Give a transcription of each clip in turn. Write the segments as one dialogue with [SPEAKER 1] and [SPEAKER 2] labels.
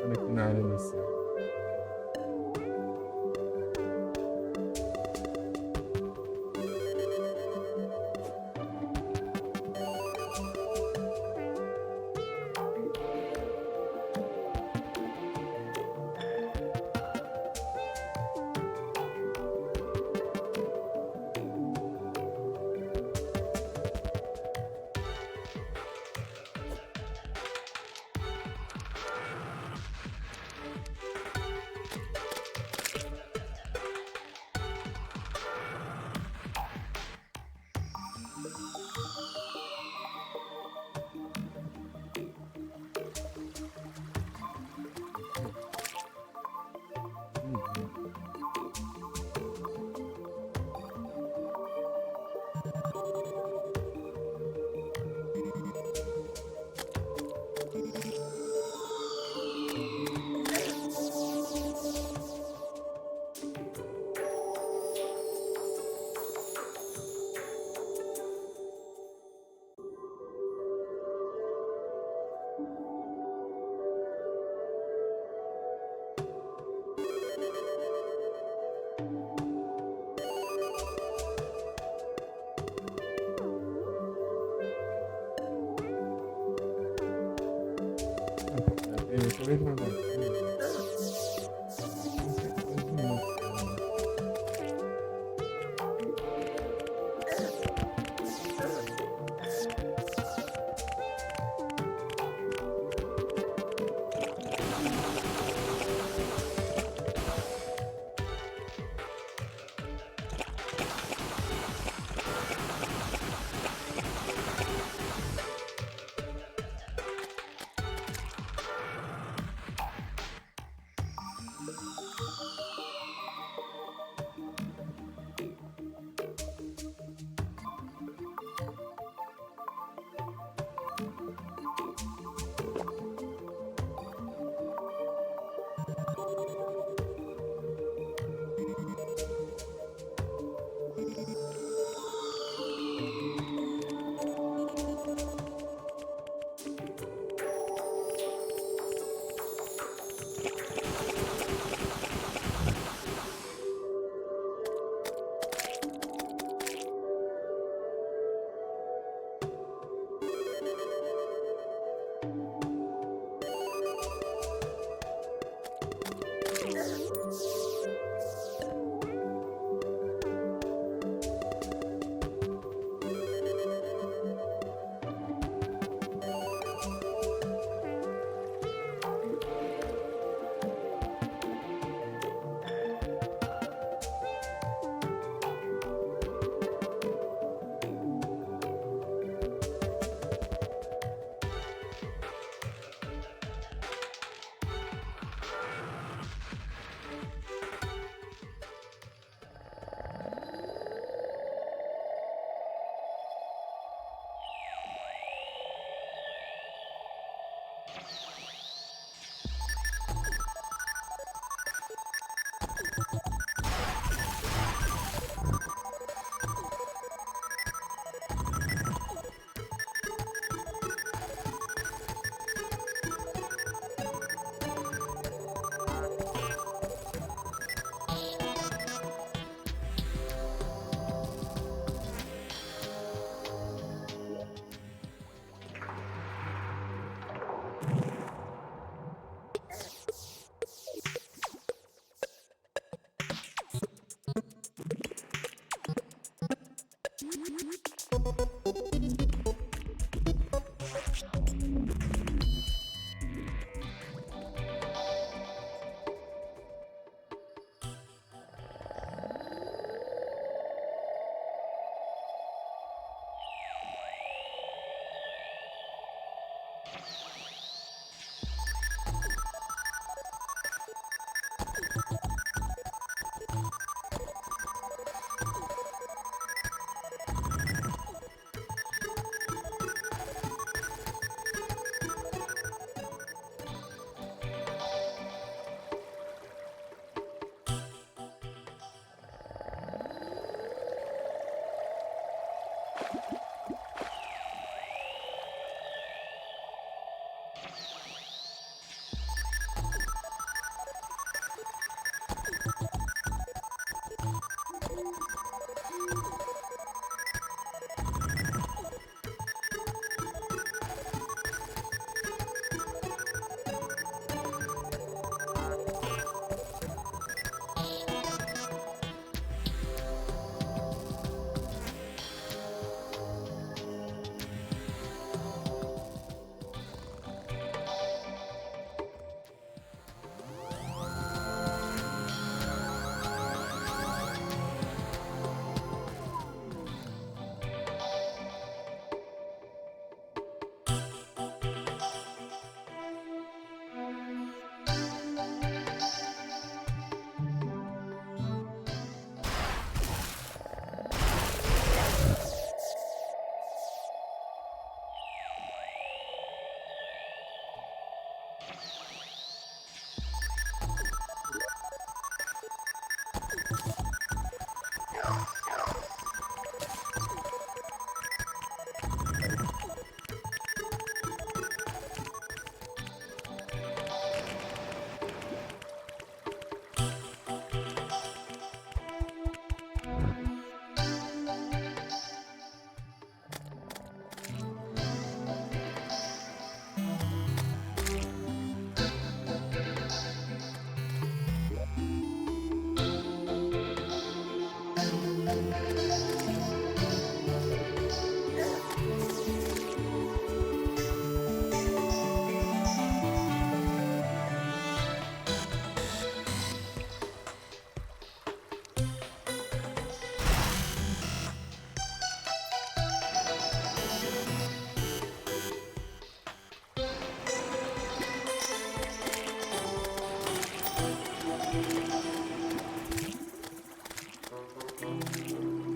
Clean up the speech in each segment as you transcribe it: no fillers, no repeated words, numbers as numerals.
[SPEAKER 1] Olha aqui na área do céu. Uhum. Ah, pô, eu vejo uma daqui, com certeza não sei.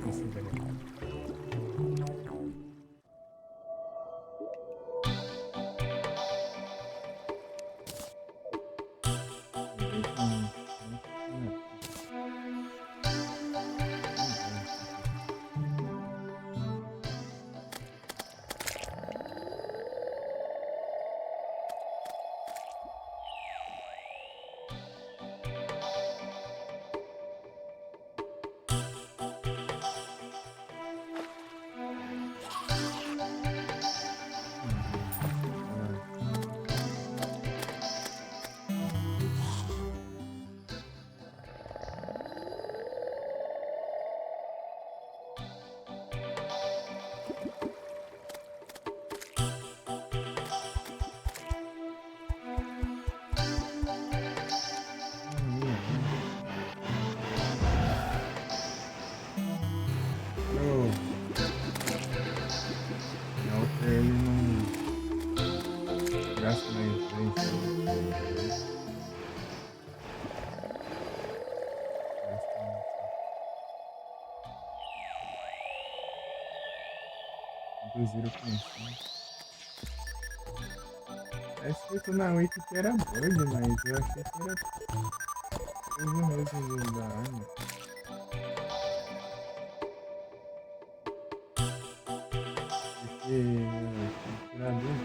[SPEAKER 1] Assim, velho. Ele não gasta mais 3 Inclusive eu conheci. Parece que eu tô na 8 que era Bird, mas eu achei que era coisa mesmo da arma. Porque eu tirar duas.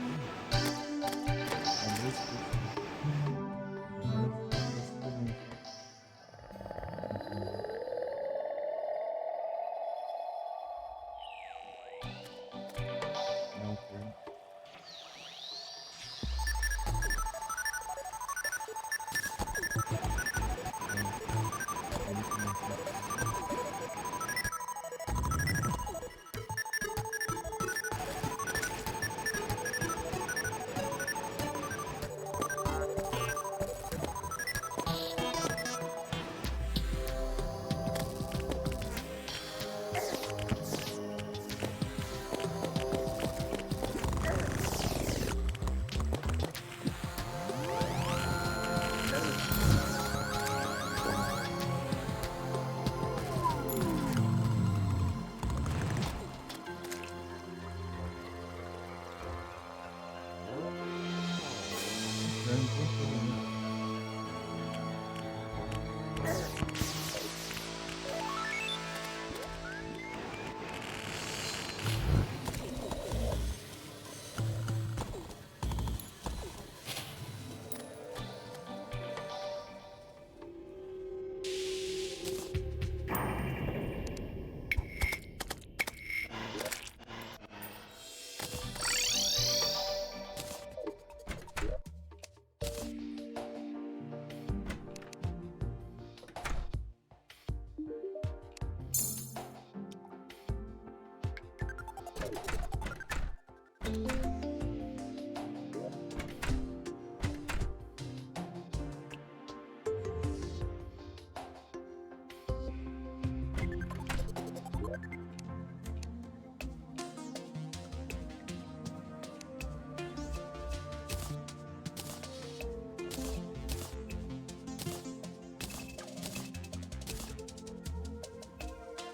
[SPEAKER 1] não tem problema.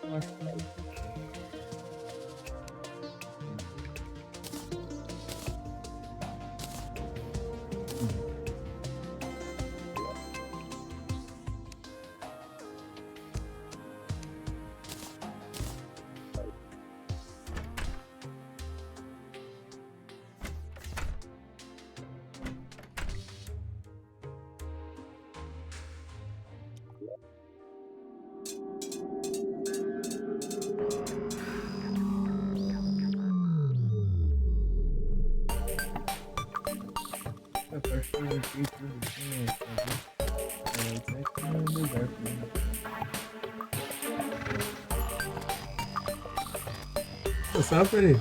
[SPEAKER 1] Eu acho que essa parte que eu limpei tudo assim, né? Isso aqui não é lugar pra mim. Só por aí.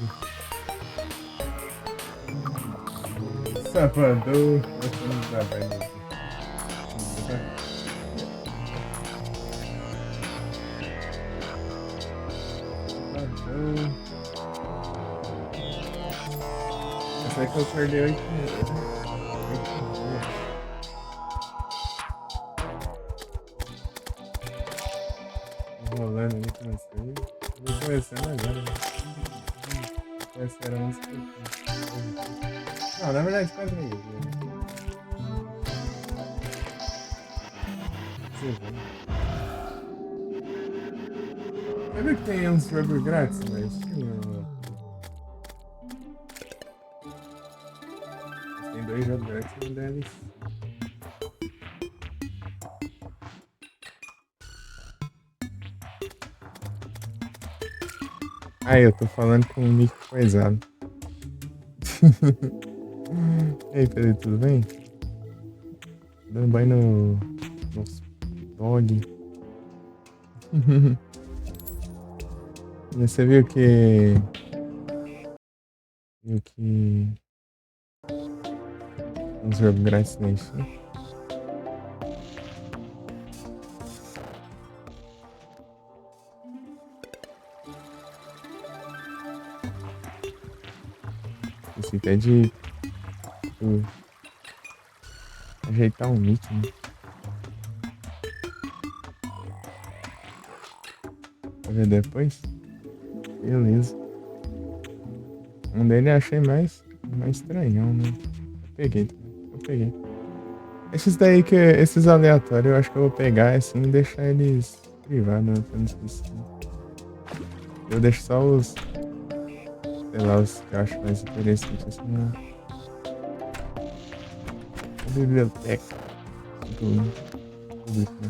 [SPEAKER 1] Sapatão, você não trabalha aqui. Sapatão. Essa é que eu perdi 8 minutos. Rolando aí com vocês. Vou começando agora, né? Essa era a música que eu fiz. Não, na verdade, quase nem isso, né? Você vê. Você viu que tem uns jogos grátis, mas tem 2 jogos grátis e um DLC. Ah, eu tô falando com o mic coisado. E aí, Pedro, tudo bem? Dando banho nos dog. Você viu que. Viu que. Uns jogos grátis na Steam? Esse até de. Ajeitar um mic, né? Pra ver depois? Beleza. Um dele eu achei mais estranhão, né? Eu peguei. Esses daí esses aleatórios eu acho que eu vou pegar assim e deixar eles privados, pra não esquecer. Eu deixo só os. Sei lá, os que eu acho mais interessantes assim na biblioteca do público, né?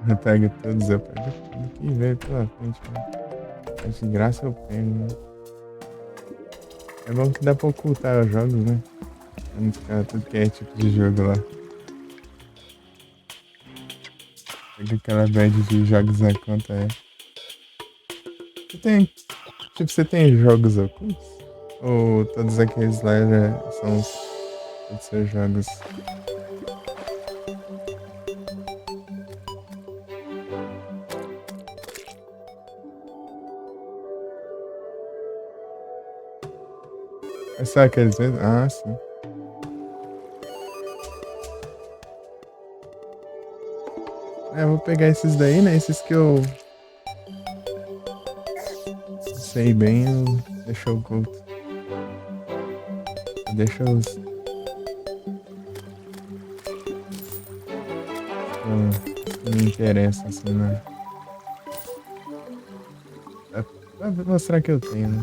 [SPEAKER 1] Eu pego todos, eu pego tudo que veio pela frente, né? Mas de graça eu pego, né? É bom que dá pra ocultar os jogos, né? Pra não ficar tudo que é tipo de jogo lá. Pega aquela bad de jogos na conta, é. Você tem jogos ocultos? Ou todos aqueles lá são os seus jogos? É só aqueles mesmo? Ah, sim. É, eu vou pegar esses daí, né? Esses que eu sei bem, eu deixo oculto. Deixa os. Não me interessa assim, né? Vai mostrar que eu tenho, né?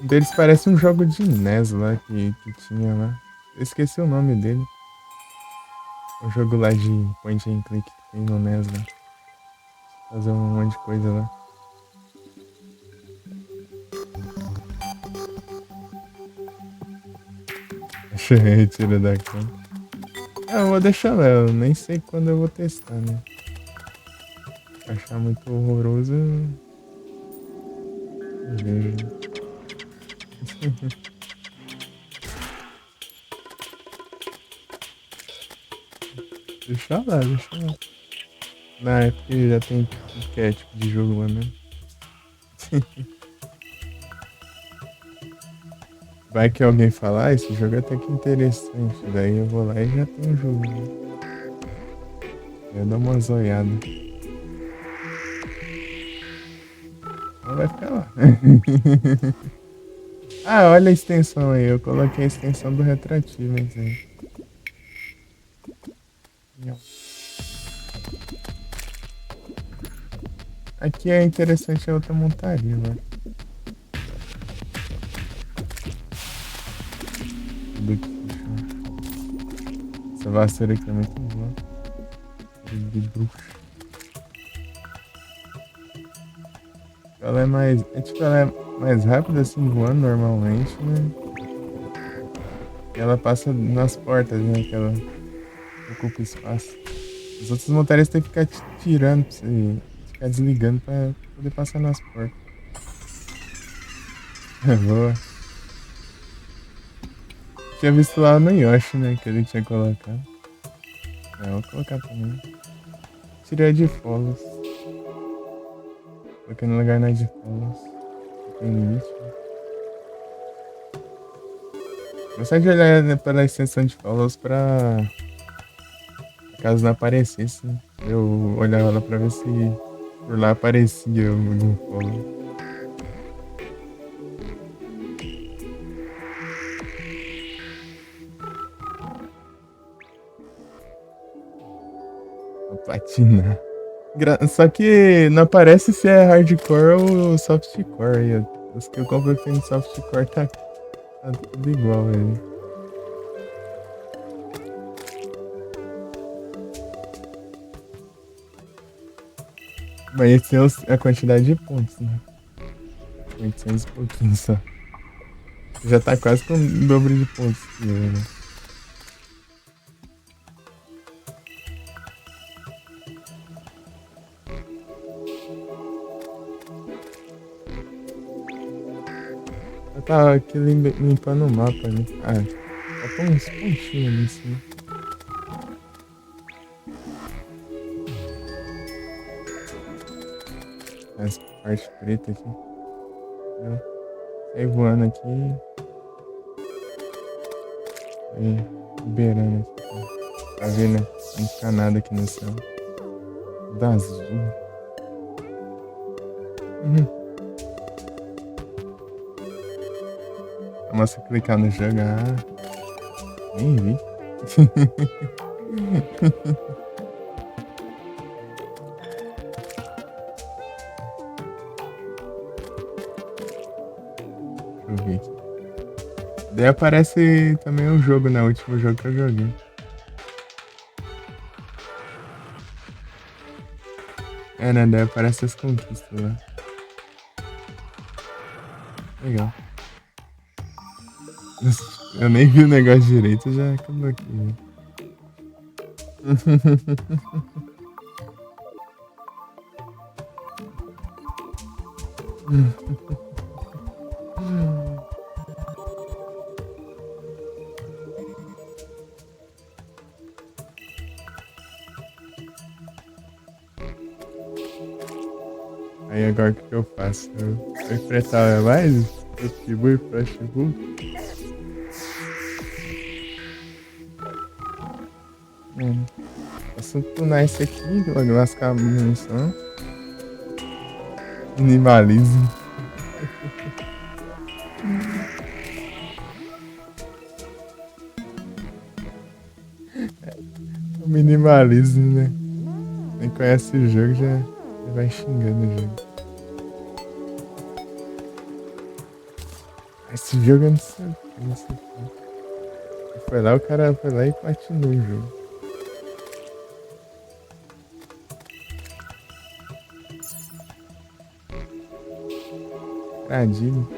[SPEAKER 1] Um deles parece um jogo de NES lá que tinha lá. Eu esqueci o nome dele. O jogo lá de point and click que tem no NES lá. Fazer um monte de coisa lá. Deixa eu retirar da conta. Ah, eu vou deixar lá, eu nem sei quando eu vou testar, né? Se achar muito horroroso, eu vejo. Deixa lá, deixa lá. Não, é porque já tem tudo que é tipo de jogo lá mesmo. Vai que alguém falar, ah, esse jogo é até que interessante. Daí eu vou lá e já tem o jogo, né? Eu dou uma zoiada. Ela vai ficar lá. Ah, olha a extensão aí. Eu coloquei a extensão do retroativo aí. Aqui é interessante a outra montaria, velho. Essa vassoura aqui é muito boa. De bruxa. Ela é mais. É tipo, ela é mais rápida assim voando normalmente, né? E ela passa nas portas, né? Que ela ocupa espaço. Os outros montaristas têm que ficar tirando pra você ficar desligando pra poder passar nas portas. Boa. Tinha visto lá no Yoshi, né? Que ele tinha colocado. É, eu vou colocar também. Tirei de follows. Coloquei no lugar na de follows. Tem limite. Gostei de olhar, né, pela extensão de follows pra. Caso não aparecesse, né? Eu olhava lá pra ver se por lá aparecia algum follow. Pra platinar. Só que não aparece se é hardcore ou softcore aí. Os que eu compro aqui no softcore tá tudo igual aí. Mas esse é a quantidade de pontos, né? 800 e pouquinho só. Já tá quase com o dobro de pontos que eu, né? Eu tava aqui limpando o mapa ali. Ah, faltam uns pontinhos ali em cima. As partes pretas aqui. Eu saí voando aqui. E liberando aqui. Pra ver, né? Não ficar nada aqui no céu. Tudo azul. Começa a clicar no jogo. Ah, nem vi. Deixa eu ver aqui. Daí aparece também o jogo, né? O último jogo que eu joguei. É, né? Daí aparece as conquistas lá. Legal. Eu nem vi o negócio direito, já acabou aqui. Né? Aí agora o que eu faço? Eu vou enfrentar mais? Shibu e Flashbu? Posso tunar esse aqui, vou lascar a munição. Minimalismo. O minimalismo, né? Quem conhece o jogo já vai xingando o jogo. Esse jogo eu não sei, eu não sei. Foi lá, o cara foi lá e platinou o jogo. Tadinho.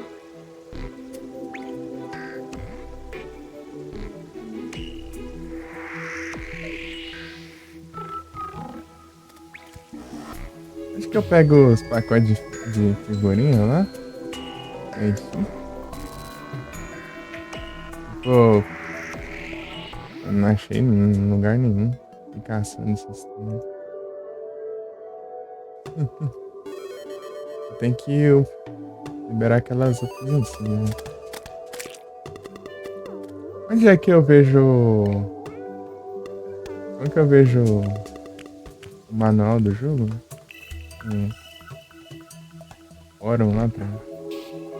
[SPEAKER 1] Acho que eu pego os pacotes de figurinha lá. É isso. Pô, eu não achei em lugar nenhum. Fui caçando esses trem. Tem que liberar aquelas outras insignias. Onde é que eu vejo. Onde que eu vejo o manual do jogo? Fórum lá pra.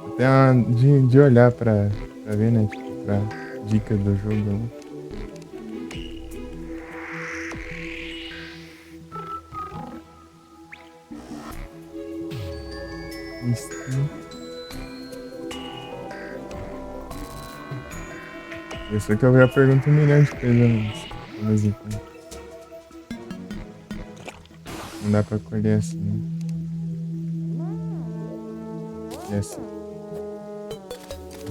[SPEAKER 1] Até de olhar pra ver, né? Tipo, pra dica do jogo. Né? Isso. Eu sei que eu já pergunto 1 milhão de coisas ao mesmo tempo. Não dá pra colher assim. E assim.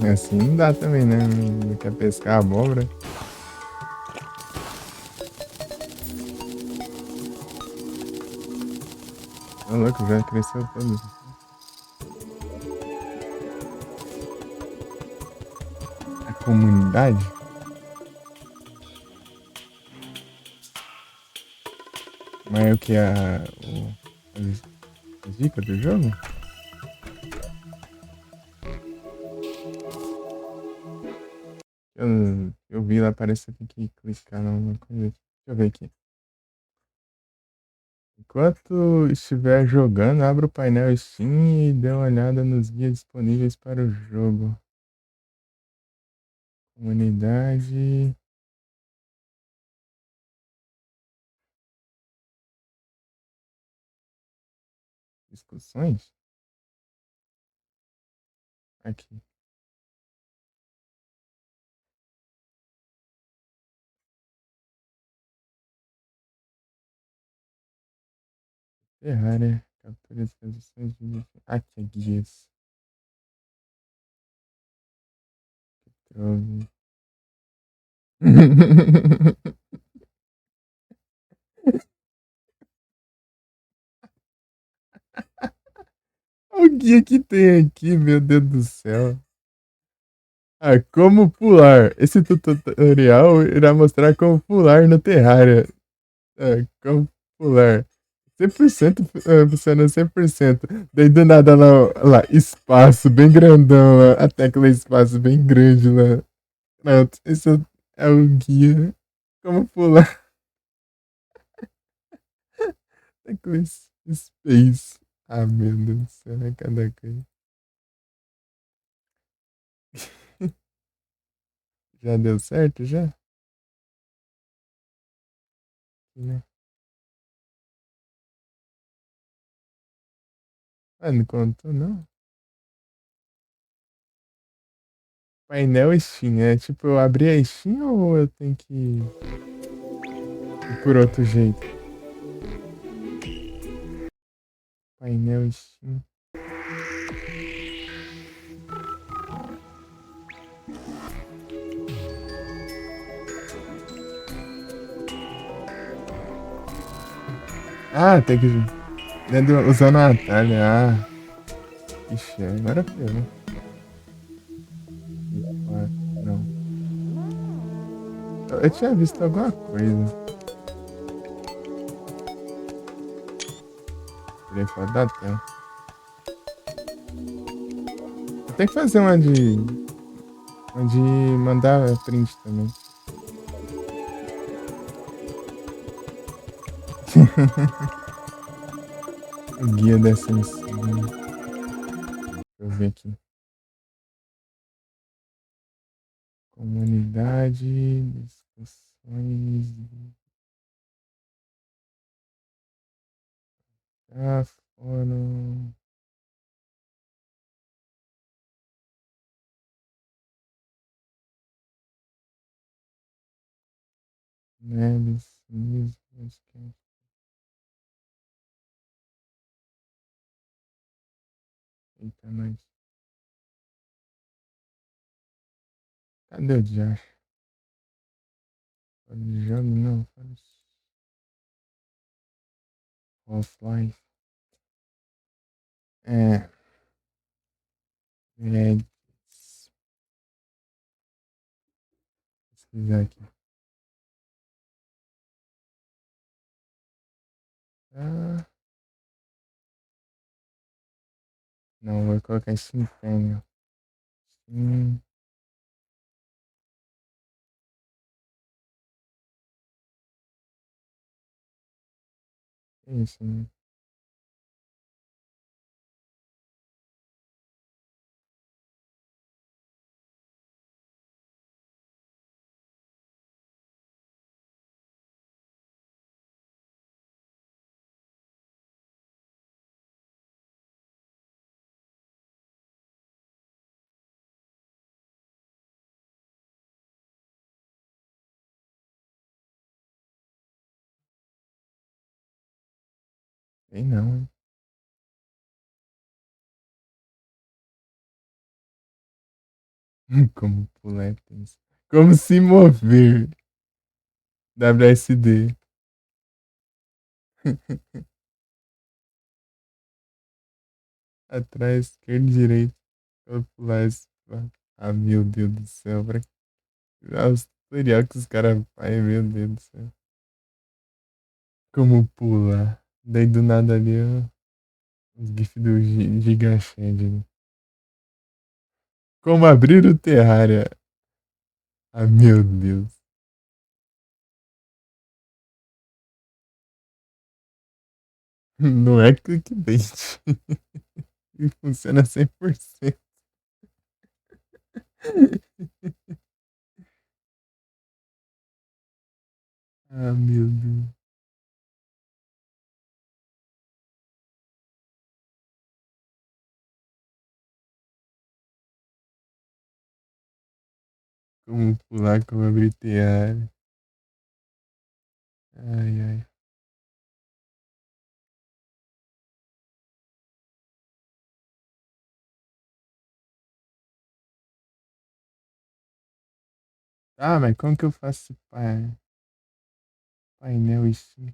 [SPEAKER 1] E assim não dá também, né? Não quer pescar abóbora. Tá louco, já cresceu todo. A comunidade? Mas é o que? As dicas do jogo? Eu vi lá, parece que tem que clicar em alguma coisa aqui. Deixa eu ver aqui. Enquanto estiver jogando, abra o painel Steam e dê uma olhada nos guias disponíveis para o jogo. Comunidade. Discussões? Aqui. Terraria. Captura as traduções de. Aqui, guias. Trove. O guia que tem aqui, meu Deus do céu. Ah, como pular. Esse tutorial irá mostrar como pular no Terraria. Ah, como pular. 100% funciona 100%. Daí do nada lá, espaço bem grandão lá. A tecla espaço bem grande lá. Pronto, esse é o guia. Como pular. Tecla space. Ah, meu Deus do céu, é cada coisa. Já deu certo, já? Né? Ah, não contou, não? Painel Steam, é tipo, eu abri a Steam ou eu tenho que ir por outro jeito? Painel Steam. Ah, tem que. Usando a atalho. Ah, ixi, agora piorou. Não. Eu tinha visto alguma coisa. Tirei foto da tela. Eu tenho que fazer uma de. Uma de mandar print também. O guia dessa ensino. Deixa eu ver aqui. Comunidade, discussões. Já foram. Neves, News. Eita, nós. Cadê o Josh? Fora de jogo, não. Offline. É. É. Pesquisar aqui. Ah, não, vou colocar isso em Penguin. Sim. É isso, né? Sei não, hein? Como pular é tenso. Como se mover. WSD. Atrás, esquerda e direita. Pra pular esse. Ah, meu Deus do céu. Os tutorial que os caras fazem, meu Deus do céu. Como pular. Daí do nada ali, ó, os GIFs do Giga Shed, né? Como abrir o Terraria. Ah, meu Deus. Não é clickbait. E funciona 100%. Ah, meu Deus. Como pular, como abrir Terraria. Ai, ai. Ah, mas como que eu faço painel isso? Vou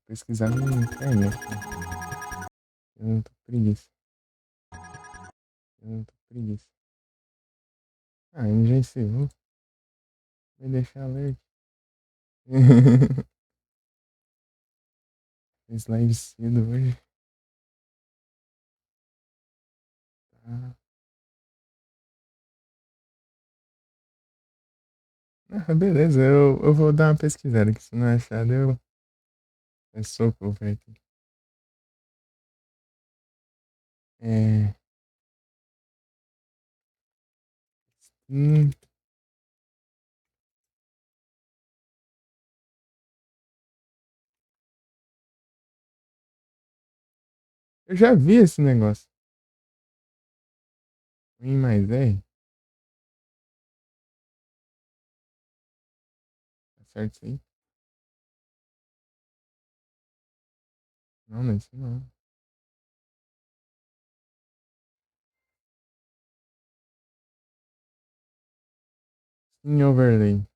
[SPEAKER 1] pesquisar na internet, né? Eu não tô preguiça. Eu não tô preguiça. Ah, ele já encerrou. Vai deixar alerta. Fez live cedo hoje. Tá. Ah, beleza, eu vou dar uma pesquisada, que se não achar, eu. É soco, velho. É. Hum, eu já vi esse negócio. Win mais R. Tá certo isso aí? Não, não é isso não. Em overlay.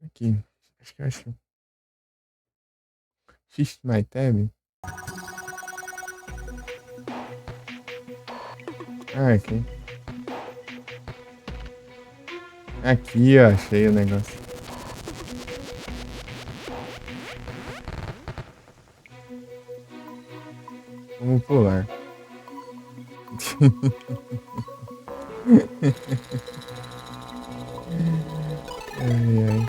[SPEAKER 1] Aqui. Acho que eu acho. Shift my tab. Ah, aqui. Aqui, ó. Achei o negócio. Como pular. Ai, ai.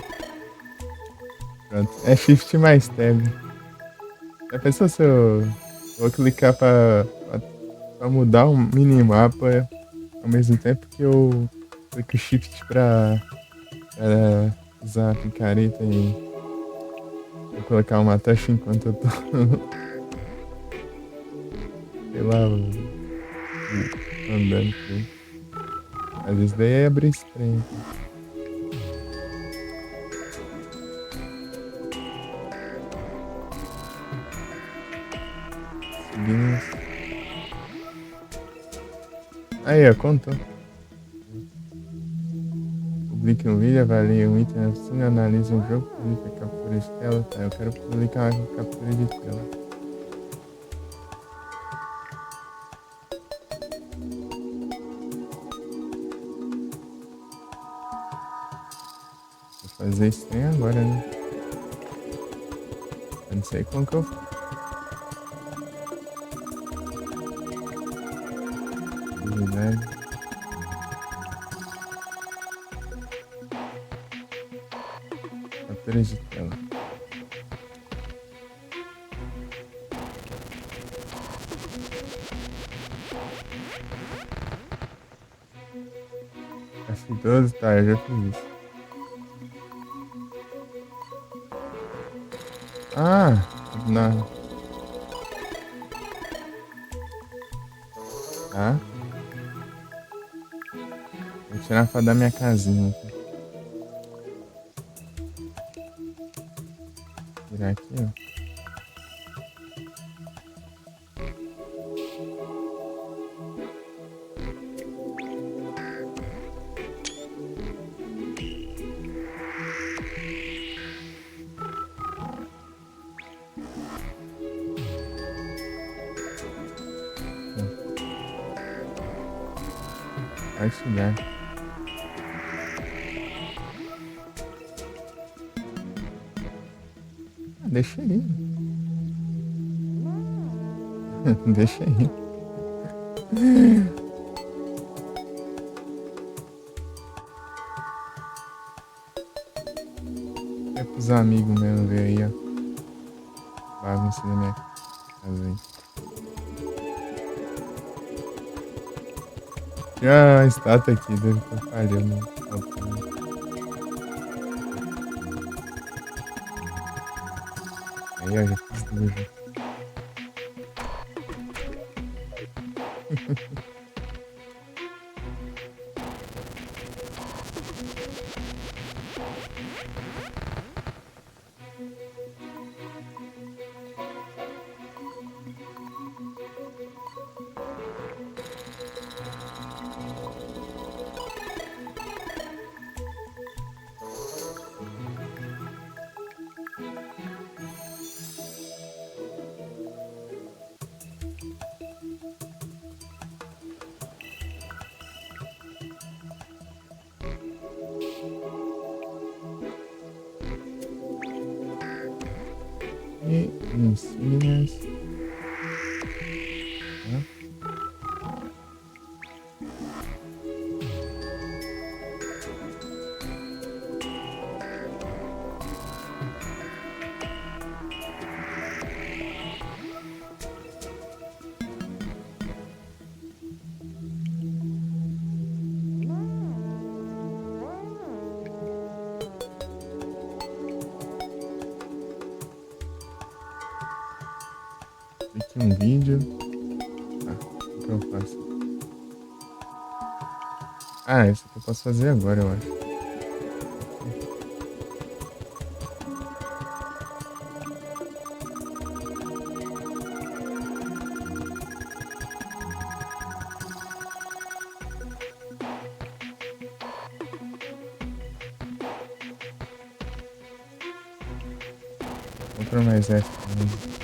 [SPEAKER 1] Pronto. É Shift mais Tab. Já pensou se eu vou clicar pra mudar o minimapa ao mesmo tempo que eu clico Shift pra usar a picareta e vou colocar uma taxa enquanto eu tô, sei lá, andando por aí. Mas isso daí é abrir estranho. Seguimos. Aí, ó, contou. Publique um vídeo, avalie um item assim, analise um jogo, publica captura de tela. Tá, eu quero publicar uma captura de tela. Vou fazer isso aí agora, né? Eu não sei como que eu faço. Atividade. Captura de tela. F12, tá, eu já fiz isso. Ah, não. Tá. Vou tirar pra dar minha casinha aqui. Tirar aqui, ó. Compartilhar. Ah, deixa aí. Deixa aí. É pros amigos mesmo ver aí, ó. Bagunça da minha casa aí. Tinha uma estátua aqui, deve estar falhando. Aí, ó, já fiz duas. Já. E insígnias. Tá? Aqui um vídeo. Tá, o que eu faço? Ah, isso aqui eu posso fazer agora, eu acho. Ctrl mais F também.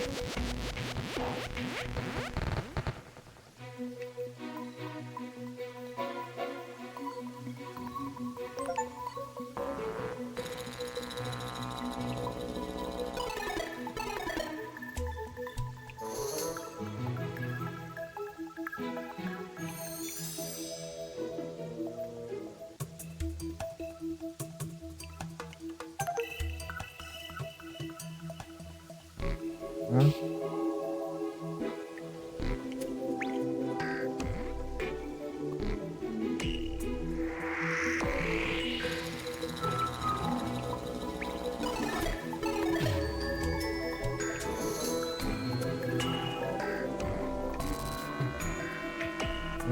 [SPEAKER 1] Tá?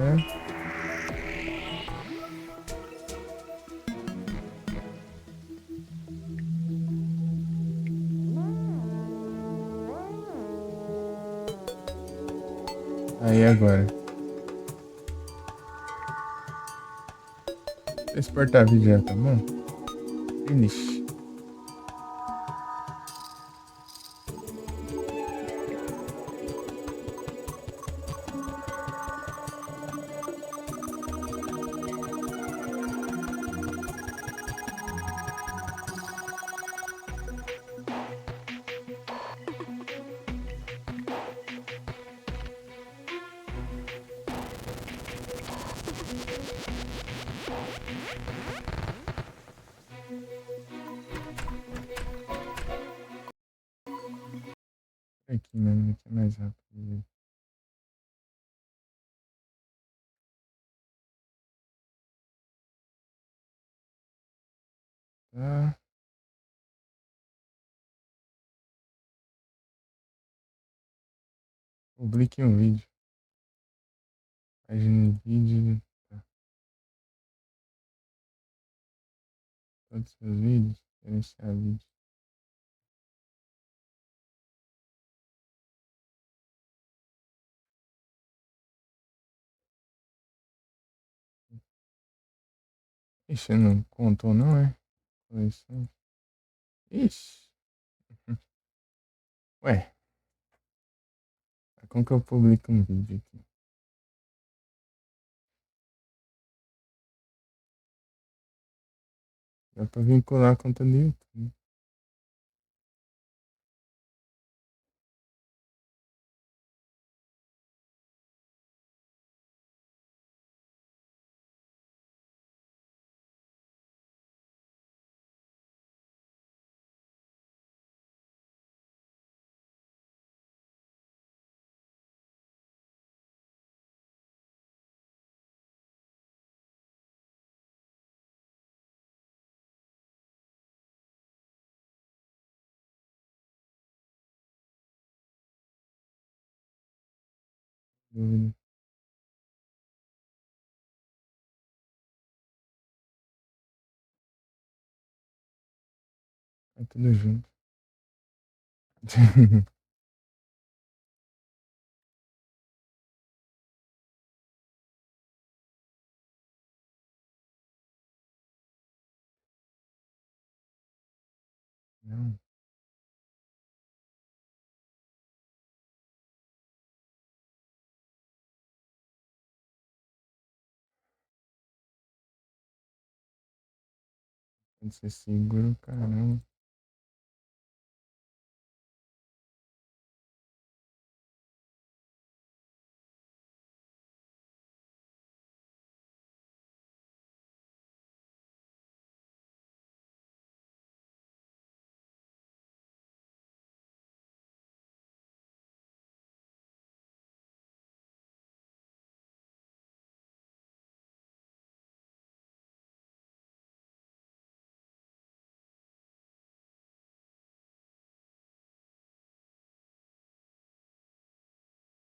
[SPEAKER 1] É. Aí agora. Exportar vídeo já, tá bom? Finish. Aqui, né? Aqui é mais rápido. Tá. Publique um vídeo. Página de vídeo. Tá. Todos os seus vídeos. Gerenciar vídeo. Ixi, não contou não, é? Coleção. Ixi. Ué, como que eu publico um vídeo aqui? Dá pra vincular a conta do YouTube. Dúvida. É tudo junto. Não, pode ser seguro, caramba.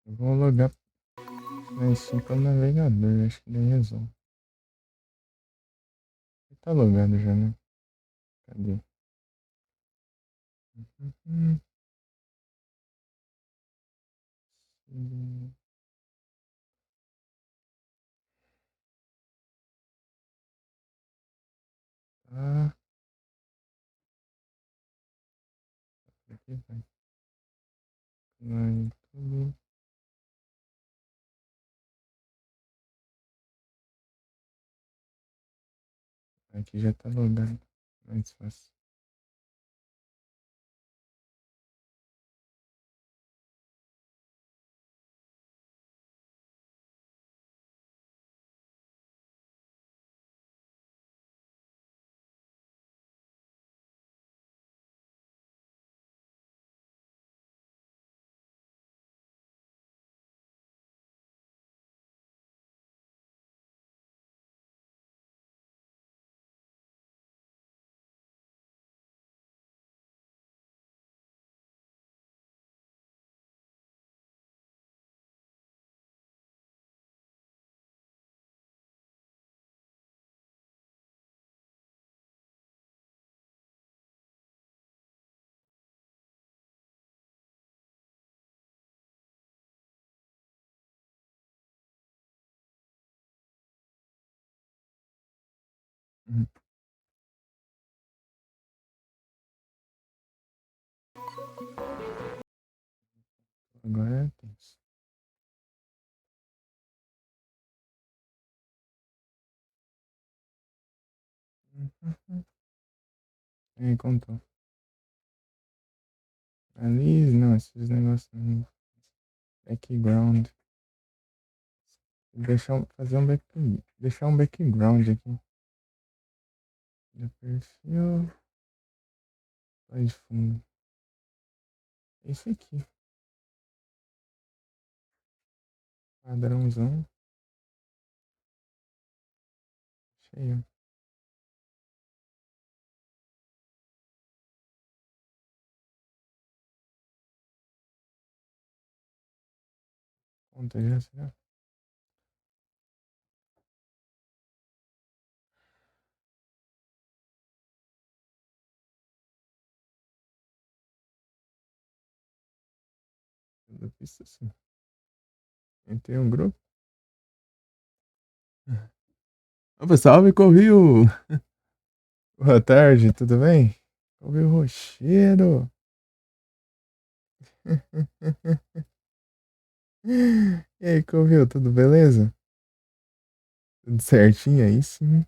[SPEAKER 1] Eu vou logar na Steam pelo navegador, acho que daí resolve. Tá logado já, né? Cadê? Uhum. Sim. Tá. Aqui vai. Vai tudo. Aqui já tá logado. Mais fácil. Uhum. Agora é tenso. Uhum. É, contou. Ali, não, esses negócios. Background. Fazer um deixar um background aqui. Do perfil. Lá de fundo. Esse aqui. Padrãozão. Cheio. Conta já, será? Tudo isso assim. Entrei um grupo. Opa, salve, Corril! Boa tarde, tudo bem? Corril Rochedo! E aí, Corril, tudo beleza? Tudo certinho aí, sim.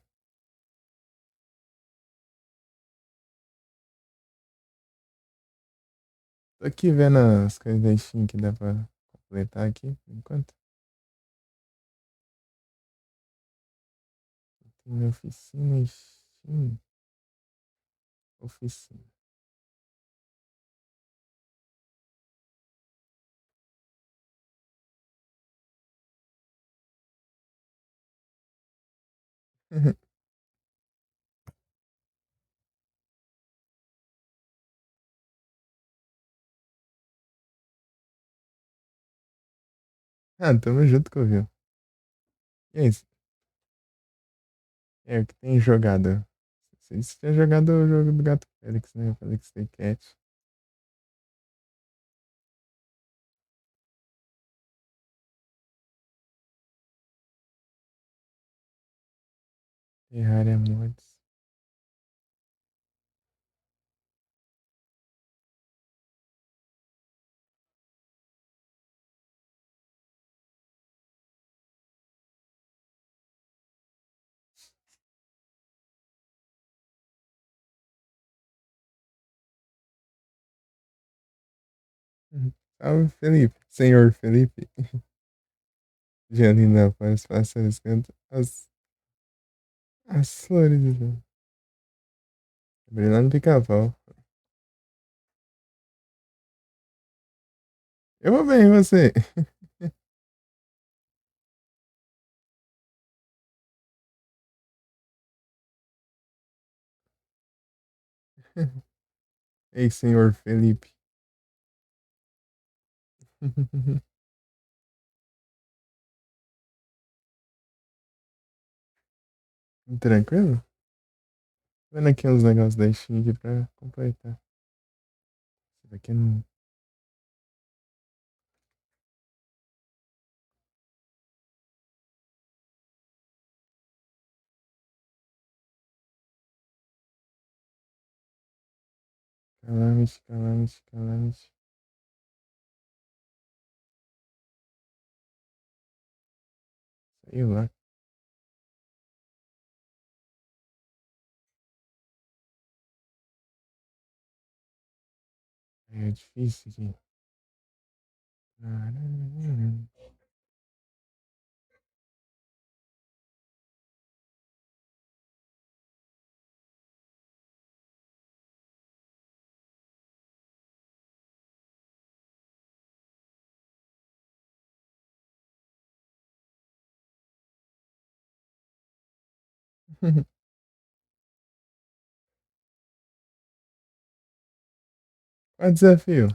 [SPEAKER 1] Tô aqui vendo as coisas da Steam que dá pra completar aqui, por enquanto. Tem oficina Steam. Oficina. Ah, tamo junto, Corril. E aí, o que tem jogado? Você tinha jogado o jogo do Gato Félix, né? O Felix the Cat. Terraria Mods. Uhum. Salve, Felipe. Senhor Felipe. Janina, para os pássaros cantam as flores do chão. Brilhando pica-pau. Eu vou bem, e você? Ei, senhor Felipe. Tranquilo? Vendo aqui uns negócios da Steam aqui pra completar. Isso daqui não. Calamity, Calamity, Calamity. Sei lá. É difícil aqui. Qual é o desafio?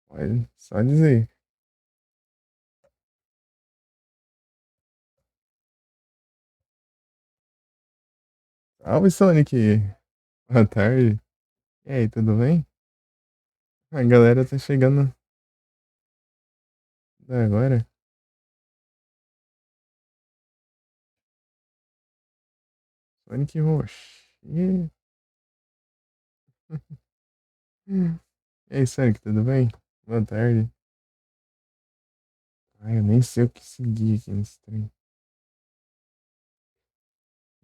[SPEAKER 1] Pode só dizer. Salve, Sonic. Boa tarde. E aí, tudo bem? A galera tá chegando agora. Sonic Roxo. E aí, Sonic, tudo bem? Boa tarde. Ai, eu nem sei o que seguir aqui nesse trem.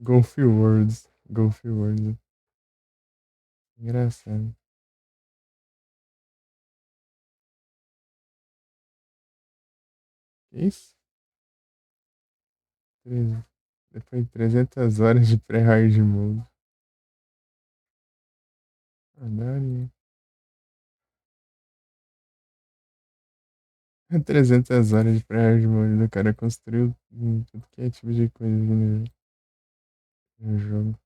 [SPEAKER 1] Golf Words. Golf Words. Engraçado. Que isso? 13. Depois de 300 horas de pré-hard mode. Andaria. 300 horas de pré-hard mode. O cara construiu tudo que é tipo de coisa aqui no jogo.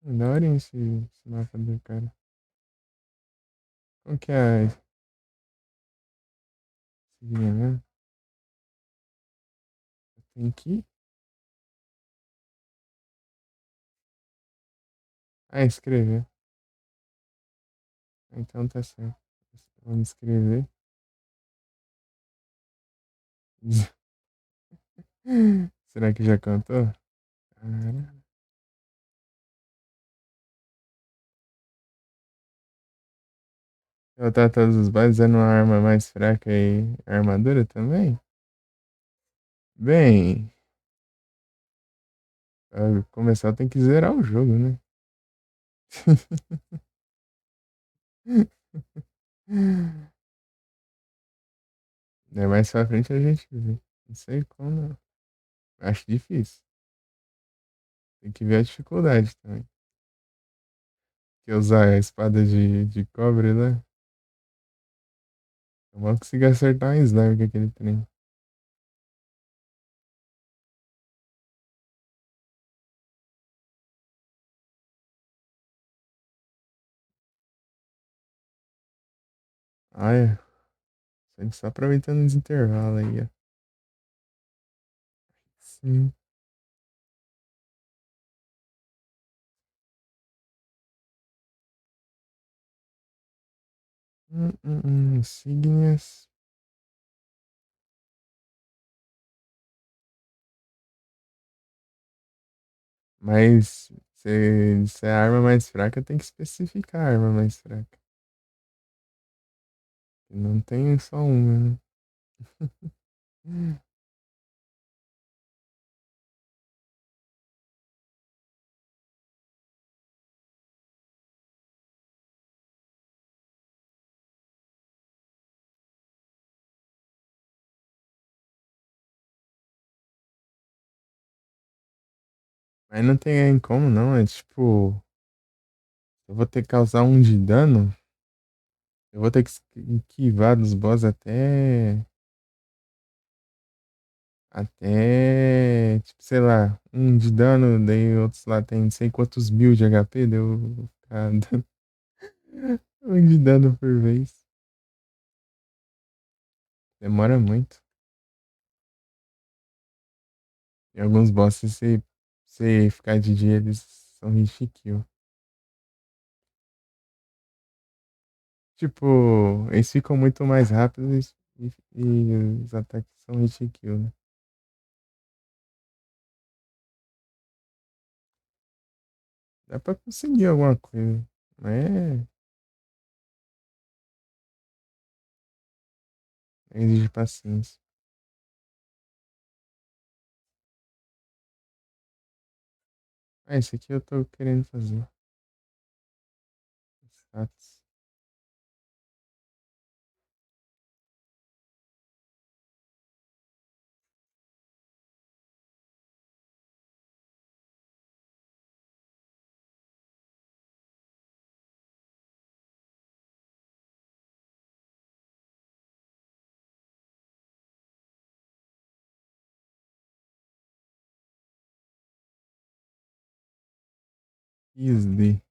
[SPEAKER 1] Daorinha esse mapa do cara. Qual que é a seguinha mesmo? Tem que. Ah, escrever. Então tá certo. Vamos escrever. Será que já cantou? Cara. Eu tá todos os bases usando uma arma mais fraca e armadura também? Bem, pra começar tem que zerar o jogo, né? É mais pra frente a gente vê. Não sei como, não. Acho difícil. Tem que ver a dificuldade também. Que usar a espada de cobre, né? Eu mal consegui acertar um slime com aquele trem. Ah, é. Só aproveitando os intervalos aí, ó. Sim. Insígnias. Mas se é a arma mais fraca, tem que especificar a arma mais fraca. Não tem só uma, né? Mas não tem como não, é tipo, eu vou ter que causar um de dano, eu vou ter que esquivar dos boss até, tipo, sei lá, um de dano, daí outros lá tem não sei quantos mil de HP, deu vou ficar dando um de dano por vez. Demora muito. E alguns bosses, se você ficar de dia, eles são hit kill. Tipo, eles ficam muito mais rápidos e os ataques são hit kill, né? Dá pra conseguir alguma coisa. Mas exige paciência. Ah, esse aqui eu tô querendo fazer. Status. Easy.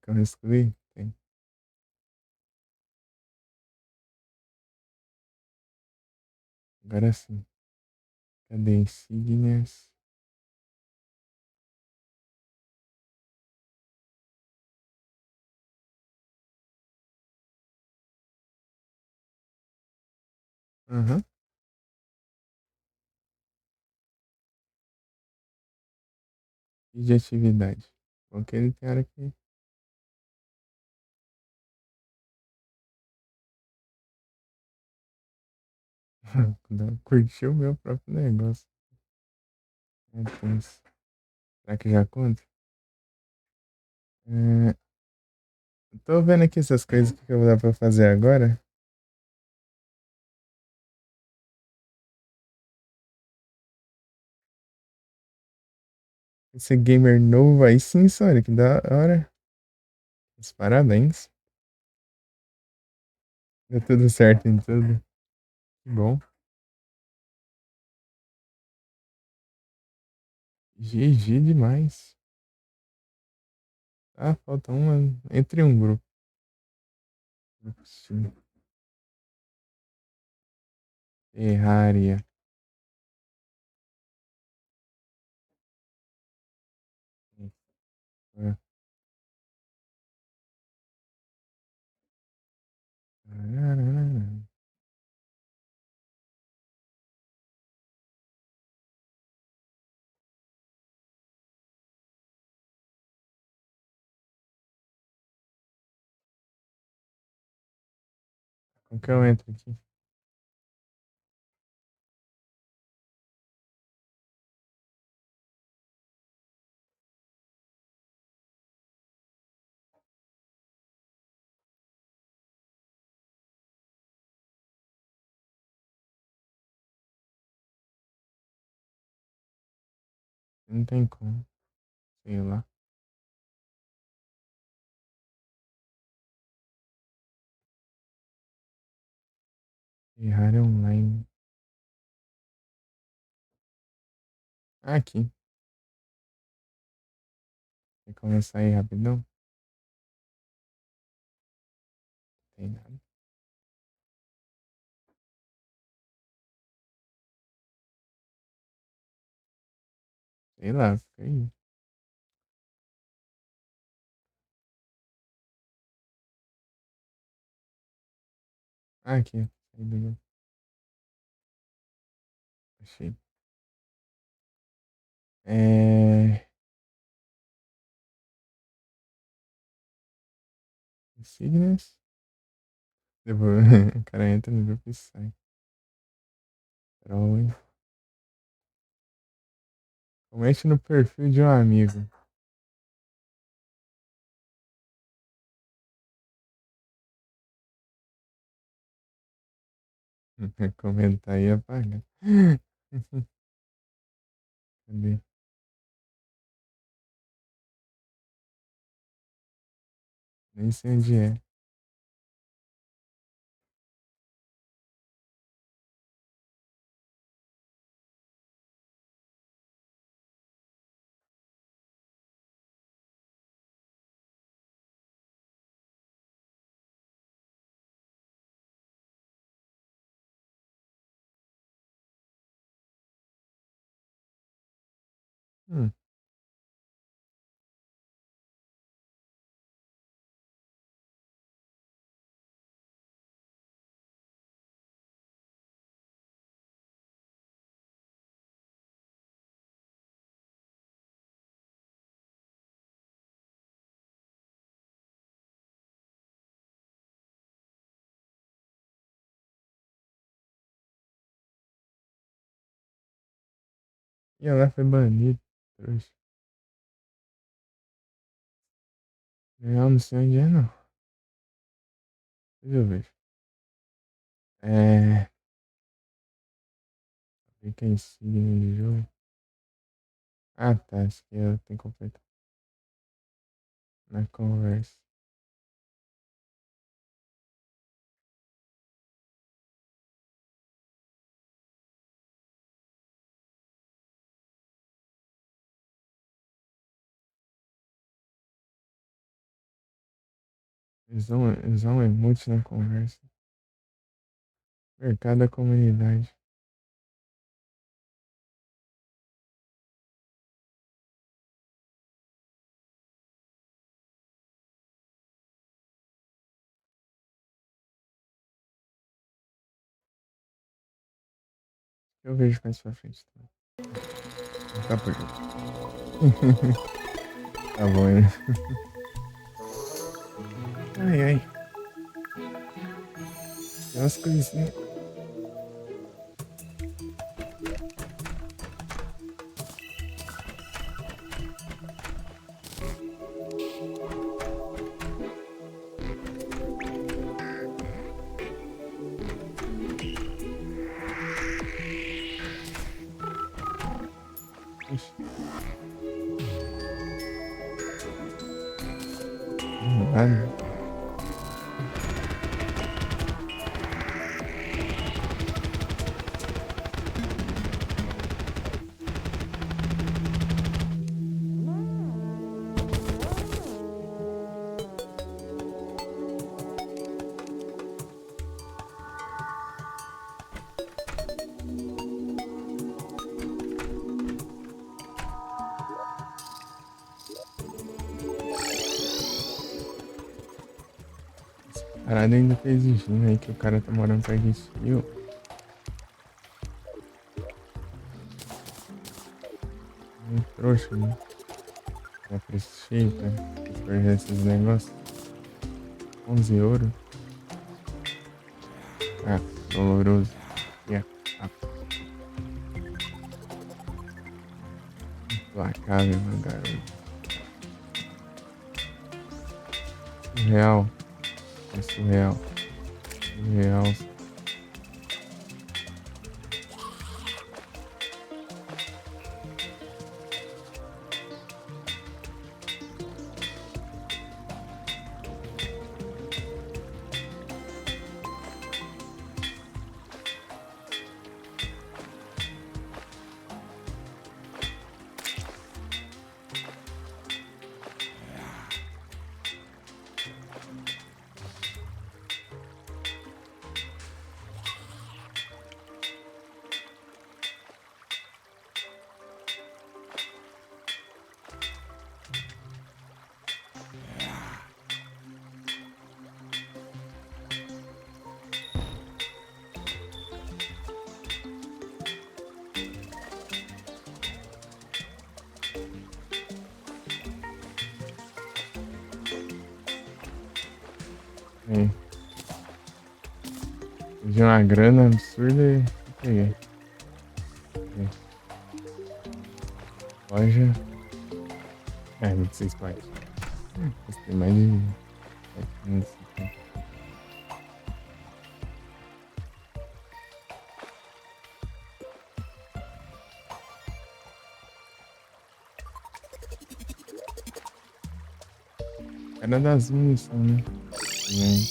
[SPEAKER 1] Como eu excluí? Tem. Agora sim. Cadê insígnias? Aham. E de atividade. Porque ele tem hora que. Curtiu o meu próprio negócio. É tenso. Será que já conta? É, tô vendo aqui essas coisas que eu vou dar pra fazer agora. Esse gamer novo aí sim, Sonic, da hora. Os parabéns. Deu tudo certo em tudo. Que bom. GG demais. Ah, falta uma. Entre um grupo. Sim. Terraria. Como que eu entro aqui? Não tem como. Sei lá. Terraria online. Aqui. Quer começar aí rapidão? Tem nada. Sei lá, fica aí. Aqui. Aí do- Achei. É. Insígnias. Depois... O cara entra no grupo e sai. Troll, hein? Comente no perfil de um amigo. Comentar e apagar. Cadê? Nem sei onde é. Hum, e ela foi banido. Trouxa. Eu não sei onde é, não. Deixa eu ver. É. Fica em signo de jogo. Ah, tá. Acho que eu tenho que completar na conversa. Eles vão emote na conversa. Mercado da comunidade. Eu vejo mais pra frente. Tá por jogo. Tá bom, né? Ai, ai. Tem umas coisinhas. Ixi. Nada. Parada ainda tá exigindo aí que o cara tá morando perto de fio. Muito trouxa, né? É preço cheio, cara. Perder esses negócios. 11 euros. Ah, doloroso. Yeah. Ah, implacável, meu garoto. Surreal. É surreal. Surreal. É. Pedi uma grana absurda e peguei. É. Loja. É, 26 partes. Gostei mais de 750. Era das munições, né? E aí,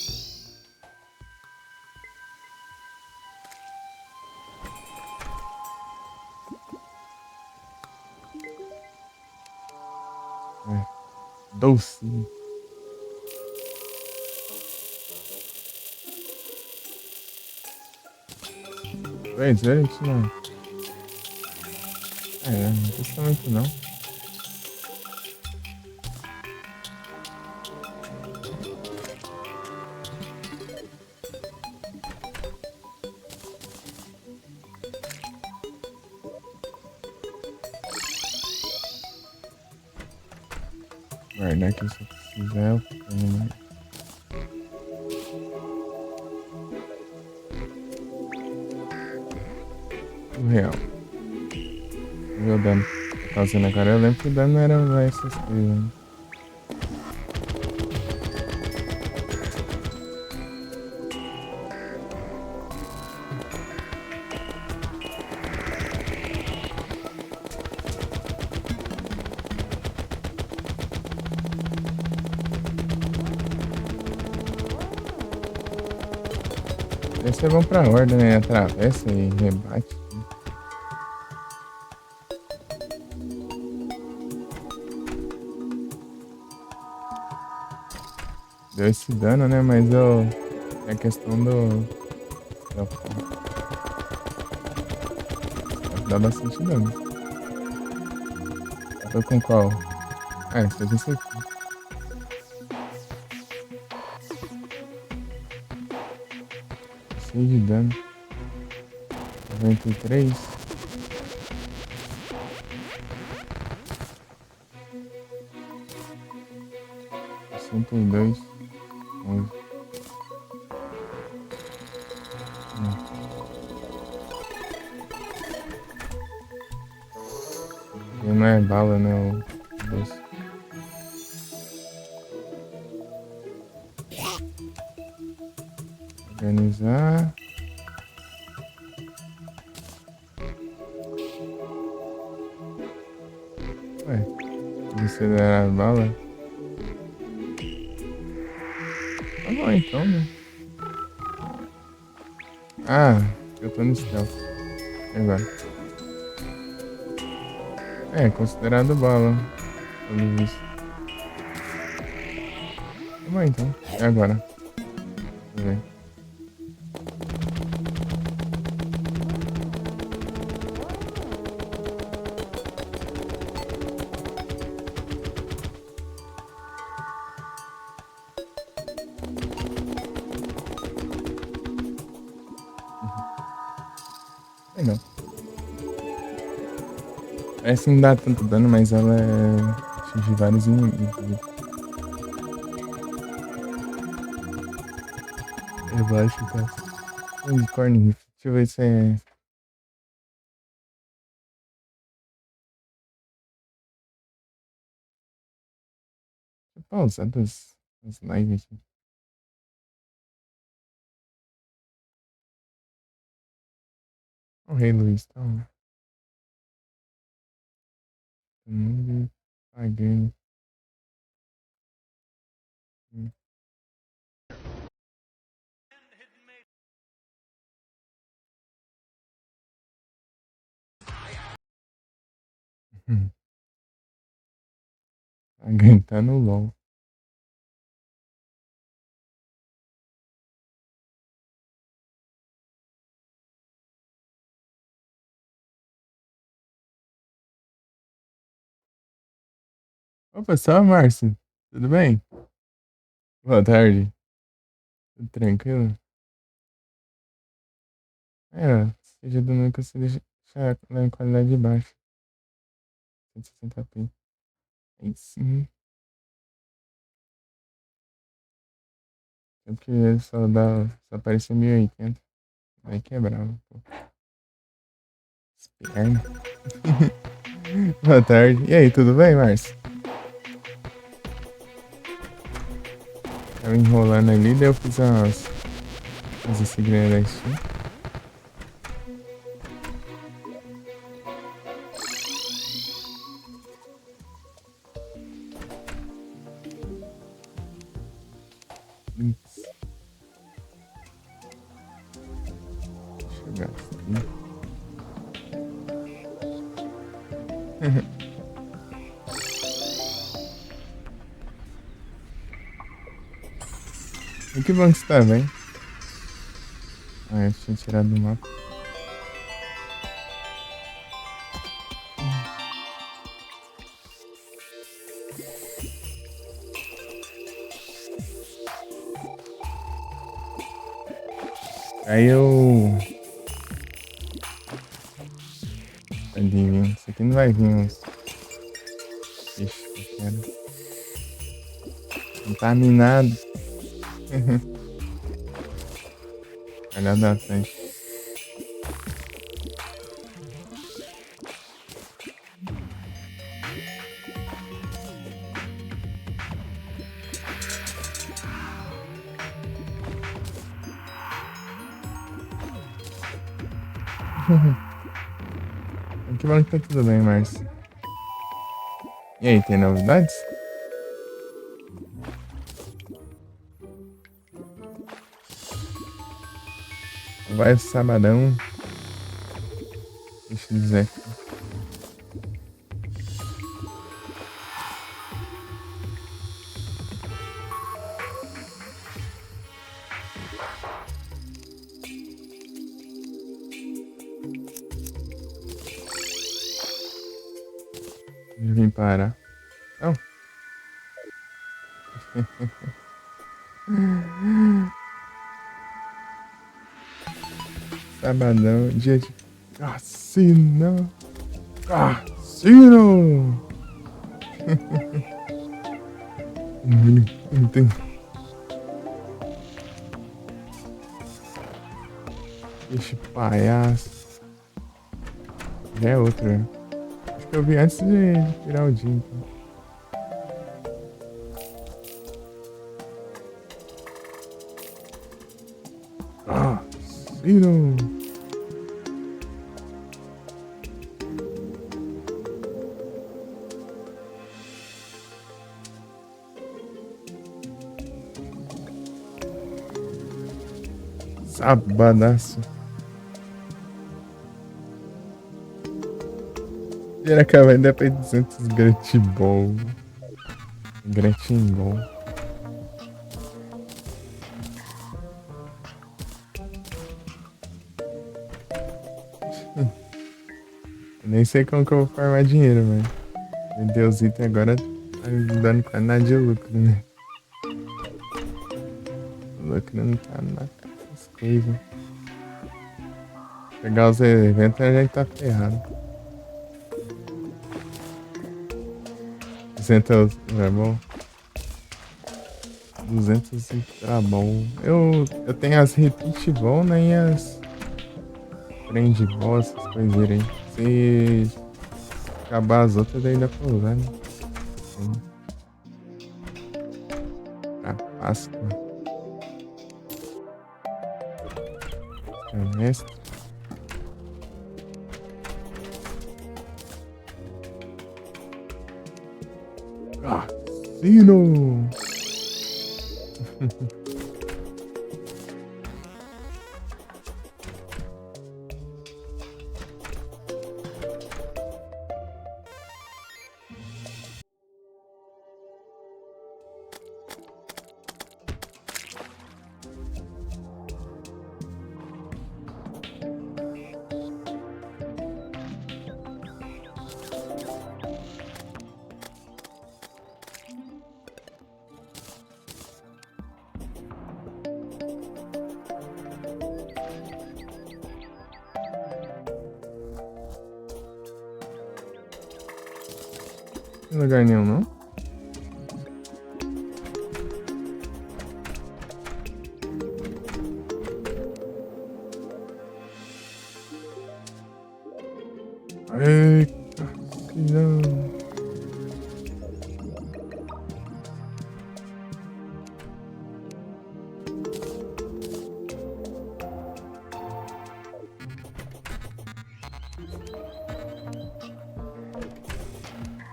[SPEAKER 1] é. Doce. Ué, 18 não. É, não custa muito não. Guardar aqui se eu precisar, eu ponho, né? Surreal. Viu o dano que tá causando agora? Eu lembro que o dano não era lá essas coisas, né? Deve ser bom pra horda, né? Atravessa e rebate. Deu esse dano, né? Mas eu. É a questão do. Dá bastante dano. Eu tô com qual? Ah, fez esse aqui. 6 de dano. 93. 62. 11. Não é bala, né? O doce. Organizar. Ué, desacelerar a bala? Tá bom então, né? Ah, eu tô no stealth. E agora? É, considerado bala. Pelo visto. Tá bom então. E agora? Deixa eu ver. Legal. Parece que não dá tanto dano, mas ela atinge vários inimigos. É baixo, tá? Unicórnio Rift. Deixa eu ver se é. Deixa eu pausar das lives aqui. O Rei Luiz, tá? Paguei. Paguei, tá no LOL. Opa, só, Márcio. Tudo bem? Boa tarde. Tudo tranquilo? É, seja do núcleo, você deixa na qualidade de baixo. 160p. Aí sim. É porque ele só aparece 1080. Aí quebrava, pô. Esperma. Boa tarde. E aí, tudo bem, Márcio? Tava enrolando ali, daí eu fiz as insígnias da Steam. Links. Deixa eu ver aqui. E que bom que você tá bem. Ah, eu tinha tirado do mapa. Aí eu. Adivinha. Isso aqui não vai vir uns peixes que eu quero. Contaminado. Olha da frente. Que bom que tá tudo bem, Márcio. E aí, tem novidades? Vai sabadão. Deixa eu dizer. Eu vim parar. Não. Sabadão, dia de Cassino! Cassino! Não tem. Ixi, palhaço. Já é outro, né? Acho que eu vi antes de virar o dia, então. Cassino! Sabadaço. Será que vai dar pra 200 Gretibol? Gretibol. Nem sei como que eu vou farmar dinheiro, velho. Meu Deus, item agora tá me dando quase nada de lucro, né? O lucro não tá nas coisas. Pegar os eventos a gente tá ferrado. 200 é bom. 200 tá bom. Eu tenho as repeat ball, né? E as trend ball, essas coisinhas aí. Se acabar as outras, daí dá pra usar, né? Pra Páscoa. Mestre. Cassino! Em lugar nenhum, não? Eita, não.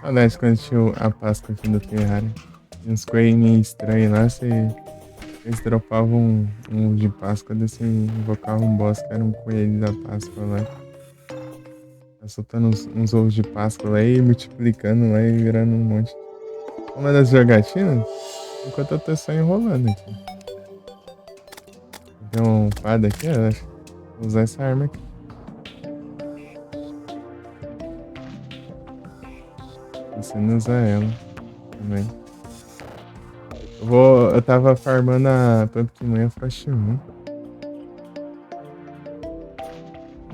[SPEAKER 1] Saudades quando tinha a Páscoa aqui no Terraria. Tinha uns coelhinhos estranhos lá, eles dropavam um de Páscoa, desse invocavam um boss que era um coelho da Páscoa lá. Tá soltando uns ovos de Páscoa lá e multiplicando lá e virando um monte. Uma das jogatinas, enquanto eu tô só enrolando aqui. Tem um pada aqui, eu acho. Vou usar essa arma aqui. Você não usa ela também. Eu tava farmando a Pumpkin Manha Frost Moon.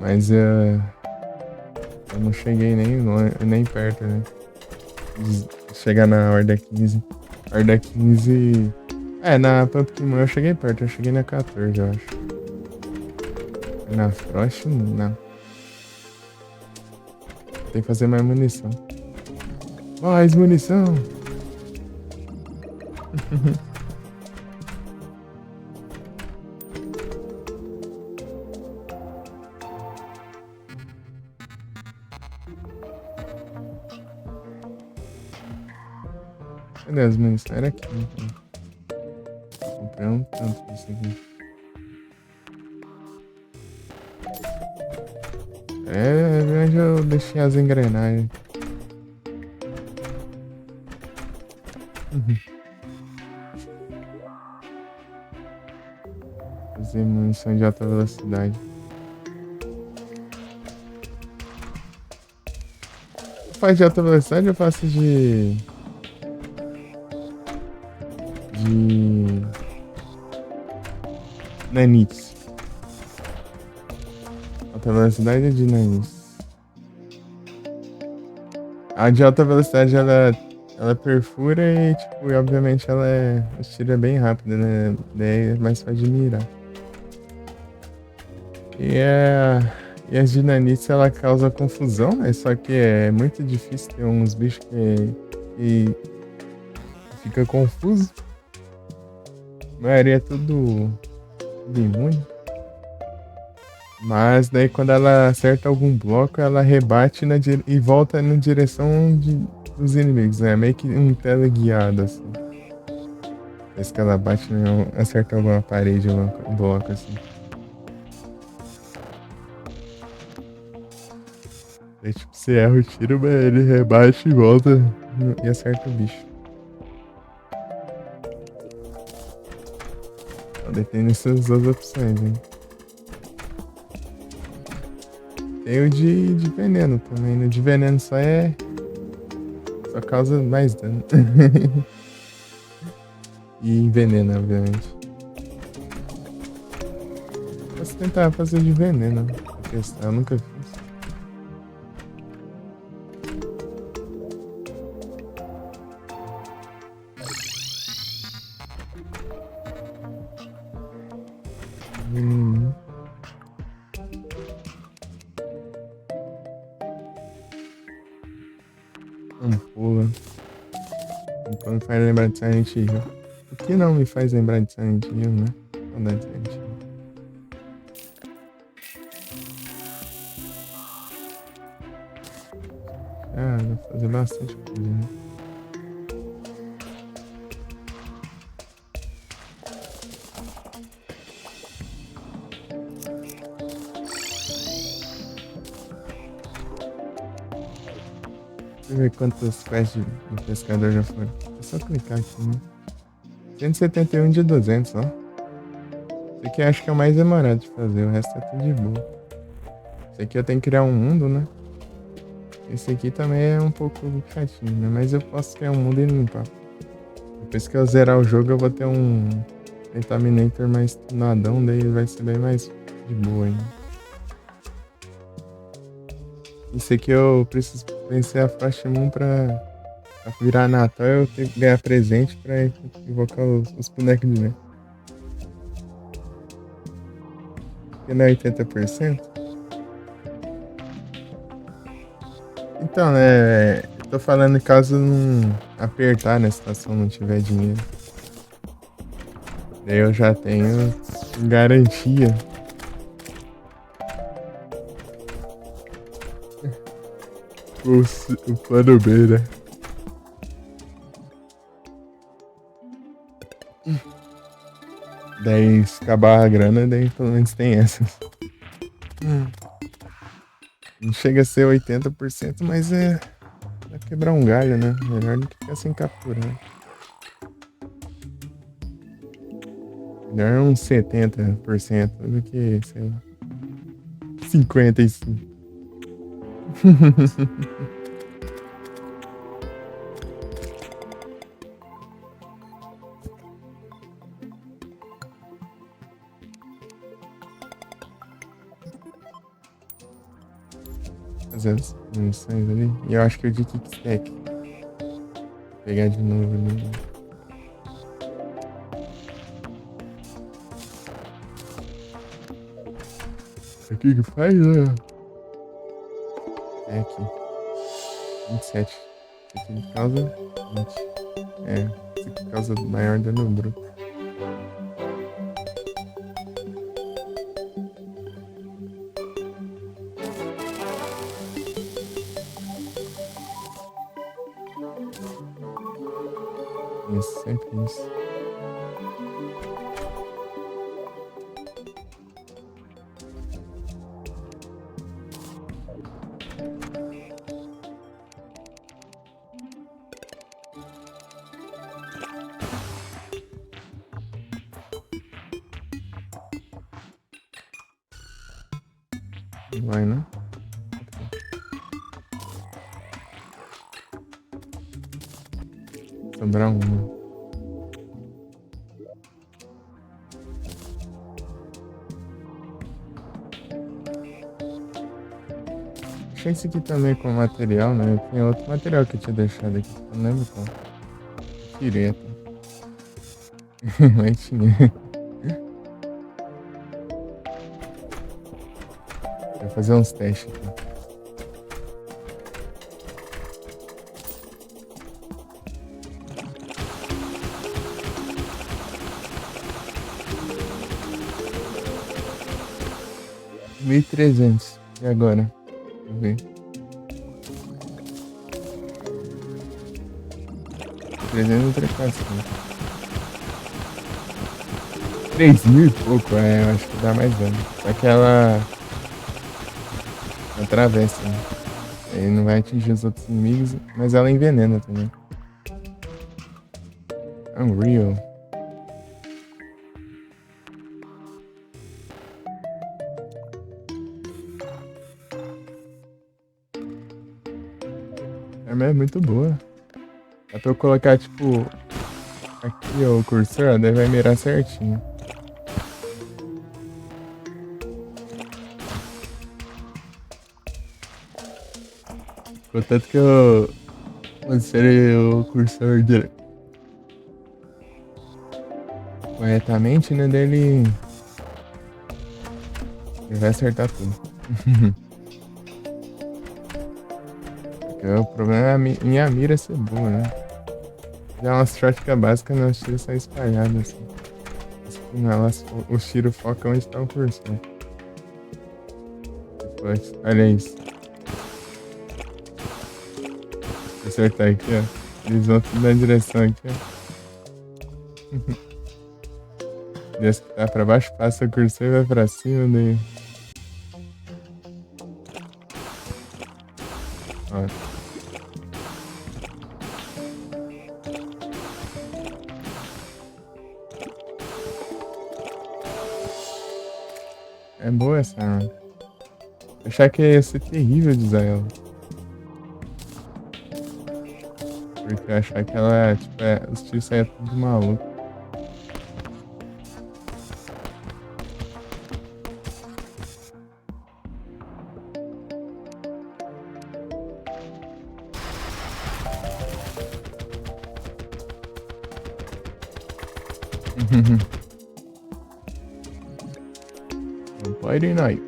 [SPEAKER 1] Mas eu não cheguei nem perto, né? De chegar na Horda 15. Horda 15. Na Pumpkin Manha eu cheguei perto, eu cheguei na 14, eu acho. Na Frost, não. Tem que fazer mais munição. Mais munição! Cadê as munições? Era aqui, então. Comprei um tanto disso aqui. É onde eu deixei as engrenagens. Fazer munição de alta velocidade. Faz de alta velocidade ou faço de Nanits? Alta velocidade é dinamismo. A de alta velocidade ela perfura e, tipo, e obviamente o tiro é bem rápido, né? Daí é mais fácil de mirar. E, e as dinanites ela causa confusão, né? Só que é muito difícil ter uns bichos que fica confuso. A maioria é tudo imune. Mas daí quando ela acerta algum bloco, ela rebate e volta na direção dos inimigos, né? Meio que um teleguiado, assim. Parece que ela bate, né? Acerta alguma parede, algum bloco, assim. Daí, tipo, você erra o tiro, mas ele rebate e volta e acerta o bicho. Então, daí tem essas duas opções, hein? Tem o de veneno também. No de veneno só causa mais dano. E envenena, obviamente. Posso tentar fazer de veneno pra testar, eu nunca fiz. Hum. Pula. Então me faz lembrar de Silent Hill. O que não me faz lembrar de Silent Hill, né? Saudade de Silent Hill. Ah, dá pra fazer bastante coisa, né? Deixa eu ver quantas quests do pescador já foram. É só clicar aqui, né? 171 de 200, ó. Esse aqui eu acho que é o mais demorado de fazer, o resto é tudo de boa. Esse aqui eu tenho que criar um mundo, né? Esse aqui também é um pouco chatinho, né? Mas eu posso criar um mundo e limpar. Depois que eu zerar o jogo, eu vou ter um Contaminator mais tunadão, daí vai ser bem mais de boa ainda. Isso aqui eu preciso vencer a Frost Moon pra virar Natal, eu tenho que ganhar presente pra invocar os bonecos de neve. Porque não é 80%? Então, né? Eu tô falando caso não apertar na situação, não tiver dinheiro. Daí eu já tenho garantia. O plano B, né? Daí, se acabar a grana, daí pelo menos tem essas. Não chega a ser 80%, mas é pra quebrar um galho, né? Melhor do que ficar sem capturar. Melhor uns 70% do que, sei lá, 55%. Fazer as munições ali. E eu acho que eu de kickstack. Vou pegar de novo ali. Aqui que faz, né? É aqui. 27. Esse aqui causa 20. Esse aqui causa maior dano bruto. Isso, sempre isso. Vai, né? Sobrar uma. Achei esse aqui também com material, né? Tem outro material que eu tinha deixado aqui, eu não lembro qual. Tirei até. Mas tinha. Vou fazer uns testes aqui. R$ 1.300. E agora? Deixa eu ver. 300 ultrapassa. 3.000 e pouco, eu acho que dá mais dano. Só que ela atravessa, né? Aí não vai atingir os outros inimigos, mas ela envenena também. Unreal. A arma é muito boa. Dá pra eu colocar, tipo, aqui ó, o cursor, daí vai mirar certinho. Contanto que eu lancei o cursor corretamente, né? Daí ele vai acertar tudo. Porque o problema é a minha mira ser boa, né? Já umas shotgun básicas, né? Os tiros saem espalhados assim. Não, os tiros focam onde tá o cursor. Depois, olha isso. Vou acertar aqui, ó. Eles vão tudo na direção aqui, ó. Deus que tá pra baixo, passa o cursor e vai pra cima daí. Ó. É boa essa arma. Eu achava que ia ser terrível de usar ela. Porque eu achava que ela, tipo, os tiros saíam tudo maluco. Friday night.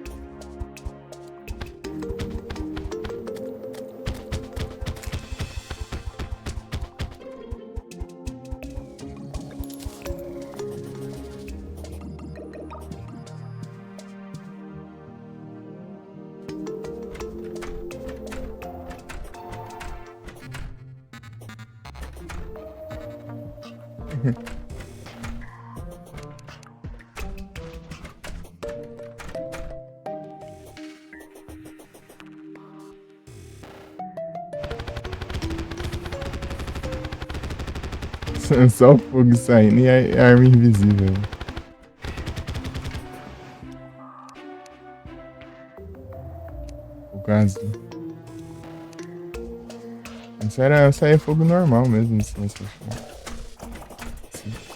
[SPEAKER 1] Só o fogo saindo e a arma invisível. O caso. Isso aí é fogo normal mesmo, assim, esse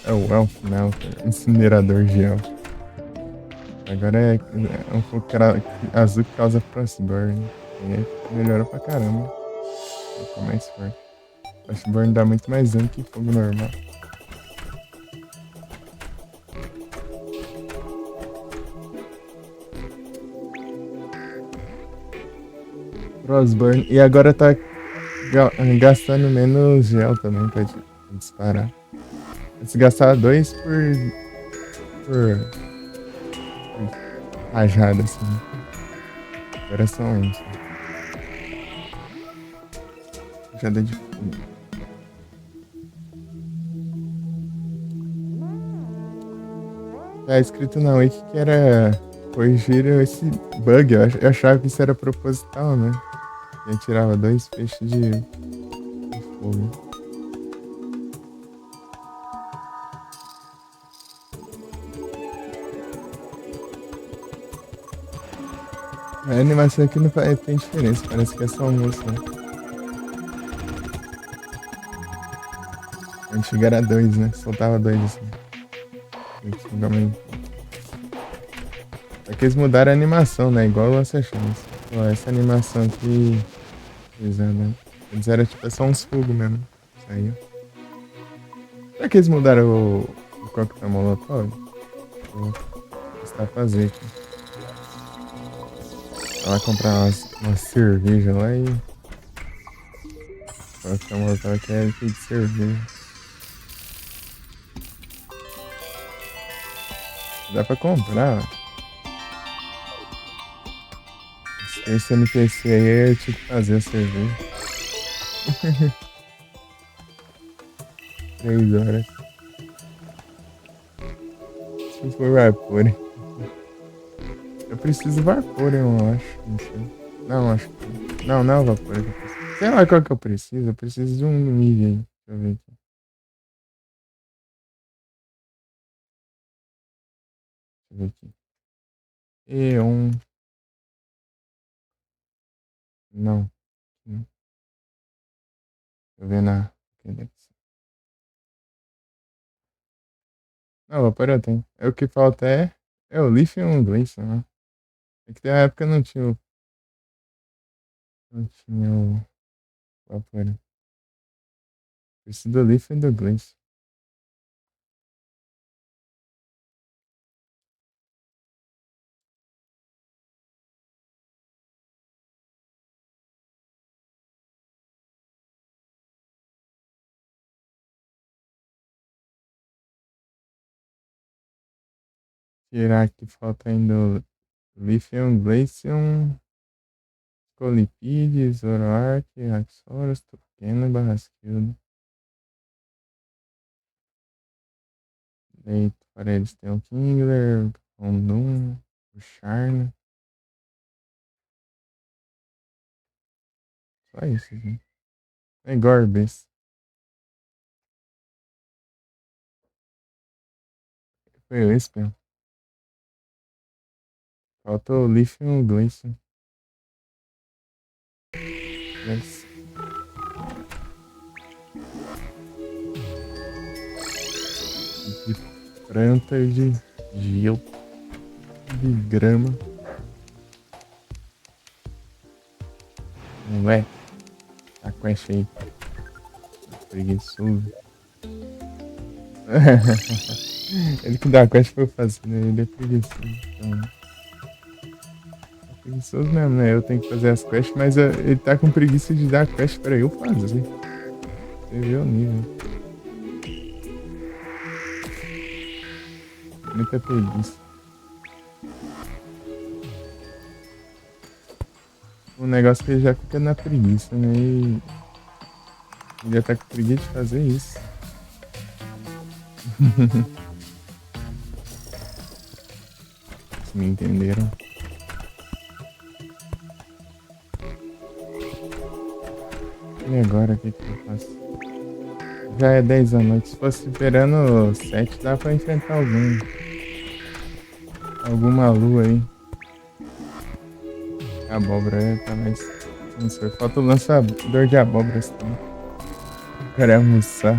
[SPEAKER 1] é o Elf Melter, incinerador de elf. Agora é um fogo azul que causa Frostburn. E aí melhora pra caramba. Fica mais forte. Frostburn dá muito mais dano que fogo normal. Frostburn. E agora tá gastando menos gel também pra disparar. Se gastar 2 por rajada, assim. Agora são 1. Rajada de fogo. Tá escrito na Wiki que era corrigir esse bug. Eu achava que isso era proposital, né? Eu tirava 2 feixes de fogo. A animação aqui não tem diferença, parece que é só um moço, né? A antiga era 2, né? Soltava 2 assim. Só que eles mudaram a animação, né? Igual o Lança-Chamas. Ó, essa animação aqui. Pesada, né? Antes era tipo só uns fogos mesmo. Isso aí. Será que eles mudaram o coquetel molotov? Vou testar fazer aqui. Vai lá comprar uma cerveja lá e. O coquetel molotov aqui é feito de cerveja. Dá pra comprar, ó. Esse NPC aí eu tinha que fazer a cerveja. 3 horas. Se for vapor. Eu preciso vapor, eu acho. Não sei. Não, acho que. Não, não é o vapor que eu preciso. Sei lá qual que eu preciso. Eu preciso de um nível aí. Deixa eu ver aqui. Deixa eu ver aqui. E1. Não. Deixa eu ver na. Não, vapor eu tenho. É o que falta é o lithium inglês, né? É que na época não tinha o vapor. Preciso do lithium e do inglês. Tirar que falta ainda o lithium, glacium, colipide, zoroark, axoros, tucano e barrasquildo. Daí para eles tem o Kingler, o Doom, o Sharna. Só isso, gente. É Gorbis. Foi esse mesmo. Falta o lithium, glacium. Yes. De planta e de gelo, de grama. Moleque, a quest aí. Preguiçoso. Ele que dá a quest pra eu fazer, né? Ele é preguiçoso. Então, é preguiçoso mesmo, né? Eu tenho que fazer as quests, mas ele tá com preguiça de dar a quest pra eu fazer. Você vê o nível. Muita preguiça. O negócio é que ele já fica na preguiça, né? E ele já tá com preguiça de fazer isso. Vocês me entenderam? E agora, o que que eu faço? Já é 10 da noite. Se fosse esperando 7, dá pra enfrentar alguma lua aí. A abóbora tá mais. Não sei, falta o lançador de abóboras também. Eu quero almoçar.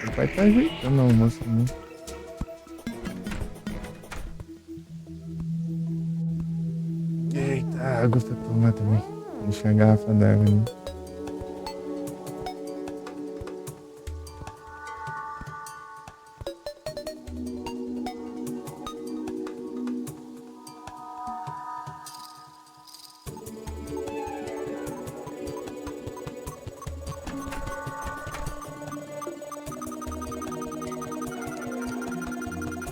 [SPEAKER 1] O pai tá ajeitando o almoço também. Eita, a água pra tomar também. Deixa a garrafa d'água ali.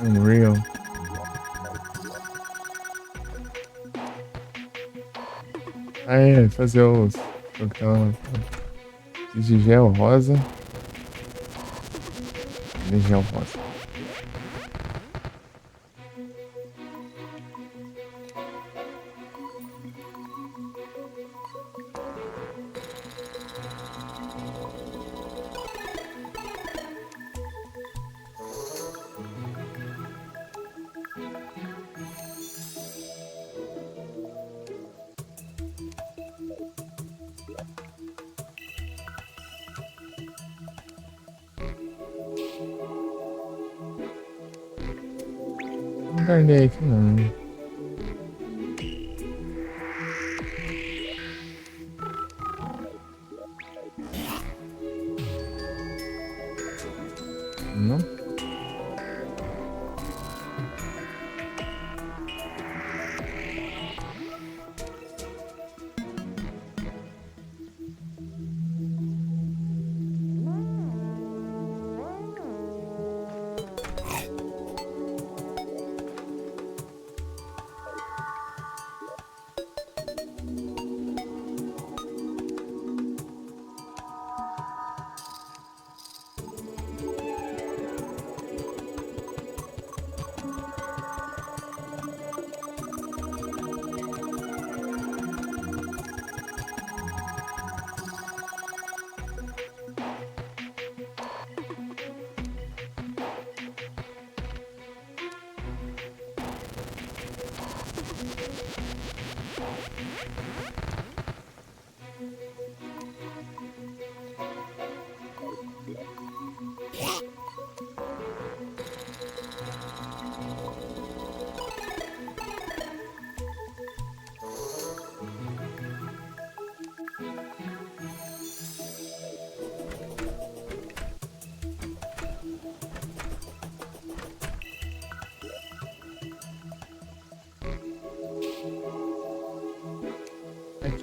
[SPEAKER 1] Unreal. Ah, é, fazer os. De gel rosa. De gel rosa. Não guardei aqui não.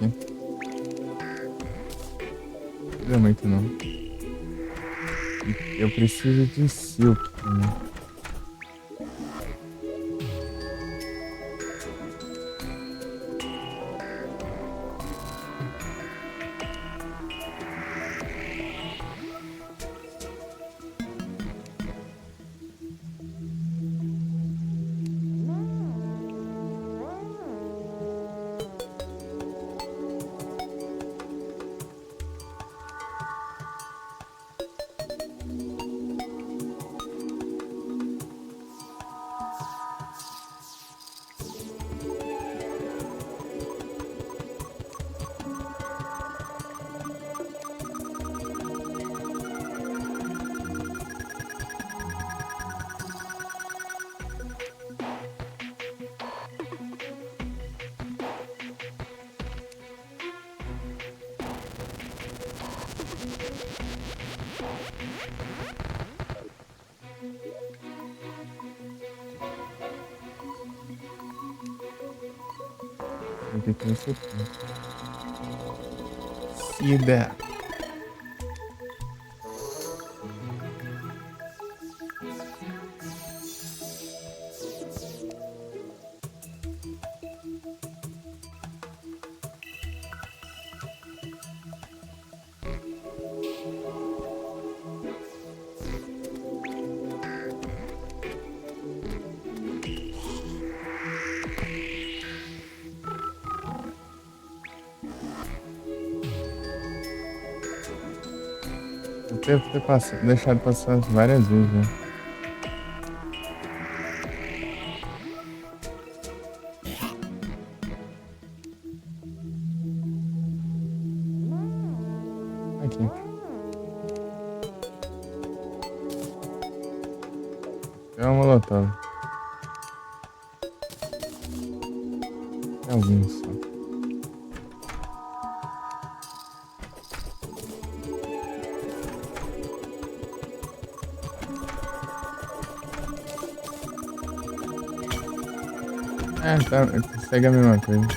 [SPEAKER 1] aqui. Não precisa muito não. E eu preciso de silk também. Aqui tem esse aqui. See that. Eu devo ter deixado passar várias vezes, né? Aqui. Tem uma molotov. Tem alguns só. Tá, segue a mesma coisa.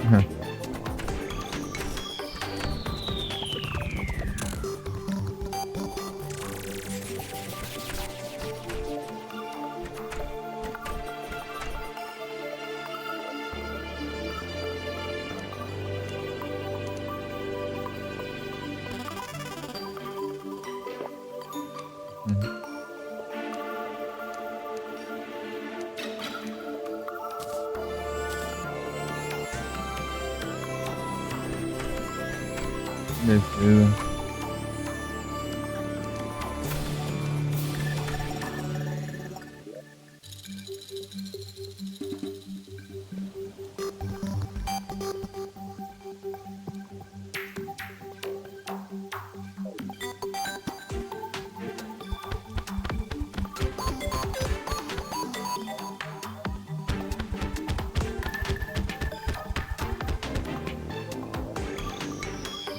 [SPEAKER 1] Uhum. Uhum. Beleza.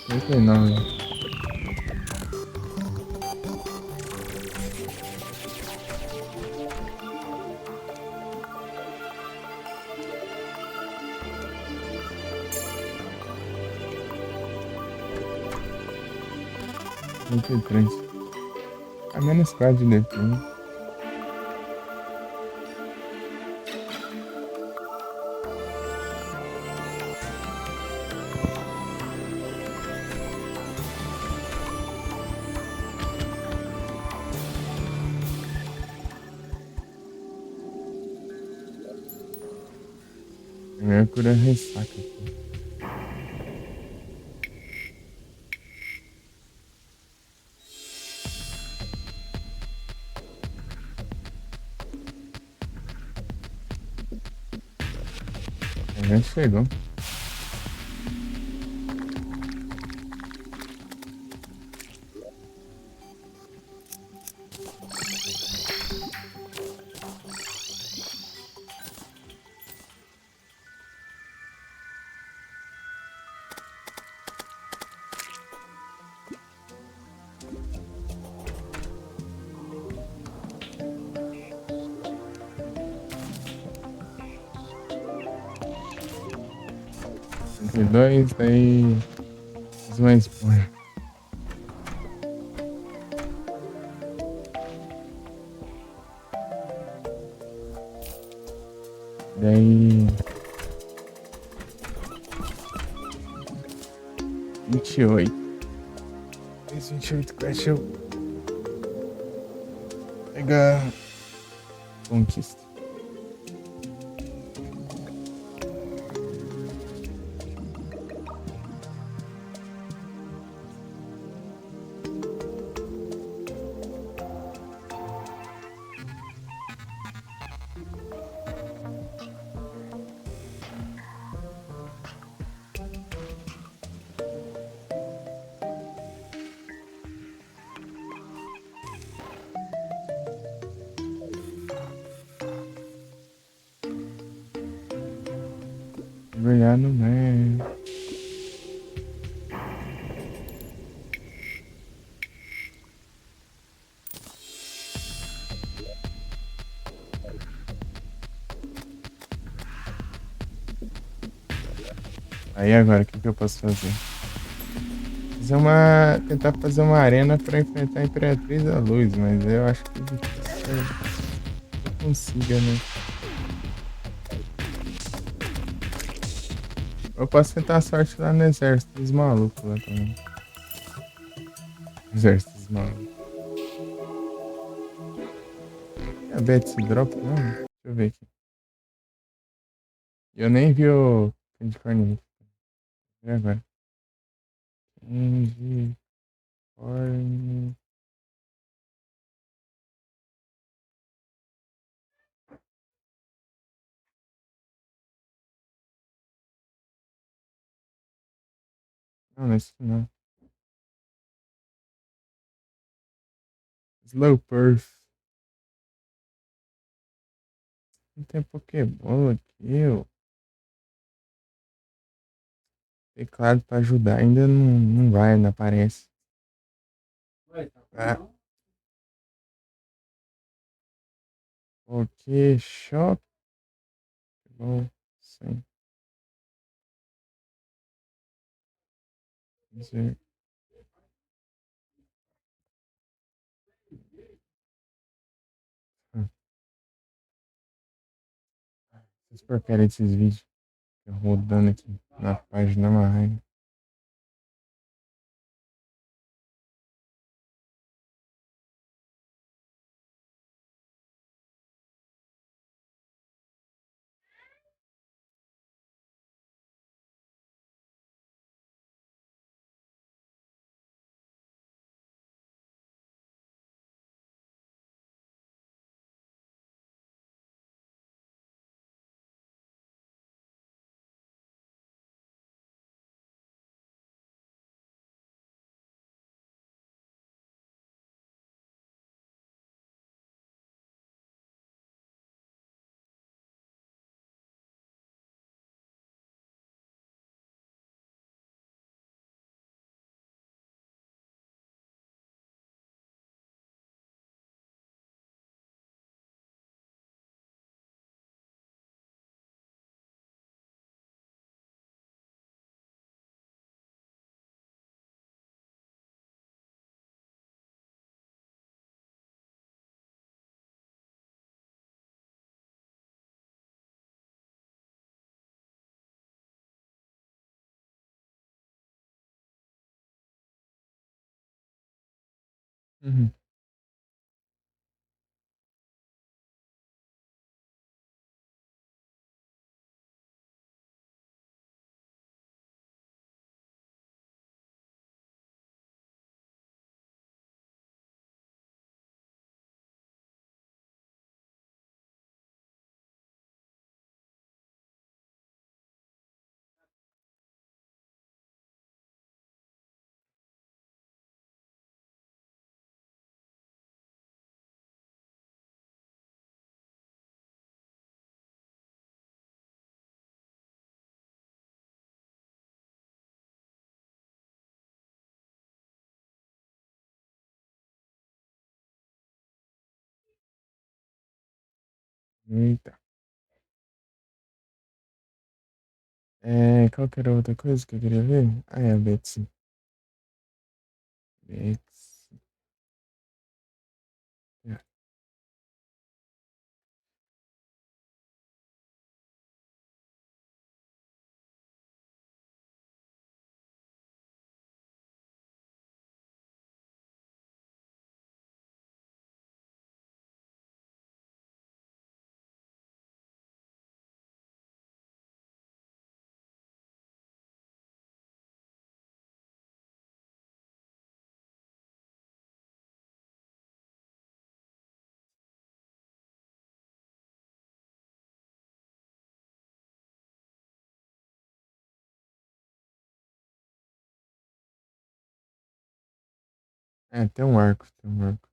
[SPEAKER 1] Não sei não, velho. Muito triste. A menos 4 de defesa. minha cura ressaca, pô. Já chegou. Entre dois, daí fiz uma esponja. Daí 28. Esse 28 quest eu pegar conquista. Brilhar no mar. Aí agora, o que que eu posso fazer? Tentar fazer uma arena pra enfrentar a Imperatriz da Luz, mas eu acho que difícil eu consiga, né? Eu posso tentar a sorte lá no exército dos malucos lá também. Exército dos malucos. É a Betsy drop, não? Deixa eu ver aqui. Eu nem vi o Candy Corn. E agora? Candy Corn. Não, esse não. Slowpurf. Não tem Pokébola aqui, ó. Teclado pra ajudar. Ainda não vai, não aparece. Ah, ok, shop. Bom, sem dizer. Ah, Vocês porcaria desses vídeos. Eu rodando aqui na página mais. Uhum. Eita. É, qual que era a outra coisa que eu queria ver? Ah, é a Betsy. Betsy. É, tem um arco, tem um arco.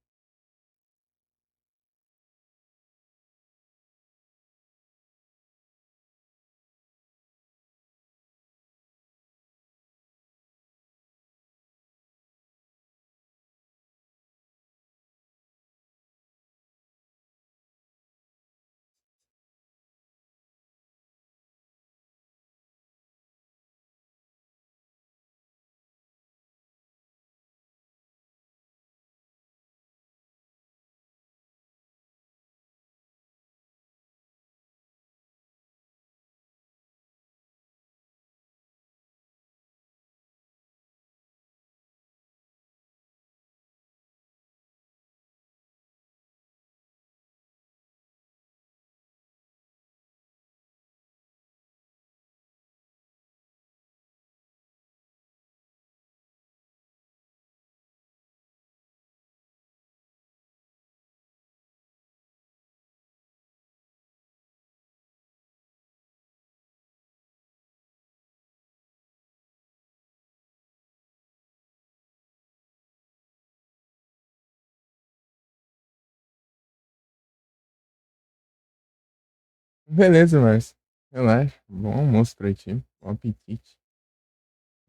[SPEAKER 1] Beleza, Márcio. Relaxa. Bom almoço pra ti. Bom apetite.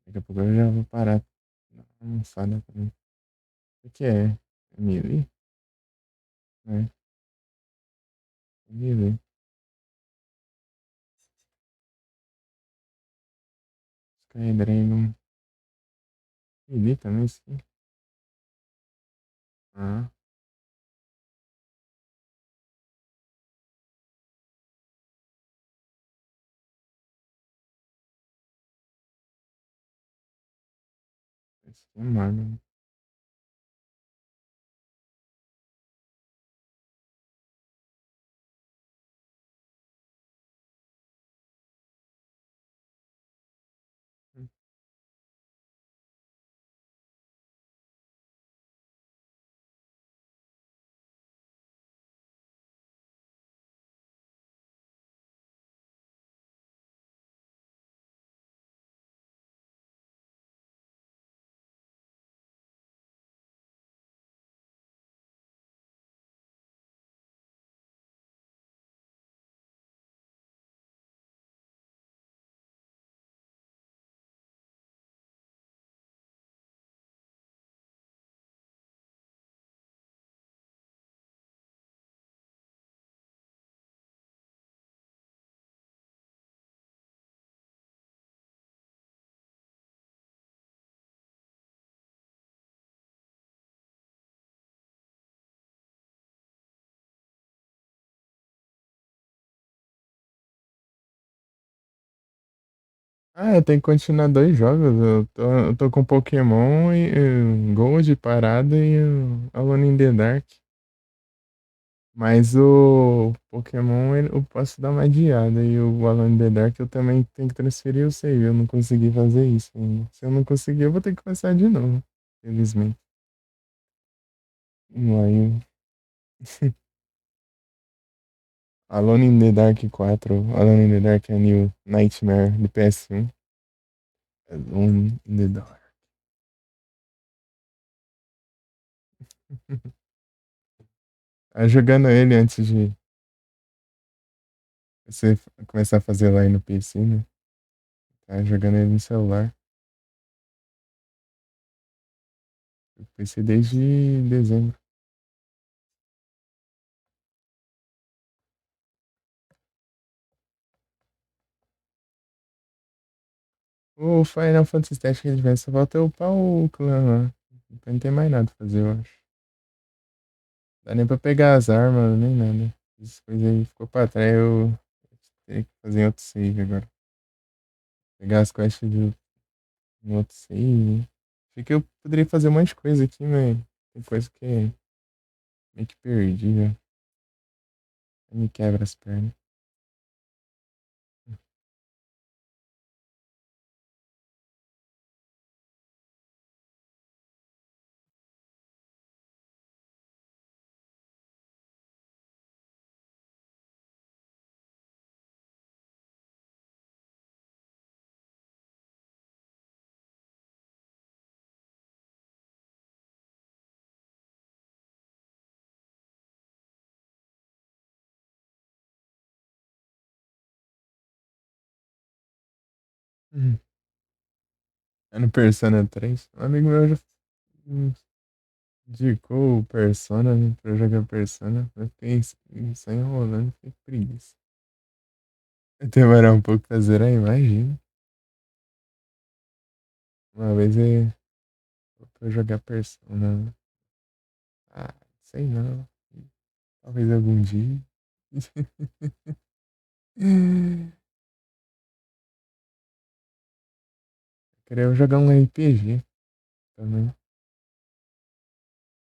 [SPEAKER 1] Daqui a pouco eu já vou parar. Dar uma almoçada também. O que é? Emily? É, Emily. Skydragon. Emily também, sim. Ah, esse aqui é Marvel. Ah, eu tenho que continuar dois jogos. Eu tô com Pokémon e Gold parado e o Alone in the Dark. Mas o Pokémon eu posso dar uma adiada. E o Alone in the Dark eu também tenho que transferir o save. Eu não consegui fazer isso ainda. Se eu não conseguir, eu vou ter que começar de novo. Felizmente. Aí, Alone in the Dark 4, Alone in the Dark é New Nightmare do PS1. Alone in the Dark. Tá jogando ele antes de você começar a fazer lá no PC, né? Tá jogando ele no celular. No PC desde dezembro. O Final Fantasy VII que a gente vai, só falta eu upar o clã lá. Então não tem mais nada pra fazer, eu acho. Dá nem pra pegar as armas, nem nada. Essas coisas aí ficou pra trás, eu teria que fazer outro save agora. Pegar as quests de outro save. Achei que eu poderia fazer um monte de coisa aqui, mas tem coisa que é meio que perdi, já. Me quebra as pernas. Uhum. É no Persona 3. Um amigo meu já indicou o Persona, né, pra eu jogar Persona. Eu fiquei só enrolando, fiquei com preguiça. Demorar um pouco pra zerar, imagina. Uma vez pra eu jogar Persona. Ah, sei não. Talvez algum dia. Queria jogar um RPG também.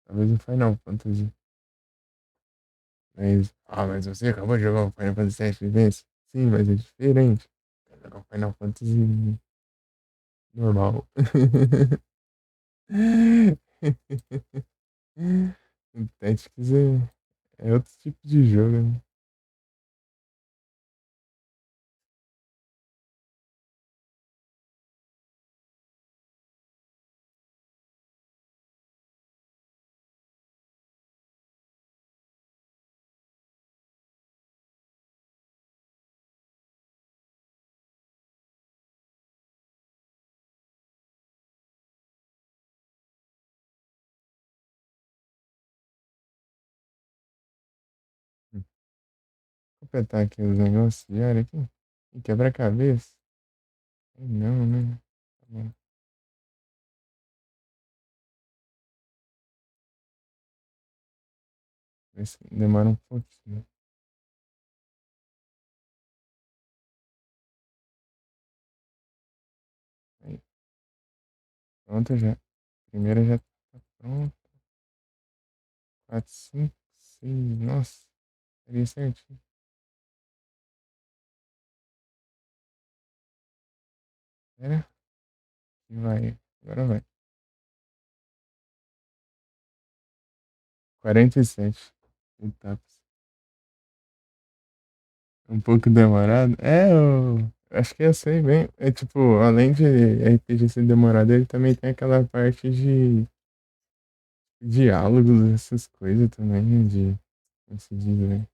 [SPEAKER 1] Talvez um Final Fantasy. Mas você acabou de jogar um Final Fantasy VII Vivência? Sim, mas é diferente. Quero jogar um Final Fantasy normal. O Tactics é outro tipo de jogo, né? Vou completar aqui os negócios diários aqui. E quebra-cabeça. Não, né? Tá bom. Vê se demora um pouquinho. Aí, pronto já. Primeira já tá pronta. 4, 5, 6. Nossa, seria certinho. Era? E vai. Agora vai. 47 etapas. Um pouco demorado. Eu acho que eu sei bem. É tipo, além de RPG ser demorado, ele também tem aquela parte de diálogos, essas coisas também, né? Como se diz, né?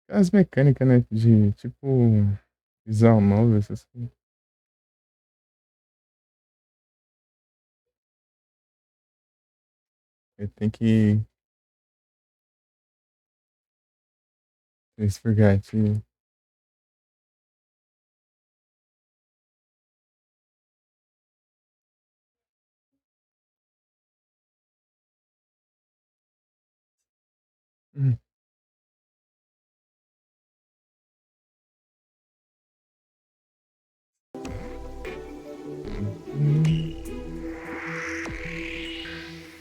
[SPEAKER 1] As mecânicas, né? De tipo visual novel, essas coisas. Ele tem que expurgar, tipo. Hum, hum.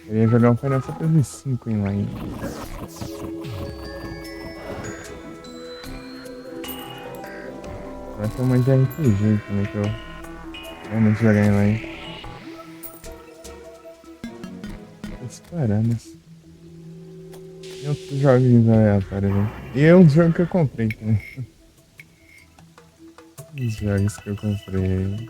[SPEAKER 1] Eu ia jogar um Final Fantasy V em line. Vai ter uma de RPG também que eu realmente jogar em line. Essas paradas. E outros jogos aleatórios, né? E é um jogo que eu comprei também. Os jogos que eu comprei.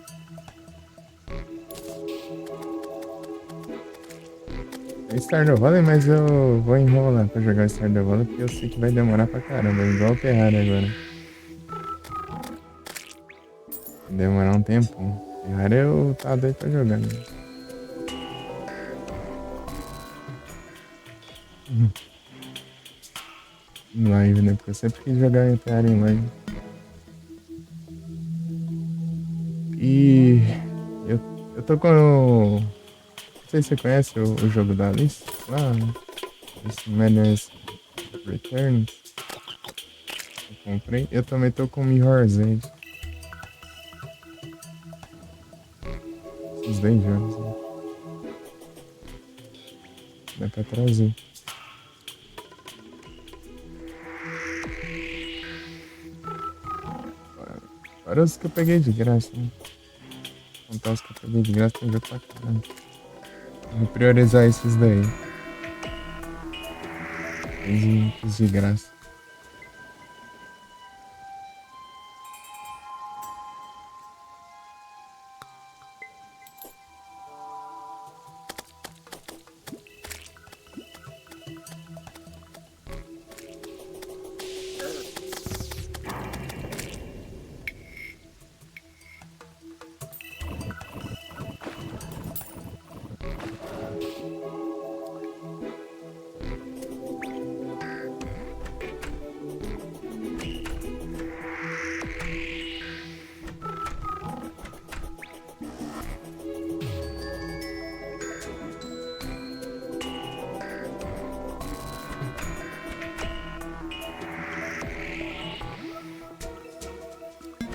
[SPEAKER 1] É Stardew Valley, mas eu vou enrolar pra jogar Stardew Valley porque eu sei que vai demorar pra caramba, igual o Terraria agora. Vai demorar um tempão. Terraria eu tava doido pra jogar, né? Uhum. Em live, né? Porque eu sempre quis jogar Terraria em live. E eu, eu tô com. Não sei se você conhece o jogo da Alice. Lá, esse Madness Returns. Eu comprei. Eu também tô com Mirror's Edge. Esses dois jogos, né? Dá pra trazer. Fora os que eu peguei de graça, né? Contar os que eu peguei de graça tem jogo pra caramba. Vou priorizar esses daí. Os de graça.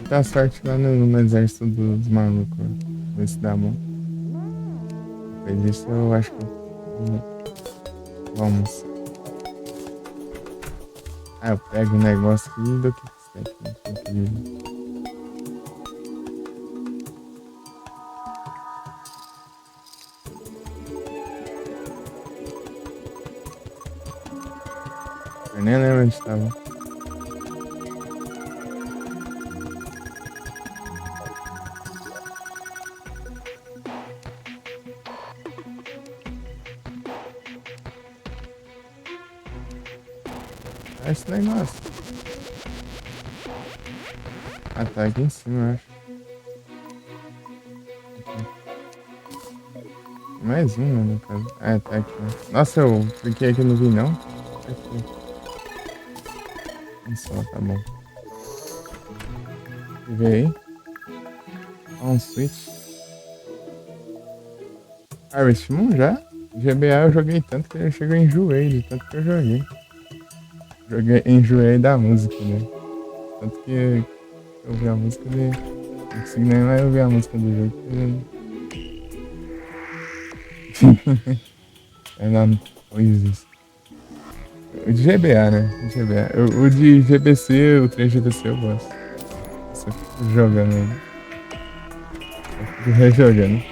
[SPEAKER 1] Dá sorte lá no exército dos malucos. Ver se dá bom. Depois disso eu acho que vamos. Ah, eu pego um negócio aqui do que aqui. Eu nem lembro onde estava. Esse negócio. Ah, tá aqui em cima, eu acho. Aqui. Mais um, né, no caso. Ah, tá aqui. Nossa, eu cliquei aqui e não vi, não. Tá aqui. Só, tá bom. Vê aí. On Switch. Harvest Moon já? GBA eu joguei tanto que eu chego a enjoei de tanto que eu joguei. Enjoei da música, né? Tanto que eu ouvi a música de. Não consegui nem mais ouvir a música do jogo. É lá coisas. O de GBA, né? O de GBA. O de GBC, o 3 GBC eu gosto. Você fica jogando ele. Eu fico rejogando.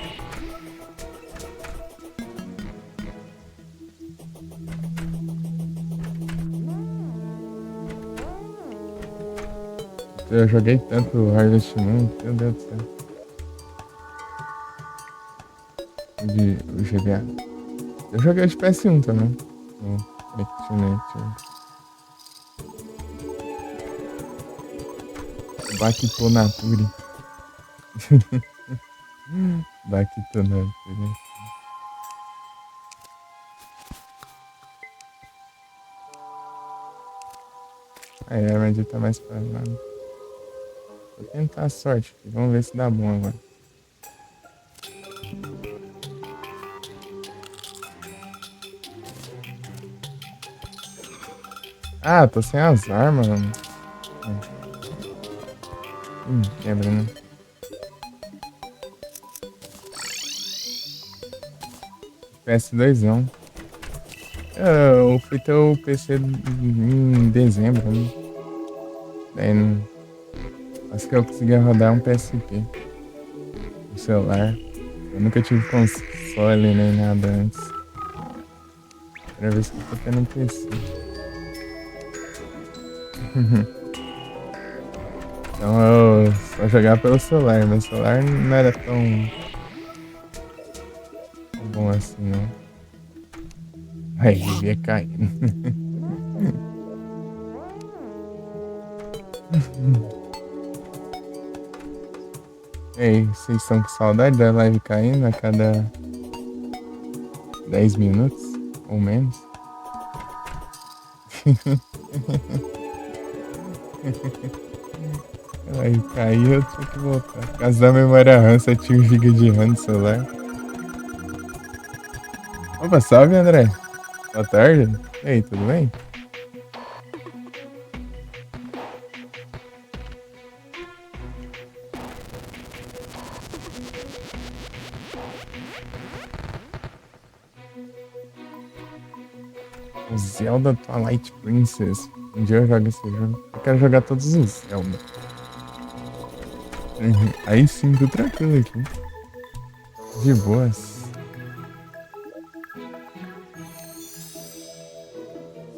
[SPEAKER 1] Eu joguei tanto Harvest Moon, meu Deus do céu. O GBA. Eu joguei de PS1 também. No Actionate. Baquitonaturi. Baquitonaturi. Aí a Randy tá mais pra lá. Vou tentar a sorte aqui. Vamos ver se dá bom agora. Ah, tô sem as armas, mano. Quebra, né? PS2ão. Eu fui ter o PC em dezembro, né? Daí não. Acho que eu conseguia rodar um PSP no celular. Eu nunca tive console nem nada antes. Primeira vez que eu tô tendo um PC. Então eu só jogava pelo celular. Meu celular não era tão bom assim, não. Aí, vivia caindo. Ei, vocês estão com saudade da live caindo a cada 10 minutos ou menos? Aí caiu, eu tinha que voltar. Por causa da memória RAM, só tinha 1 GB de RAM no celular. Opa, salve, André. Boa tarde. E aí, tudo bem? O Zelda Twilight Princess. Um dia eu jogo esse jogo. Eu quero jogar todos os Zelda. Aí sim, tô tranquilo aqui. De boas.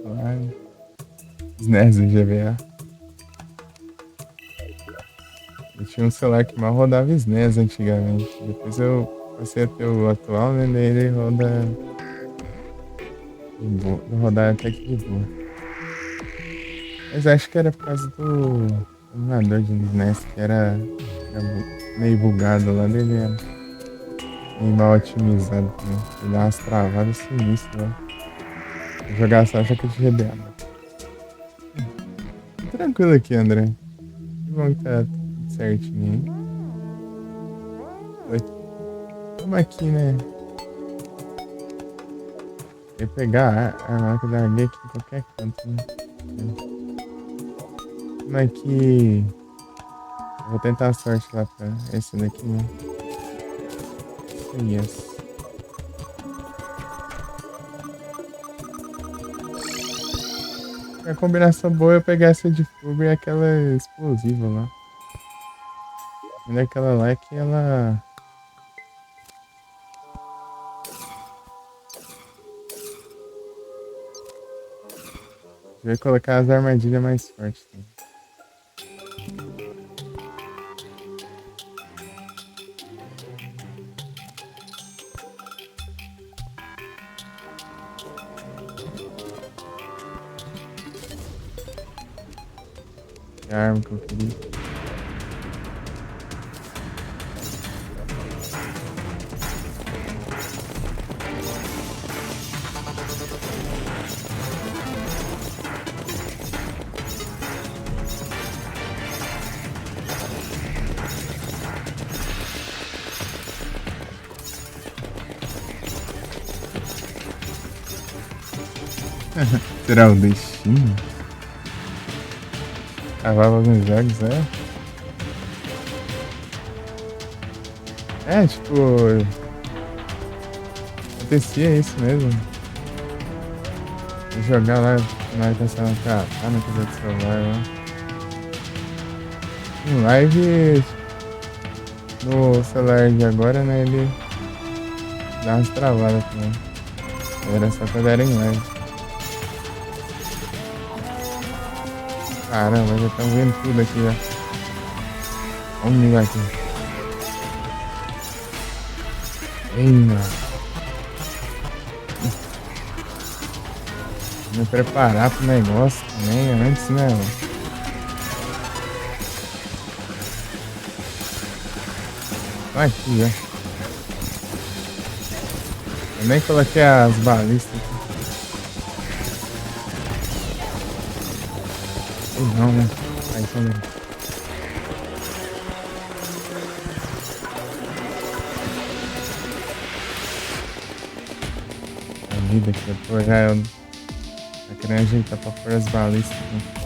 [SPEAKER 1] Suave. SNES e GBA. Eu tinha um celular que mal rodava SNES antigamente. Depois eu passei a ter o atual, né? Daí ele roda de boa. Rodar até que de boa. Mas acho que era por causa do emulador de SNES, que era meio bugado lá dele, era meio mal otimizado também. Ele dá umas travadas sinistras lá. Vou jogar só jaquete de GBA, mano. Tranquilo aqui, André. Que bom que tá tudo certinho, hein? Tamo aqui, né? Eu pegar a marca da águia aqui em qualquer canto, né? Tamo aqui. Eu vou tentar a sorte lá pra esse daqui, né? Yes. A combinação boa é eu pegar essa de fogo e aquela explosiva lá. E daquela lá é que ela. Vai colocar as armadilhas mais fortes. Né? É a arma que eu queria. Será o destino? Cavava alguns jogos, é? É, tipo. Acontecia isso mesmo. Eu jogar lá na hora que eu estava na coisa do celular lá. Em live. No celular de agora, né? Ele dá umas travadas também. Era só quando era em live. Caramba, já estão vendo tudo aqui já. Vamos ligar aqui. Eita. Me preparar pro negócio também antes, né? Vai aqui já. Eu nem coloquei as balistas aqui. Não, né? Aí também. A vida que eu tô já. Tá querendo ajeitar pra pôr as balistas aqui.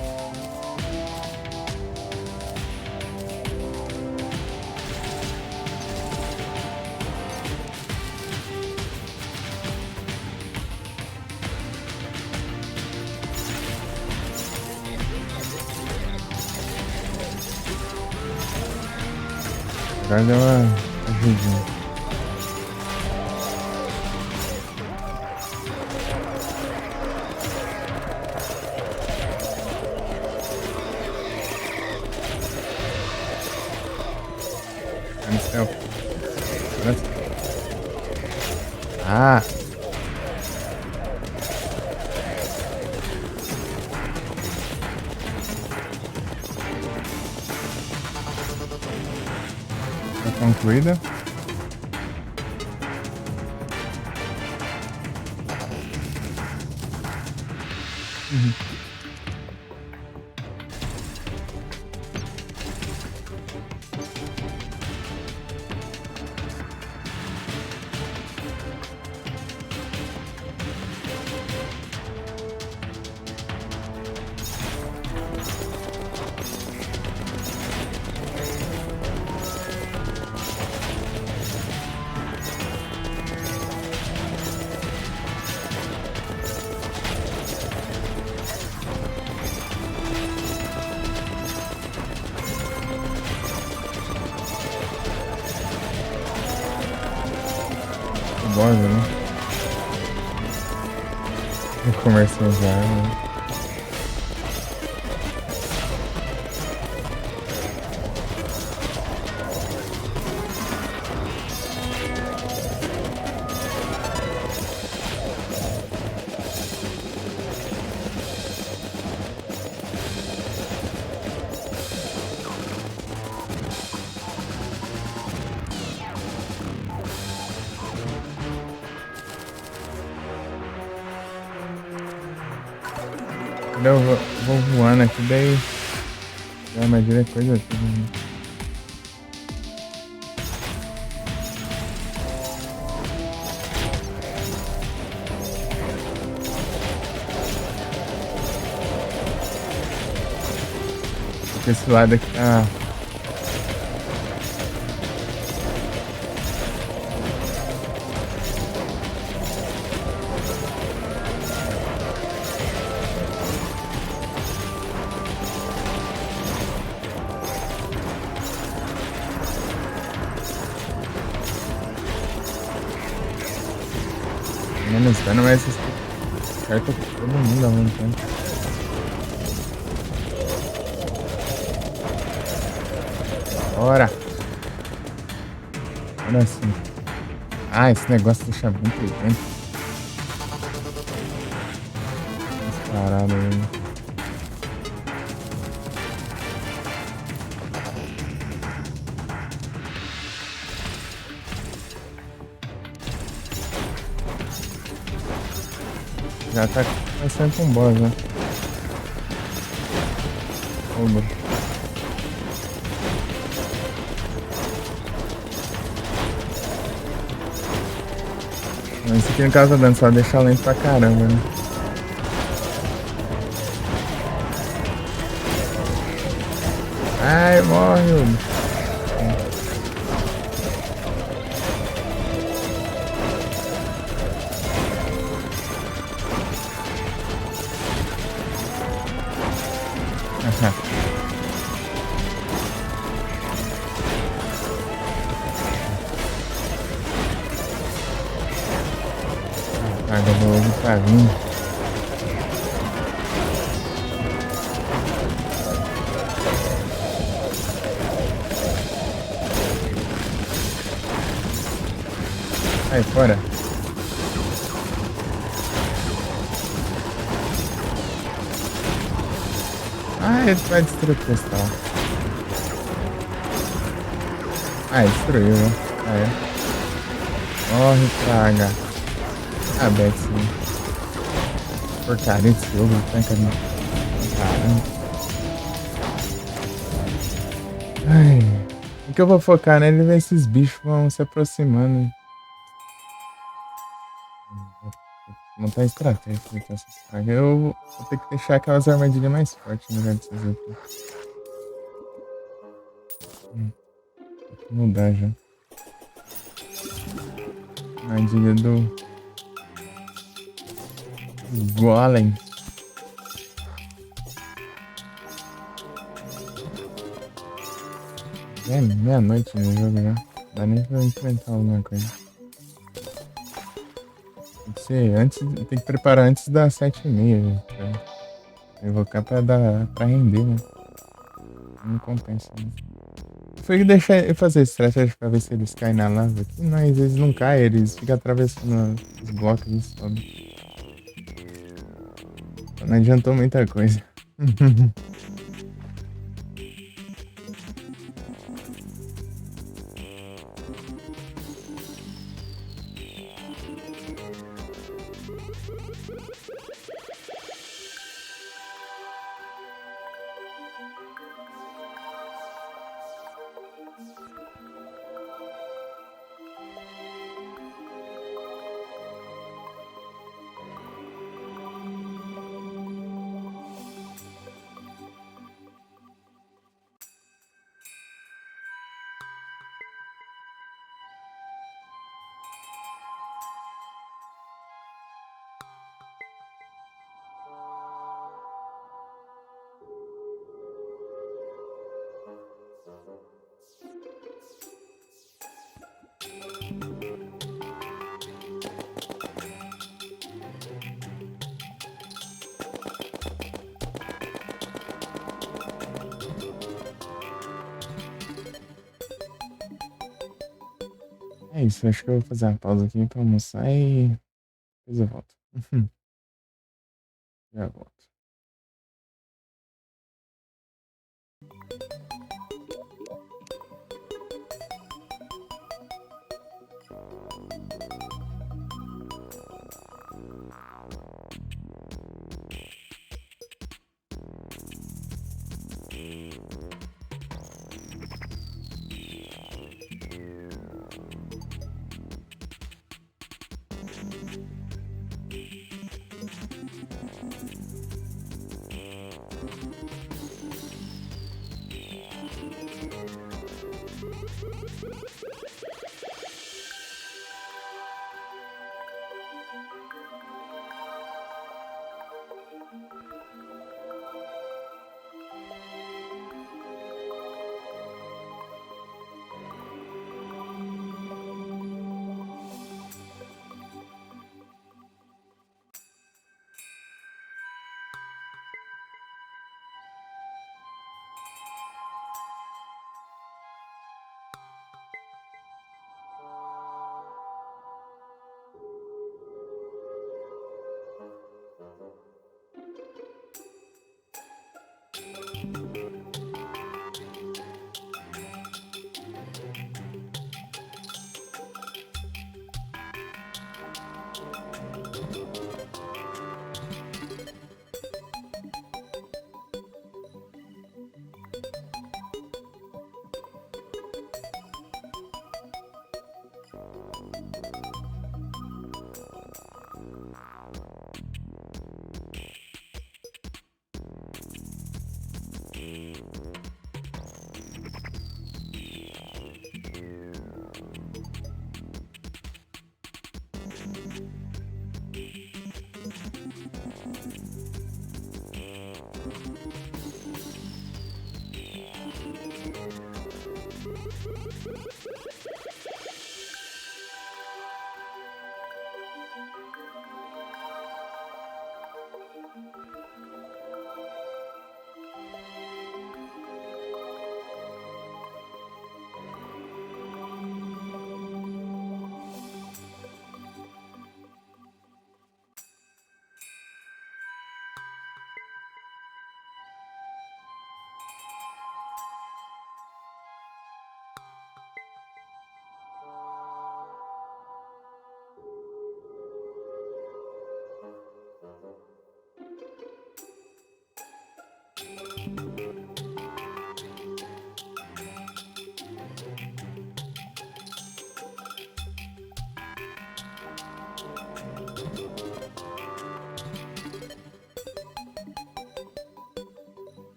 [SPEAKER 1] Agora deu uma ajudinha. Ah! Tá concluída. perigosa, né? Vou comercializar, né? Eu vou voando aqui, daí a armadilha é coisa toda, né? Porque esse lado aqui tá... menos dano, mas acerta todo mundo ao mesmo tempo. Bora! Agora sim. Ah, esse negócio deixa muito lento. Essa parada aí. Já tá começando com boss, né? Oba. Mas isso aqui no caso tá dando, só deixar lento pra caramba, né? Ai, morre, Hugo. Carga do ovo tá vindo. Sai fora. Ah, ele vai destruir o cristal. Ah, ele destruiu, né? Ah, é. Morre, praga. Ah, Betsy. Porcaria desse jogo, tanca ali. Caramba. Ai. O que eu vou focar nele é ver esses bichos vão se aproximando. Montar estratégia pra evitar essas pragas. Eu vou ter que deixar aquelas armadilhas mais fortes no lugar dessas aqui. Tem que mudar já. Armadilha do Golem. É meia-noite no jogo já. Dá nem pra eu enfrentar alguma coisa. Tem que ser antes. Tem que preparar antes das 7h30, pra invocar pra render, né? Não compensa, né? Foi deixar eu fazer estratégia pra ver se eles caem na lava aqui. Mas eles não caem, eles ficam atravessando os blocos e sobem. Então não adiantou muita coisa. É isso, acho que eu vou fazer a pausa aqui pra almoçar e depois eu volto. Já volto.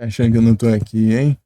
[SPEAKER 1] Tá achando que eu não tô aqui, hein?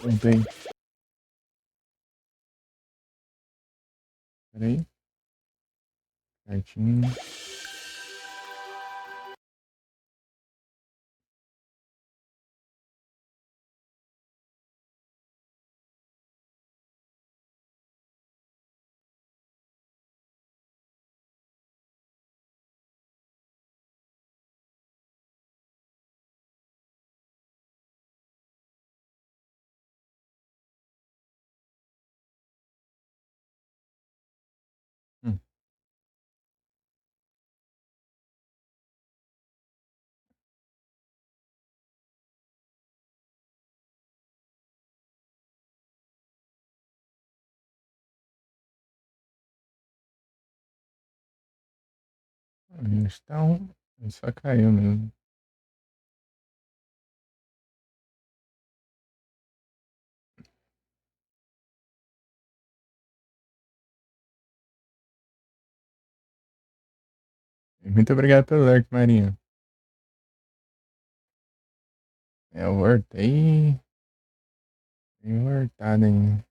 [SPEAKER 1] Não tem. Peraí. Certinho. Hum. Então, só caiu mesmo. Muito obrigado pelo like, Marinho. Eu hortei. Tenho hortado, hein?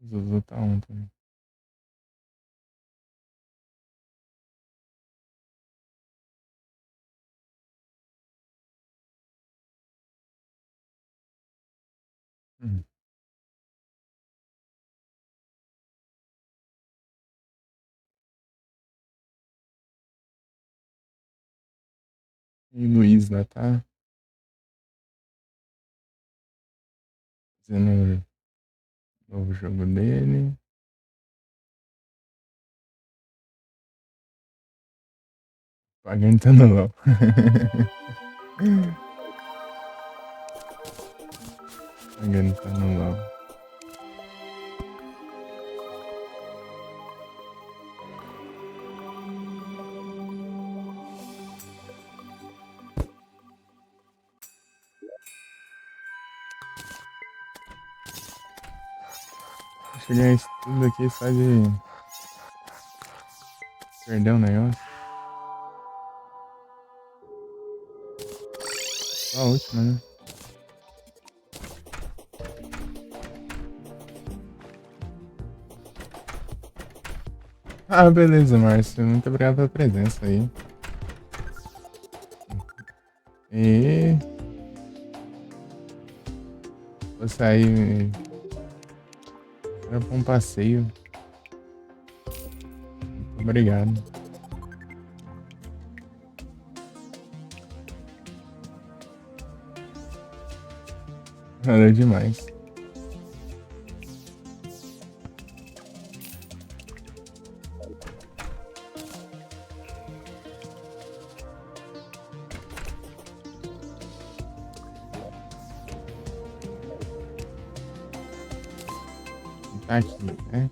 [SPEAKER 1] Zuzu tá ontem. Hum. E Luiz lá tá fazendo o novo jogo dele. Pagando tá no LOL. Pagando tá no LOL. Chegar isso tudo aqui só de perder um negócio. Só a última, né? Ah, beleza, Márcio. Muito obrigado pela presença aí. E vou sair para um passeio. Muito obrigado. Valeu demais. Tá aqui, né?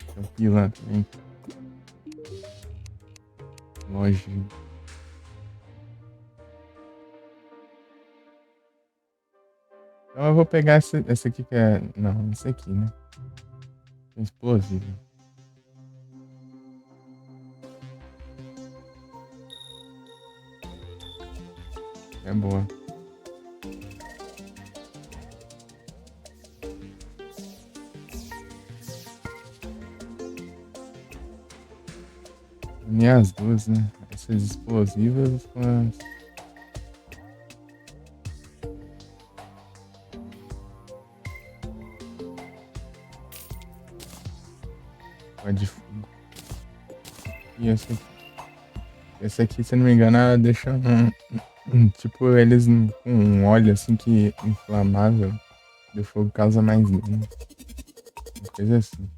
[SPEAKER 1] Tem o pila também. Loja. Então eu vou pegar essa aqui que é... Não, esse aqui, né? Explosivo. É boa. Unir as duas, né? Essas explosivas com as... com a de fogo. E essa aqui. Essa aqui, se eu não me engano, ela deixa tipo, eles com um óleo assim que inflamável. Do fogo causa mais dano. Uma coisa assim.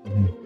[SPEAKER 1] Uhum.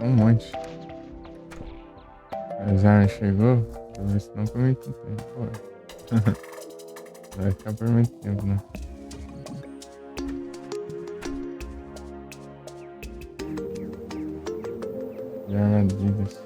[SPEAKER 1] Um monte. Já chegou? Deixa eu ver se não por muito tempo. Pô. Vai ficar por muito tempo, né? De armadilhas.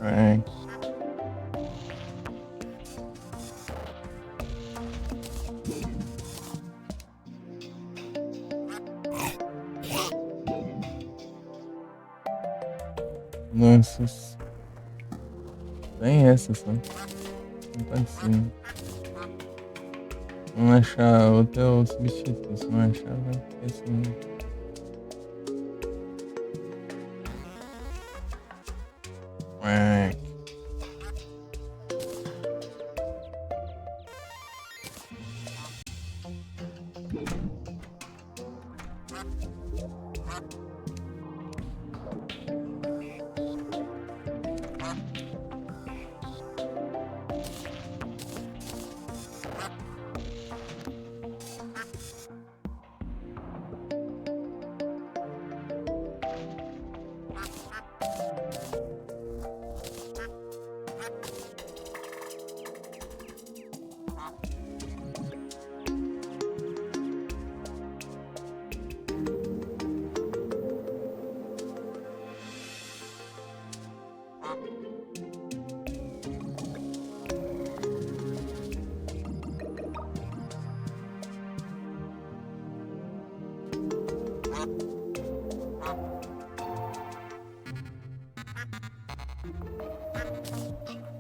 [SPEAKER 1] É. Nossa. Tem essa só. Não pode ser, né? Vamos achar outra ou substituir. Se não achar, vai ter esse mesmo. Quack.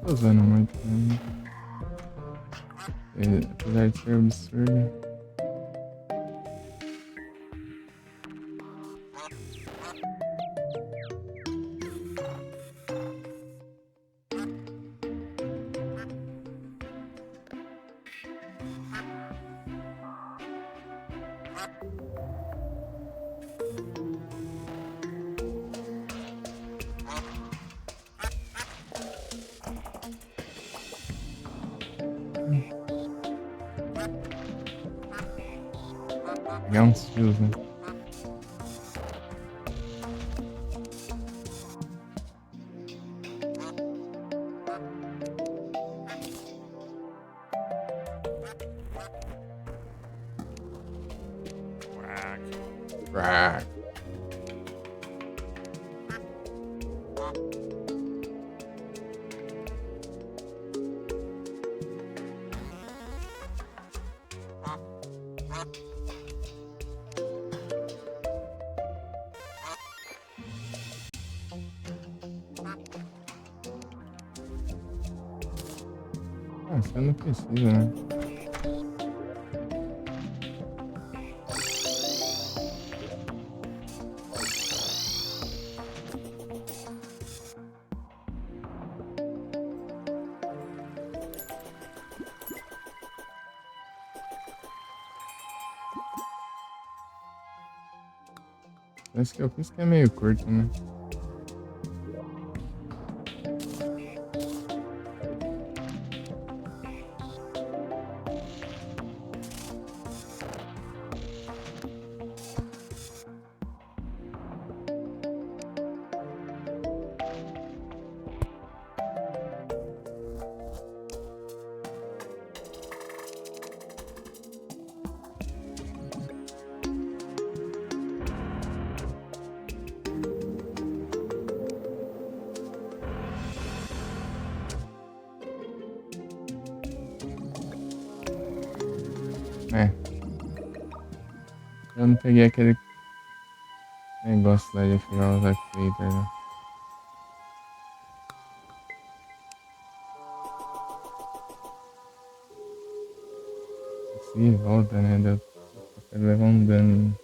[SPEAKER 1] Tô usando muito, né? Apesar de ser absurdo. Pegar uns fios, né? Quack. Ah, você não precisa, né? Esse que eu fiz que é meio curto, né? É. Eu não peguei aquele negócio lá de ativar os actuators, né? Se volta, né? Eu quero levar um dano.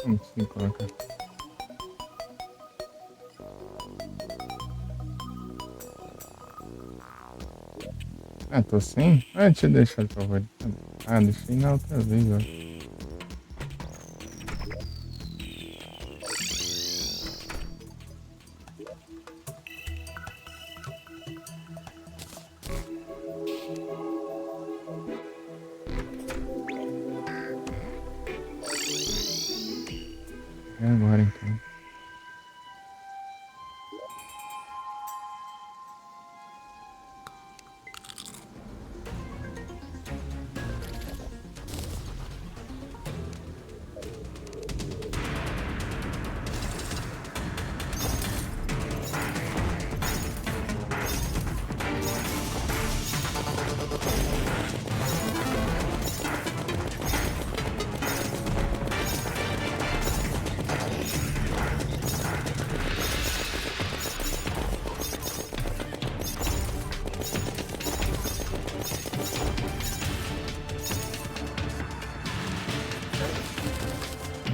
[SPEAKER 1] Como se coloca? Ah, tô sem? Ah, deixa eu deixar favoritado. Ah, deixei na outra vez, ó. É agora então.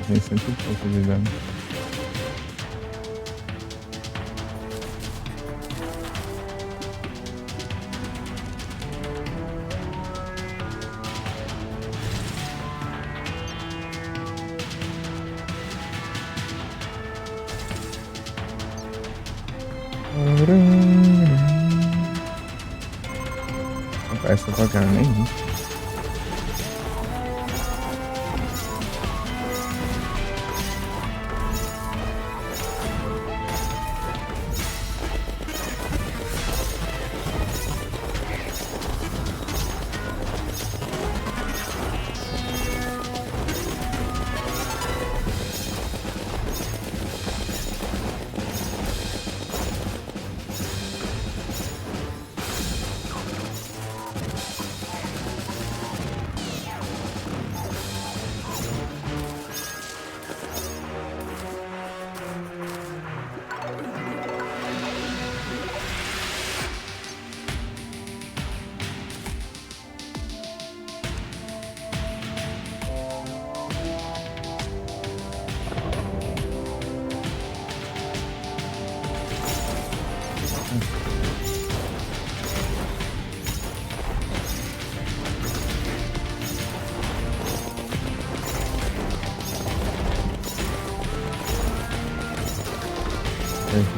[SPEAKER 1] Tem cento e pouco de dano. Rapaz, essa tocando nem vi.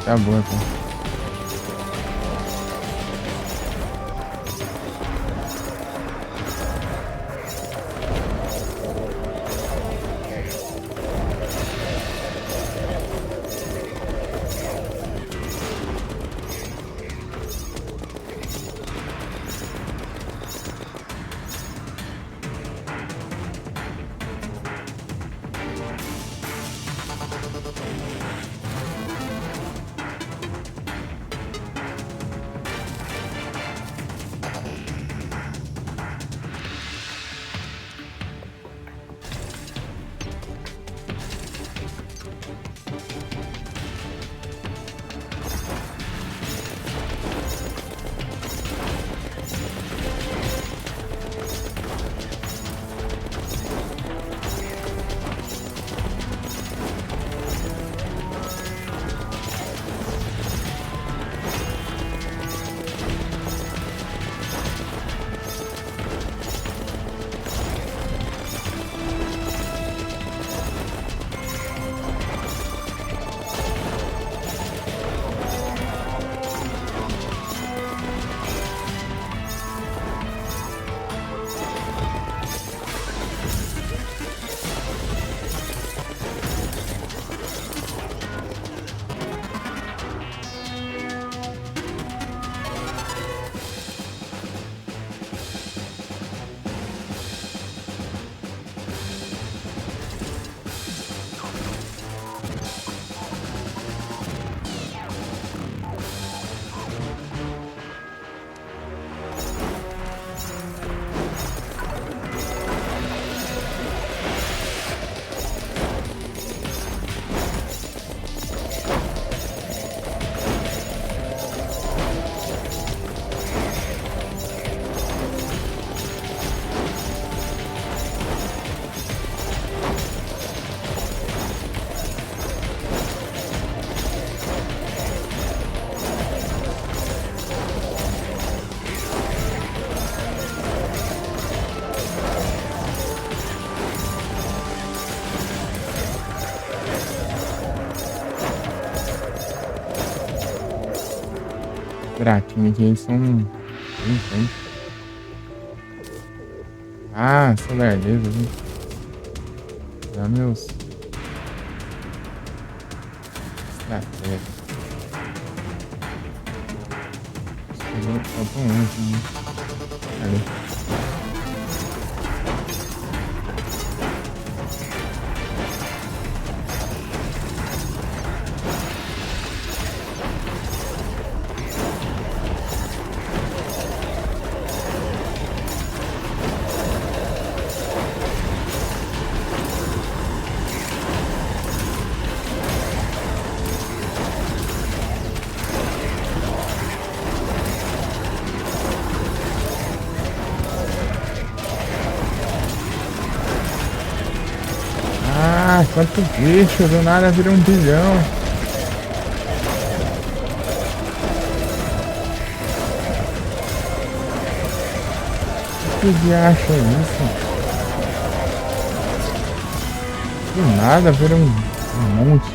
[SPEAKER 1] Tá boa, tá? Buraquinhos aqui, eles são bem quentes. Ah, solarleza, viu? Já meus estratégias. Faltou um aqui, né? Cadê? Ah, quanto bicho, do nada vira um bilhão. Que diacho é isso? Do nada vira um monte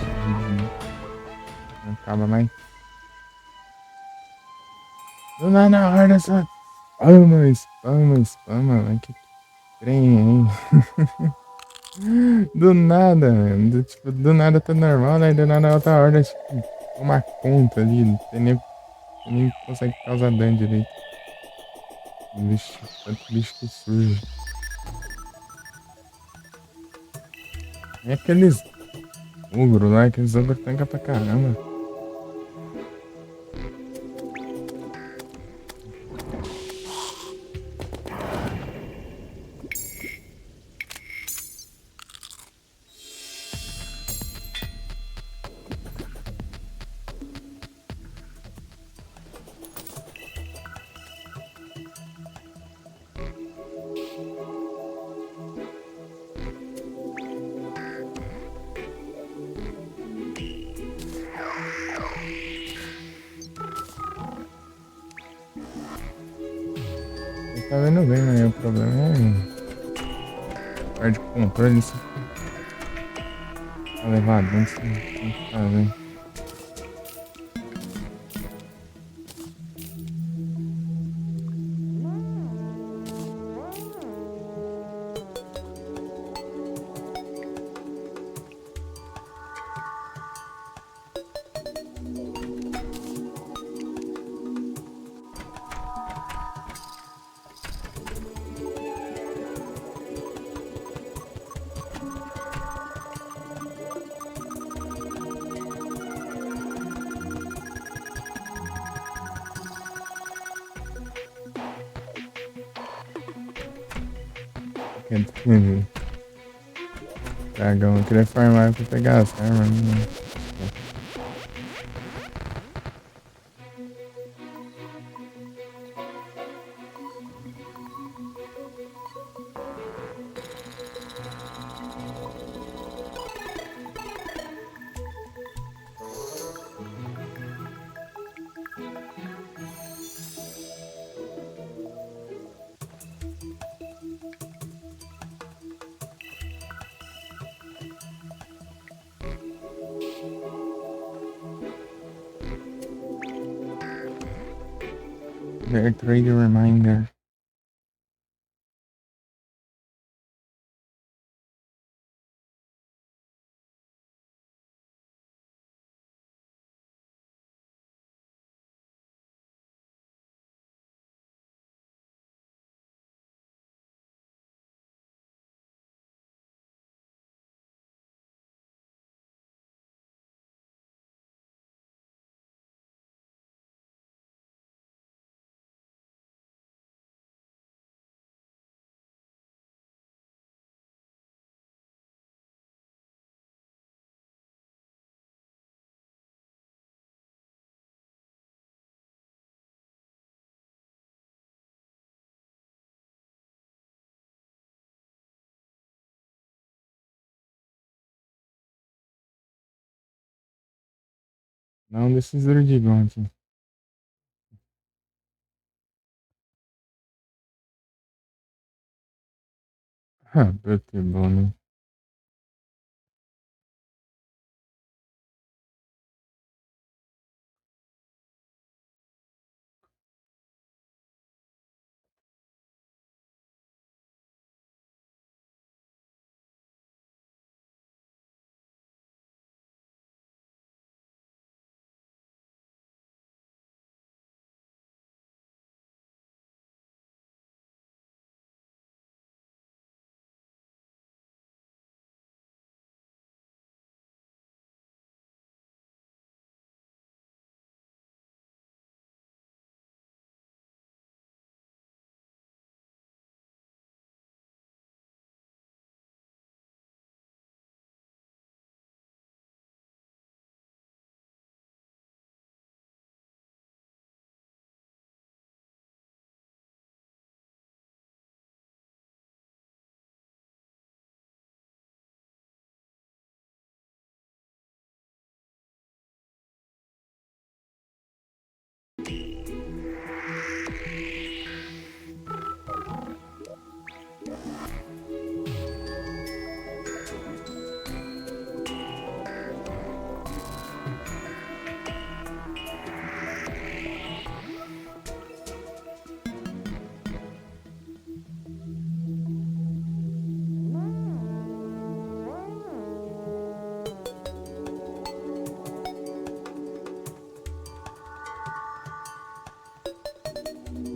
[SPEAKER 1] não acaba mais. Do nada a horda só spama, mas que trem, hein? Do nada, mano. Tipo, do nada tá normal, né? Do nada a outra horda, tipo, toma conta ali. Você nem consegue causar dano direito. Bicho, tanto bicho que surge. É aqueles ogros lá, aqueles ogros tancam pra caramba. Você tá vendo bem, né? O problema é perde o controle, você fica levadão, você tem que fazer. Quer dizer, dragão, eu queria farmar pra pegar as armas, né? Fair trade reminder. Não desses Drudigão aqui. Ah, pretty bom, né?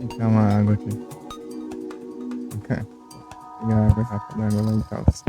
[SPEAKER 1] Pegar uma água aqui. Pegar água, rápido, água lá em casa.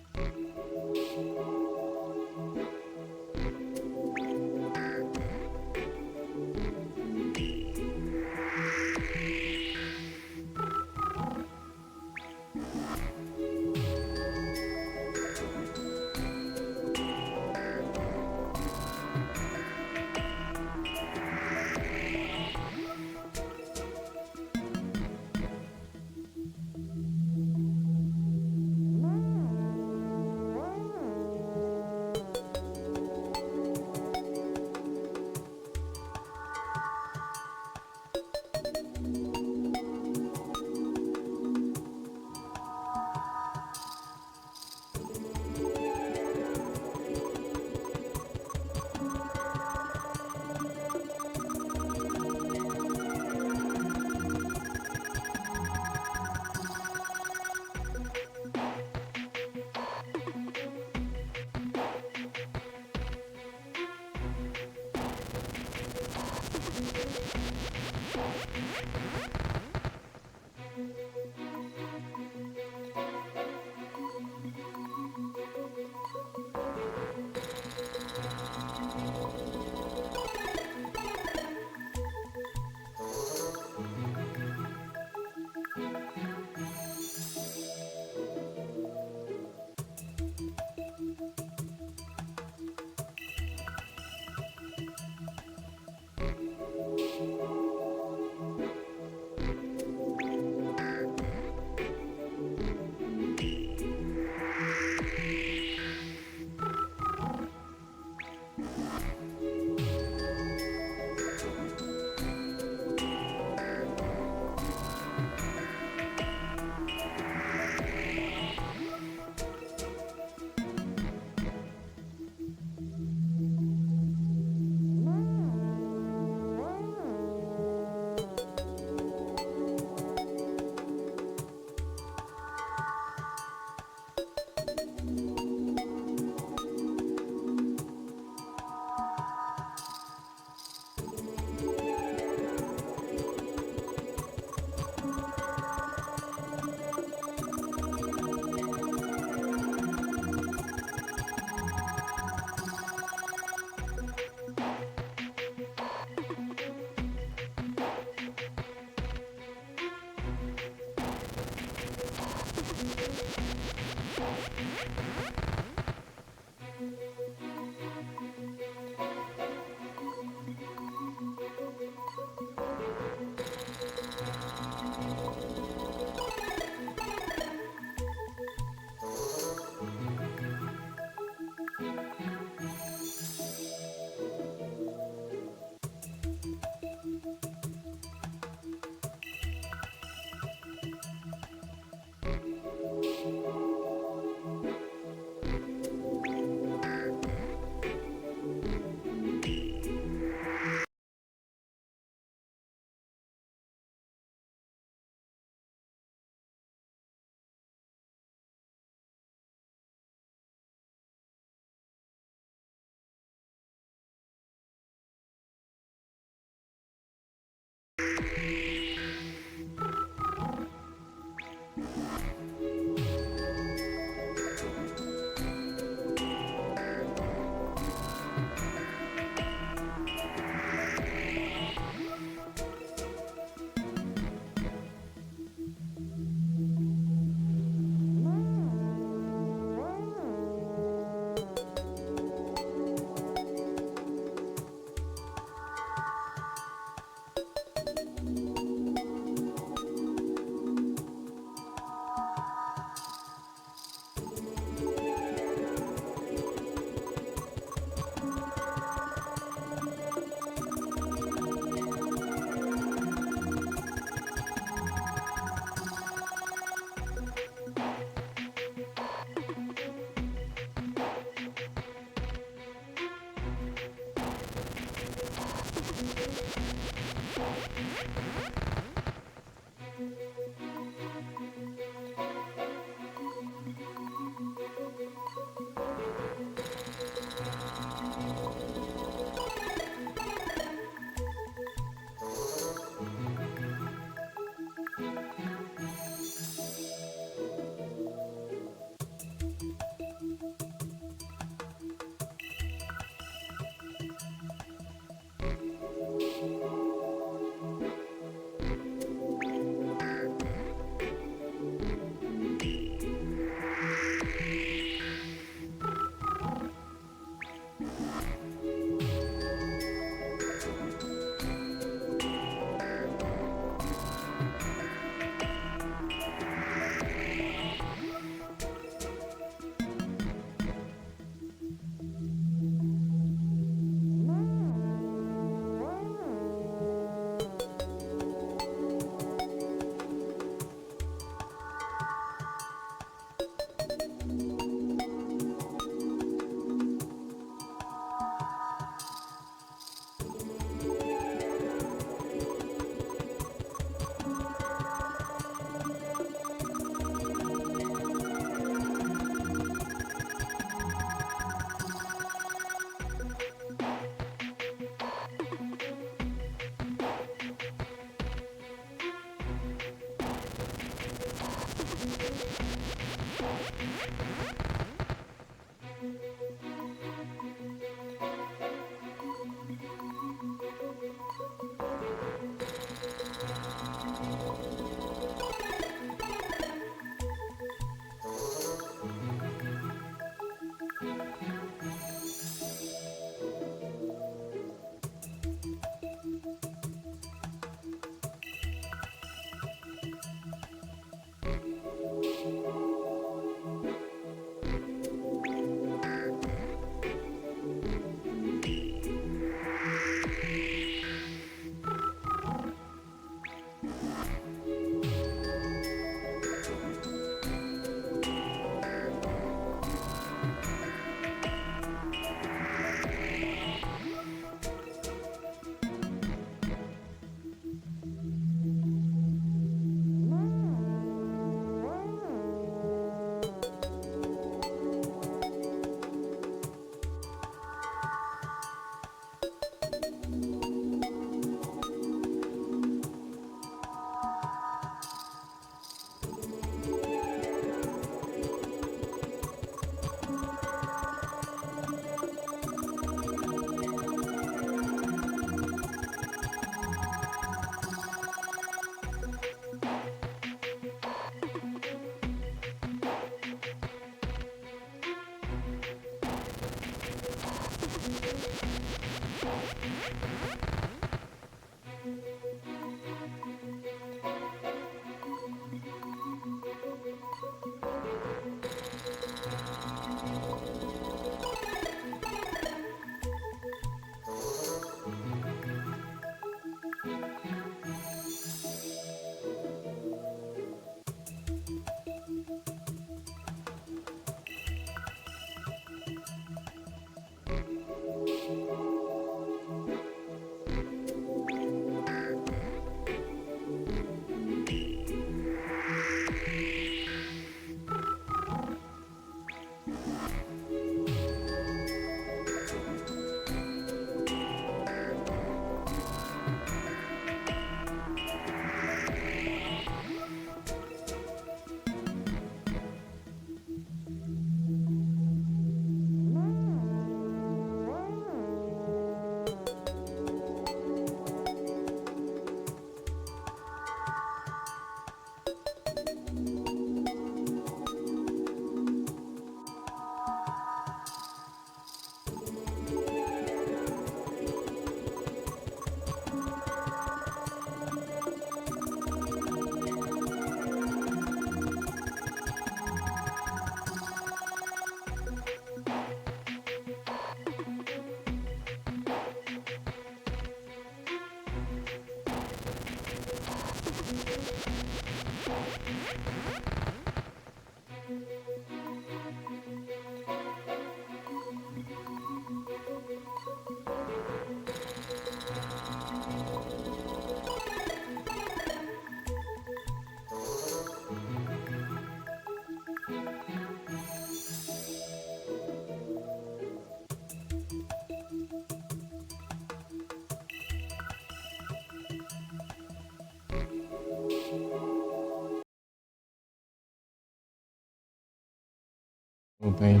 [SPEAKER 1] Voltei.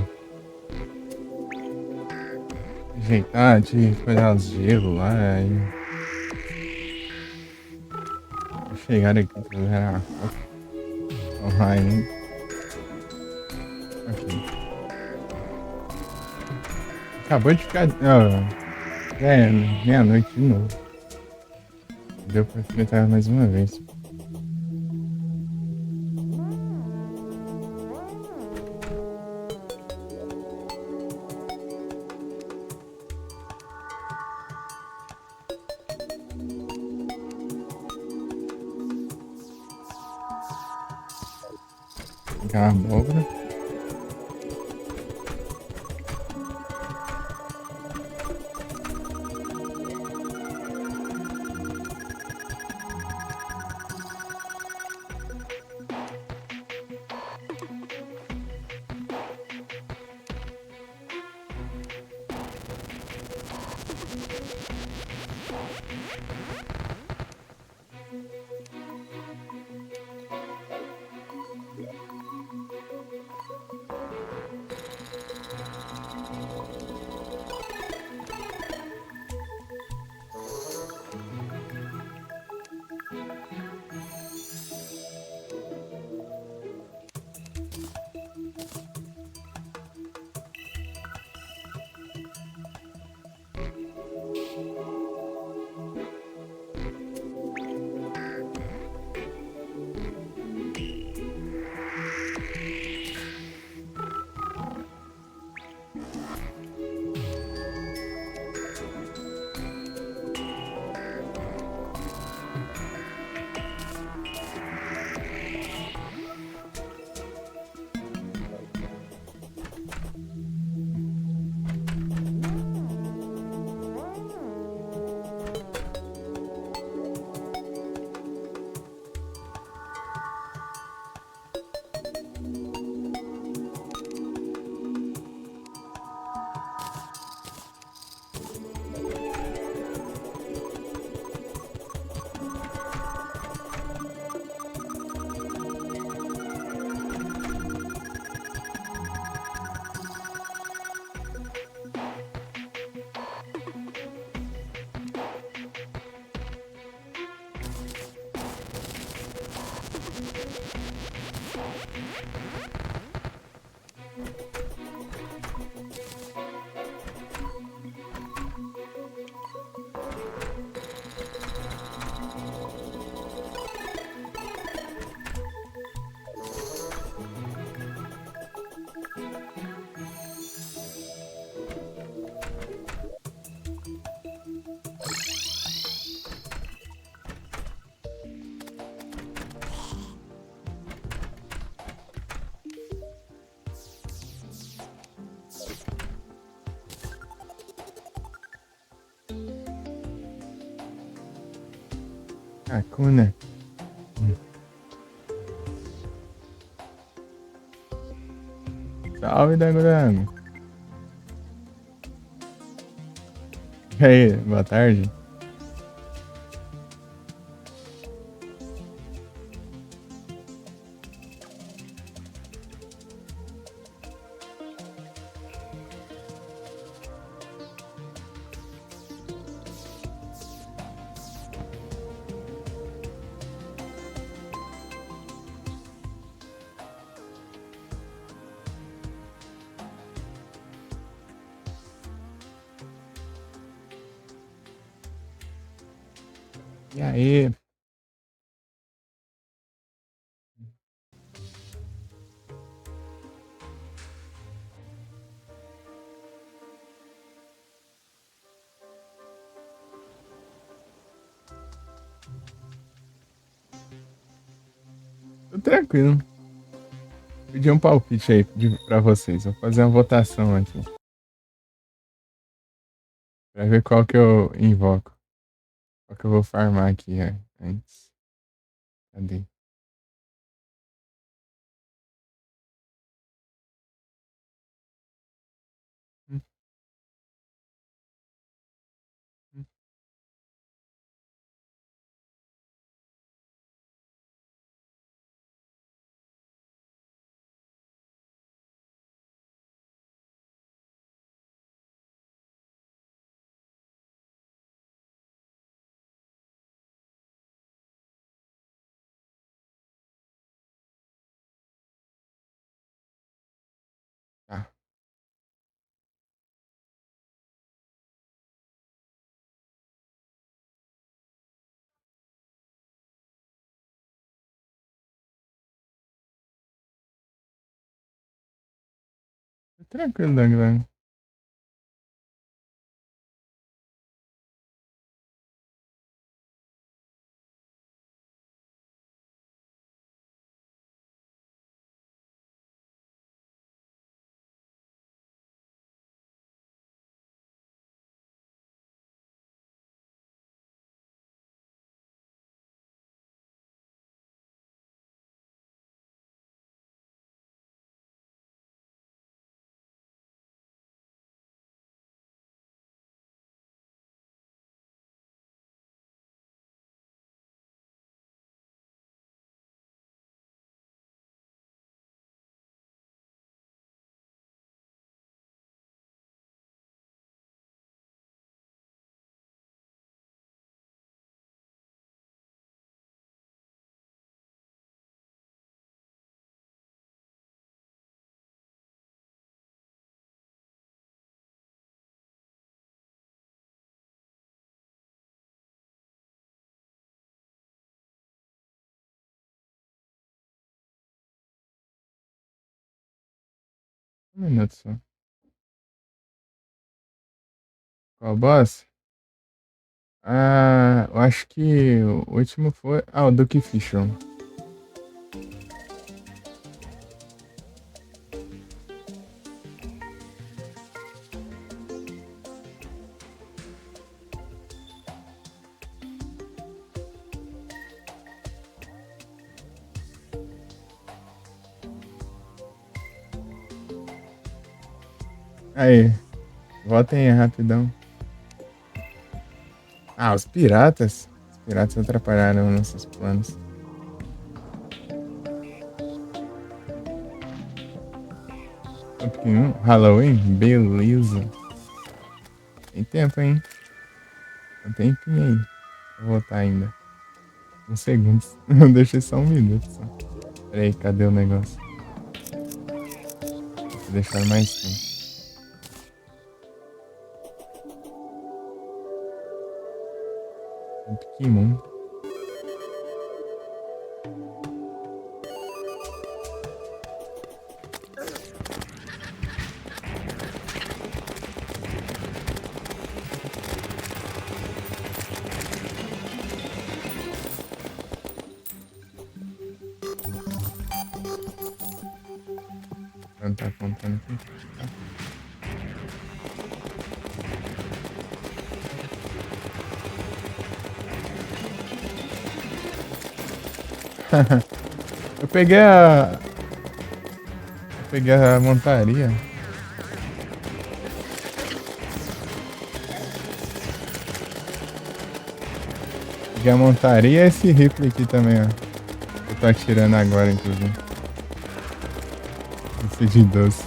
[SPEAKER 1] Ajeitar, de coisar os gelos lá. Chegar aqui pra zerar a conta. Online. Ok. Acabou de ficar. Meia-noite de novo. Deu pra enfrentar mais uma vez. Pegar uma abóbora. Hakuna. Salve, Dangorango. E aí, boa tarde. E aí? Tô tranquilo. Pedi um palpite aí pra vocês. Vou fazer uma votação aqui. Pra ver qual que eu invoco. Qual que eu vou farmar aqui antes. Cadê? Hum, hum. Tá. Tô tranquilo, Dang. Um minuto só. Qual boss? Ah, eu acho que o último foi. Ah, o Duke Fisher. Aí, votem aí rapidão. Ah, os piratas. Os piratas atrapalharam nossos planos. Um pouquinho. Halloween? Beleza. Tem tempo, hein? Tem tempinho aí. Vou votar ainda. Uns segundos. Eu deixei só um minuto só. Pera aí, cadê o negócio? Vou deixar mais tempo. Um Pokémon. Não tá contando aqui. Tá. Eu peguei a. Eu peguei a montaria. Peguei a montaria e esse rifle aqui também, ó. Eu tô atirando agora, inclusive. Esse de doce.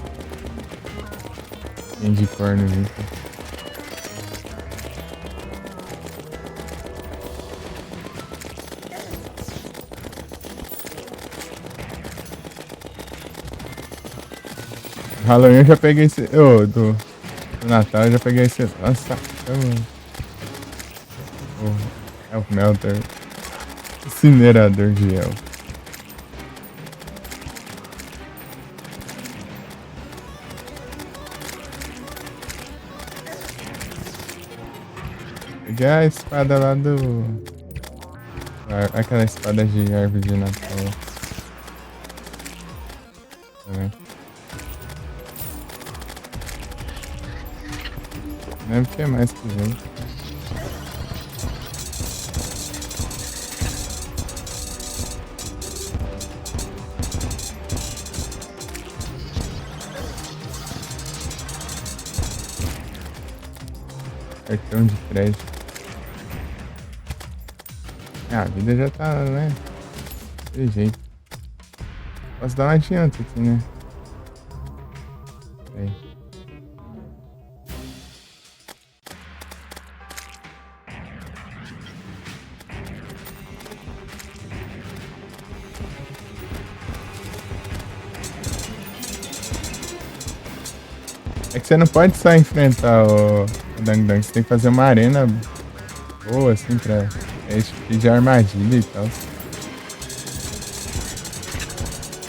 [SPEAKER 1] Tem de corno rifle. Halloween eu já peguei esse. Do Natal eu já peguei esse. Nossa, é o Melter. Incinerador de elfo. Peguei a espada lá do. Aquela espada de árvore de Natal. Tá vendo? Deve ter mais que vem. Cartão de crédito. Ah, a vida já tá, né? De jeito. Posso dar um adianto aqui, né? Aí. É que você não pode só enfrentar o Dang Dang, você tem que fazer uma arena boa, assim, pra pedir armadilha e tal.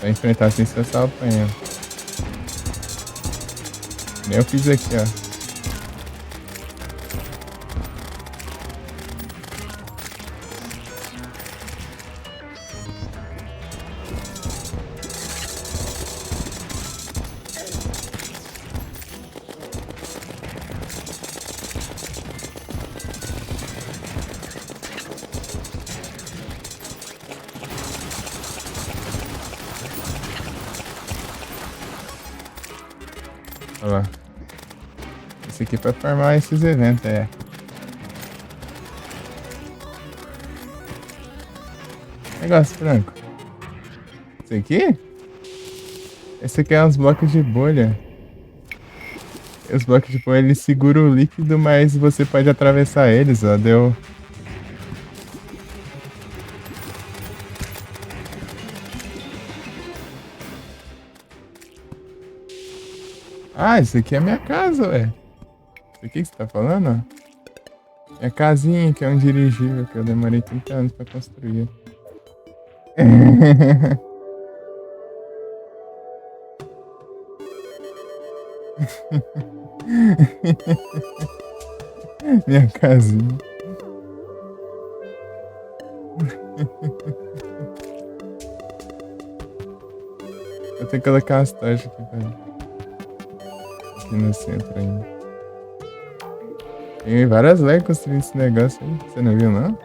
[SPEAKER 1] Pra enfrentar assim, você só apanha. Nem eu fiz aqui, ó. Olha lá. Esse aqui é pra farmar esses eventos, é. Negócio branco. Esse aqui? Esse aqui é uns blocos de bolha. Os blocos de bolha, eles seguram o líquido, mas você pode atravessar eles, ó. Deu... Ah, isso aqui é minha casa, ué. Isso aqui que você tá falando? Minha casinha, que é um dirigível, que eu demorei 30 anos pra construir. Minha casinha. Eu tenho que colocar umas tochas aqui, velho. Aqui no centro ainda. Tem várias leis construindo esse negócio aí. Você não viu, não?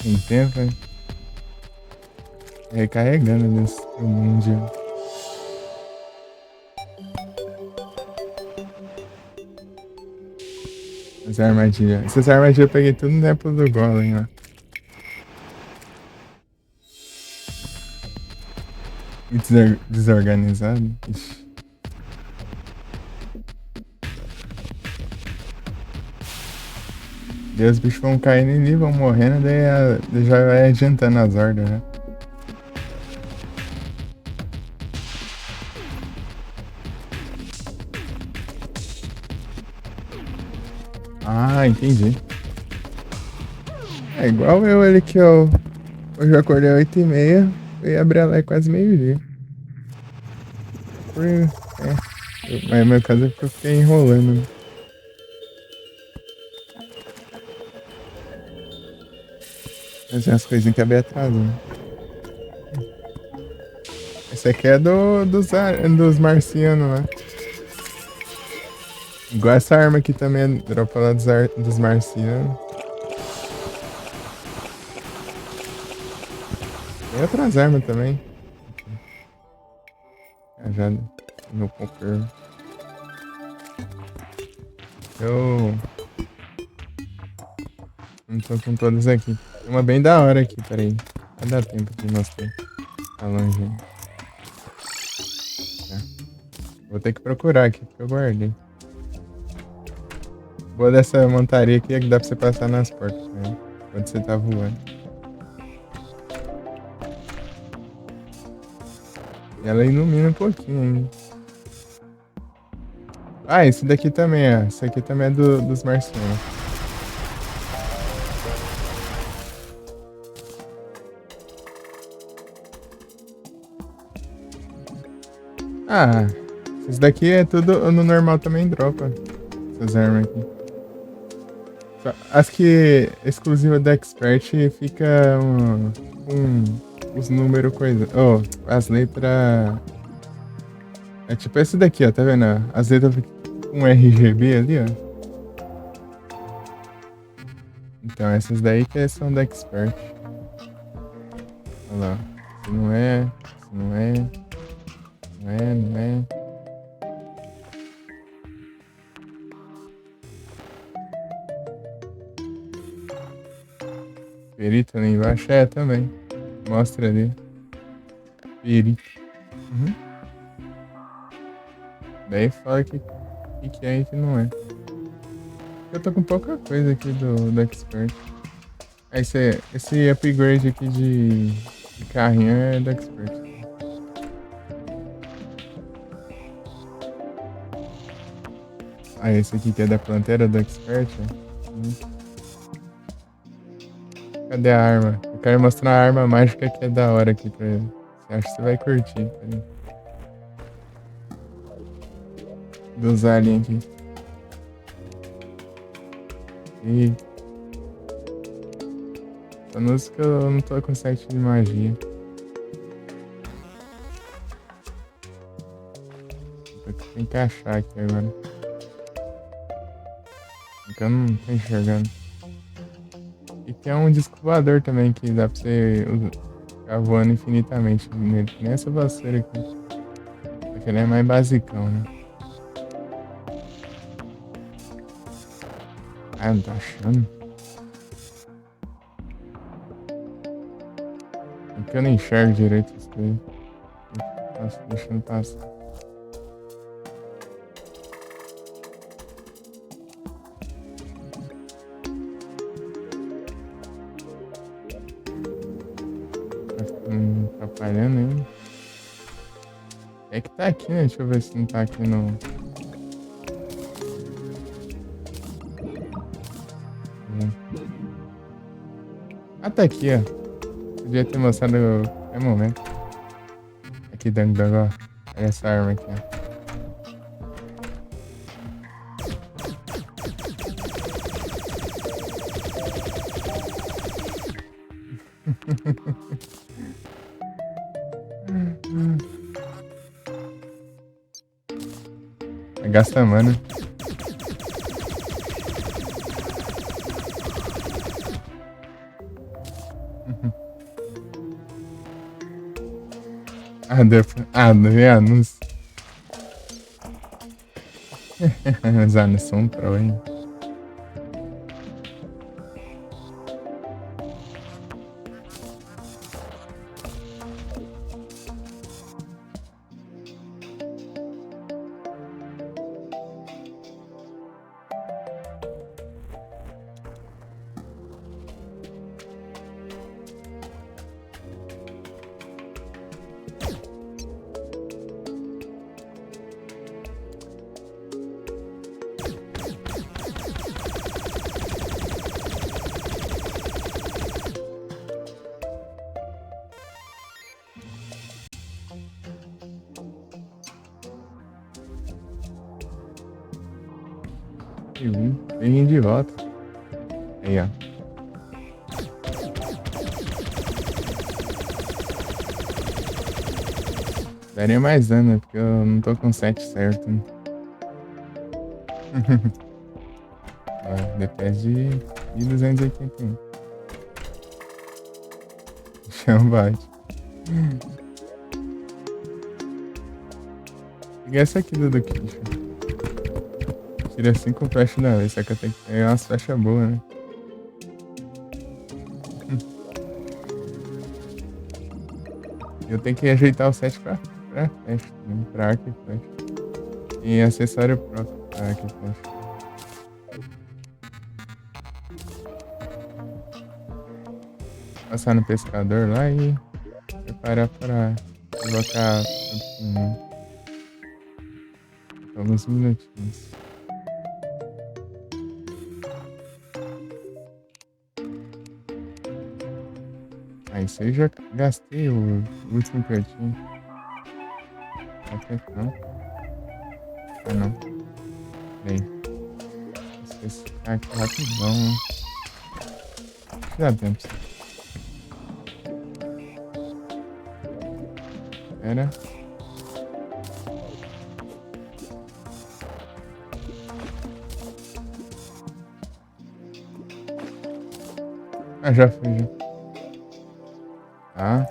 [SPEAKER 1] Tem tempo, hein? Recarregando nesse mundo. As armadilhas. Essas armadilhas eu peguei tudo no tempo do Golem, ó. Desorganizado. Ixi. Daí os bichos vão caindo ali, vão morrendo, daí já vai adiantando as hordas, né? Ah, entendi. É igual eu ali que eu hoje eu acordei 8h30 e abri a live quase meio-dia. Mas no meu caso é porque eu fiquei enrolando. Né? Fazer as coisinhas que é bem atrasado. Esse aqui é dos marcianos, né? Igual essa arma aqui também é dropa lá dos marcianos. Tem outras armas também. Já no popper. Eu não tô com todas aqui. Tem uma bem da hora aqui, peraí. Vai dar tempo de mostrar. Tá longe. Tá. Vou ter que procurar aqui, porque eu guardei. Boa dessa montaria aqui é que dá pra você passar nas portas, né? Quando você tá voando. E ela ilumina um pouquinho ainda. Ah, esse daqui também, ó. Esse aqui também é dos marcianos. Ah, esses daqui é tudo no normal também dropa. Essas armas aqui. As que exclusiva da Expert fica os números coisa. Oh, as letras. É tipo esse daqui, ó, tá vendo? As letras ficam com RGB ali, ó. Então essas daí que são da Expert. Olha lá. Se não é, se não é, não é, não é. Perito ali embaixo é também. Mostra ali. Perito. Uhum. Daí fala que é e que não é. Eu tô com pouca coisa aqui do Expert. Esse upgrade aqui de carrinho é do Expert. Ah, esse aqui que é da planteira do Expert, ó. Cadê a arma? Eu quero mostrar a arma mágica que é da hora aqui pra ele. Você acha que você vai curtir? Peraí. Dos aliens aqui. E essa música eu não tô com site de magia. Tem que achar aqui agora. Porque eu não tô enxergando. E tem um disco voador também que dá pra você ficar voando infinitamente nele. Que nem essa vassoura aqui. Só que ele é mais basicão, né? Ah, não tô achando. É porque eu não enxergo direito isso daí. Nossa, deixando passar. Tá atrapalhando ainda. É que tá aqui, né? Deixa eu ver se não tá aqui no. Ah, tá aqui, ó. Podia ter mostrado é momento. Aqui, Dang Dang, ó. Olha essa arma aqui, ó. Gasta mana. Ah, deu. Ah, deu anúncio. Os anúncios são pro, hein? Vem de volta. Aí, ó. Daria mais dano, né? Porque eu não tô com o set certo. Né? Ó, DPS de 1281. Chão bate. Peguei essa aqui do Kish. Tira 5 flechas da vez, só que eu tenho que pegar umas flechas boas, né? Eu tenho que ajeitar o set pra flecha, né? Pra arco e flecha. E acessório próprio pra arco e flecha. Passar no pescador lá e preparar para colocar alguns minutinhos. Aí isso aí já gastei o último cantinho. Vai ter não. Ah, não. Peraí. Esse ficar aqui rapidão. Já tempo. Pera. Ah, já fui, já. Tá.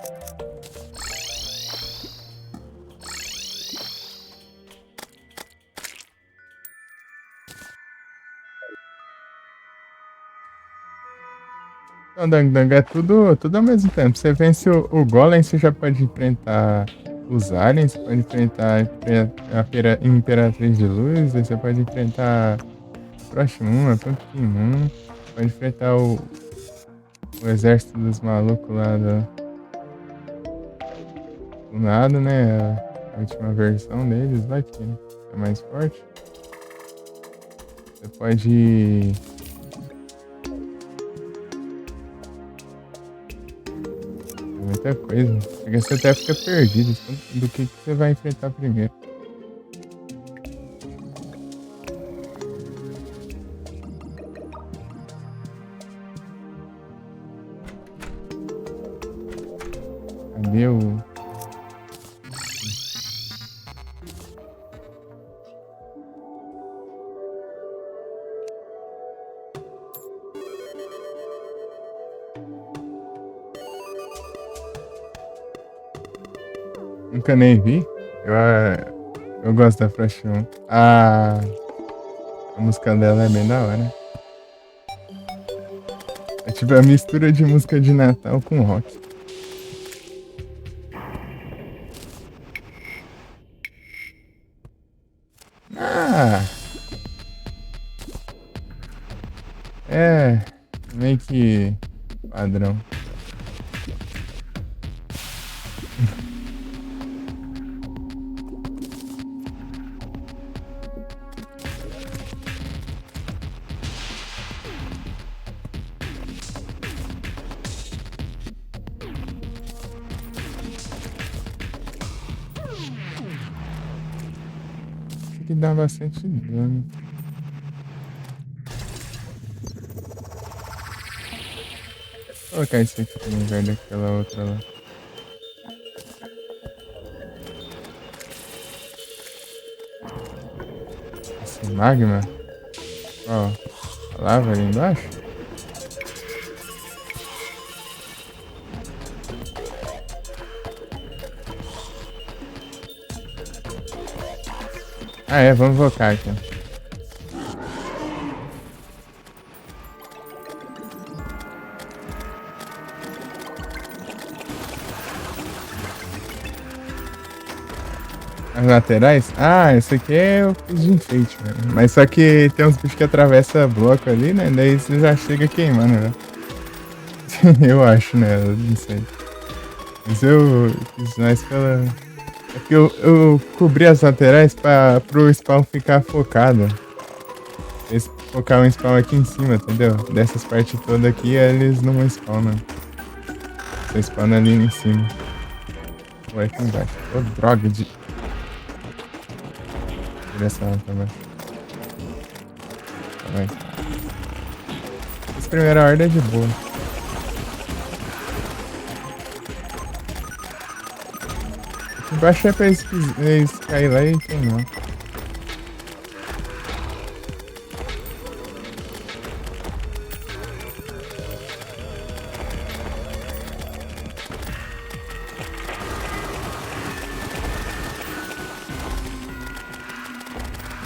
[SPEAKER 1] Não, Dang é tudo ao mesmo tempo. Você vence o Golem, você já pode enfrentar os aliens, você pode enfrentar a Imperatriz de Luz, aí você pode enfrentar a Frost Moon, a Pumpkin Moon, pode enfrentar o exército dos malucos lá do nada, né? A última versão deles lá que é mais forte. Você pode. Muita coisa. Chega, você até fica perdido do que você vai enfrentar primeiro. Cadê o. Nunca nem vi. Eu gosto da Frost Moon. A música dela é bem da hora. É tipo a mistura de música de Natal com rock. Ah! É. Meio que padrão. Isso aqui dá bastante dano. Vou colocar isso aqui no lugar daquela outra lá. Esse magma. Ó, a lava ali embaixo. Ah, é, vamos invocar aqui. As laterais? Ah, esse aqui é o piso de enfeite, velho. Mas só que tem uns bichos que atravessam bloco ali, né? Daí você já chega queimando, velho. Eu acho, né? Eu não sei. Mas eu fiz mais pela. É que eu cobri as laterais pro spawn ficar focado. Eles focar um spawn aqui em cima, entendeu? Dessas partes todas aqui, eles não spawnam. Você spawna ali em cima. Ou aqui embaixo. Ô, droga de. Tira essa lá também. Tá bem. Essa primeira ordem é de boa. Aqui embaixo é pra eles cair lá e queimar.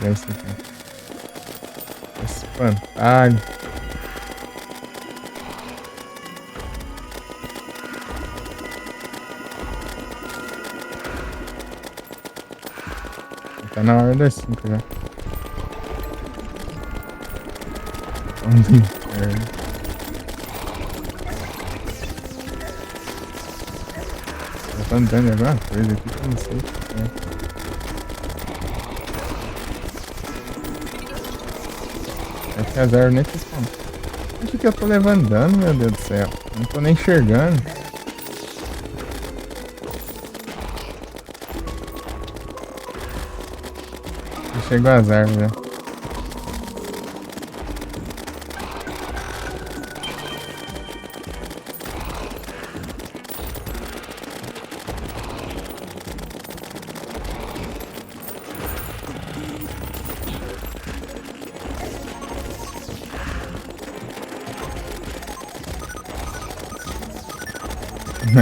[SPEAKER 1] É isso aqui. Espantalho. Tá na hora das 5 já. Vamos do inferno. Tá andando em alguma coisa aqui que eu não sei o que é. Acho que as árvores nem se spawnam. Por que eu tô levando dano, meu Deus do céu? Não tô nem enxergando. chegou as árvores, né?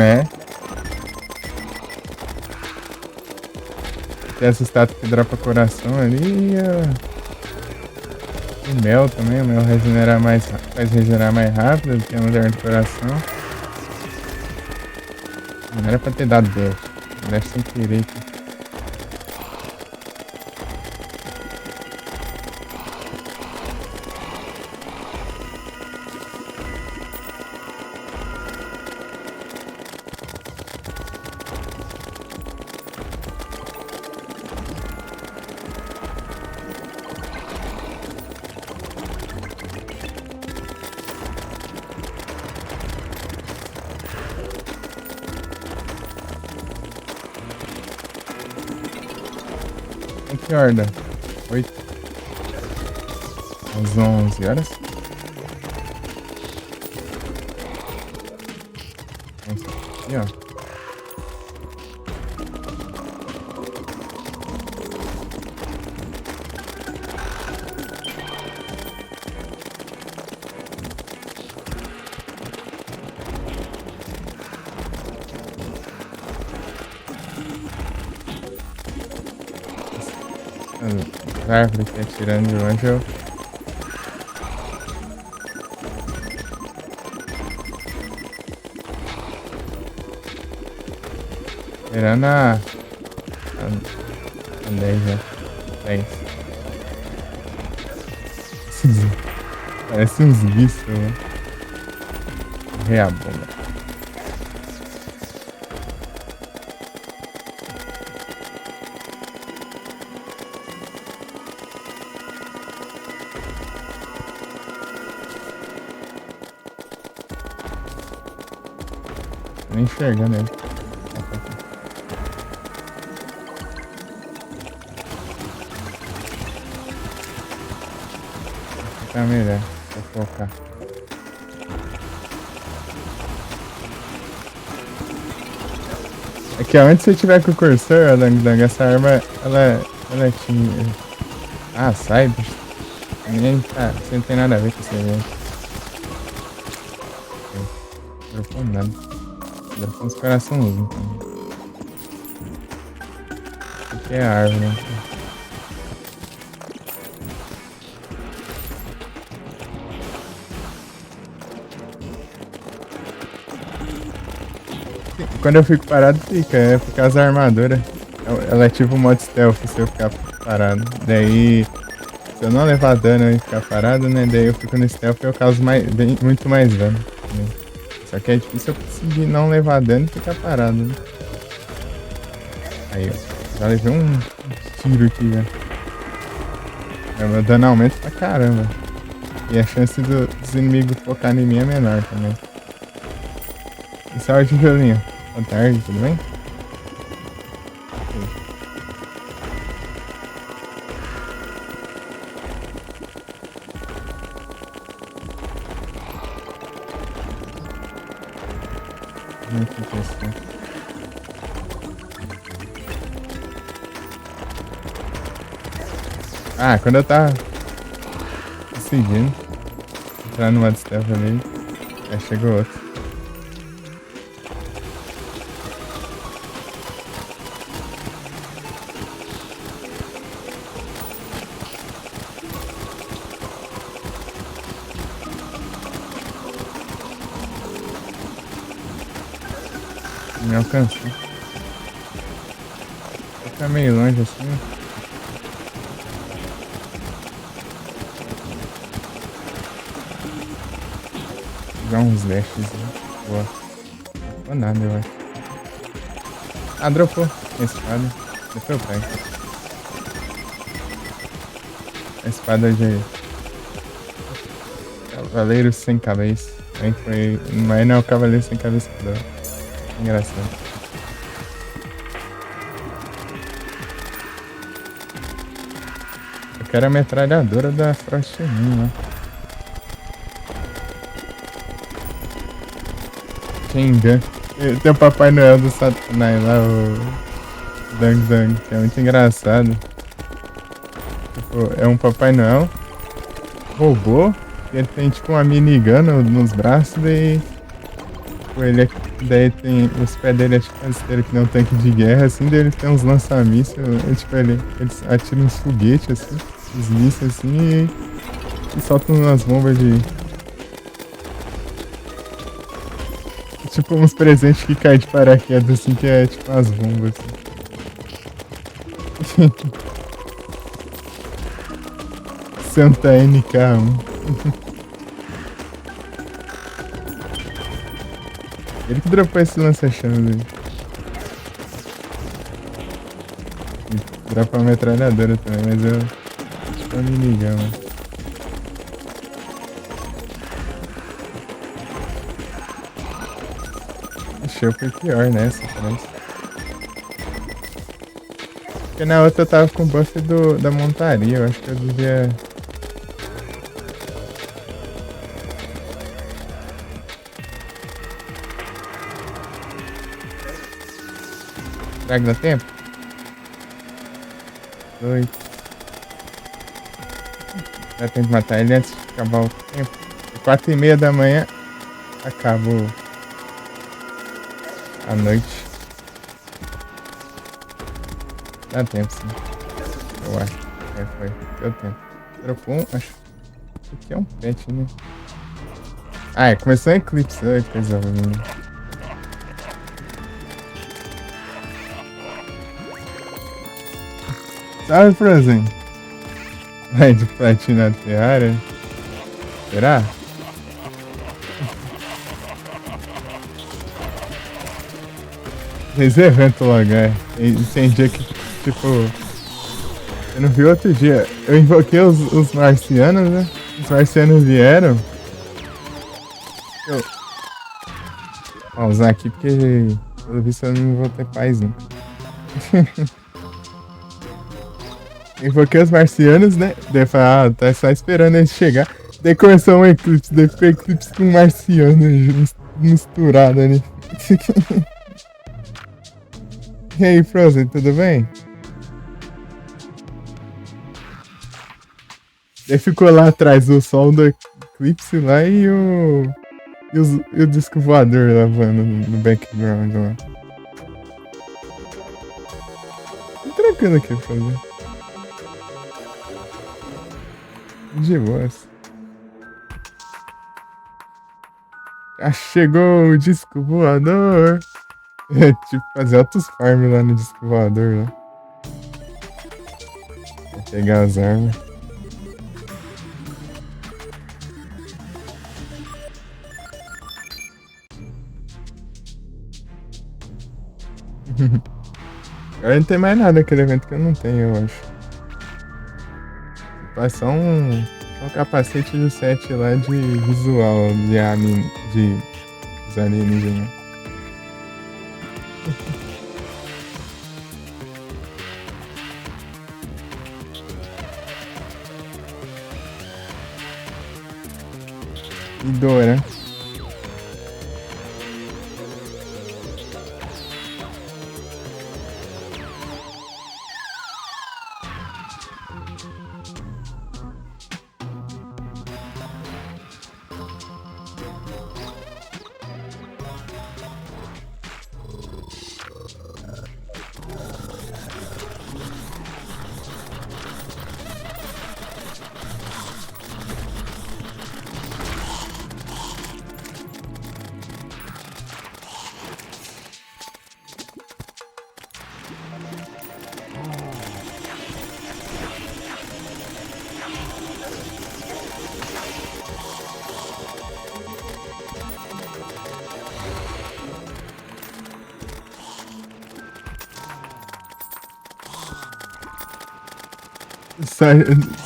[SPEAKER 1] É. Tem essa estátua que dropa coração ali. O mel também, o mel regenera mais, faz regenerar mais rápido. Tem um zero de coração. Não era pra ter dado dash. Dash sem querer aqui. Que horda? 8. Às 11 horas. Aqui, ó. As árvores que atirando de longe eu. Esperando a 10 já. 10. Parece uns bichos, né? Morrer a bomba. Nem enxergando ele. Tá melhor. Vou focar. É que onde você tiver com o cursor, Dang, essa arma, ela é tímida. Ah, sai, bicho. Nem tá, você não tem nada a ver com isso aí. Dropou nada. Dropou uns coraçãozinhos. Então. Aqui é a árvore, né? Quando eu fico parado, é por causa da armadura. Ela é tipo modo stealth se eu ficar parado. Daí, se eu não levar dano e ficar parado, né? Daí eu fico no stealth e eu causo muito mais dano. Né? Só que é difícil eu conseguir não levar dano e ficar parado. Né? Aí, ó. Já levei um tiro aqui, velho. Meu dano aumenta pra caramba. E a chance dos inimigos focar em mim é menor também. E saúde, Violinho. Boa tarde, tudo bem? Ah, quando eu tava seguindo, entrar numa stealth ali, aí chegou outro. Me alcançou. Tá meio longe assim. Dá uns dashes, né? Boa. Não nada, eu acho. Ah, dropou. A espada. Depois eu pego. A espada de Cavaleiro Sem Cabeça. Aí foi. Mas não é o Cavaleiro Sem Cabeça que dá. Engraçado. quero a metralhadora da Frost Moon, né? Kengan. Tem o Papai Noel do Satanás lá, o Dang Dang, que é muito engraçado. Tipo, é um Papai Noel robô, ele tem tipo uma minigun nos braços, daí, tipo, daí tem os pés dele é tipo uma esteira que nem um tanque de guerra, assim, daí ele tem uns lança-mísseis, tipo, ele atira uns foguetes, assim, uns mísseis assim, e solta umas bombas de. Tipo uns presentes que caem de paraquedas, assim, que é tipo umas bombas, assim. Santa NK1. Ele que dropou esse lança-chamas aí. Dropa uma metralhadora também, mas eu. Tipo uma minigun, né? Ixi, eu fui pior nessa, parece. Porque na outra eu tava com o buff da montaria, eu acho que eu devia. Será que dá tempo? 8. Dá tempo de matar ele antes de acabar o tempo. 4h30 da manhã acabou a noite. Dá tempo sim. Eu acho. Foi. Deu tempo. Dropou um, acho. Isso aqui é um pet, né? Ah, começou a Eclipse. Ai, coisa ruim. Salve, Frozen. Vai de platina Terraria. Será? Esse evento logo, é. Tem dia que, tipo. Eu não vi outro dia. Eu invoquei os marcianos, né? Os marcianos vieram. Vou usar aqui porque, pelo visto, eu não vou ter paz nunca. Invoquei os marcianos, né? Daí eu falei, tá só esperando eles chegar. Daí começou um eclipse, daí ficou eclipse com marciano misturado ali. E aí, Frozen, tudo bem? Daí ficou lá atrás o sol do eclipse lá e o disco voador lá voando no background lá. Tô tranquilo aqui, Frozen. De boas. Já chegou o disco voador. É tipo fazer altos farms lá no disco voador lá. Vou pegar as armas. Agora não tem mais nada naquele evento que eu não tenho, eu acho. Faz só um capacete do set lá de visual de os alienígenas. E Dora.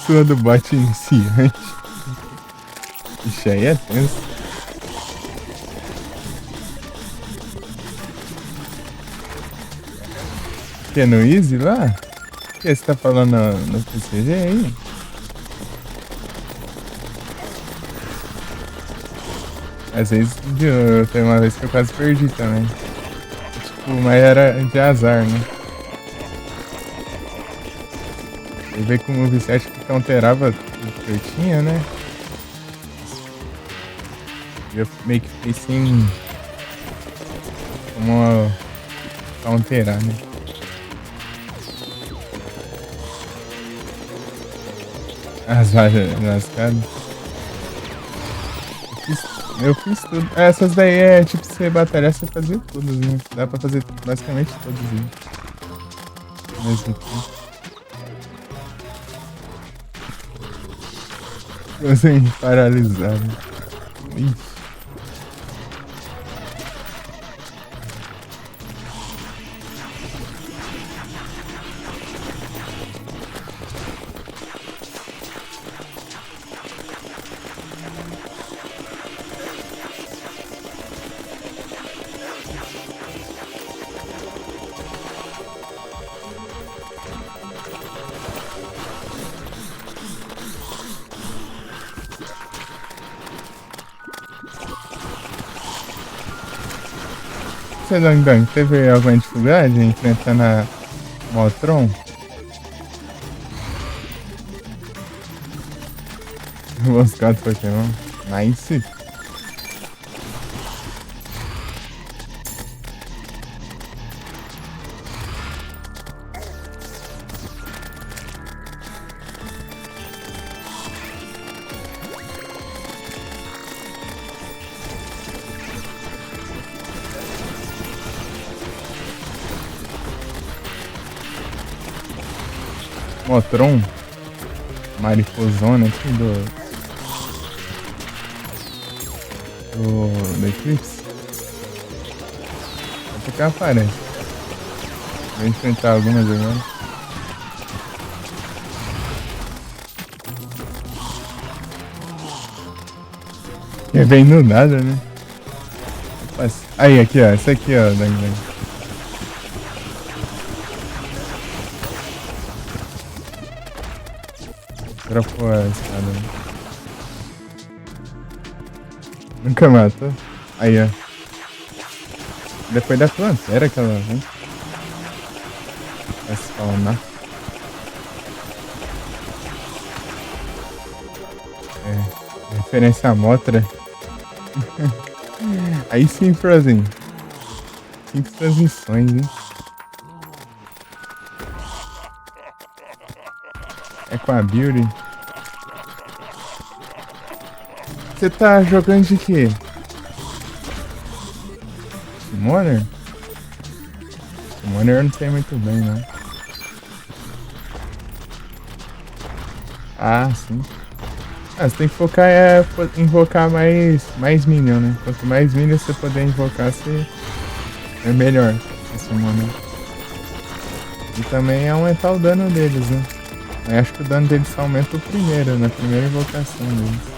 [SPEAKER 1] Sua do bot iniciante. Ixi, aí é tenso. Que é no Easy lá? O que você tá falando no PCG aí? Às vezes, tem uma vez que eu quase perdi também. Tipo, mas era de azar, né? Eu vi com o Move 7 que counterava tudo que eu tinha, né? E eu meio que fiquei sem como counterar, né? As vagas lascadas. Eu fiz tudo. Essas daí é tipo, você batalhar, você fazer todas, né? Dá pra fazer basicamente todas, né? Ao mesmo tempo. Você paralisado. Ixi. Você não teve alguma dificuldade enfrentando a Moltron? Os 4 Pokémon. Nice. Moltron. Mariposona aqui do Eclipse. Vou ficar aparece. Vou enfrentar algumas agora. É bem no nada, né? Aí, aqui, ó. Essa aqui, ó. Dropou a espada. Nunca matou. Aí, ó. Depois da plantera que ela vem. Vai spawnar. É. Referência à Motra. Aí sim, Frozen. 5 transmissões, hein? É com a Beauty. Você tá jogando de quê? Summoner? Summoner eu não sei muito bem, não. Ah, sim. Ah, você tem que focar invocar mais minion, né? Quanto mais minion você puder invocar, você é melhor. Summoner. E também aumentar o dano deles, né? Eu acho que o dano deles só aumenta o primeiro, na primeira invocação deles.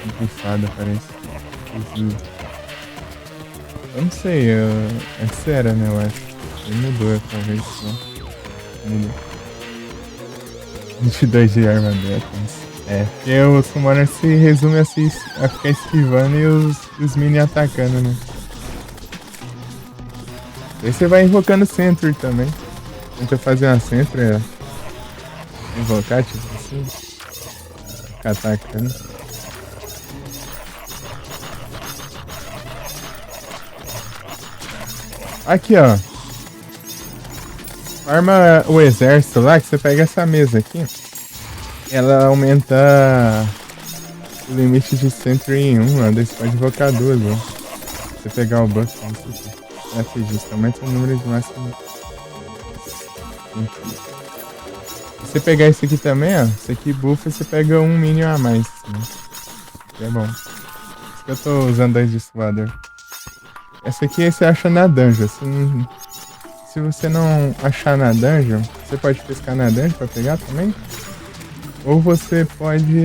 [SPEAKER 1] Emprifada, parece. Eu não sei, é Sera, né, eu acho. Ele mudou, talvez, só. Mudou. 22 de arma weapons. É, porque o Summoner se resume assim, a ficar esquivando e os mini atacando, né? Aí você vai invocando Sentry também. Tenta fazer uma Sentry, invocar, tipo assim. Ficar atacando. Aqui, ó. Arma o exército lá, que você pega essa mesa aqui. Ela aumenta o limite de Sentry em 1, ó. Daí você pode invocar 2, ó. Se você pegar o buff, não sei disso. Aumenta o número de máximo. Se você pegar esse aqui também, ó. Esse aqui buffa, você pega um minion a mais. Né? É bom. Isso que eu tô usando aí de suador. Essa aqui você acha na dungeon. Se você não achar na dungeon, você pode pescar na dungeon pra pegar também. Ou você pode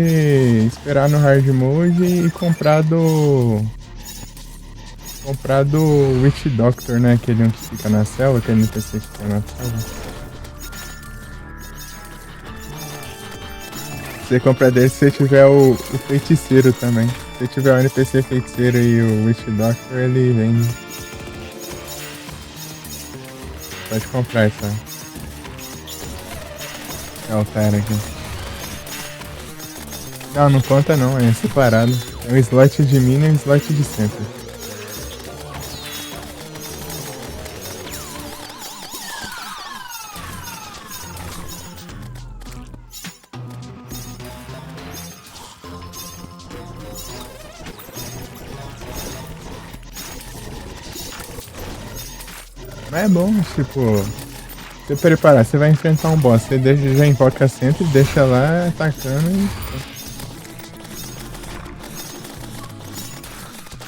[SPEAKER 1] esperar no hard mode e comprar do Witch Doctor, né? Aquele que fica na selva, aquele NPC que fica na selva. Você compra dele se você tiver o feiticeiro também. Se tiver o NPC feiticeiro e o Witch Doctor, ele vende. Pode comprar essa. É o cara aqui. Não, não conta não, é separado. É um slot de mina e um slot de center. Mas é bom, tipo, você preparar, você vai enfrentar um boss, você deixa, já invoca centro, deixa lá atacando e.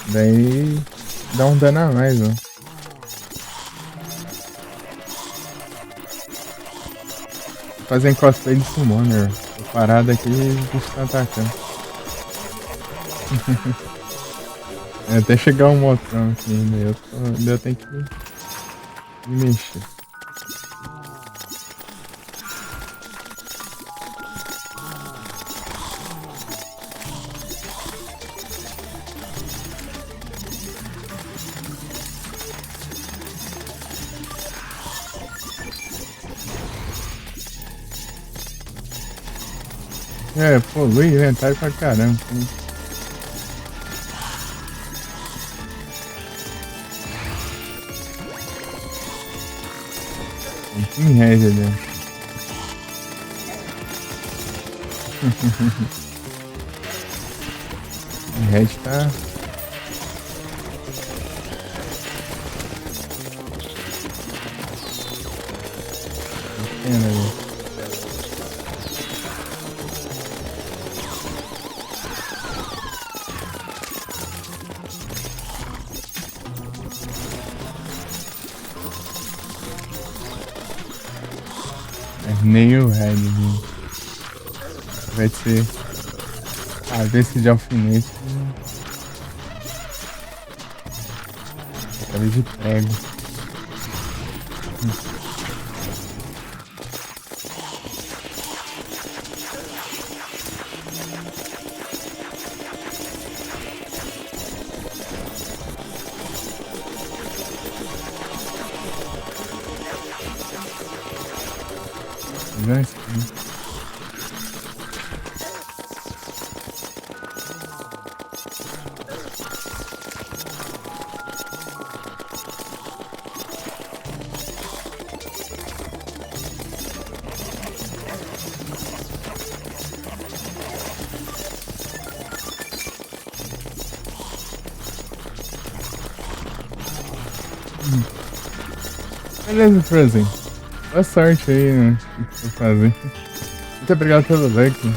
[SPEAKER 1] Daí dá um dano a mais, ó. Fazem cosplay de summoner. Tô parado aqui e o bicho tá atacando. É, até chegar um motrão aqui ainda. Eu tenho que me mexer. É, polui inventário pra caramba. Tem red ali. O red tá. Pena ali. Nem o red, né? Vai ser. Ah, desse de alfinete. Talvez de prego. Nice. Beleza, Frozen. Boa sorte aí, né? O que você fazer. Muito obrigado pelo like.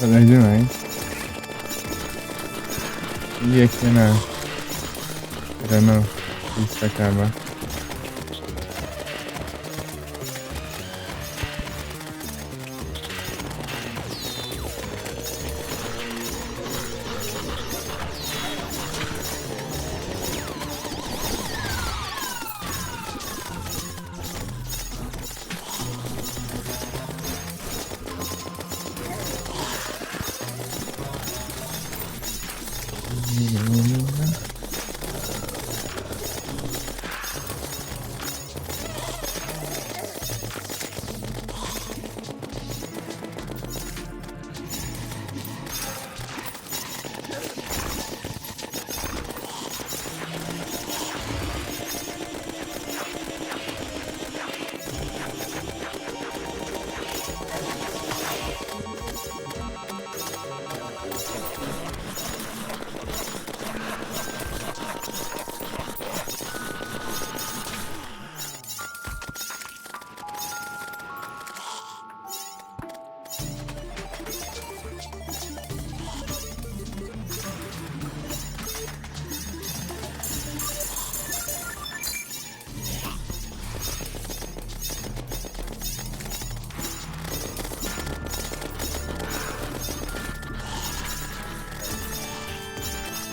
[SPEAKER 1] Valeu demais. E aqui na. Esperando isso acabar.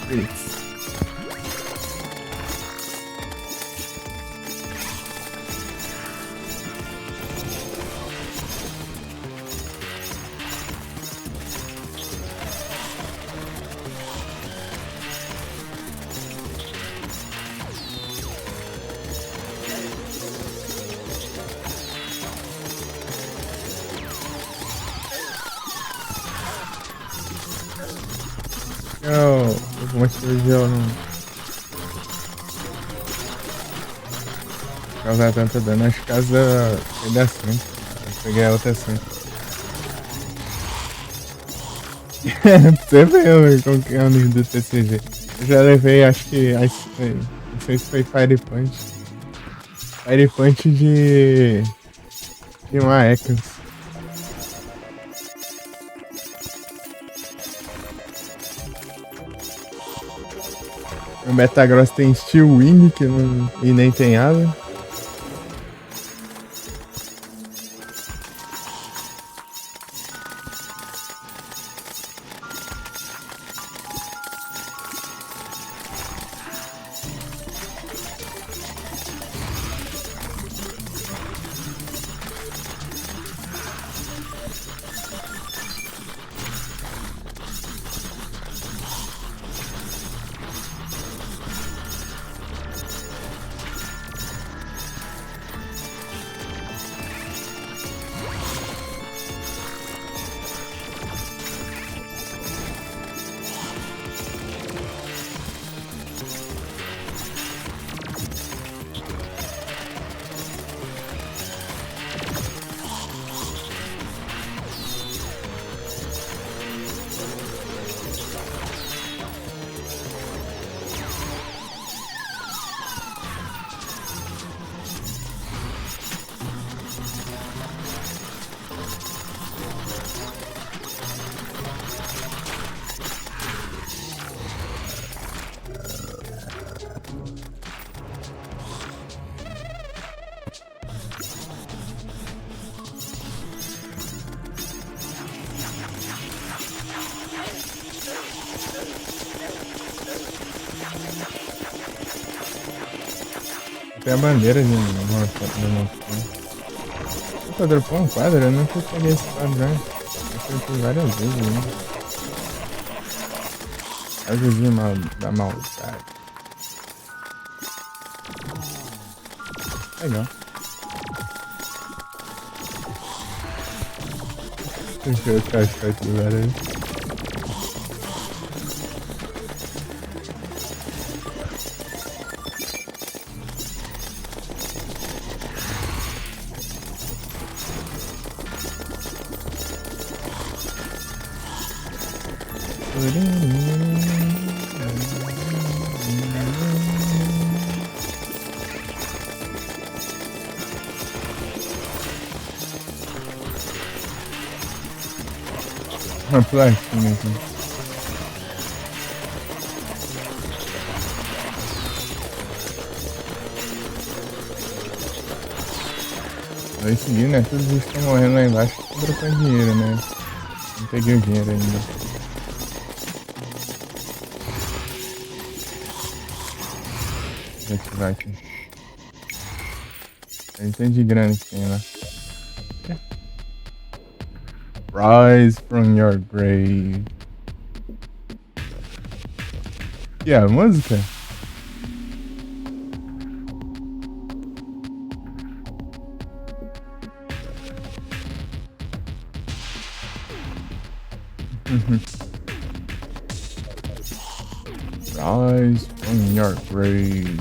[SPEAKER 1] Isso. Eu mostrei o gel não causar tanta dano. Acho que casa foi da 5. Eu peguei a outra 5. Você viu com que é o nível do TCG. Eu já levei, acho que. Não sei se foi Fire Punch. Fire Punch de uma Ekans. O Metagross tem Steel Wing que não, e nem tem asa. Tem a bandeira de monstro. Nunca dropou um quadro? Eu nunca peguei esse quadro, né? Eu fui várias vezes ainda. A vizinha da maldade. Legal. Deixa eu achar as coisas do lugar aí. Uma plaquinha aqui. Vai seguir, né? Todos eles estão morrendo lá embaixo. Tô trocando dinheiro, né? Não peguei o dinheiro ainda. Deixa eu ativar aqui. A gente tem de grana que tem lá. Rise from your grave. E a música? Rise from your grave.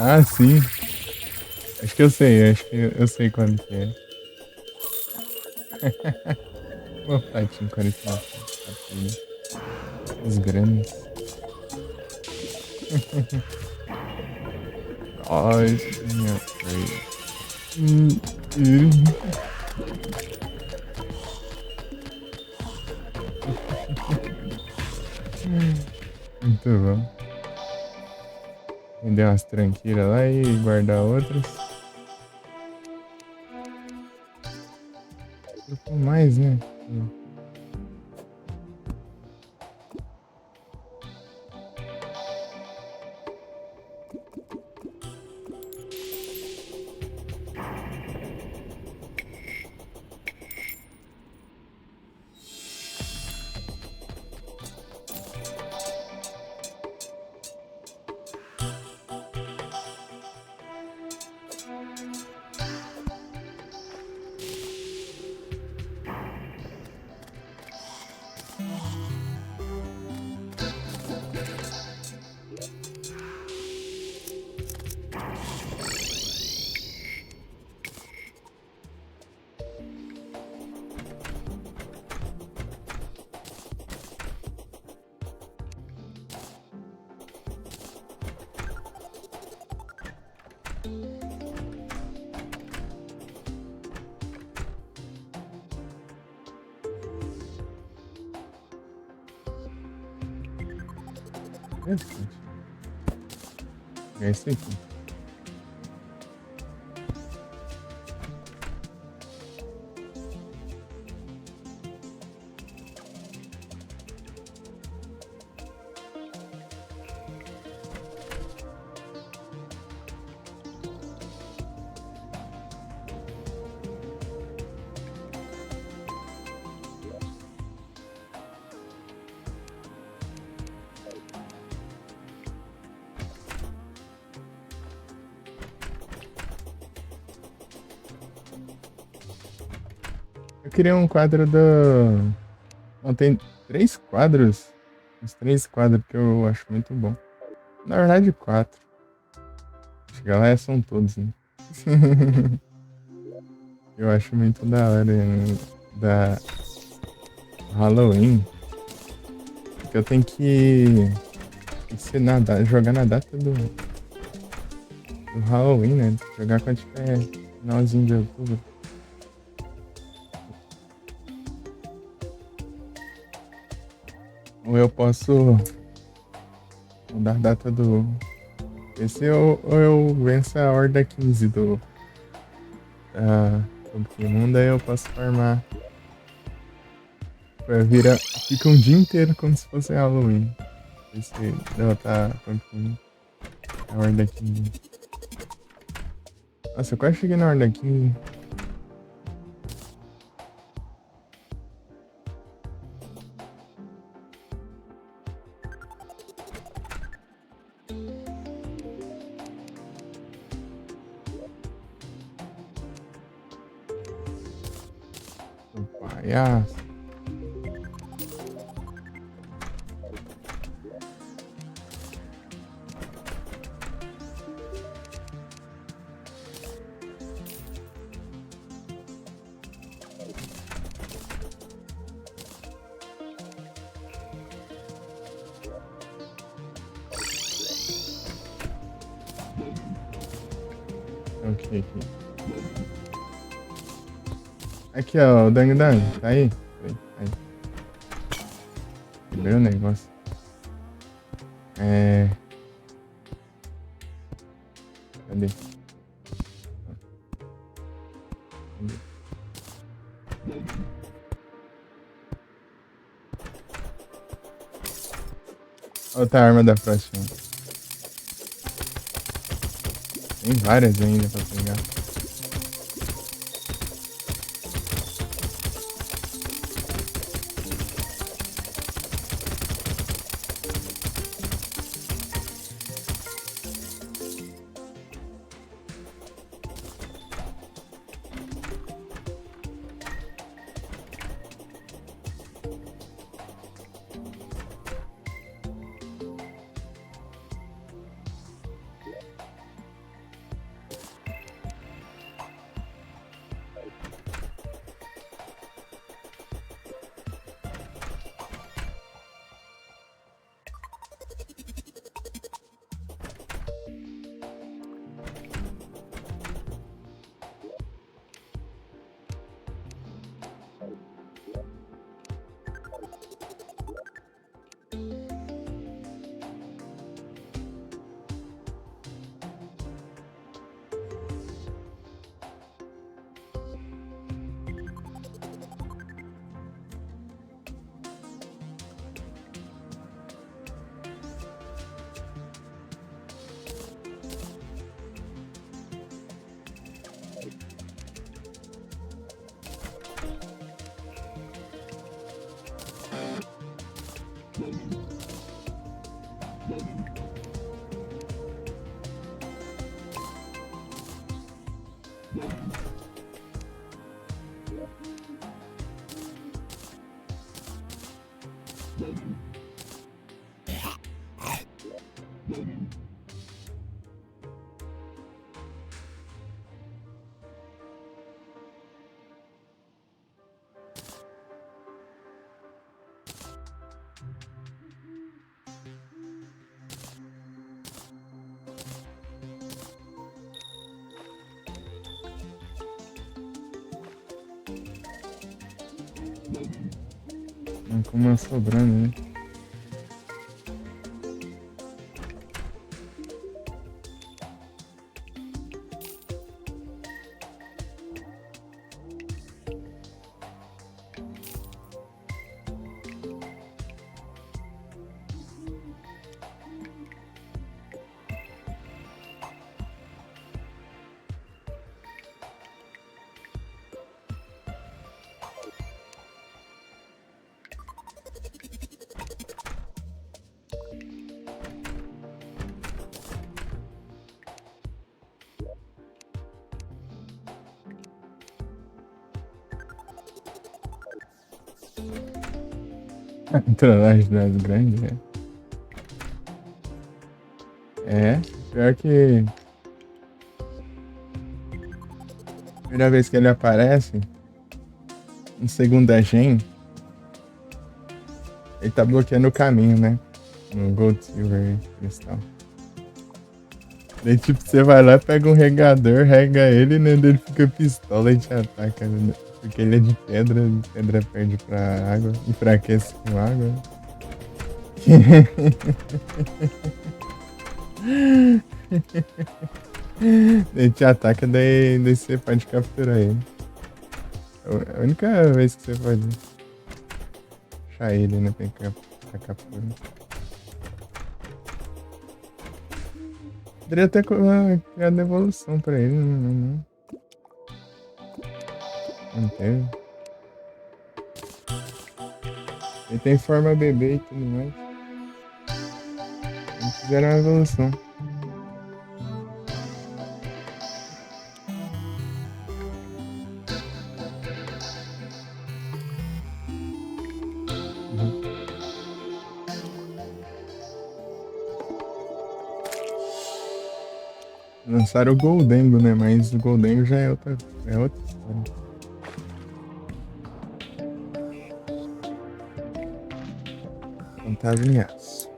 [SPEAKER 1] Ah, sim. Acho que eu sei, acho que eu sei quando que é. Uma patinha 49. Os grandes. Rise from your grave. Muito bom. Vender umas tranqueiras lá e guardar outras. Trocou mais, né? Interessante. É esse aqui. Eu queria um quadro do. Não, tem 3 quadros. Os 3 quadros que eu acho muito bom. Na verdade, 4. Chegar lá são todos, né? Eu acho muito da hora, né? Da Halloween. Que eu tenho que ser jogar na data do Halloween, né? Jogar quando tiver finalzinho de outubro. Ou eu posso mudar a data do. Esse ou eu venço a Horda 15 do Pokémon, daí eu posso farmar. Fica um dia inteiro como se fosse Halloween. Esse derrotar a Pumpkin. A Horda 15. Nossa, eu quase cheguei na Horda 15. O palhaço. Ok, aqui. Aqui, ó, o Dang Dang. Tá aí? Aí. Quebrei o negócio. Cadê? Outra arma da próxima. Tem várias ainda pra pegar. Como é sobrando, né? Trollagem das grandes, é. É, pior que a primeira vez que ele aparece, em segunda gen, ele tá bloqueando o caminho, né? No Gold, Silver e Cristal. Daí, tipo, você vai lá, pega um regador, rega ele, né? Daí ele fica pistola e te ataca, né? Porque ele é de pedra, e pedra perde pra água, enfraquece com água. Ele te ataca, daí você pode capturar ele. É a única vez que você pode achar ele, né? Tem que captura. Poderia ter criado evolução pra ele, não teve. Ele tem forma bebê e tudo mais. Eles fizeram uma evolução. Uhum. Lançaram o Goldengo, né? Mas o Goldengo já é outra história. Fantasma em aço.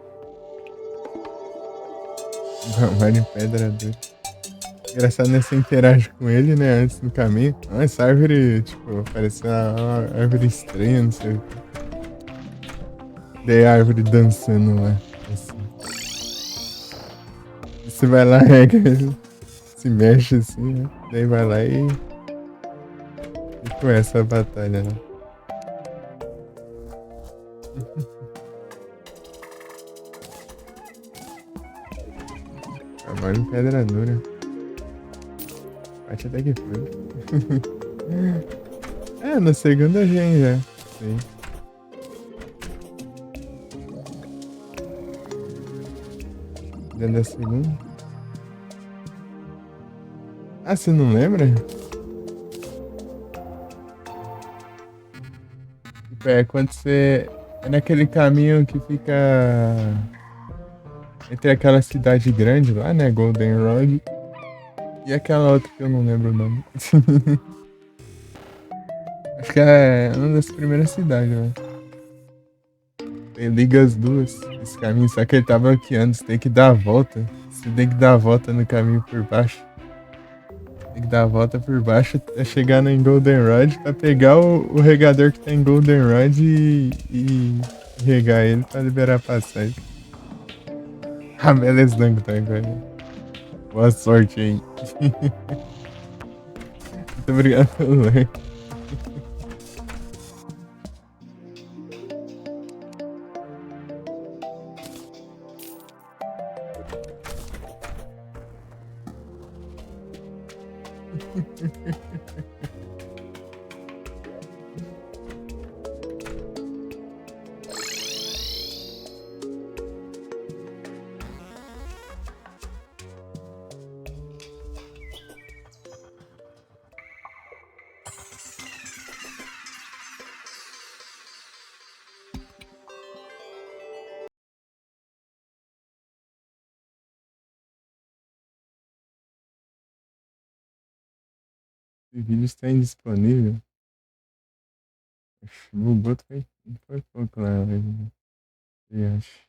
[SPEAKER 1] Vai de pedra dura. Engraçado, né? Você interage com ele, né? Antes do caminho. Ah, essa árvore, tipo, parece uma árvore estranha, não sei o quê. Daí a árvore dançando lá. Assim. Você vai lá, rega, se mexe assim, né? Daí vai lá e começa a batalha, né? Trabalho em pedra dura. Bate até que foi. É, na segunda gen já. Sim. Dentro da segunda. Ah, você não lembra? Tipo, é quando você. É naquele caminho que fica entre aquela cidade grande lá, né? Goldenrod. E aquela outra que eu não lembro o nome. Acho que é uma das primeiras cidades, né? Tem liga as duas, esse caminho, só que ele tá bloqueando, você tem que dar a volta. Você tem que dar a volta no caminho por baixo. Tem que dar a volta por baixo até chegar no Goldenrod pra pegar o regador que tá em Goldenrod e regar ele pra liberar a passagem. Ah, beleza, Dango, tá agora. Boa sorte aí. Muito obrigado pelo like. Esse vídeo está indisponível. O Boto foi pouco lá, eu acho.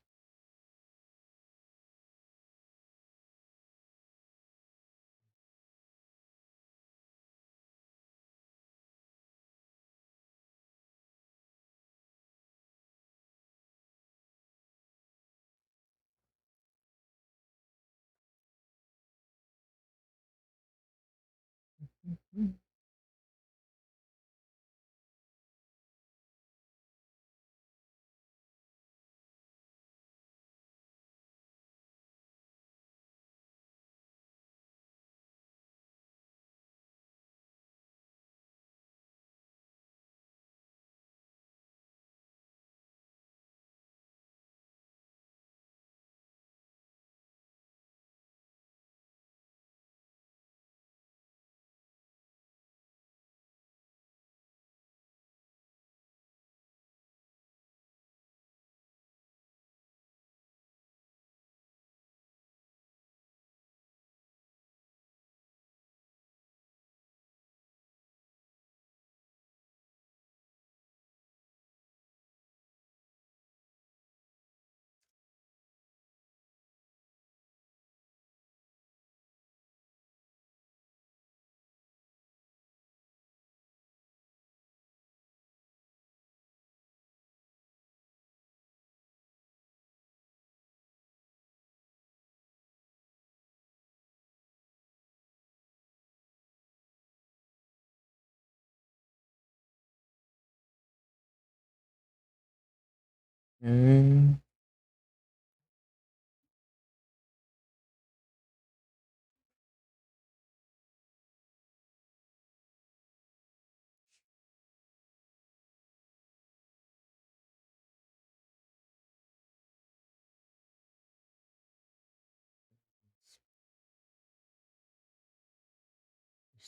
[SPEAKER 1] É...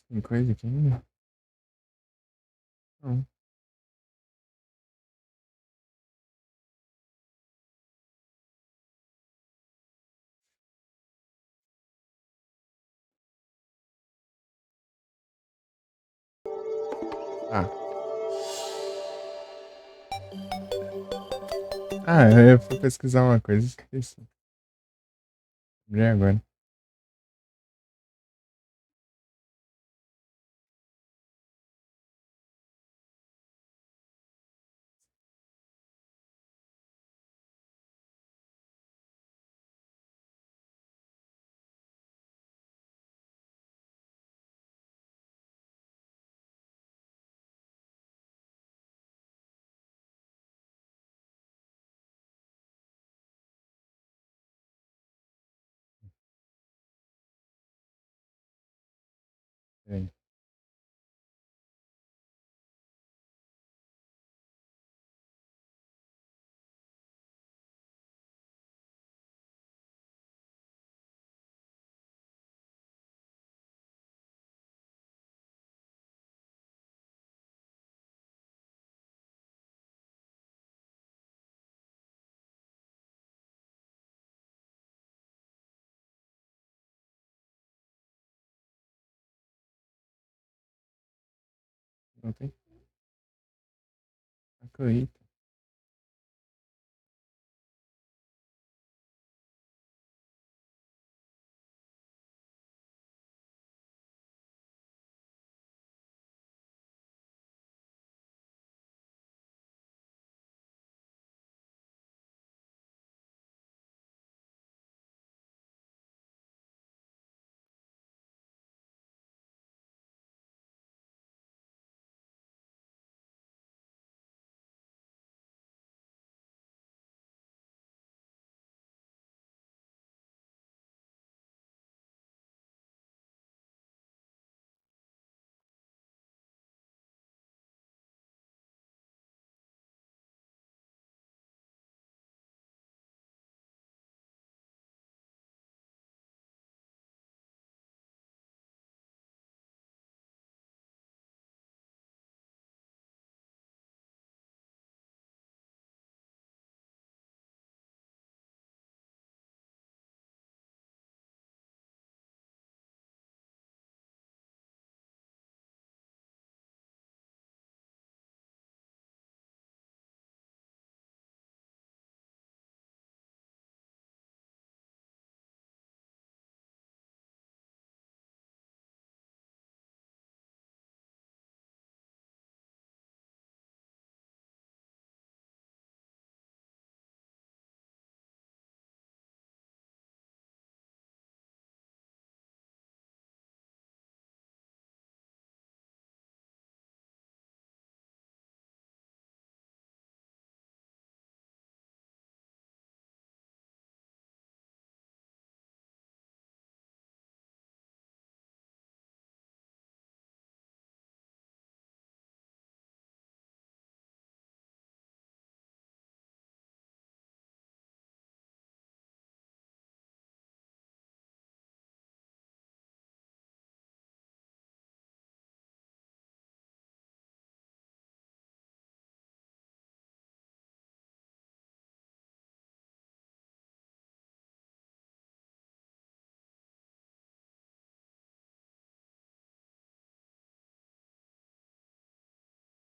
[SPEAKER 1] Tem coisa aqui ainda? Não. Ah. Ah, eu fui pesquisar uma coisa e esqueci. Lembrei agora. Peraí. Não tem? Acredito.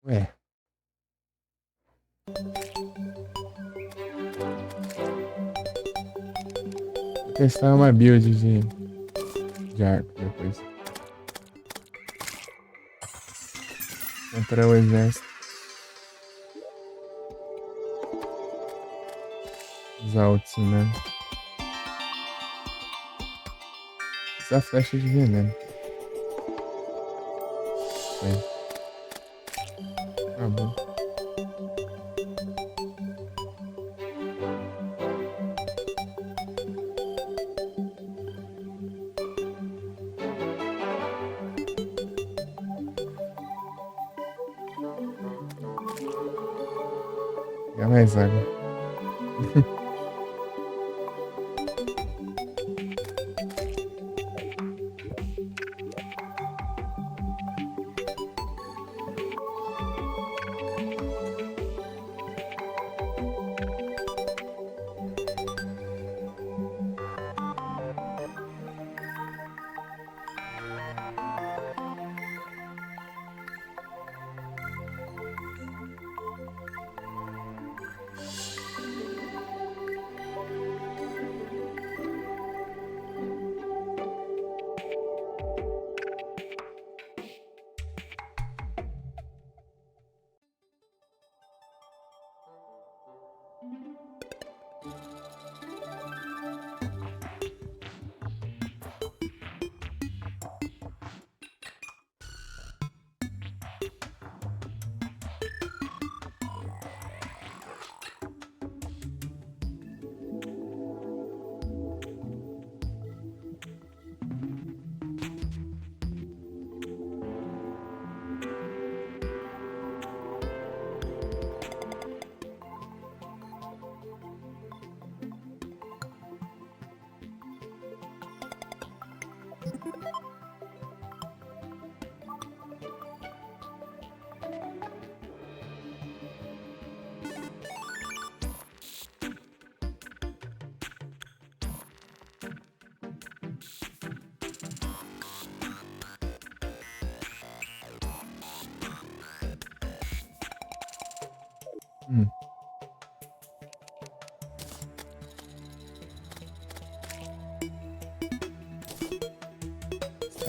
[SPEAKER 1] Ué, vou testar uma build de arco depois. Contra o exército. Usar o Tsunami. Usar flecha de veneno. Bem, acabou. Pegar mais água. Hum.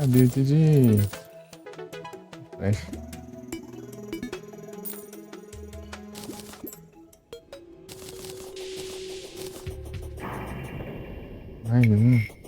[SPEAKER 1] Ability de flash. Mais um.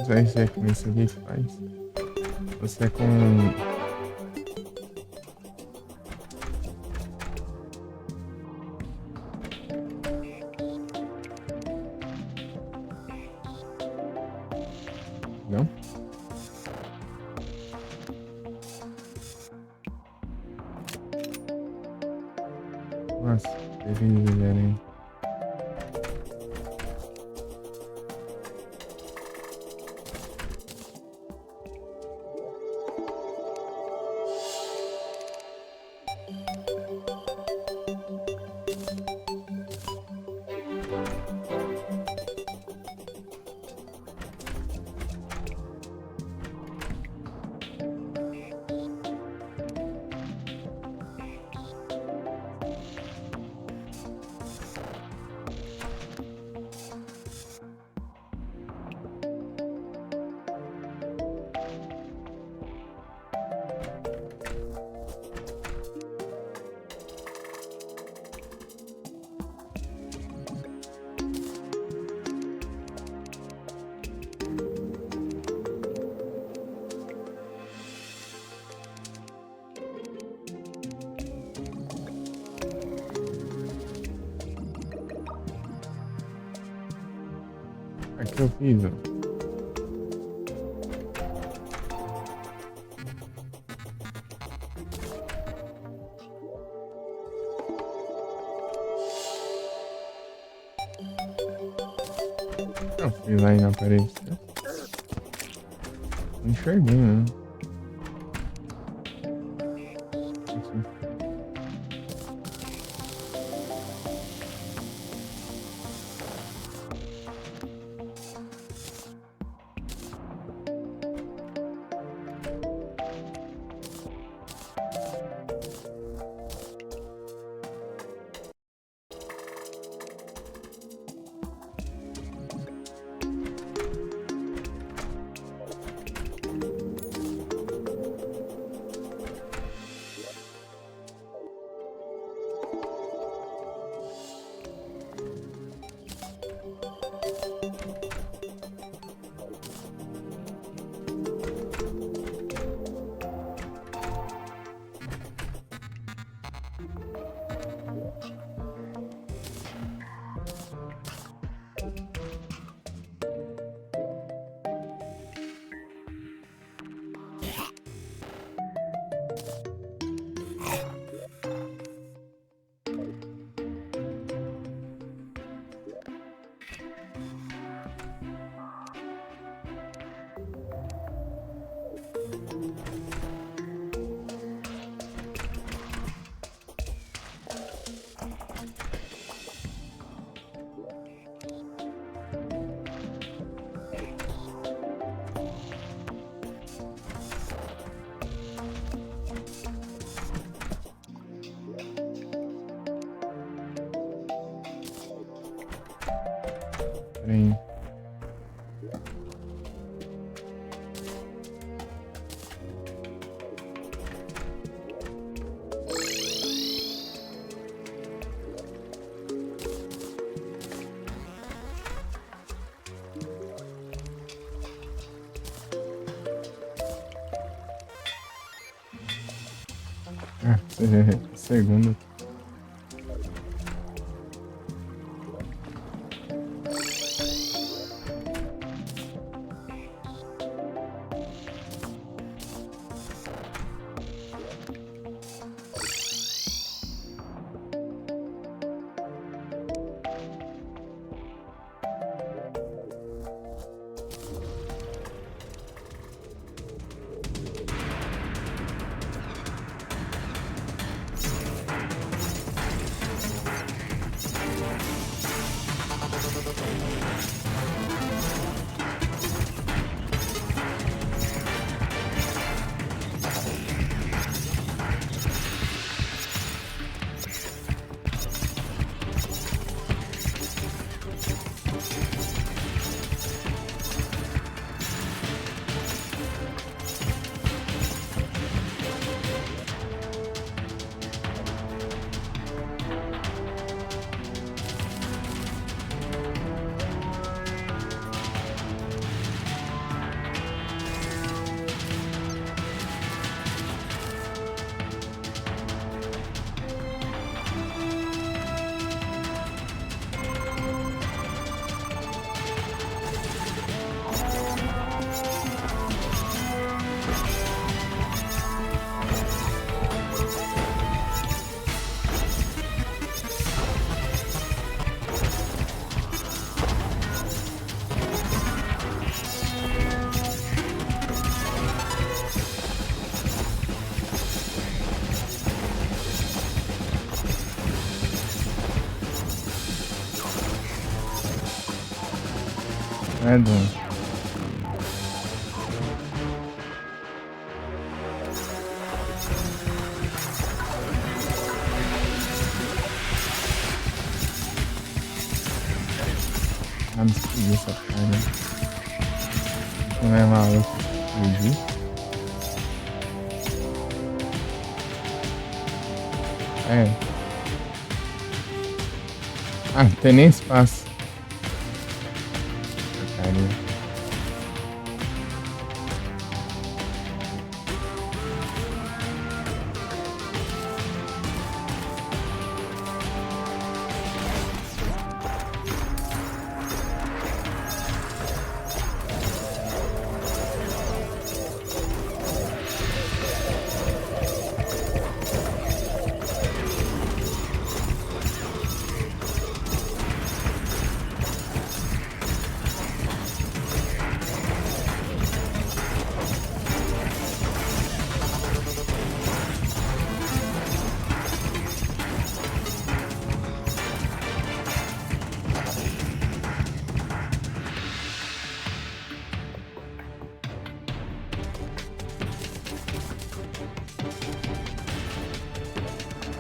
[SPEAKER 1] Não sei se é com isso aqui que faz. Ou se é com. Não? Nossa, teve hein? Aqui eu fiz, ó. Eu fiz lá e não apareceu. Não enxerguei, né? Peraí. Ah, segundo. Credo. Vamos seguir essa cara. Não é maluco. Fugir. É. Ah, não tem nem espaço. Porcaria.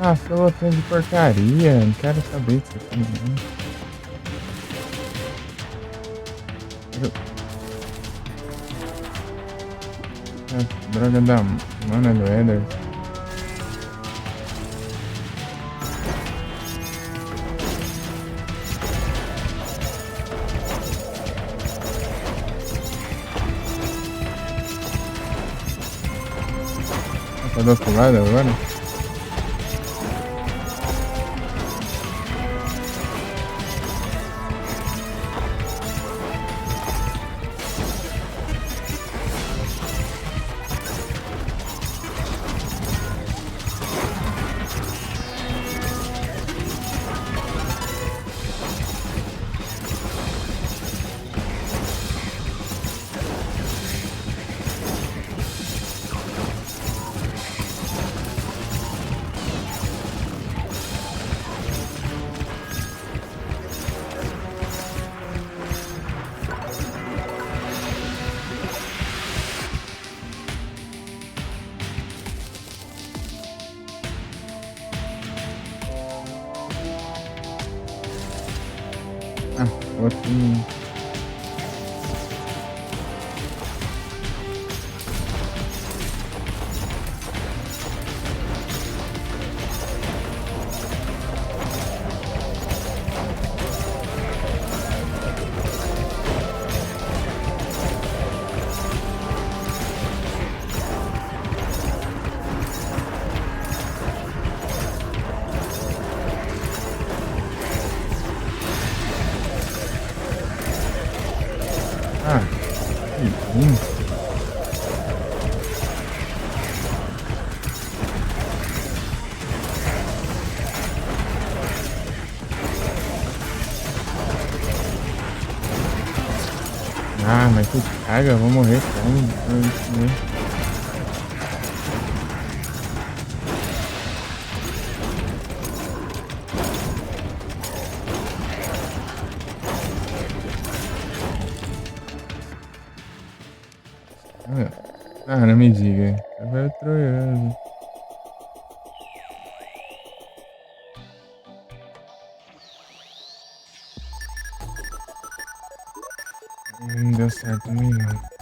[SPEAKER 1] Ah, pelotão de porcaria. Não quero saber disso aqui, não. A droga da mana do Eder. Tá do outro lado agora? Ah, outro. Ah, que ruim. Ah, mas que caga, eu vou morrer como? Ah, não me diga. Cavalo troiano. Não deu certo também não.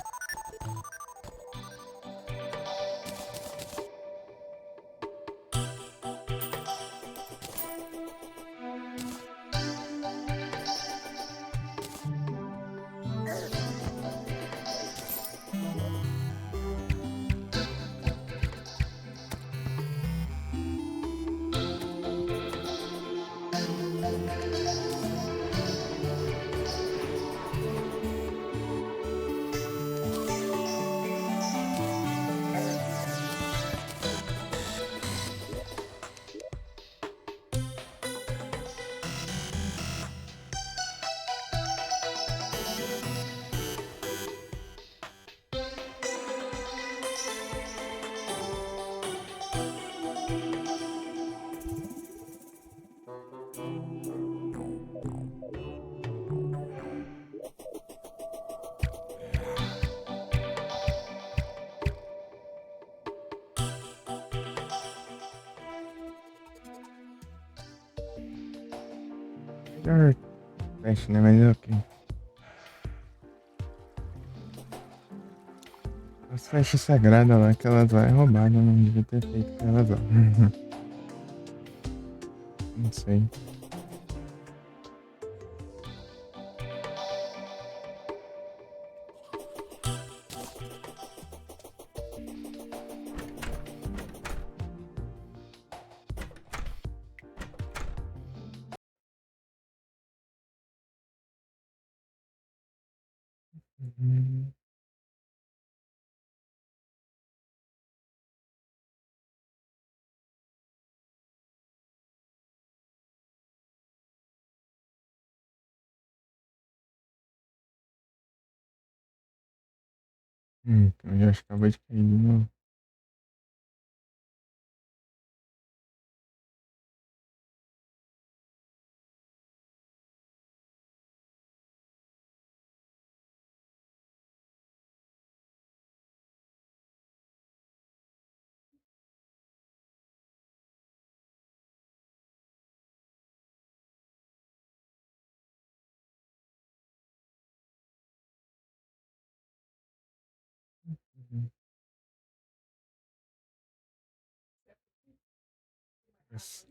[SPEAKER 1] Pior teste, né? Mas ok. As festas sagradas lá que elas lá é roubada, não devia ter feito com elas lá. Não sei. Uhum. Eu já acho que acabou de cair de novo. Uhum. Yes.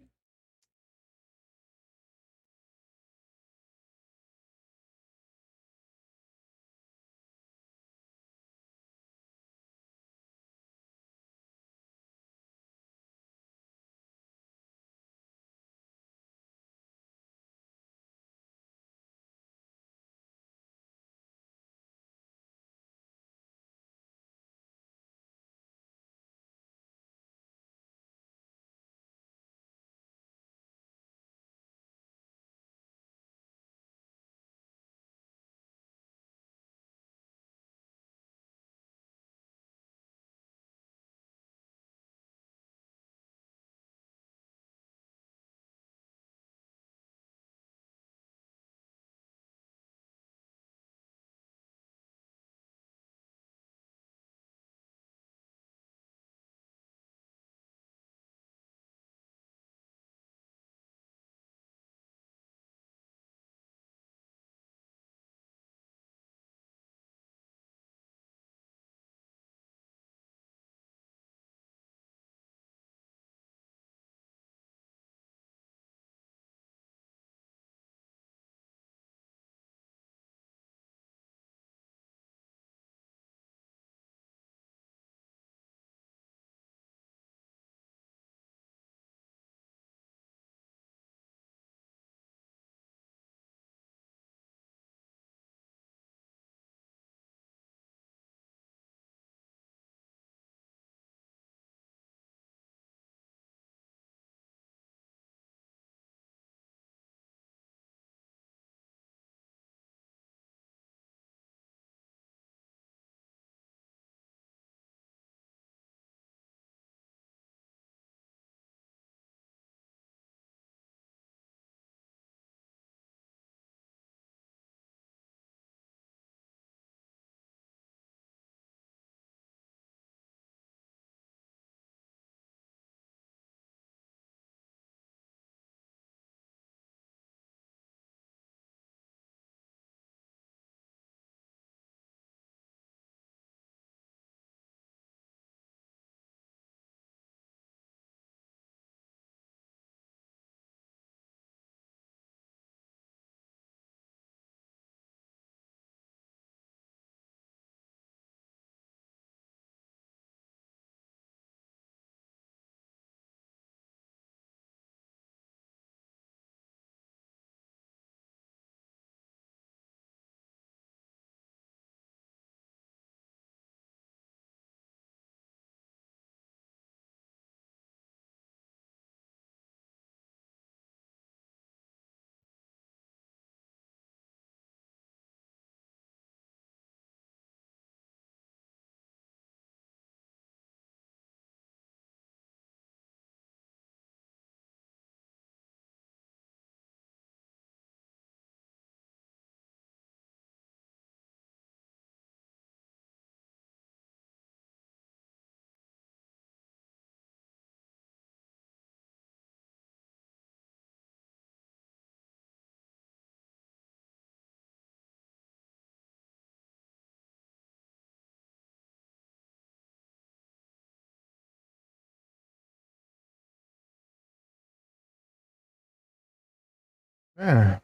[SPEAKER 1] É,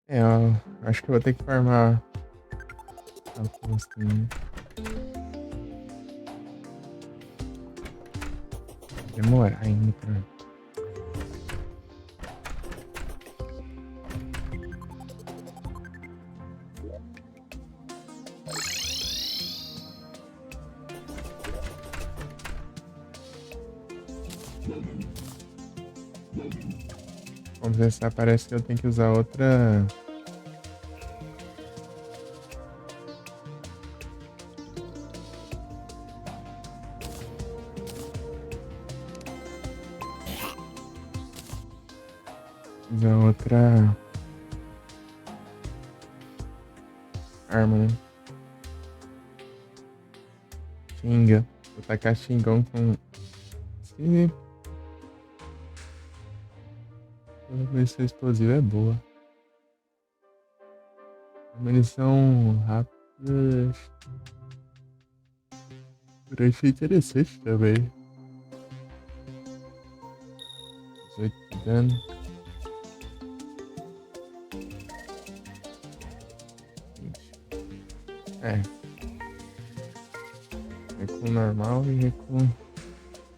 [SPEAKER 1] eu acho que eu vou ter que farmar a posta, né? Demorar ainda pra. Vamos ver se aparece que eu tenho que usar outra. Usar outra arma, né? Xinga. Vou tacar xingão com. Se a munição explosiva é boa. A munição rápida. Eu achei interessante também. 18 de dano. É, recuo normal e recuo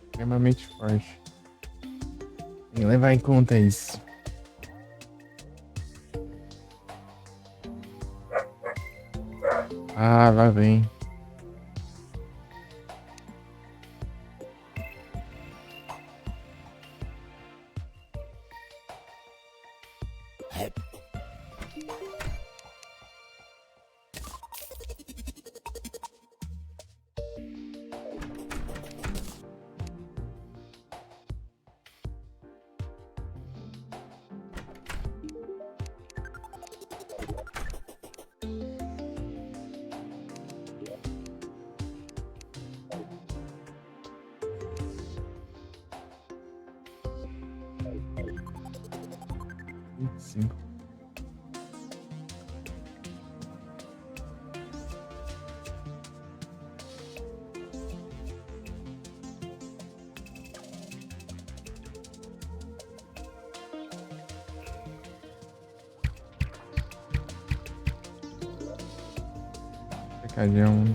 [SPEAKER 1] extremamente forte. Tem que levar em conta isso. Ah, lá vem. Vinte e cinco. Pecadão.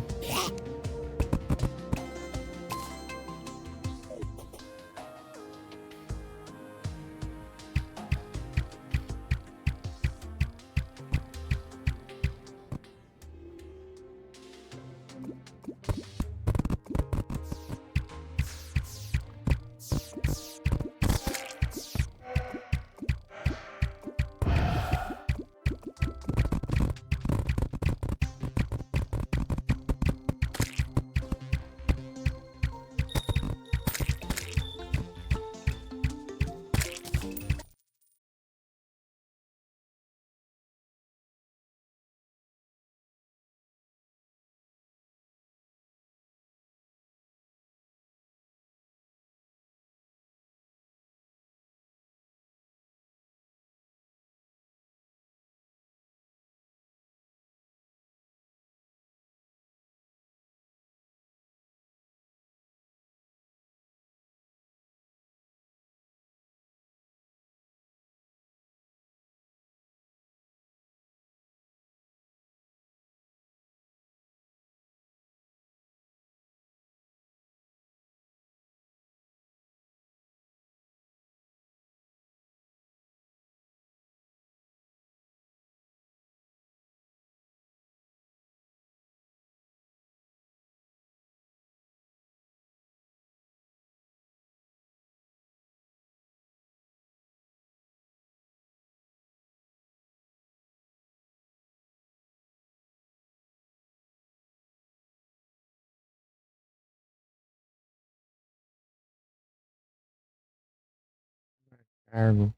[SPEAKER 1] Cargo.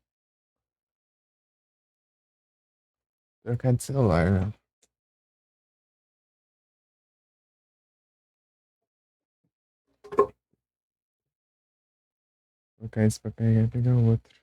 [SPEAKER 1] Trocar de celular, né? Trocar esse pra carregar e pegar o outro.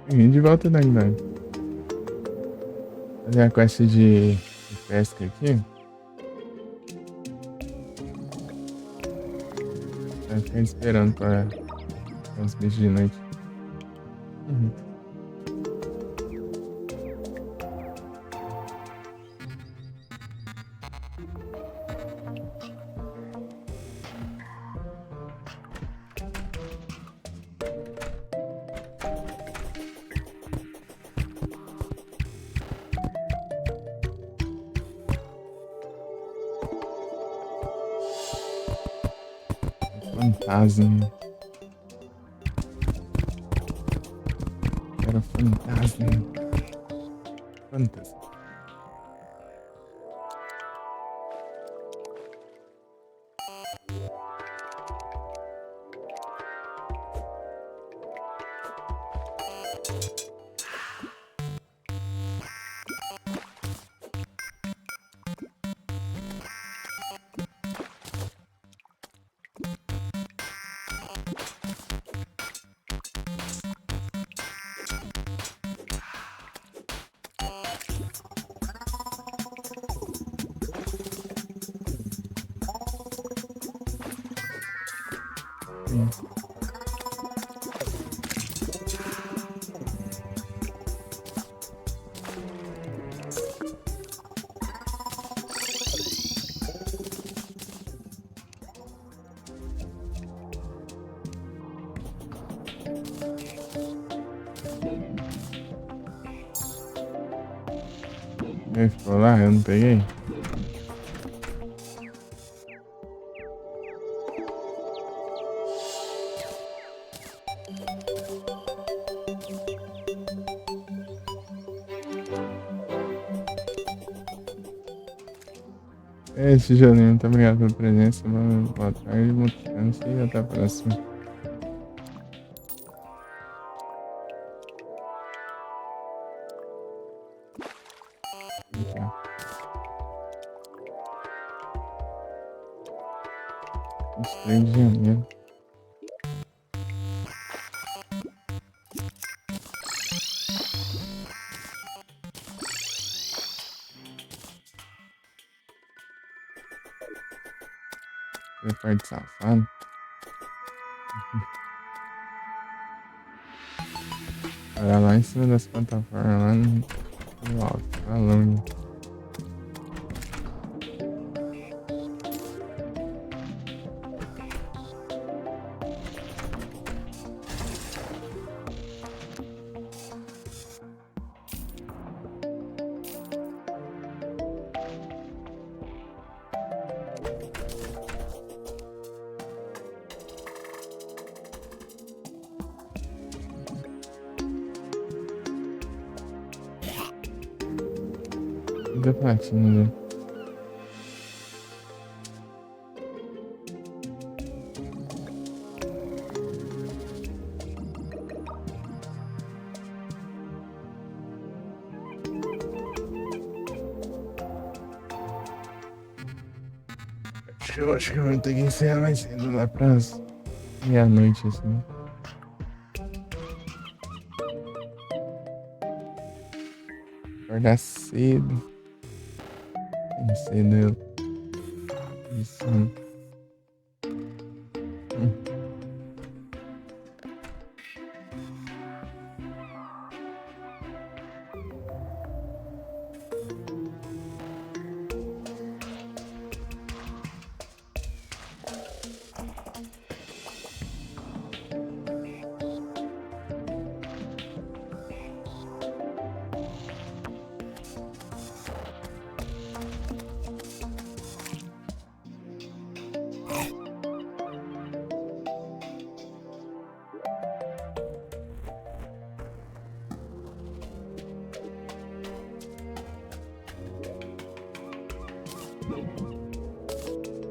[SPEAKER 1] Vim de volta da Guilherme. Fazer a quest de pesca aqui. Vai ficar esperando para os bichos de noite. Fantasma. Era fantasma. Fantasma. Ele ficou lá, eu não peguei. Esse Jolinho, muito obrigado pela presença. Boa tarde, boa chance e até a próxima. Estranho de janeiro. Você parte safado. Era lá em cima das plataformas, lá no alto, lá longe. Cadê a platina dele? Eu acho que eu vou ter que encerrar mais cedo lá pras meia-noite, assim. Acordar cedo. Bem cedo eu. Isso.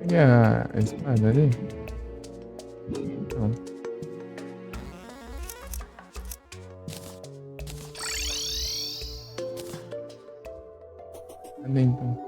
[SPEAKER 1] Pega a espada ali. Não. Cadê então?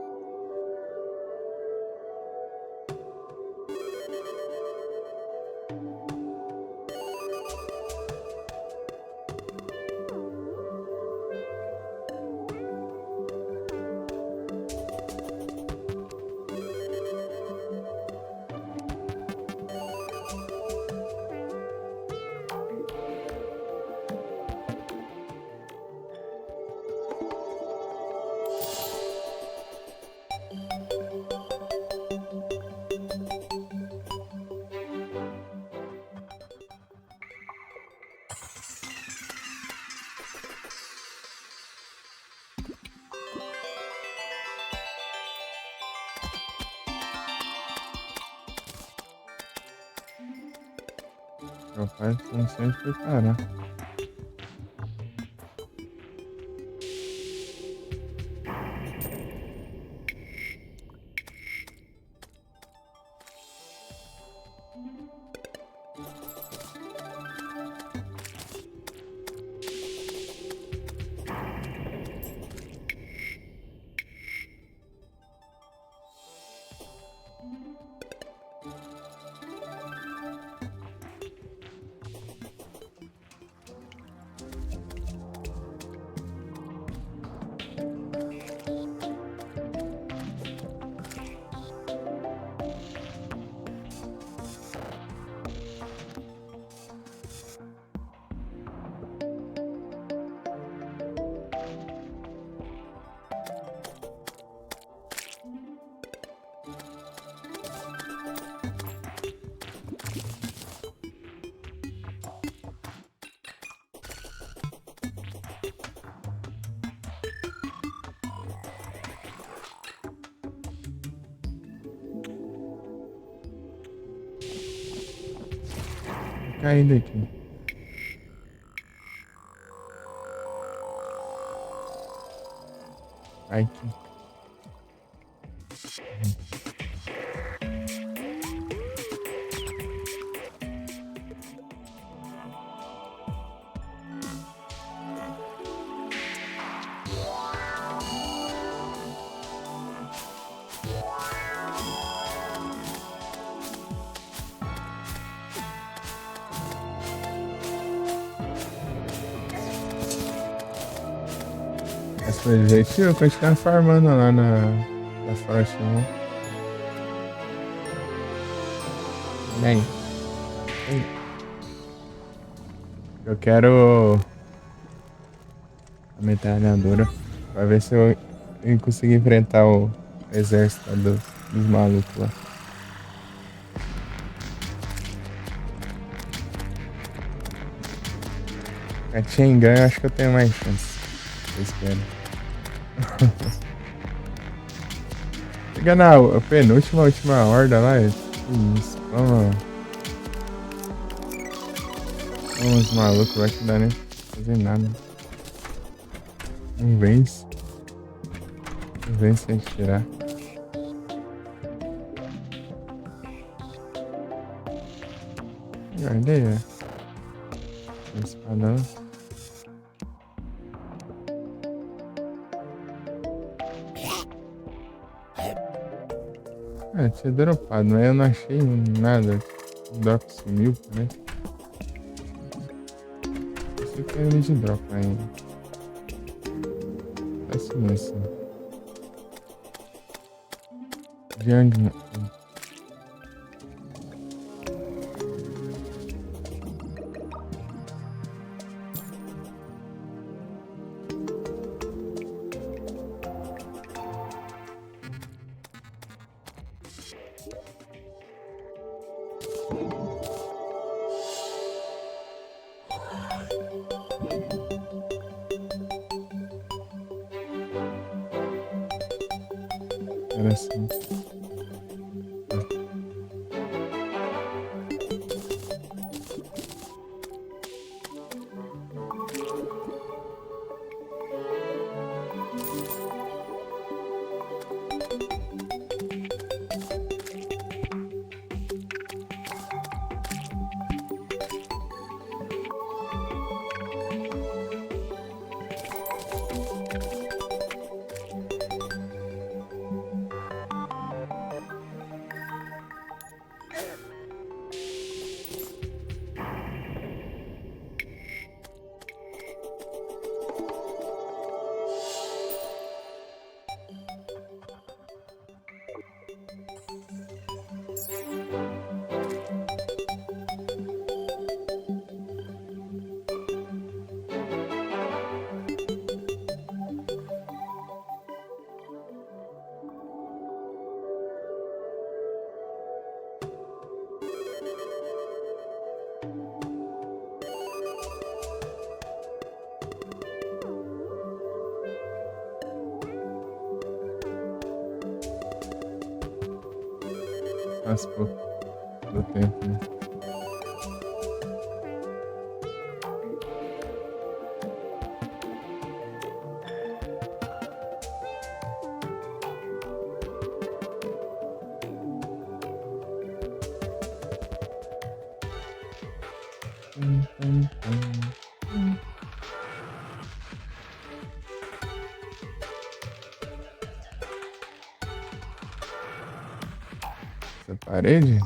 [SPEAKER 1] Rapaz, não sei onde foi parar. Caindo aqui. Ai, que... Esse foi o objetivo, continuar farmando lá na Forest 1. Bem, eu quero a metralhadora. Pra ver se eu consigo enfrentar o exército lá dos malucos lá. A Chengan, eu acho que eu tenho mais chance. Eu espero. Chega na penúltima, última horda lá. Que isso, vamos malucos, vai que dá nem pra fazer nada. Não vence. Não vence sem tirar. Guardei, é. Espadão. Tinha dropado, mas eu não achei nada. O drop sumiu, né? Esse aqui é de drop ainda. Tá sumindo assim. Young. Era assim. Faz pouco do tempo, né? Essa parede?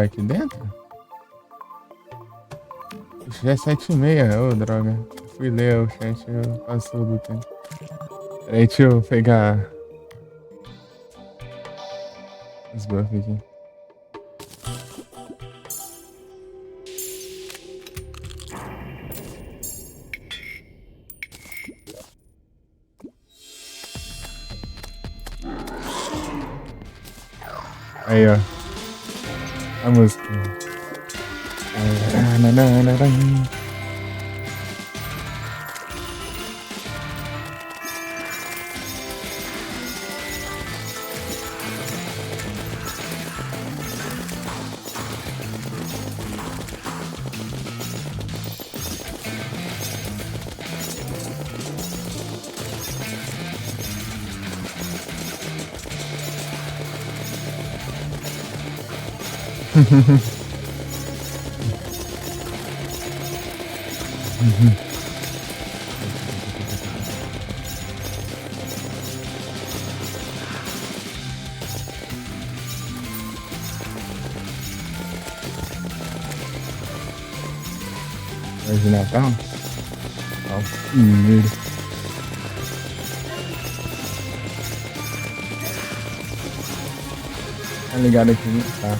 [SPEAKER 1] Aqui dentro? Já é 7h30, ô droga. Eu fui ler o chat, passou do tempo. Peraí, deixa eu pegar os buffs aqui. Aí, ó. A música. Hoje de Natal? Ó, primeiro. Tá ligado aqui, tá?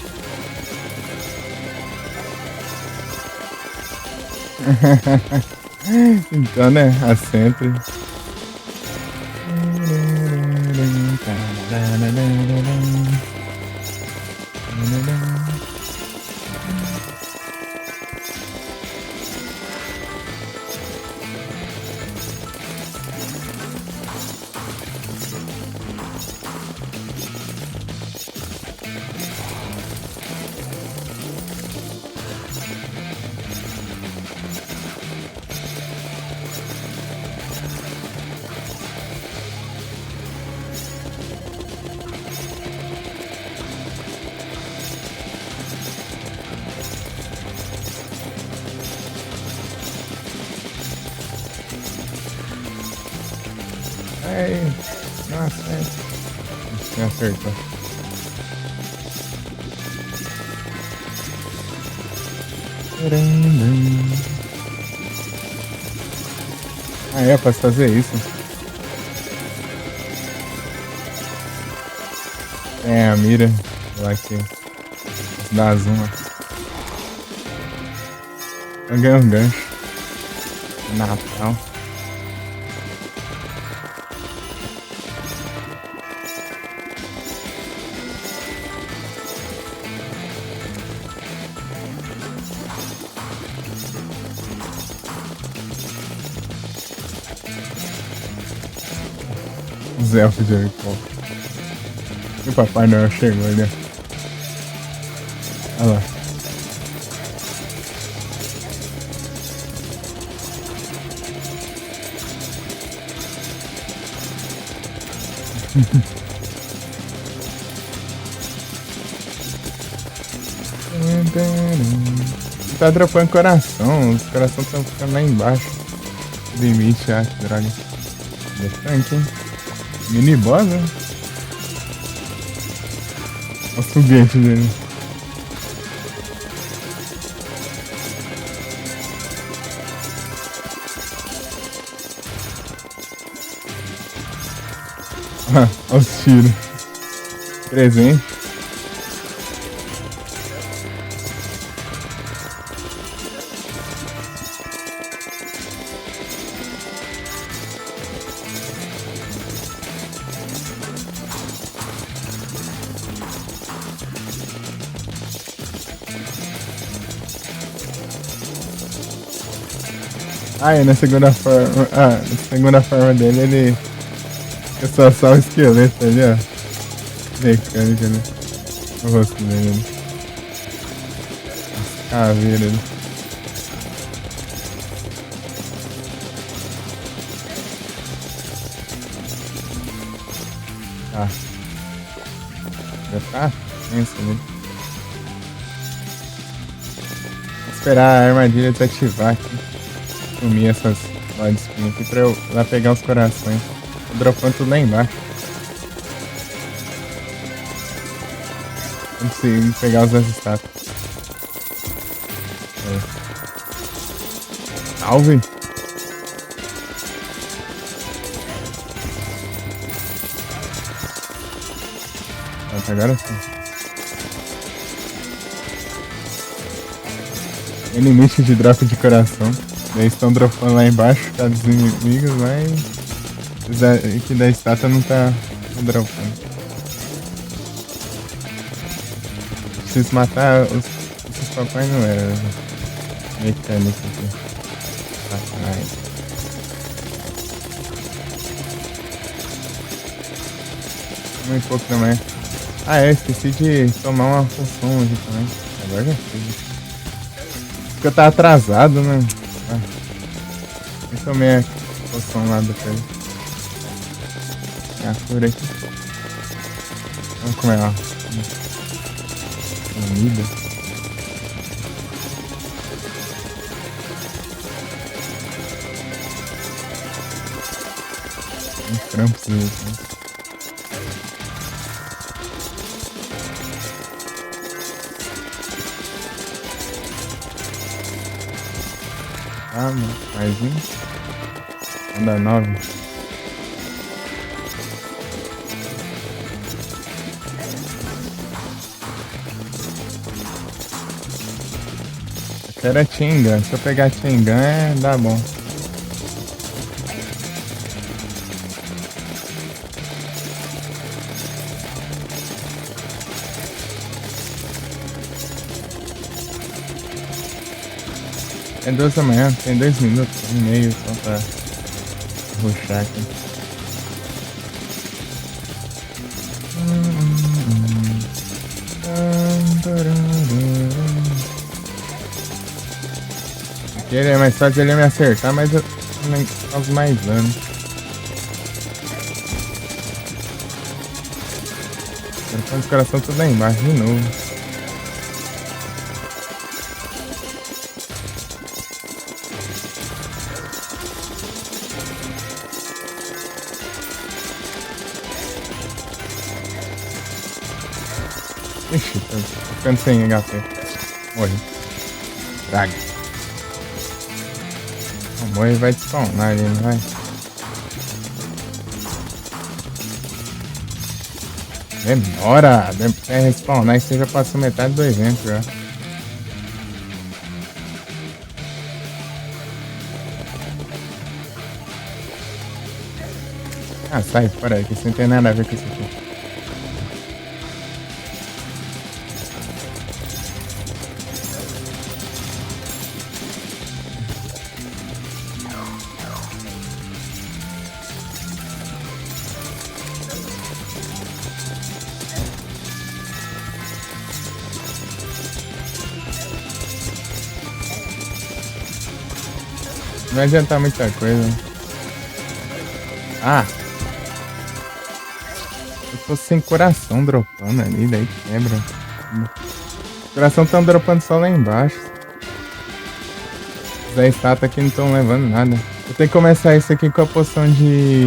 [SPEAKER 1] Então, né? A sempre. Ai, nossa, me acertou. Ah, é, posso fazer isso. É, a mira. Eu acho que dá zoom. Eu ganhei um gancho. Natal. Os elfos de Jericho. E o Papai Noel chegou ali. Olha lá. Tá dropando coração. Os corações estão ficando lá embaixo. Limite, acho, droga. Bastante, hein? Mini boss, né? Olha o foguete dele. Olha os tiros. Presente. Ah, e na segunda forma. Ah, na segunda forma dele ele. É só o esqueleto ali, ó. Mecânica ali. O rosto dele ali. As caveiras ali. Ah. Já tá tenso ali. Vou esperar a armadilha desativar aqui. Sumir essas lá de espinha aqui pra eu lá pegar os corações. Tô dropando tudo lá embaixo. Não consigo pegar os das estátuas. É. Salve! Pronto, agora sim. Tem limite de drop de coração. Eles estão dropando lá embaixo, tá dos inimigos, mas aqui da estátua não tá dropando. Preciso matar esses Papai Noel. Mecânica aqui. Ai. Muito pouco também. Ah, é, esqueci de tomar uma função aqui também. Agora já fiz. Porque eu tava atrasado, né? Ah, eu tomei a poção lá do pé. A cura aqui. Vamos comer lá. Comida. Um trampo isso aqui. Ah, mano, mais um. Anda 9. quero é Tingan. Se eu pegar Tingan, dá bom. É 2 da manhã, tem 2 minutos e meio só pra rushar aqui. Aqui ele é mais fácil ele me acertar, mas eu também causo mais dano. Os caras estão tudo lá embaixo de novo. Ixi, tô ficando sem HP. Morri. Draga. O boi vai despawnar ali, não vai? Demora! Até respawnar e você já passou metade do evento já. Ah, sai fora aí, que isso não tem nada a ver com isso aqui. Não vai adiantar muita coisa. Ah! Eu tô sem coração dropando ali, daí quebra. Os coração tão dropando só lá embaixo. Os da estátua aqui não estão levando nada. Eu tenho que começar isso aqui com a poção de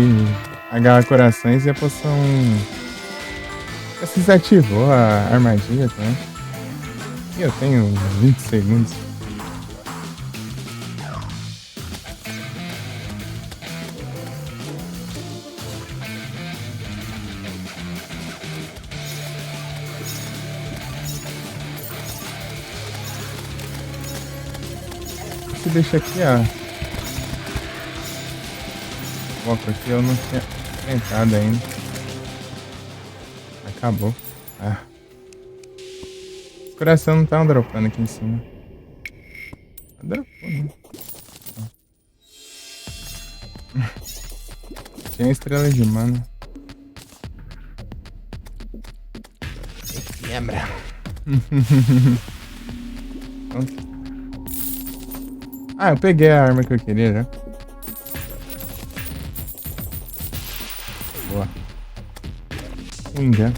[SPEAKER 1] agarrar corações e a poção... Você desativou a armadilha também. E eu tenho 20 segundos. Deixa aqui, ó. Foco aqui, eu não tinha tentado ainda. Acabou. Ah. Os coração não estavam dropando aqui em cima. Tá dropando, né? Tinha estrela de mana. Quebra. Ah, eu peguei a arma que eu queria já. Boa. Winga.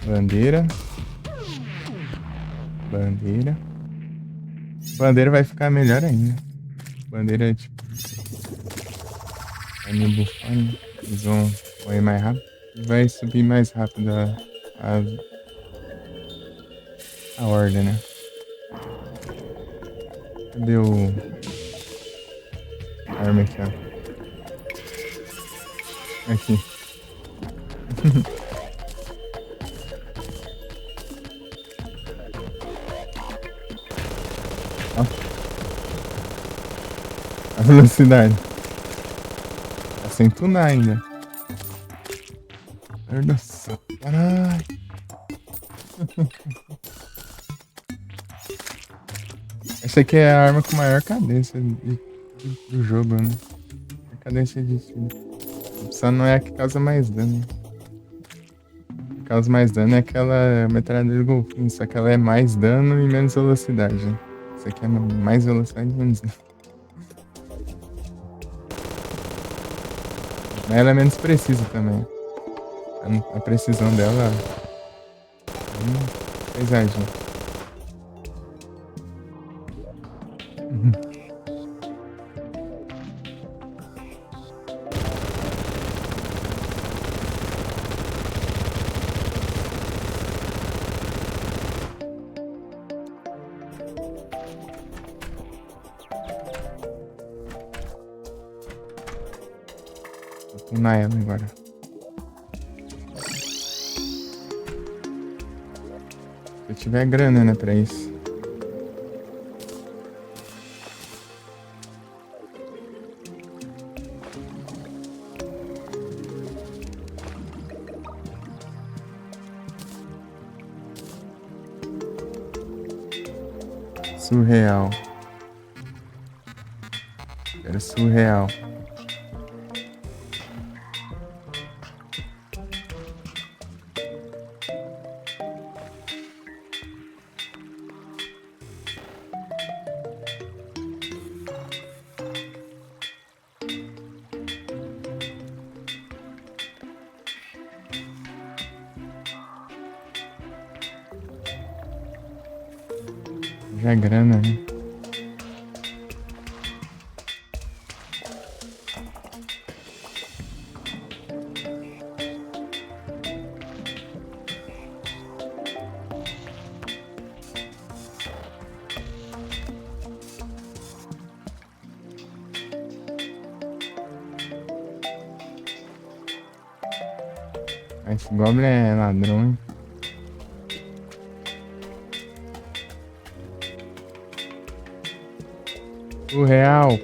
[SPEAKER 1] Bandeira. Bandeira. Bandeira vai ficar melhor ainda. Bandeira é tipo... vai me bufar, né? Eles vão correr mais rápido. Vai subir mais rápido a ordem, né? Cadê o... a arma aqui, ó. Aqui. Ó. A velocidade. Tá sem tunar ainda. Merda só. Caralho. Essa aqui é a arma com maior cadência do jogo, né? A cadência de tiro. Só não é a que causa mais dano. A que causa mais dano é aquela metralhadora golfinho, só que ela é mais dano e menos velocidade. Essa aqui é mais velocidade e menos dano. Mas ela é menos precisa também. A precisão dela é pesadinha. Vou tunar ela agora. Se eu tiver grana, né, pra isso. Surreal. Era surreal. Já é grana, né? Esse Goblin é ladrão, hein? Surreal.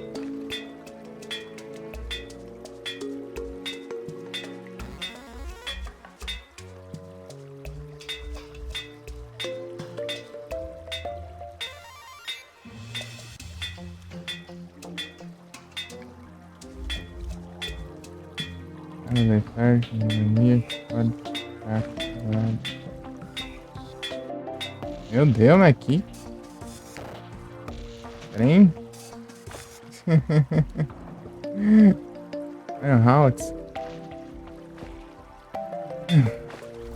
[SPEAKER 1] Meu Deus, mas aqui. Trem. Halt.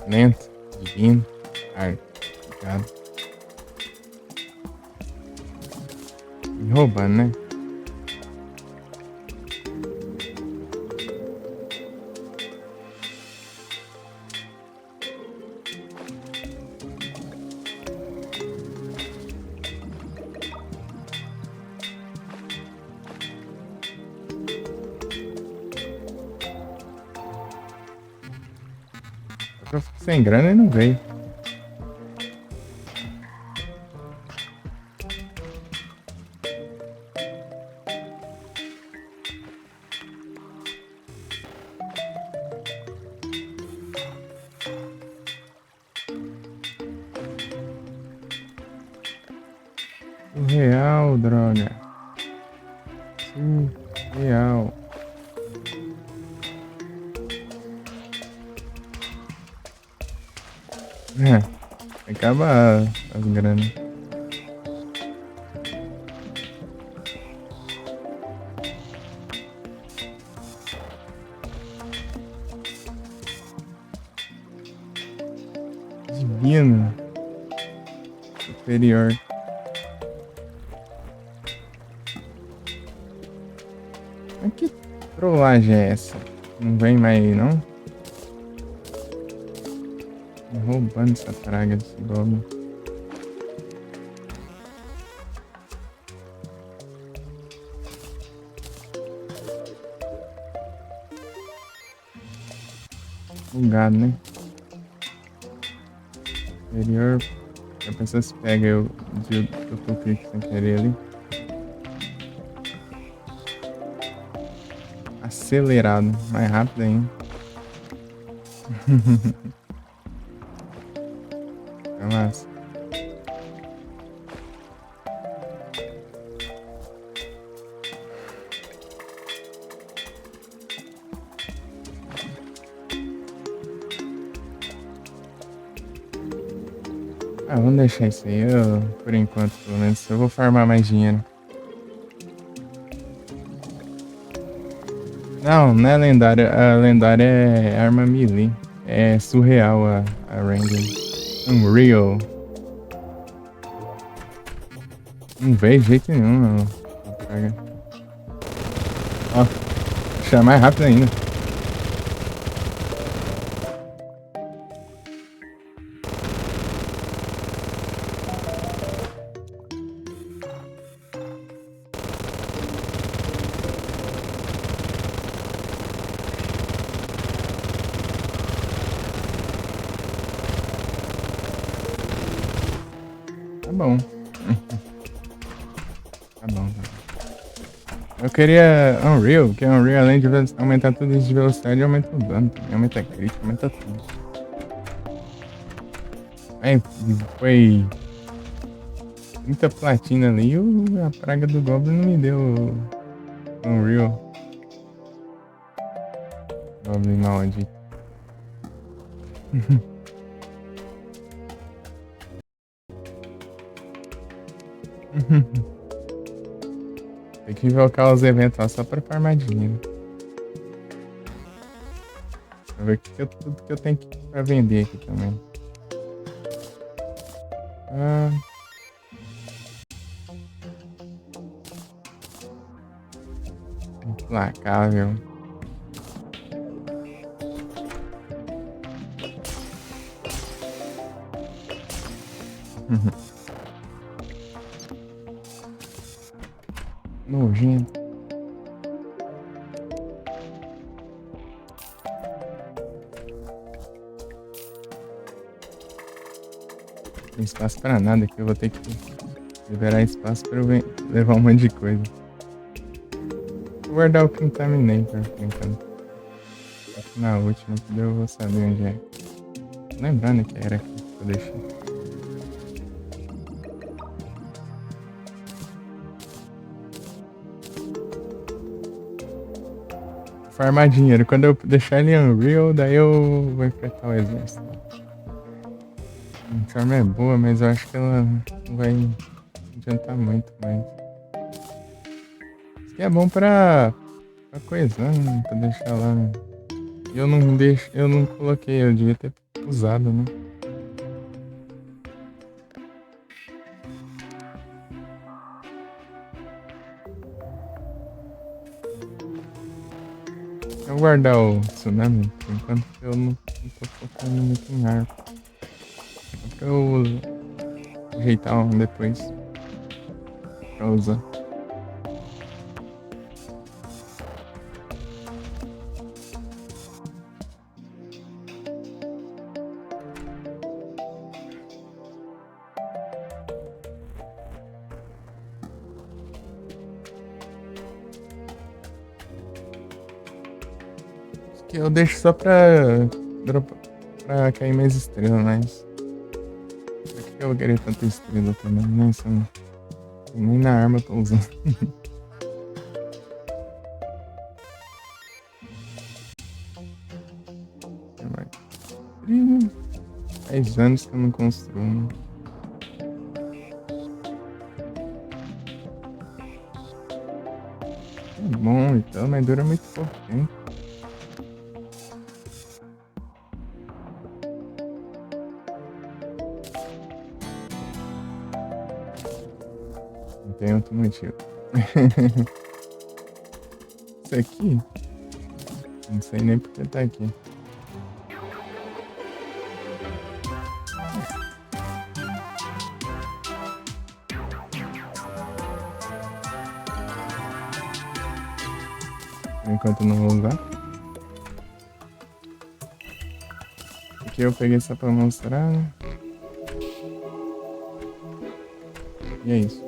[SPEAKER 1] Lento. Divino. Ai, obrigado. Me roubando, né? Eu fico sem grana e não veio. Surreal, droga. Surreal. Acaba as granas. Divino. Superior. Mas que trollagem é essa? Não vem mais aí, não? Tô roubando essa praga desse Goblin. Bugado, né? Superior. A pessoa se pega, eu tô clique sem querer ali. Acelerado, mais rápido ainda. É massa. Vamos deixar isso aí, por enquanto, pelo menos. Eu vou farmar mais dinheiro. Não é lendária. A lendária é arma melee. É surreal a Ranger. Unreal. Não veio de jeito nenhum, não. Ó, deixa mais rápido ainda. bom. Tá bom, tá bom. Eu queria Unreal, porque Unreal, além de aumentar tudo isso de velocidade, aumenta o dano também, aumenta a crítica, aumenta tudo. Aí, foi 30 platina ali e a praga do Goblin não me deu Unreal. Goblin maldito. Tem que invocar os eventos lá só pra farmar dinheiro. Pra ver tudo que eu tenho pra vender aqui também. Ah, implacável. Nojento. Não tem espaço pra nada aqui, eu vou ter que liberar espaço pra eu levar um monte de coisa. Vou guardar o Contaminator por enquanto. Aqui na última, que daí eu vou saber onde é. Lembrando que era aqui que eu deixei. Farmar dinheiro. Quando eu deixar ele Unreal, daí eu vou enfrentar o exército. A arma é boa, mas eu acho que ela não vai adiantar muito, mas... Isso aqui é bom pra coisar, né? Pra deixar lá. Eu não coloquei, eu devia ter usado, né? Eu vou guardar o tsunami por enquanto, eu não tô focando muito em arco. Só pra eu ajeitar um depois pra usar. Que eu deixo só pra cair mais estrela, mas... Por que eu vou querer tanta estrela também? Nem na arma eu tô usando. Vai. 10 anos que eu não construo, né? É bom e tal, mas dura muito pouco tempo. Não tem outro motivo. Isso aqui, não sei nem porque tá aqui. Por enquanto eu não vou usar. Aqui eu peguei só pra mostrar, né? E é isso.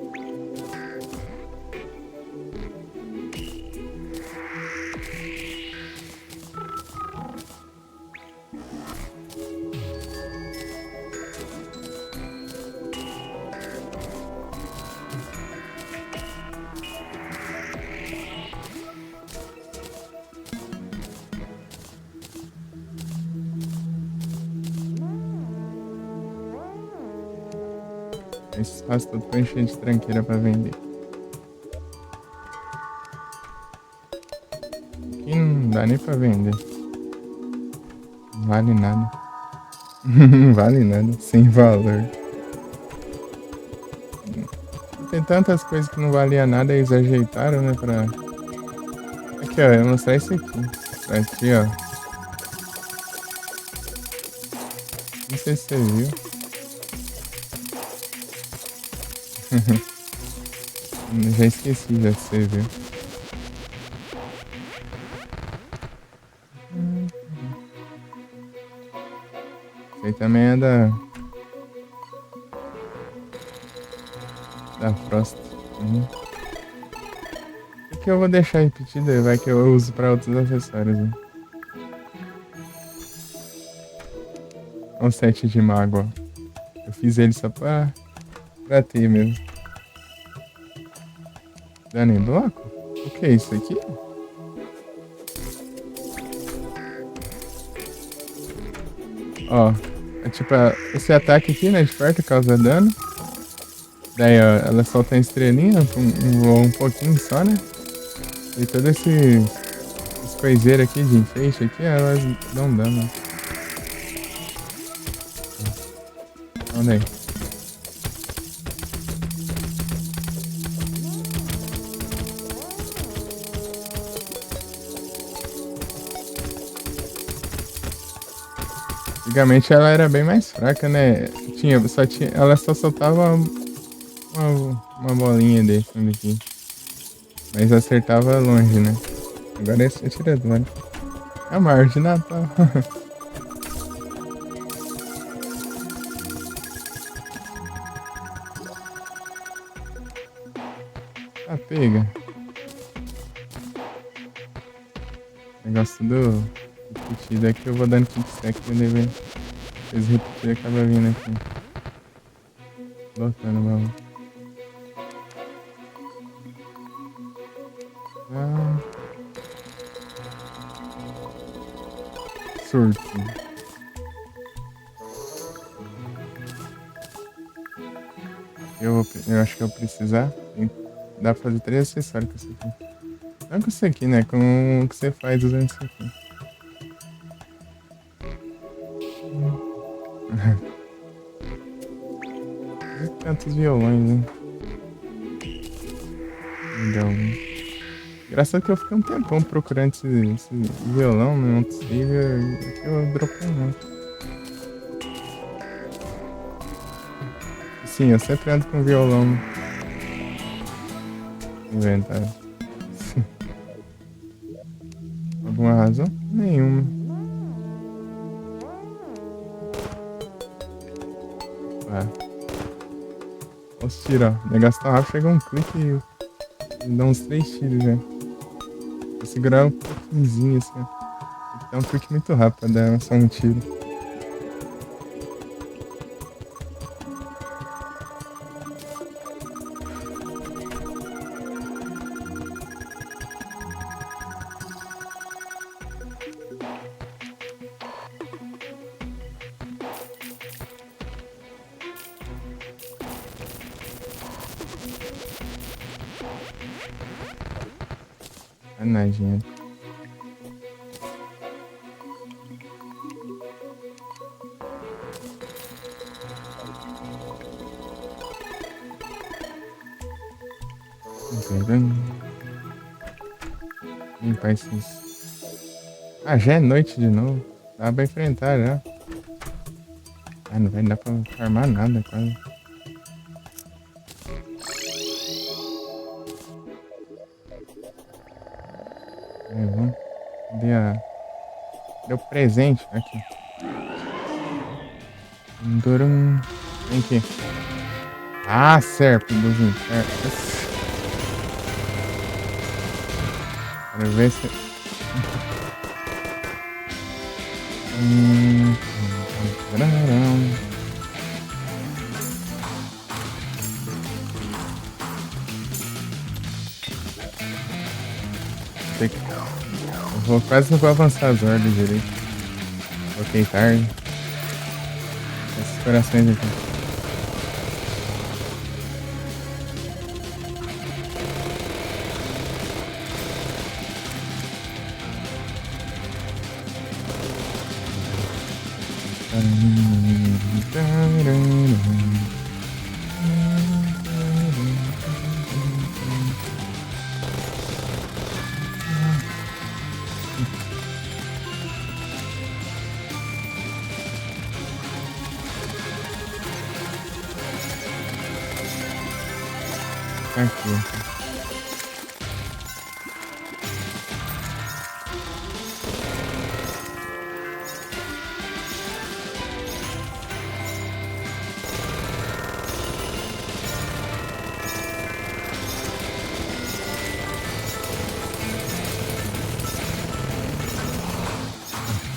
[SPEAKER 1] Esse espaço todo foi encher de tranqueira pra vender. Aqui não dá nem pra vender. Não vale nada. Não vale nada, sem valor. Tem tantas coisas que não valia nada, eles ajeitaram, né, pra... Aqui, ó, eu vou mostrar isso aqui. Aqui, ó. Não sei se você viu. Já esqueci já se você viu. Isso aí também é da... Da Frost. Uhum. O que eu vou deixar repetido aí? Vai que eu uso pra outros acessórios, né? Olha o set de mago, ó. Eu fiz ele só pra ter mesmo. Dano em bloco? O que é isso aqui? Ó, é tipo, esse ataque aqui, né, de perto causa dano. Daí, ó, ela solta a estrelinha, um pouquinho só, né? E todo esse coiseiro aqui de enfeite aqui, elas dão dano. Olha aí. Antigamente ela era bem mais fraca, né? Ela só soltava uma bolinha desse aqui. Mas acertava longe, né? Agora é atirador. É uma árvore de Natal. Ah, pega. Negócio do repetido é que eu vou dando kickstack pra ele ver. Eles repetir acaba vindo aqui. Lotando o baú. Ah. Surto. Eu acho que eu vou precisar. Dá pra fazer 3 acessórios com isso aqui. Não com isso aqui, né? Com o que você faz usando isso aqui. Tantos violões, hein? Legal. Engraçado que eu fiquei um tempão procurando esse violão no outro save. Eu dropei um monte. Sim, eu sempre ando com violão no inventário. Alguma razão? Nenhuma. Os tiros, ó. O negócio tá rápido, chega um clique e dá uns 3 tiros já. Vou segurar um pouquinho assim, ó. Tem que dar um clique muito rápido pra dar só um tiro. Danadinha. Limpar esses. Ah, já é noite de novo. Dá pra enfrentar já. Ah, não vai dar pra farmar nada quase. Aí, vamos. Deu presente aqui. Durum. Vem aqui. Ah, serpe dos infernos. Quero ver se. Eu vou quase não vou avançar as ordens direito. Coloquei tarde. Esses corações aqui. Aqui.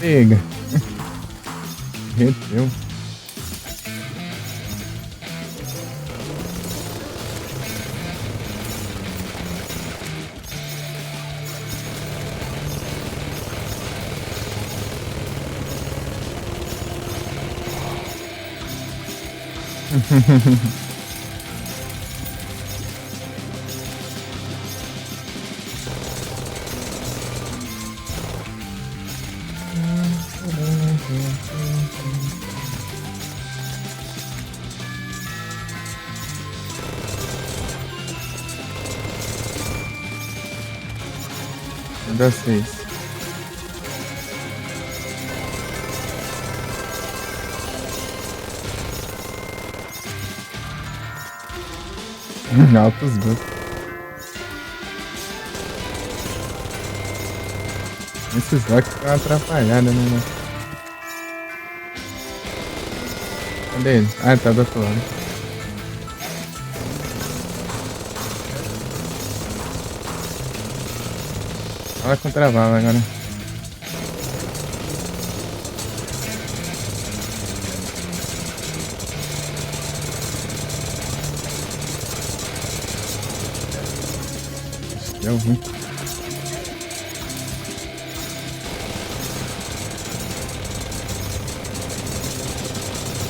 [SPEAKER 1] Pega. Reteu. Da 6. Altos gostos. Esses locks ficam atrapalhados, né? Cadê ele? Ah, tá do outro lado. Olha contra a vala agora. Deu ruim.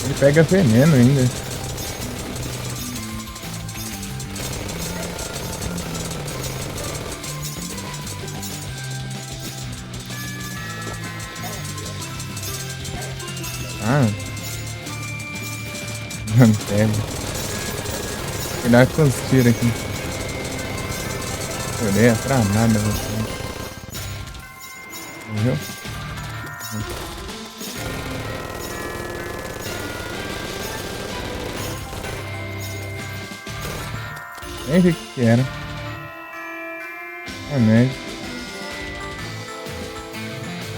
[SPEAKER 1] Ele pega veneno ainda. Ah. Não pega. Cuidado com os tiros aqui. Olhei pra nada, você. Morreu? Nem vi o que era. É médio.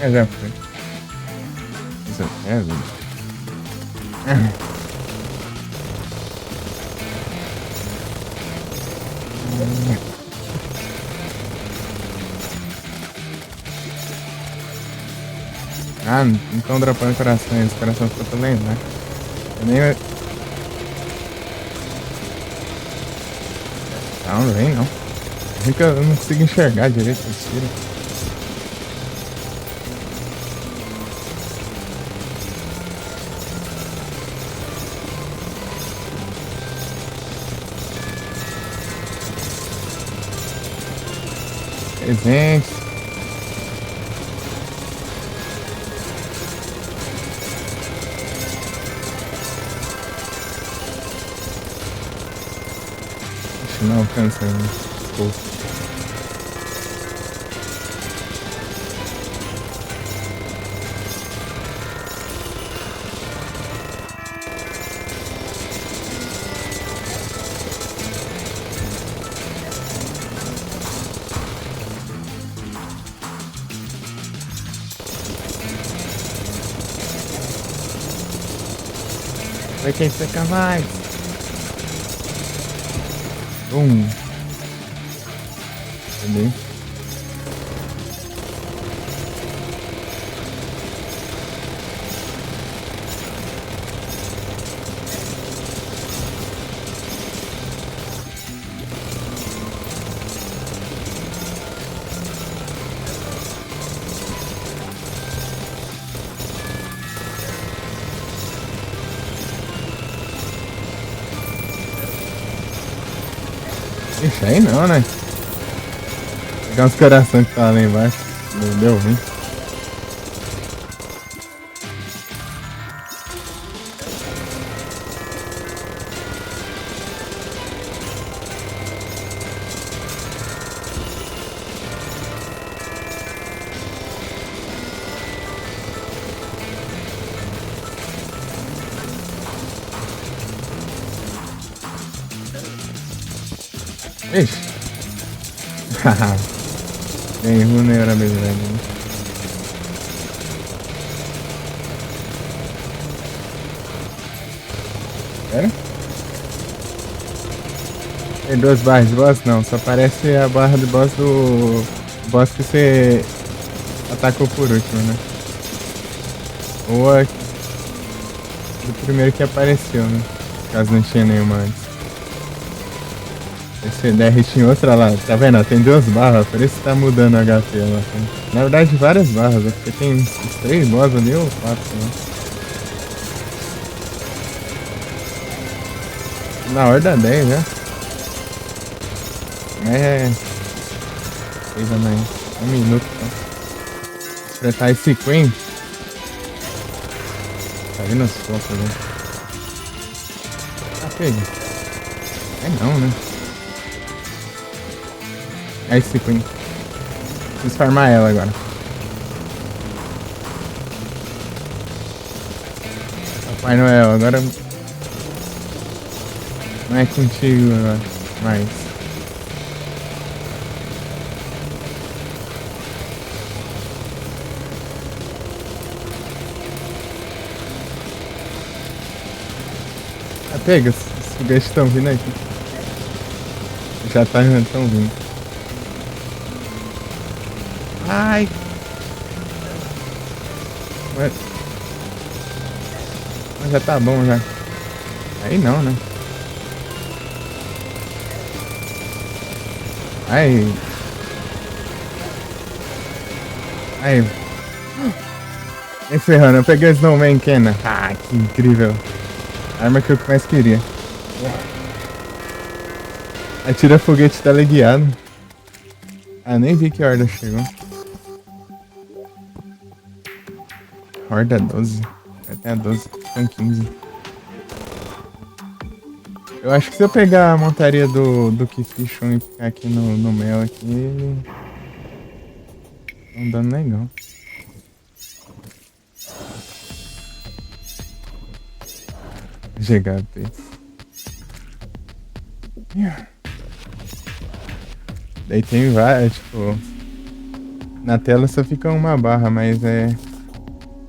[SPEAKER 1] Mas já foi. Isso é vida. Ah, não estão dropando corações, os corações ficam tudo lento, né? Eu nem... Não vem não. Fica, eu não consigo enxergar direito os tiros. Presente. Não alcança, né? Vai quem seca mais. Cadê? Ixi, aí não, né? Pegar uns corações que tá lá embaixo. Deu ruim. Ixi. Bem vulnerável, velho. Sério? Tem 2 barras de boss? Não, só aparece a barra de boss do boss que você atacou por último, né? Ou a do primeiro que apareceu, né? Caso não tinha nenhuma antes. Esse derrete em outra lá, tá vendo? Tem 2 barras, por isso tá mudando o HP lá. Na verdade, várias barras, né? Porque tem uns 3 boss ali ou 4, né? Na horda 10 já. É. Sei também. 1 minuto, tá? Enfrentar esse Queen. Tá vindo as fotos, né? Ah, pega. É não, né? É esse Queen. Preciso farmar ela agora. Papai Noel, agora não é contigo agora, mas... Ah, pega, os foguetes estão vindo aqui. Já estão vindo. Ai! Mas já tá bom já. Aí não, né? Aí. Aí. Me ferrando, eu peguei o Snowman Cannon. Ah, que incrível. A arma que eu mais queria. Atira foguete teleguiado. Ah, nem vi que a horda chegou. Horda 12. Até a 12. São 15. Eu acho que se eu pegar a montaria do Kifishon e ficar aqui no mel aqui... Tá um dano legal. GHP. Daí tem várias, tipo... Na tela só fica uma barra, mas é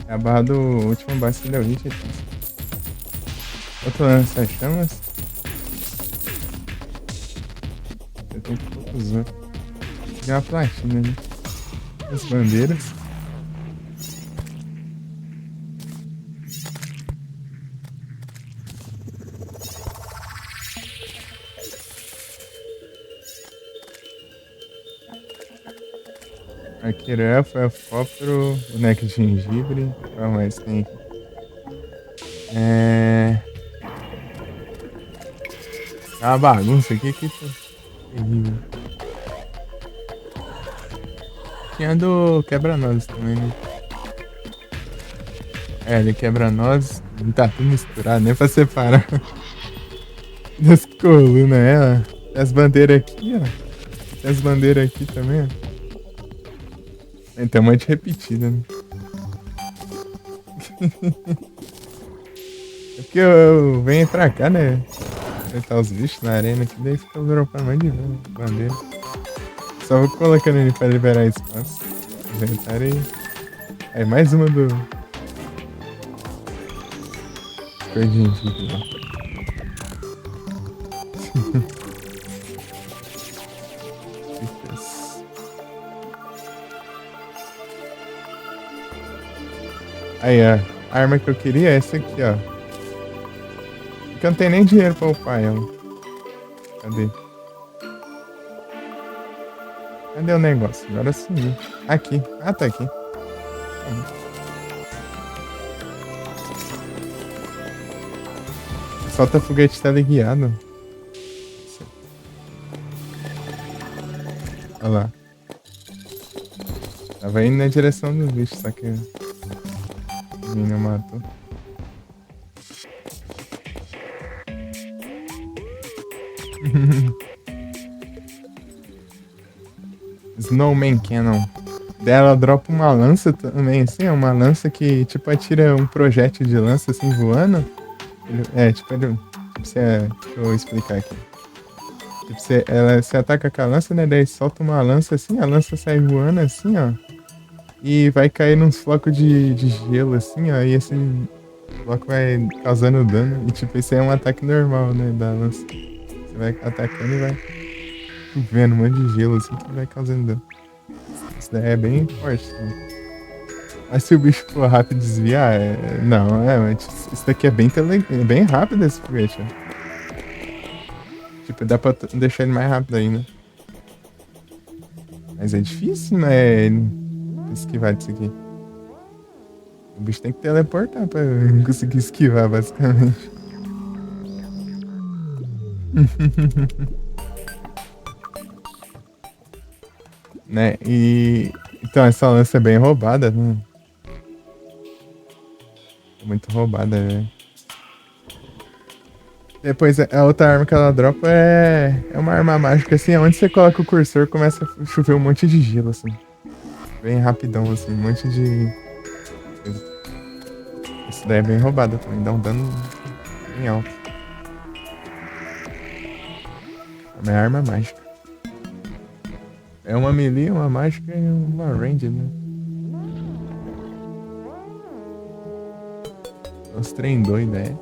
[SPEAKER 1] a barra do último boss que deu hit aqui. Outro lança-chamas. Eu tenho poucos outros. Tem uma platina ali. As bandeiras. Arqueiro elfo, elfóptero, boneco de gengibre. Qual mais tem aqui? Tá uma bagunça aqui que tá terrível. Tinha do quebra-nozes também, né? É, ele quebra-nozes. Não tá tudo misturado, nem pra separar. Das colunas, ela. Tem as bandeiras aqui, ó. Tem as bandeiras aqui também, ó. Tem um monte de repetida, né? É porque eu venho pra cá, né? Enfrentar os bichos na arena, que daí fica dropando mais de bandeira. Só vou colocando ele pra liberar espaço. Inventário e... Aí mais uma do... Coisinha de lá. Aí, ó. A arma que eu queria é essa aqui, ó. Porque eu não tenho nem dinheiro pra upar ela. Cadê? Cadê o negócio? Agora sumiu. Aqui. Ah, tá aqui. Solta foguete teleguiado. Olha lá. Tava indo na direção do bicho, só que... O menino matou. Snowman Cannon. Dela dropa uma lança também, assim, é uma lança que tipo atira um projétil de lança assim voando. Deixa eu explicar aqui. Tipo, você ataca com a lança, né? Daí solta uma lança assim, a lança sai voando assim, ó. E vai cair nos flocos de gelo assim, ó. E esse floco vai causando dano. E tipo, esse aí é um ataque normal, né? Da lança. Você vai atacando e vai vendo um monte de gelo assim que vai causando dano. Isso daí é bem forte, né? Mas se o bicho for rápido desviar, não, mas isso daqui é bem rápido esse foguete, ó. Tipo, dá pra deixar ele mais rápido ainda. Mas é difícil, né? Esquivar disso aqui. O bicho tem que teleportar pra conseguir esquivar, basicamente. Né? E. Então, essa lança é bem roubada, né? É muito roubada, velho. Depois, a outra arma que ela dropa é uma arma mágica, assim, onde você coloca o cursor, começa a chover um monte de gelo, assim. Bem rapidão, assim, um monte de coisa. Isso daí é bem roubado também, dá um dano bem alto. É uma arma mágica. É uma melee, uma mágica e uma range, né? Os trem doidos, né?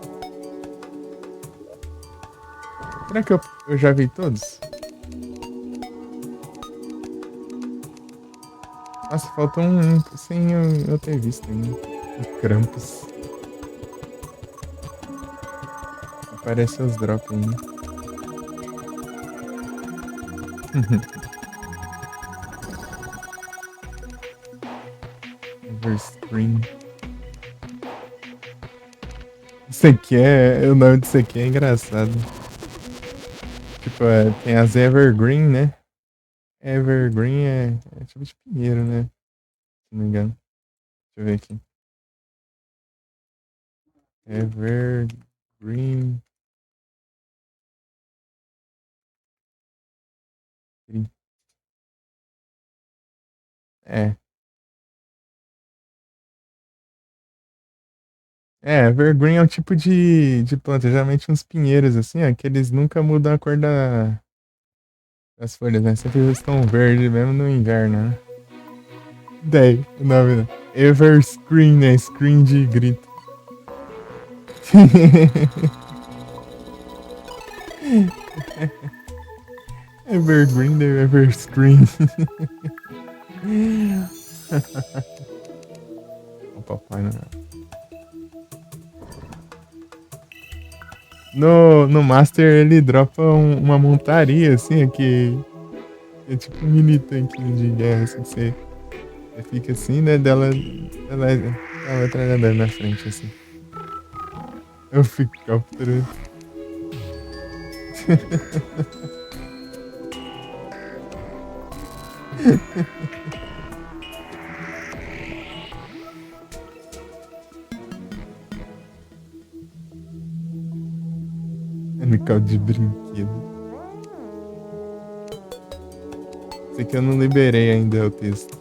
[SPEAKER 1] Será que eu já vi todos? Nossa, faltou um sem eu ter visto ainda. O Krampus. Aparece os drops ainda. Everscreen. Isso aqui é. O nome disso aqui é engraçado. Tipo, tem as Evergreen, né? Evergreen é tipo de pinheiro, né? Se não me engano. Deixa eu ver aqui. Evergreen. É. Evergreen é um tipo de planta, geralmente uns pinheiros assim, ó, que eles nunca mudam a cor das folhas, né? Sempre estão verde mesmo no inverno, né? Daí, o nome, né? Everscreen, né? Screen de grito. Evergreen, né? Everscreen. O papai não. No Master ele dropa uma montaria, assim, que é tipo um mini tanquinho de guerra, assim, você fica assim, né? Ela vai tragando na frente, assim. Eu fico capturando. É no caldo de brinquedo. Esse aqui eu não liberei ainda o texto.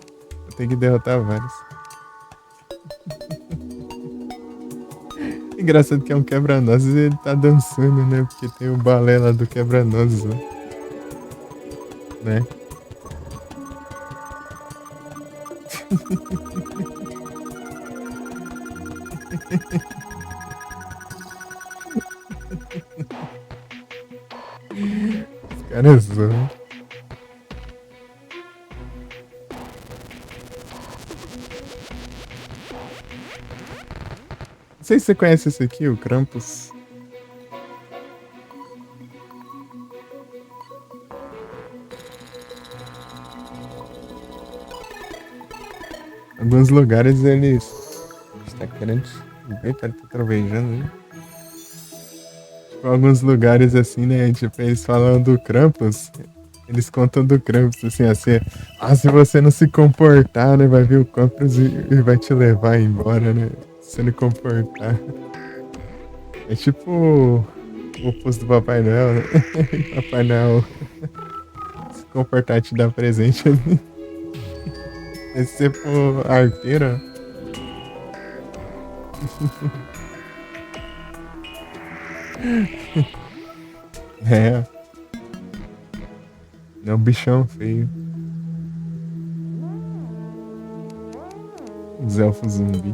[SPEAKER 1] Eu tenho que derrotar vários. Engraçado que é um quebra-nozes e ele tá dançando, né? Porque tem o balé lá do quebra-nozes, né? Os caras zoam. Não sei se você conhece esse aqui, o Krampus. Alguns lugares eles. Está querendo. Eita, ele tá trovejando, né? Tipo, alguns lugares assim, né? Tipo, eles falam do Krampus. Eles contam do Krampus assim. Se você não se comportar, né? Vai vir o Krampus e vai te levar embora, né? Se você não comportar. É tipo o oposto do Papai Noel, né? Papai Noel se comportar te dar presente ali. Esse ser for arteiro, é. É um bichão feio. Os elfos zumbi.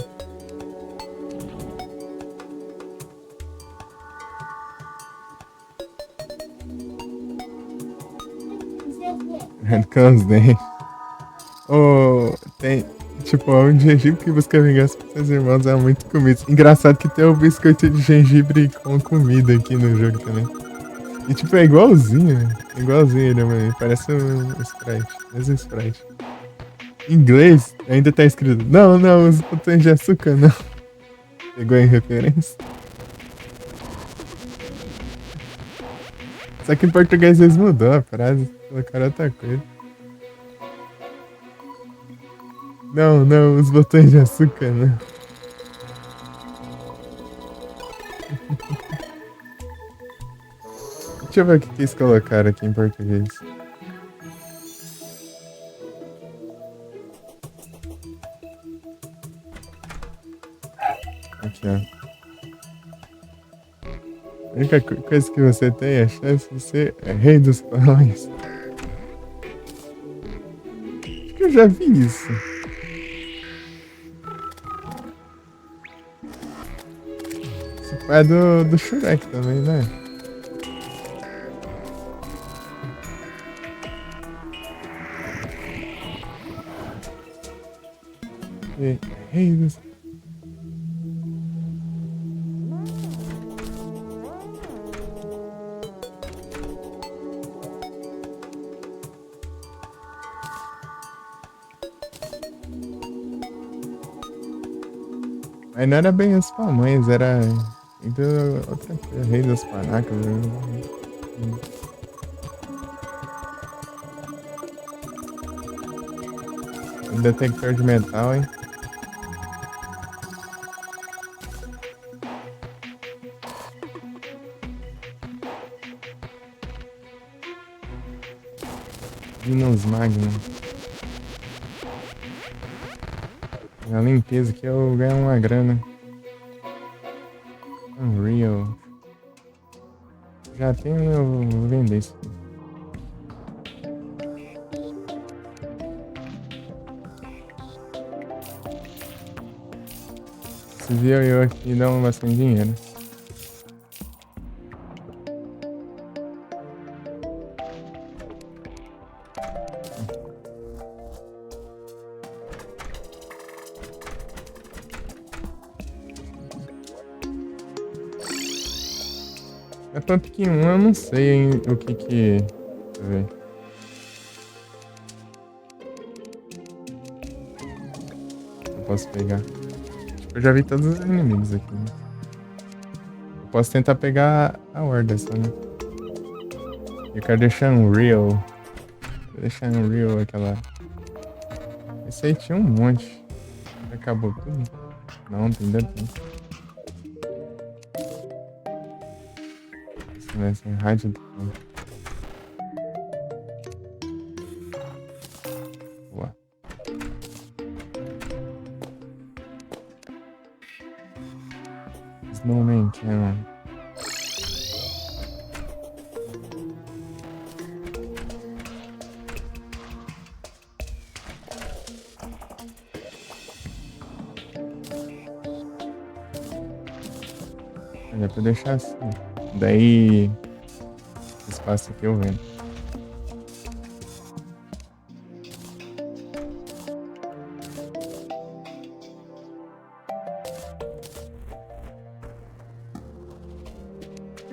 [SPEAKER 1] Arrancando os dentes. Oh, tem. tipo, um de gengibre que busca vingança com seus irmãos é muito comida. Engraçado que tem o biscoito de gengibre com comida aqui no jogo também. E tipo, é igualzinho, né? É igualzinho ele, mano. Parece um Sprite. Mesmo Sprite. Em inglês, ainda tá escrito: Não, não, os botões de açúcar não. Pegou em referência. Só que em português eles mudou a frase. Colocaram outra coisa. Não, não, os botões de açúcar não. Deixa eu ver o que eles colocaram aqui em português. Aqui, ó. A única coisa que você tem é a chance de ser rei dos balões. Acho que eu já vi isso. Esse é do Shrek também, né? Rei dos... Mas não era bem os Palmões, era outra coisa, Rei dos Panacas. Um detector de metal, hein? Venus Magnum. A limpeza aqui eu ganho uma grana. Unreal. Já tenho, eu vou vender isso aqui. Se viu eu aqui dá bastante dinheiro. A Pumpkin 1 eu não sei hein, o que que... Deixa eu ver. Eu posso pegar. Eu já vi todos os inimigos aqui. Né? Eu posso tentar pegar a horda só, né? Eu quero deixar Unreal. Vou deixar Unreal aquela... Esse aí tinha um monte. Acabou tudo? Não, ainda tem. Esse vai ser rádio do campo. Boa. Snowman Cannon. Dá pra deixar assim. Daí... Espaço aqui eu vendo.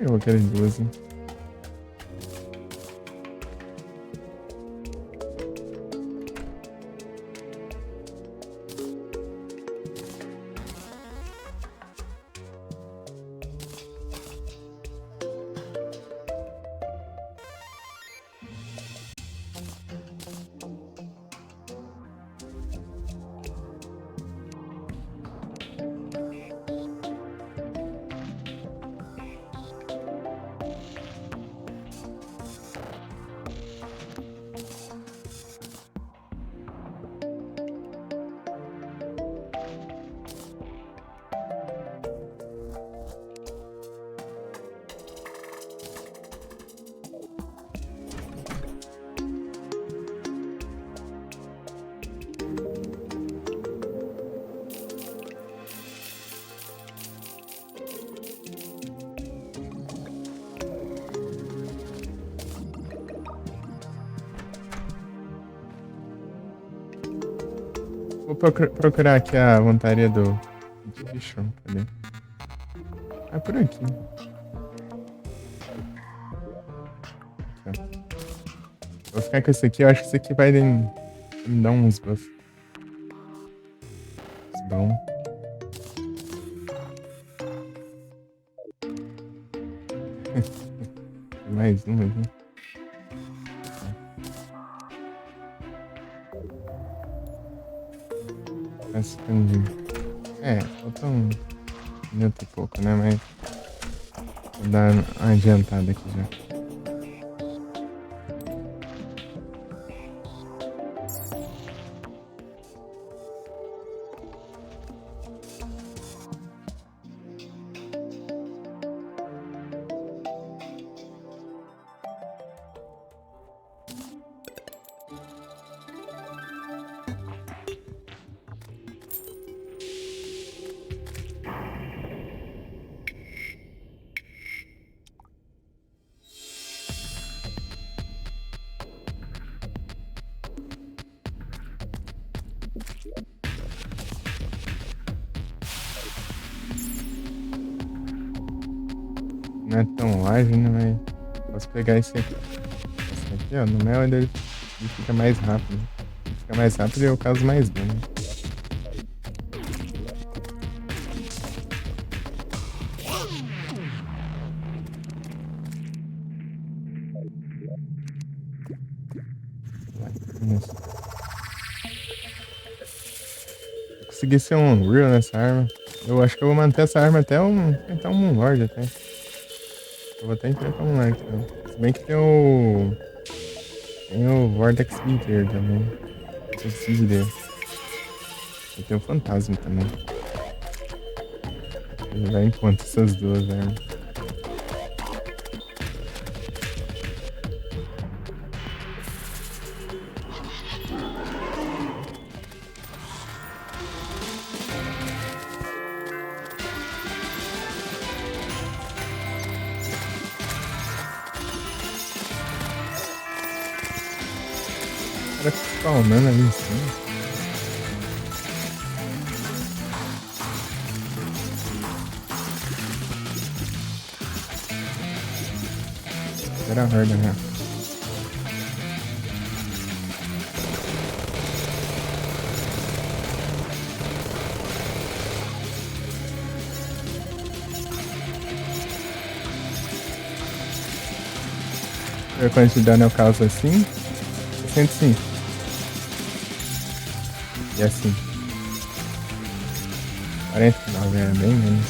[SPEAKER 1] Eu vou querer duas, hein? Vou procurar aqui a montaria do bicho. Cadê? Ah, por aqui. Aqui, ó. Vou ficar com esse aqui. Eu acho que esse aqui vai me dar uns buffs. Bom. Mais um aqui. Falta um minuto e pouco, né? Mas vou dar uma adiantada aqui já. Não é tão ágil, né? Mas posso pegar esse aqui. Esse aqui, ó. No mel ele fica mais rápido. Ele fica mais rápido e eu causo mais dano. Consegui ser um Unreal nessa arma. Eu acho que eu vou manter essa arma até tentar um Moonlord até. Eu vou até enfrentar um Moonlord também. Se bem que tem o. Tem o Vortex Beater também. Vortex Beater. E tem o Fantasma também. Ele vai encontrar essas duas armas. O cara spawnando ali em cima. Era a horda, né? A quantidade de dano eu causo assim. 105. E assim. 49 era bem menos.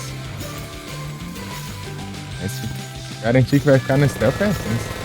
[SPEAKER 1] Mas garantir que vai ficar no stealth é assim.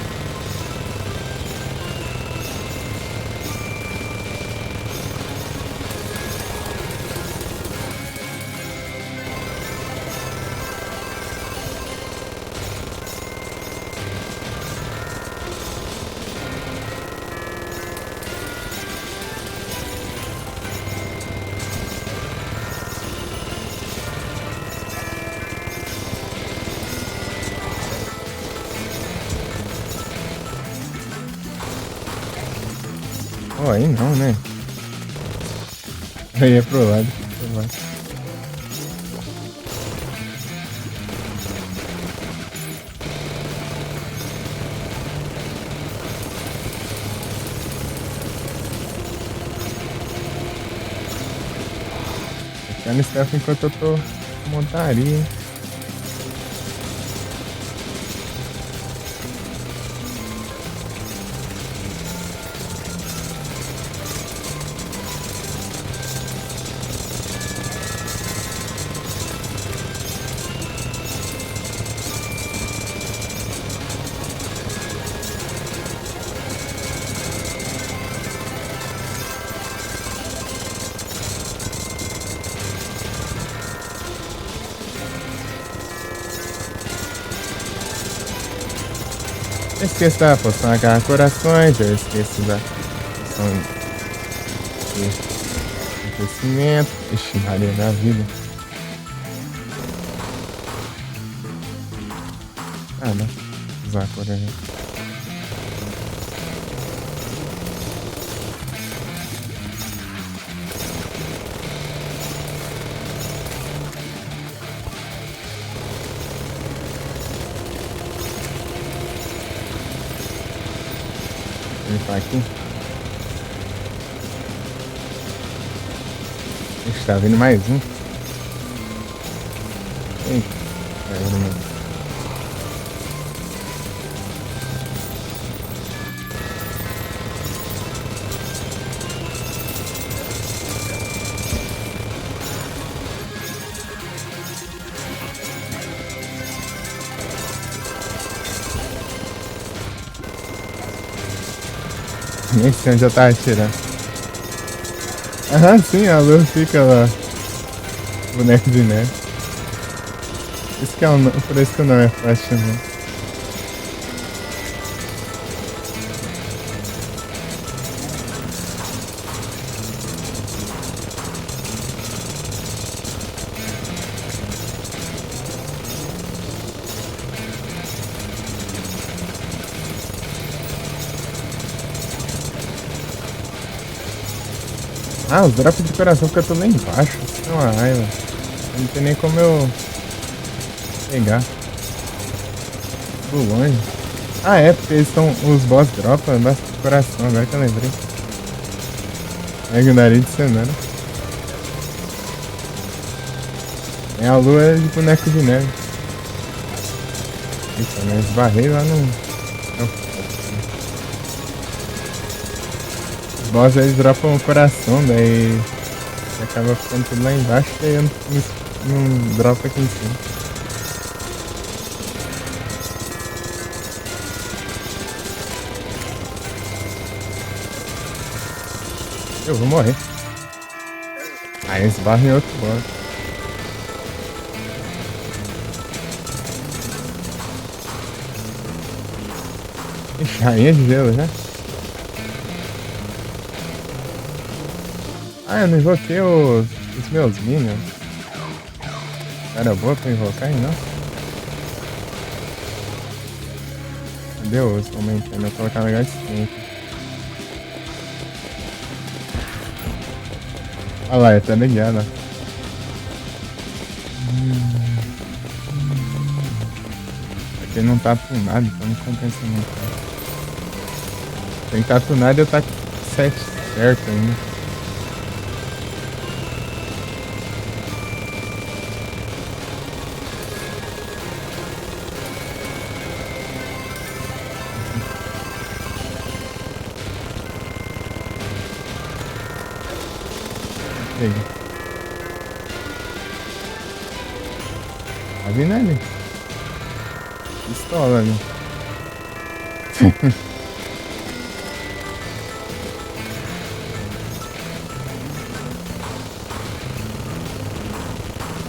[SPEAKER 1] Oh, aí não, né? Eu ia pro lado. Ficar no stealth enquanto eu tô com montaria. Eu esqueço da poção agarrar corações, eu esqueço da poção de crescimento. Ixi, Maria da vida. Ah, não. Usar a coragem. limpar aqui. Ixi, tá vindo mais um. Eita, mano. Nem sei onde eu tava atirando. Aham, sim, a lua fica lá. Boneco de neve. Isso que é por isso que o nome é fácil, né? Ah, os drops de coração ficam tudo lá embaixo. Isso é uma raiva. Não tem nem como eu pegar. Tudo longe. Ah, é, porque eles estão. Os boss dropam bastante de coração, agora que eu lembrei. Legendário de cenoura. É, a lua é de boneco de neve. Eita, mas esbarrei lá no. Os boss eles dropam o coração, daí acaba ficando tudo lá embaixo e aí eu não dropa aqui em cima. Eu vou morrer. Aí esbarra em outro boss. Ixi, rainha de gelo já. Ah, eu não invoquei os meus minions. Era boa pra invocar e não? Cadê os aumentando? Eu vou colocar um negócio de 5. Olha lá, tá ligado, ó. Aqui não tá tunado, então não compensa muito. Tem que tá tunado e eu tá com 7 certo ainda. Tá vindo ali. Pistola ali.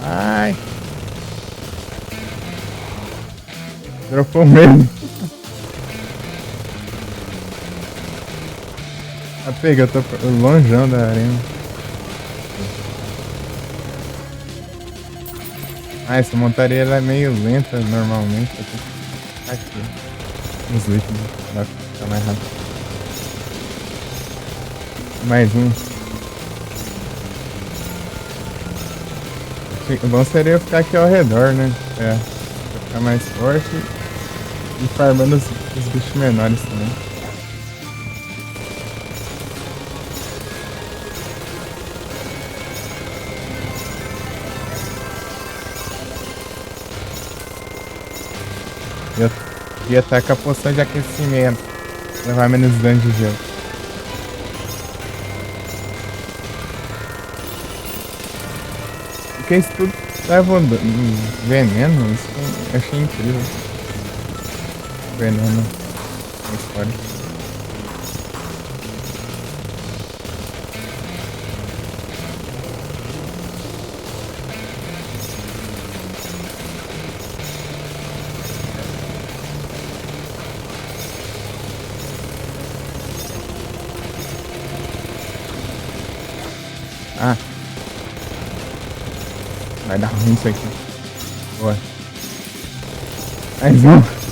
[SPEAKER 1] Ai. Dropou mesmo. Ah, pega, eu tô longeão da arena. Ah, essa montaria ela é meio lenta normalmente. Eu tenho que ficar aqui. Os líquidos. Vai ficar mais rápido. Mais um. O bom seria eu ficar aqui ao redor, né? É. Pra ficar mais forte e farmando os bichos menores também. Eu ia estar com a poção de aquecimento. Levar menos dano de gelo. Porque isso tudo leva veneno. Isso eu achei incrível. Veneno na história. Ah. Vai dar ruim isso aqui. Boa. Mais um.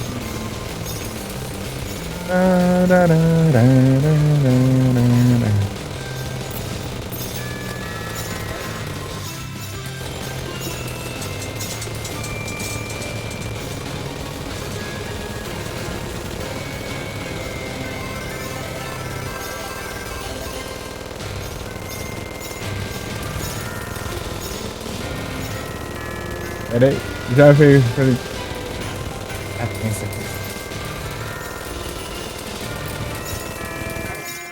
[SPEAKER 1] Pera aí, já veio. Falei. Atenção aqui.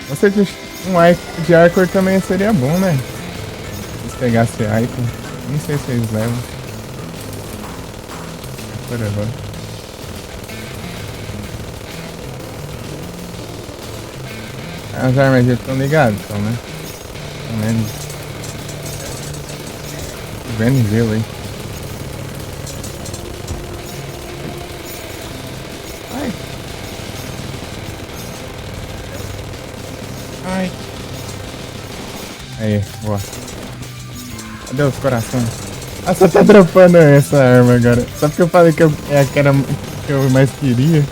[SPEAKER 1] Você disse, um Icon de Arcor também seria bom, né? Se pegasse Icon. Não sei se eles levam. Whatever. As armas já estão ligadas, então, né? Pelo menos. Vendo gelo aí. Ai. Ai. Aí, boa. Cadê os corações? Ah, só tá dropando essa arma agora. Só porque eu falei que é a que eu mais queria.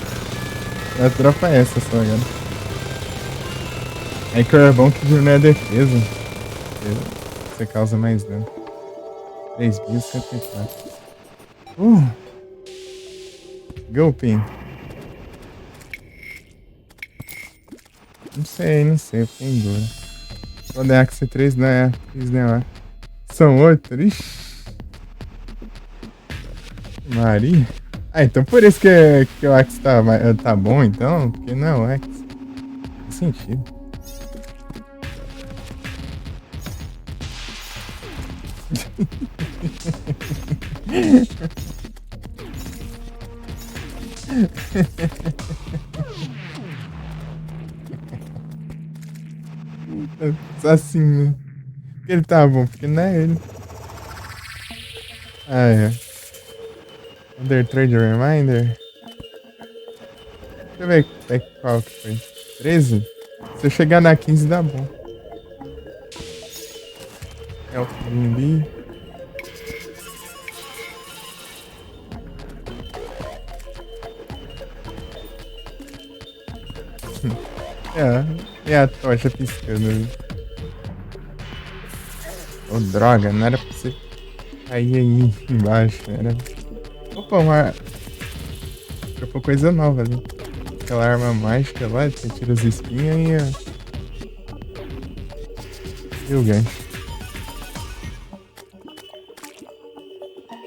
[SPEAKER 1] Ela dropa essa só agora. Aí que é bom que não é defesa. Você causa mais dano. 3.054. Go, Pin. Não sei, fiquei em dúvida. O Deax 3 não é, são 8, ixi. Maria. Ah, então por isso que o Axe tá bom, então? Porque não é o Axe. Faz sentido. Só assim, né? Porque ele tá bom, porque não é ele. Ah, é. Under Trade Reminder. Deixa eu ver qual que foi. 13? Se eu chegar na 15 dá bom. É o Zumbi. É a tocha piscando. Oh, droga, não era pra você cair aí embaixo, era... Opa, uma... Trocou coisa nova ali. Aquela arma mágica lá, você tira os espinhos e... E o gancho.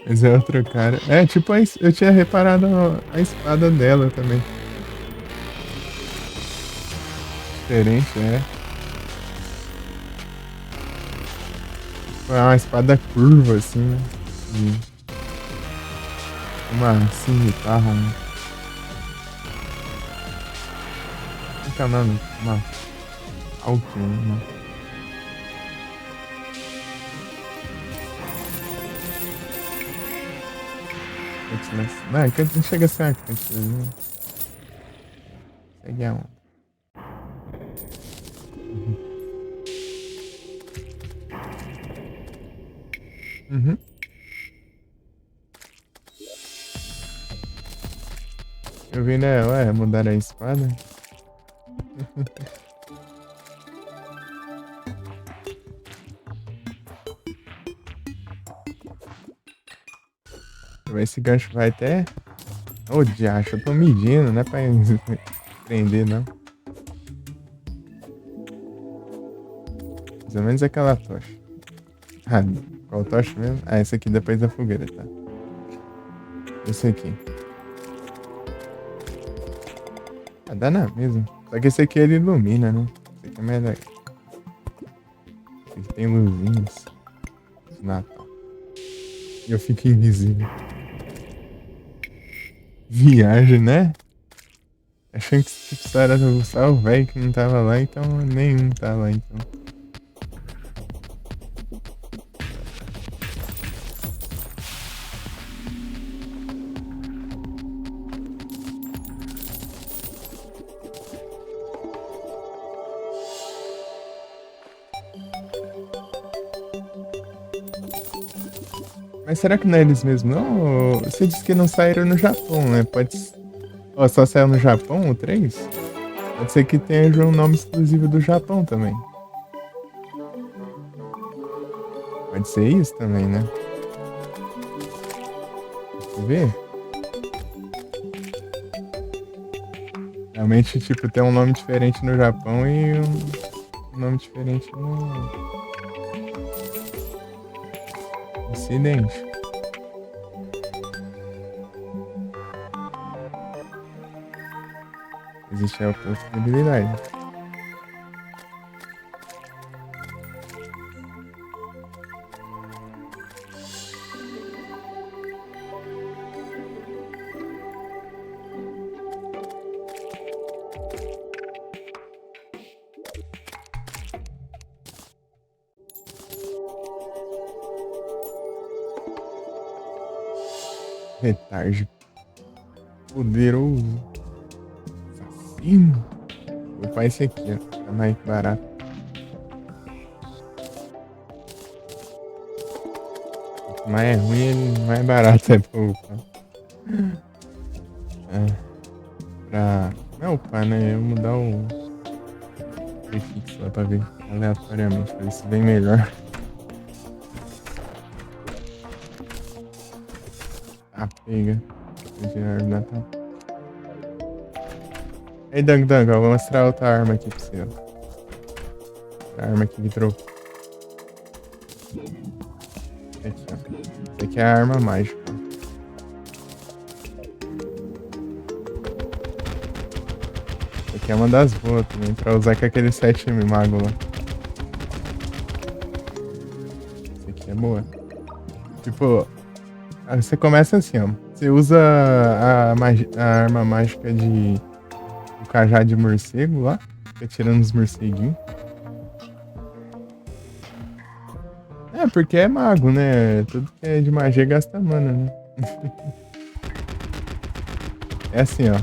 [SPEAKER 1] Mas é outro cara. É, tipo, eu tinha reparado a espada dela também. Diferente, é. É uma espada curva, assim, né? Uma cimitarra, né? Como que é o nome? Uma Alckmin, né? Não, que não chega a ser uma Cutlass, né? Segue a onda. Uhum. Eu vi, né? Ué, mudaram a espada. Esse gancho vai até... Ô, diacho, eu tô medindo, não é pra prender, não. Mais ou menos aquela tocha. Ah, qual tocha mesmo? Ah, essa aqui depois da fogueira, tá? Esse aqui. Ah, dá na mesma. Só que esse aqui ele ilumina, né? Esse aqui é mais legal. Esse aqui tem luzinhas. Natal. E eu fico invisível. Viagem, né? Achando que tipo, só era só o velho que não tava lá, então nenhum tá lá, então. Mas será que não é eles mesmos, não? Ou você disse que não saíram no Japão, né? Pode... Ó, só saiu no Japão o 3? Pode ser que tenha um nome exclusivo do Japão também. Pode ser isso também, né? Deixa eu ver. Realmente, tipo, tem um nome diferente no Japão e um nome diferente no Ocidente. Existe a possibilidade. Retarde. Poderoso. Assassino. Vou upar esse aqui, ó. Tá mais barato. Quanto mais é ruim, ele mais barato é pra upar. Não é upar, né? É mudar o prefixo lá pra ver aleatoriamente. Pra ver se vem melhor. Ah, pega. Aí, Dang Dang, ó, vou mostrar outra arma aqui pra você, ó. A arma aqui que trocou. Aqui, ó. Essa aqui é a arma mágica. Essa aqui é uma das boas também, pra usar com aquele 7 mago lá. Essa aqui é boa. Tipo, você começa assim, ó. Você usa a arma mágica de... o cajado de morcego lá. Fica tirando os morceguinhos. É, porque é mago, né? Tudo que é de magia gasta mana, né? É assim, ó.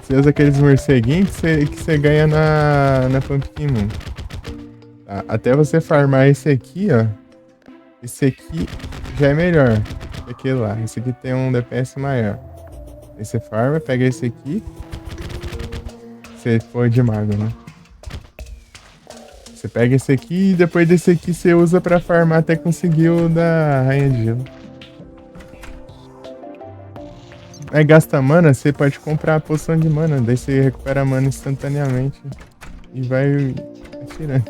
[SPEAKER 1] Você usa aqueles morceguinhos que você ganha na Pumpkin Moon. Tá? Até você farmar esse aqui, ó. Esse aqui já é melhor que aquele lá. Esse aqui tem um DPS maior. Aí você farma, pega esse aqui. Você for de mago, né? Você pega esse aqui e depois desse aqui você usa pra farmar até conseguir o da Rainha de Gelo. Aí gasta mana, você pode comprar a poção de mana. Daí você recupera a mana instantaneamente. E vai atirando.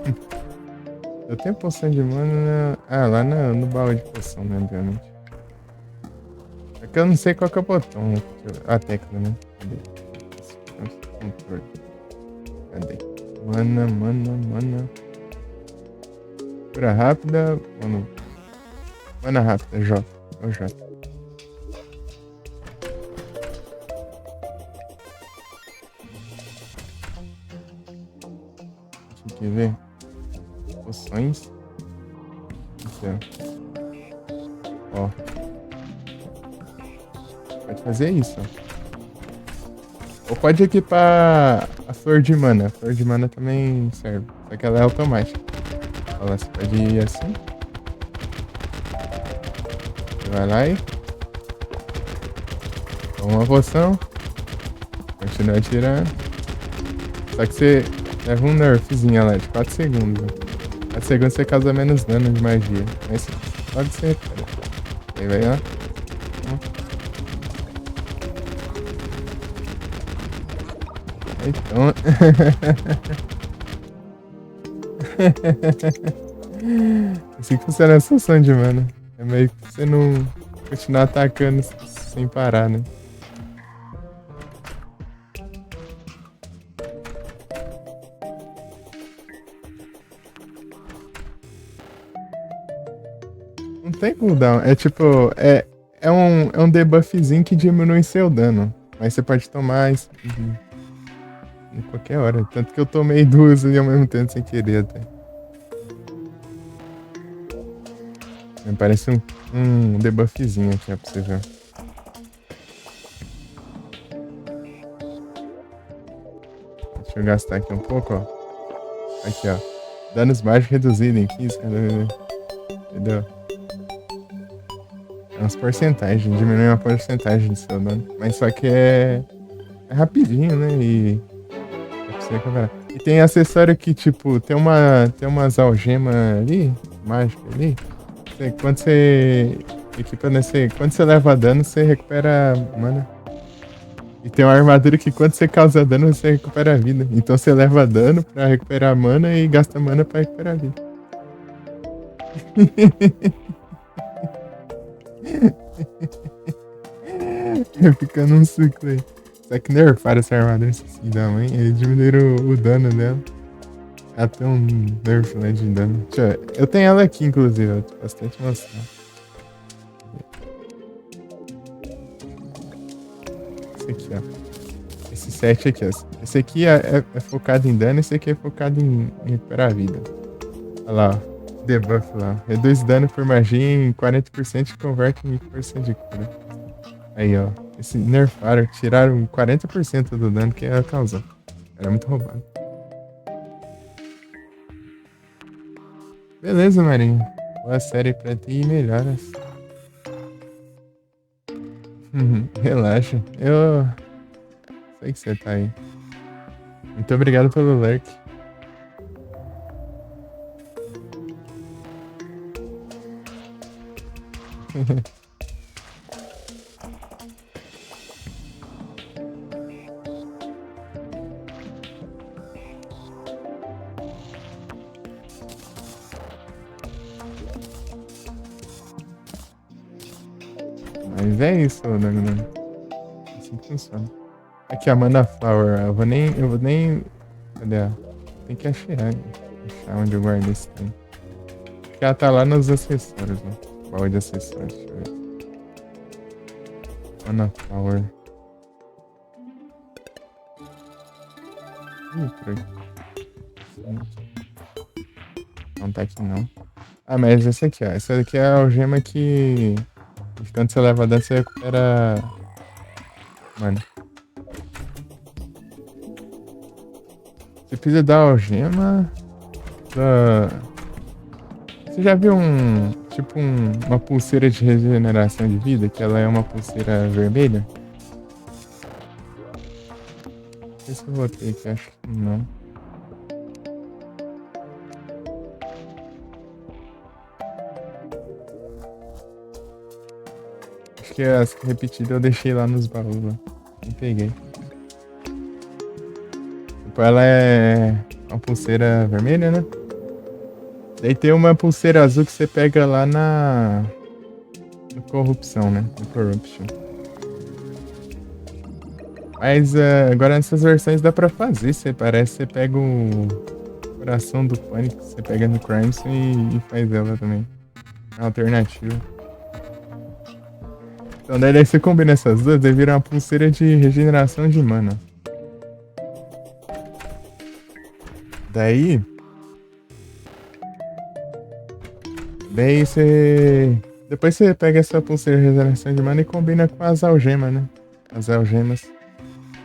[SPEAKER 1] Eu tenho poção de mana lá no baú de poção, né, obviamente. É que eu não sei qual que é o botão. A tecla, né? Cadê? Controle. Cadê? Mana. Cura rápida. Mana rápida, J. É o J. Quer ver? Poções. Ó. Pode fazer isso, ó. Ou pode equipar a flor de mana. A flor de mana também serve. Só que ela é automática. Olha lá, você pode ir assim. Você vai lá e... toma uma poção. Continua atirando. Só que você leva um nerfzinho lá de 4 segundos. 4 segundos você causa menos dano de magia. Mas logo você recupera. Aí vai lá. Então... assim que funciona a sessão de mana. É meio que você não continuar atacando sem parar, né? Não tem cooldown. É tipo... É um debuffzinho que diminui seu dano. Mas você pode tomar... em qualquer hora. Tanto que eu tomei duas ali ao mesmo tempo sem querer até. Parece um debuffzinho aqui, ó, pra você ver. Deixa eu gastar aqui um pouco, ó. Aqui, ó. Danos mágicos reduzidos em 15. Entendeu? É umas porcentagens. Diminui uma porcentagem do seu dano. Mas só que é rapidinho, né? E tem acessório que, tipo, tem umas algemas ali, mágicas ali. Quando você equipa nesse. Quando você leva dano, você recupera mana. E tem uma armadura que quando você causa dano, você recupera a vida. Então você leva dano pra recuperar mana e gasta mana pra recuperar a vida. Fica num ciclo aí. Só que nerfaram essa armadura assim da mãe. E diminuíram o dano dela. Ela tem um nerf lá de dano. Deixa eu tenho ela aqui, inclusive. Eu tô bastante mostrar. Esse aqui, ó. Esse set aqui, ó. Esse aqui é focado em dano. Esse aqui é focado em recuperar a vida. Olha lá, ó. Debuff lá. Reduz dano por magia em 40% e converte em 20% de cura. Aí, ó. Esse nerfaram, tiraram 40% do dano que ela causou. Era muito roubado. Beleza, Marinho. Boa série pra ti e melhoras. Relaxa. Eu sei que você tá aí. Muito obrigado pelo lurk. Mas é isso, Dagnan. Assim que funciona. Aqui, a Mana Flower. Eu vou nem. Cadê? Tem que achar onde eu guardei esse trem. Porque ela tá lá nos acessórios, né? Baú de acessórios. Deixa eu ver. Mana Flower. Ih, por aqui. Não tá aqui não. Ah, mas esse aqui, ó. Essa daqui é a algema que quando você leva dano, você recupera. Mano. Você precisa da algema. Você já viu uma pulseira de regeneração de vida? Que ela é uma pulseira vermelha? Não sei se eu vou ter aqui, acho que não. Acho que as repetidas eu deixei lá nos baús lá. Não peguei. Tipo, ela é uma pulseira vermelha, né? Daí tem uma pulseira azul que você pega lá no corrupção, né? No corruption. Mas agora nessas versões dá pra fazer. Você pega o coração do pânico, você pega no Crimson e faz ela também. É alternativa. Então daí você combina essas duas, daí vira uma pulseira de regeneração de mana. Daí você. Depois você pega essa pulseira de regeneração de mana e combina com as algemas, né? As algemas.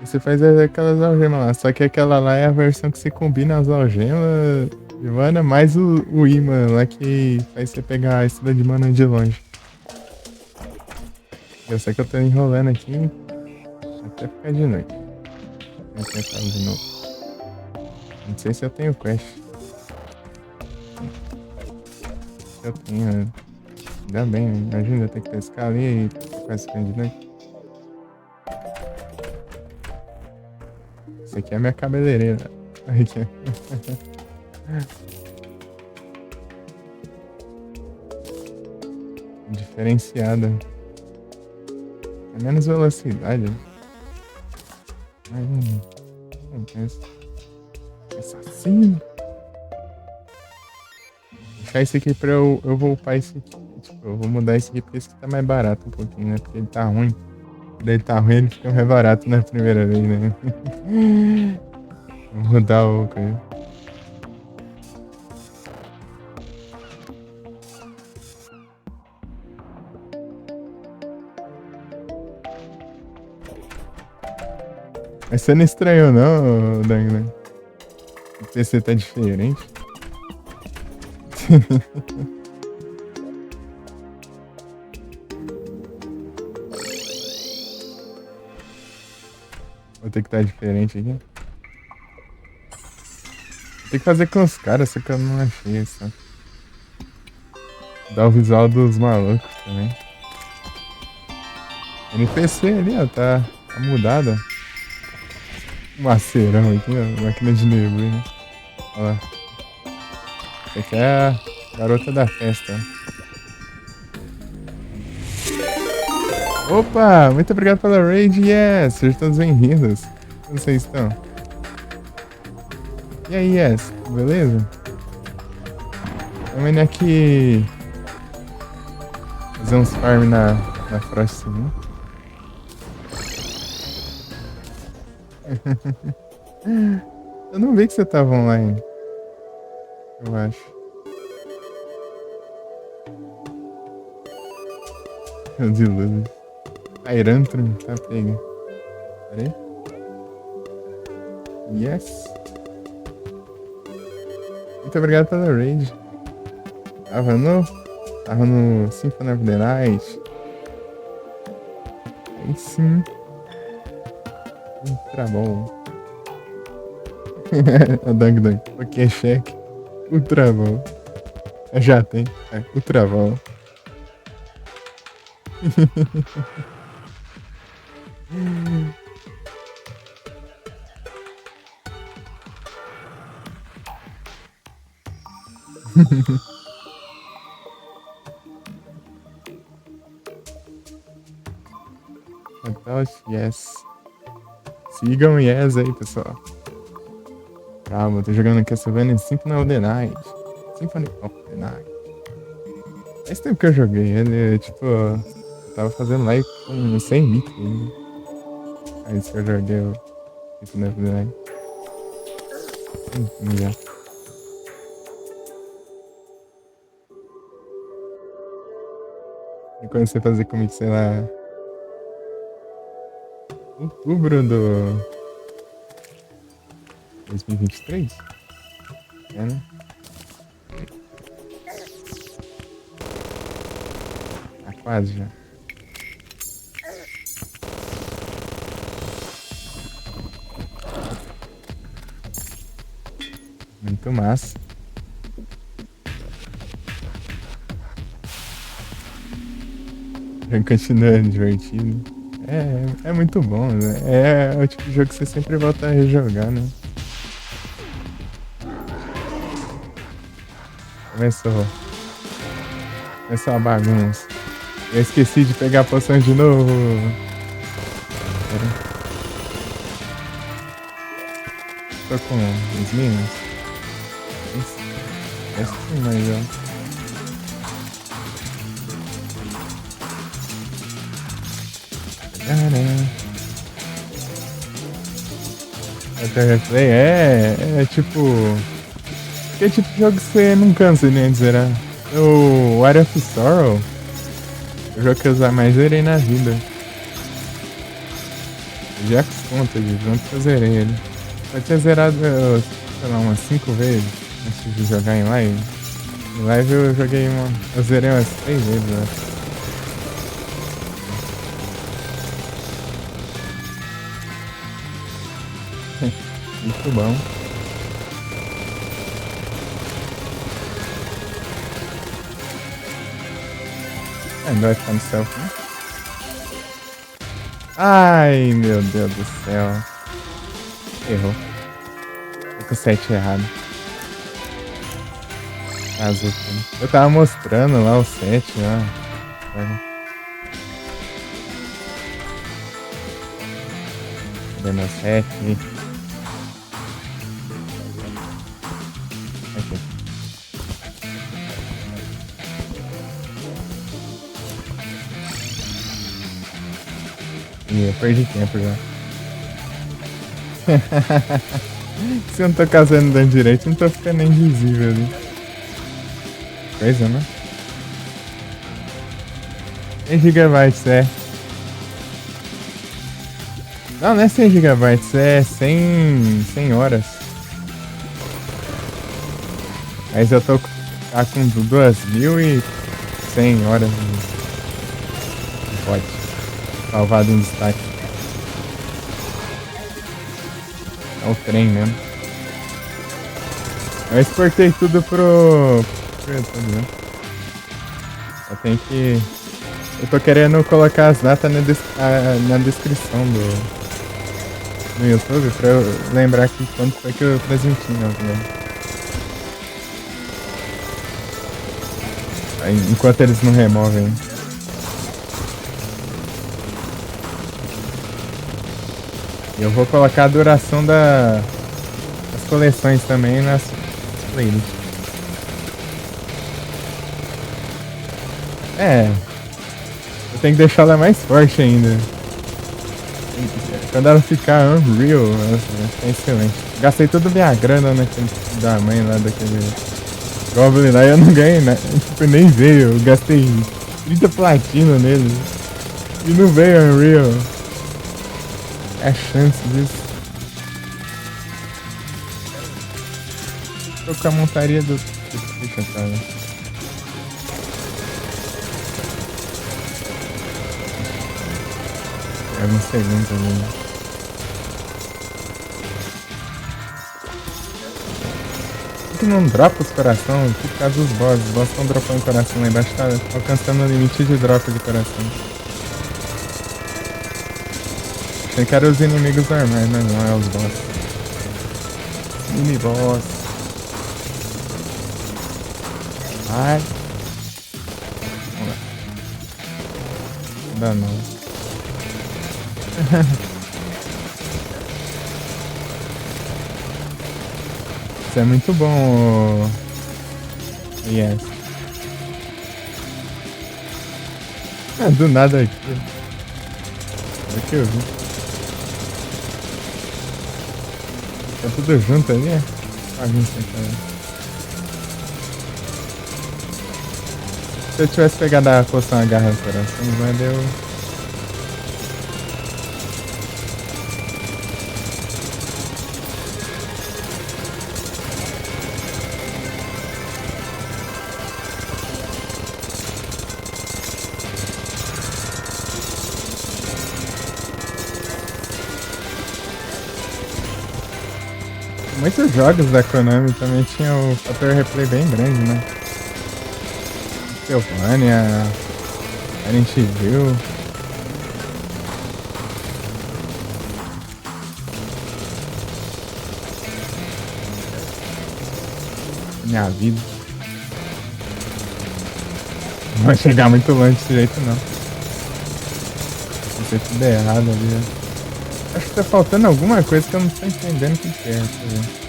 [SPEAKER 1] E você faz aquelas algemas lá. Só que aquela lá é a versão que você combina as algemas de mana mais o imã lá que faz você pegar a estrela de mana de longe. Eu sei que eu tô enrolando aqui até ficar de noite. Eu tentar de novo. Não sei se eu tenho quest. Eu tenho, né? Ainda bem, né? Imagina eu ter que pescar ali e quase ficando de noite. Isso aqui é a minha cabeleireira. Aqui. Diferenciada. É menos velocidade. Mas não penso. Assassino. Deixar esse aqui pra eu voltar esse aqui. Tipo, eu vou mudar esse aqui porque esse aqui tá mais barato um pouquinho, né? Porque ele tá ruim. Quando ele tá ruim, ele fica mais barato na primeira vez, né? Vou mudar o coisa. Mas você não estranhou não, Danglan? O PC tá diferente. Vou ter que estar diferente aqui. Tem que fazer com os caras, só que eu não achei isso. Dá o visual dos malucos também. NPC ali, ó, tá mudada. Maceirão aqui, ó, máquina de neblina. Olha lá. Essa aqui é a garota da festa, ó. Opa, muito obrigado pela raid, yes! Sejam todos bem-vindos. Como vocês estão? E aí, yes? Beleza? Vamos aqui fazer uns farm na Frost, né? Eu não vi que você tava online. Eu acho. Meu dilúvio. Tyrantrum, tá pega. Pera aí. Yes. Muito obrigado pela raid. Tava no Symphony of the Night. Aí sim. Ultra bom. O Dang Dang. Ok, cheque. Ultra bom. Já tem. É, ultra bom. Yes. Sigam o Yes aí, pessoal. Calma, tô jogando Castlevania Symphony of the Night. Symphony of the Night. Faz tempo que eu joguei ele, tipo, eu tava fazendo live com 100 bits ainda. É isso que eu joguei o Symphony of the Night. Já. E quando você fazer comigo, sei lá, outubro do 2023? É, né? Tá quase já. Muito massa. Já continuando divertido. É muito bom, né? É o tipo de jogo que você sempre volta a rejogar, né? Começou a bagunça. Eu esqueci de pegar a poção de novo. Pera. Tô com os minions. Esse mas ó. Replay é tipo. Que tipo de jogo que você não cansa de zerar? O Area of Sorrow, o jogo que eu usar mais zerei na vida. Já que conta de junto que eu zerei ele. Eu tinha zerado, sei lá, umas 5 vezes antes de jogar em live. Em live eu joguei eu zerei umas 3 vezes, eu acho. Muito bom. Não vai ficar no selfie, né? Ai, meu Deus do céu. Errou. Tô com o 7 errado. Azul. Eu tava mostrando lá o 7, ó. Cadê meu 7? Aqui. Ih, eu perdi tempo já. Se eu não tô casando dando direito, não tô ficando invisível ali. Coisa, né? 100 GB, é. Não é 100 GB, é 100 horas. Mas eu tô com 2.100 horas de pode. Salvado em destaque. É o trem mesmo. Eu exportei tudo pro YouTube, né? Eu tenho que... Eu tô querendo colocar as datas na descrição do YouTube pra eu lembrar que quando foi que eu transmiti, né? Enquanto eles não removem. E eu vou colocar a duração das coleções também nas playlists. É, eu tenho que deixar ela mais forte ainda. Quando ela ficar Unreal, é excelente. Gastei toda a minha grana naquele da mãe lá, daquele Goblin lá, e eu não ganhei, né? Tipo, nem veio. Eu gastei 30 platina nele. E não veio Unreal. É a chance disso. Tô com a montaria do. Deixa eu falar. É um segundo ali. Por que não dropa os coração? Por causa dos bosses. Os bosses estão dropando coração lá embaixo. Tá alcançando o limite de drop de coração. Achei que eram os inimigos normais, mas não, é os boss. Mini boss. Ai. Vamos lá. Não dá não. Isso é muito bom. Yes. Do nada aqui. É que eu vi. Tá tudo junto ali, é? Bagunça, cara. Se eu tivesse pegado a poção agarra do coração, mas deu. Muitos jogos da Konami também tinham o fator replay bem grande, né? Castlevania, Resident Evil. Minha vida. Não vai chegar muito longe desse jeito, não. Vai ser tudo errado ali, né? Acho que tá faltando alguma coisa que eu não tô entendendo o que é. Deixa eu ver.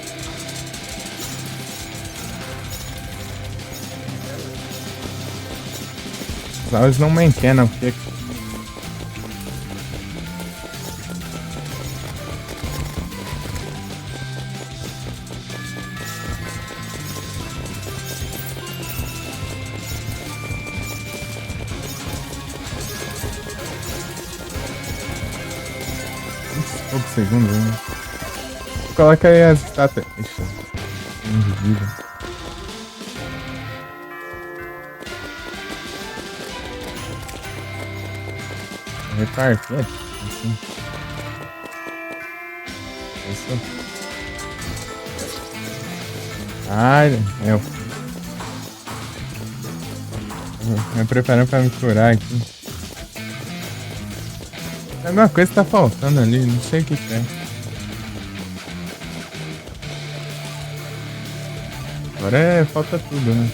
[SPEAKER 1] Os aulas não me encanam, porque... Poucos segundos, né? Coloca aí as estátuas. Ixi, indivíduo. Repartir assim. Isso. Ai, eu. Me preparando pra me curar aqui. Alguma coisa tá faltando ali, não sei o que é. Agora falta tudo, né?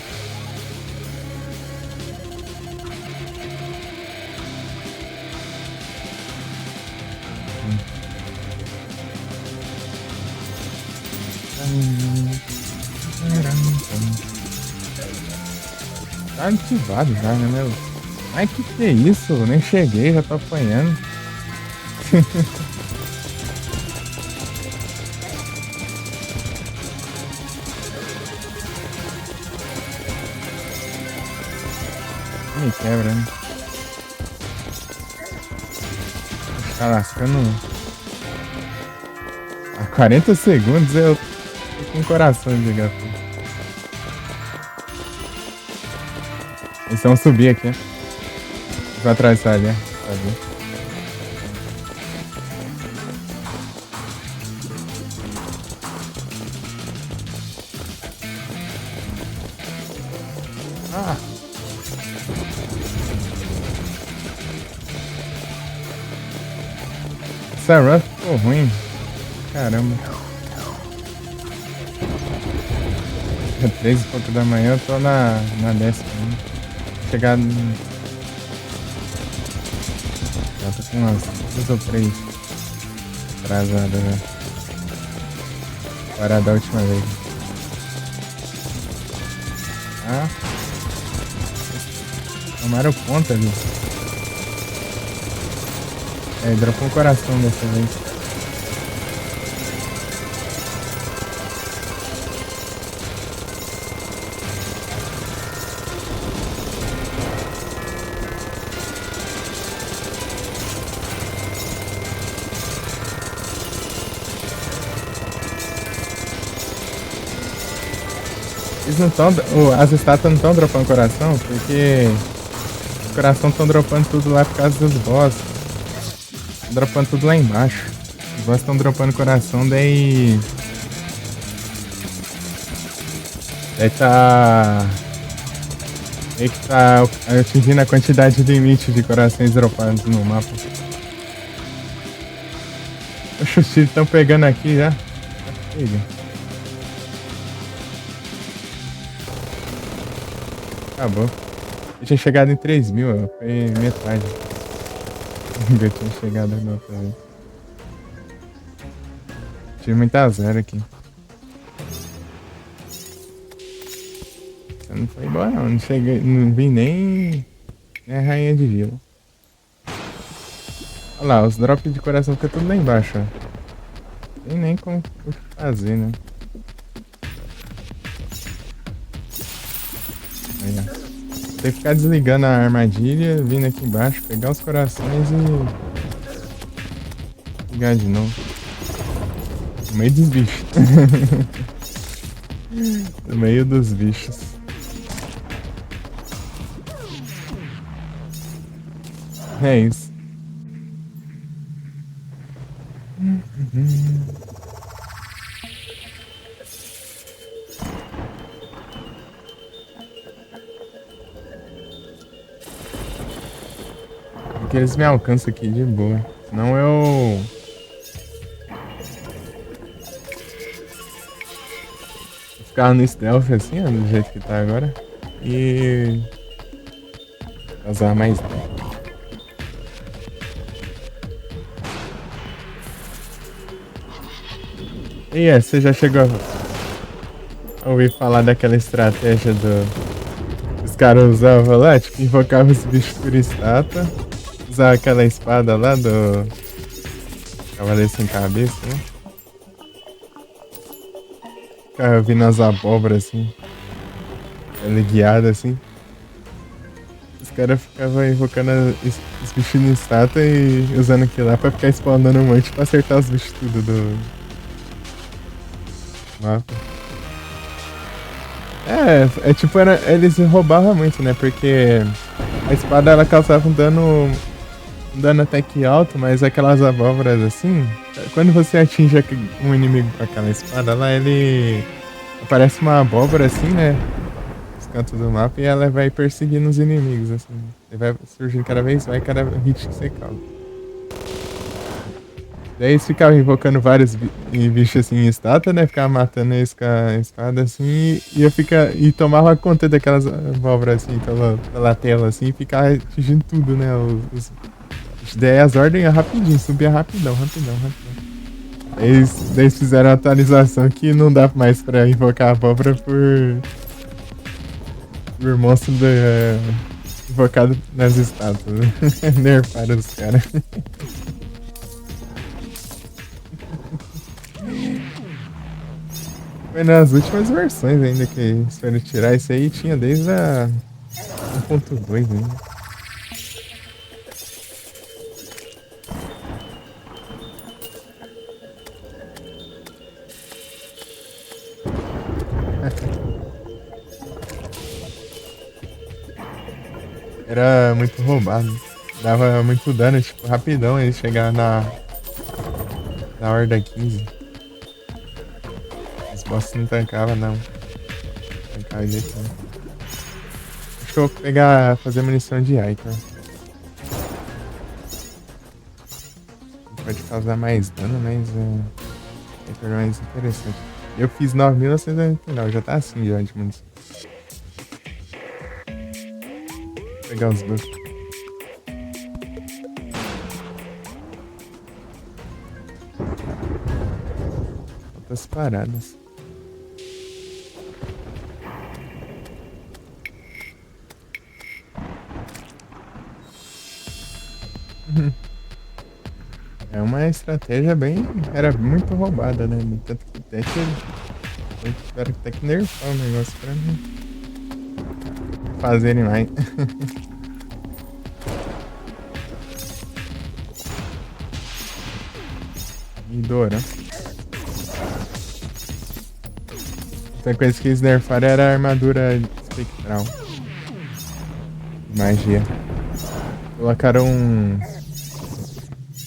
[SPEAKER 1] Tá ativado já, né, meu? Ai, que é isso? Eu nem cheguei, já tô apanhando. Me quebra, né? Tá lascando. A 40 segundos eu tô com o coração de gato. Eles vão subir aqui. Vou atravessar ali, tá bom. Ah! Essa run ficou ruim. Caramba. É 3 e pouco da manhã, eu tô na 10ª. Chegar. Já tô com umas 2 ou 3. atrasada já. Fora da última vez. Ah. Tomaram conta ali. É, dropou um coração dessa vez. Eles não estão. As estátuas não estão dropando coração, porque os coração estão dropando tudo lá por causa dos boss. Dropando tudo lá embaixo. Os boss estão dropando coração, daí. Daí tá. Daí que tá atingindo a quantidade limite de corações dropados no mapa. Oxe, os tiros estão pegando aqui já. Pega. Acabou. Eu tinha chegado em 3.000, foi metade. Eu tinha chegado na outra vez. Tive muita zero aqui. Você não foi embora não, não cheguei, não vi nem a rainha de vila. Olha lá, os drops de coração ficam tudo lá embaixo, ó. Tem nem como fazer, né? Aí, ó. Tem que ficar desligando a armadilha, vindo aqui embaixo, pegar os corações e ligar de novo. No meio dos bichos. No meio dos bichos. É isso. Porque eles me alcançam aqui de boa. Senão eu... Ficar no stealth assim, ó, do jeito que tá agora. E... Usar mais tempo. E você já chegou a ouvir falar daquela estratégia os caras usavam lá? Tipo, invocavam os bichos por estátua. Usava aquela espada lá do Cavaleiro Sem Cabeça, né? Ficava vindo as abóboras assim. Ela guiada assim. Os caras ficavam invocando os bichos em estátua e usando aquilo lá pra ficar spawnando um monte pra acertar os bichos tudo do mapa. É tipo, eles roubavam muito, né? Porque a espada ela causava um dano até que alto, mas aquelas abóboras assim, quando você atinge um inimigo com aquela espada lá, ele aparece uma abóbora assim, né? Nos cantos do mapa e ela vai perseguindo os inimigos, assim. Ele vai surgindo cada vez mais, cada hit que você causa. Daí eles ficavam invocando vários bichos assim em estátua, né? Ficava matando eles com a espada assim e tomava conta daquelas abóboras assim pela tela assim e ficava atingindo tudo, né? Daí as ordens rapidinho, subia rapidão. Eles fizeram a atualização que não dá mais pra invocar a abóbora por monstro invocado nas estátuas. Nerfaram os caras. Foi nas últimas versões ainda que eles foram tirar isso aí, tinha desde a 1.2 ainda. Era muito roubado. Dava muito dano, tipo, rapidão ele chegar na Horda 15. Os boss não tancavam, não. Tancava de jeito nenhum. Acho que eu vou fazer munição de Icar. Pode causar mais dano, mas é mais interessante. Eu fiz 9.999, já tá assim já de munição. Vou pegar os dois. outras paradas. É uma estratégia bem. Era muito roubada, né? Tanto que até que tiveram até que nerfar o negócio pra não fazerem mais. Midora. Outra coisa que eles nerfaram era a armadura espectral. Magia. Colocaram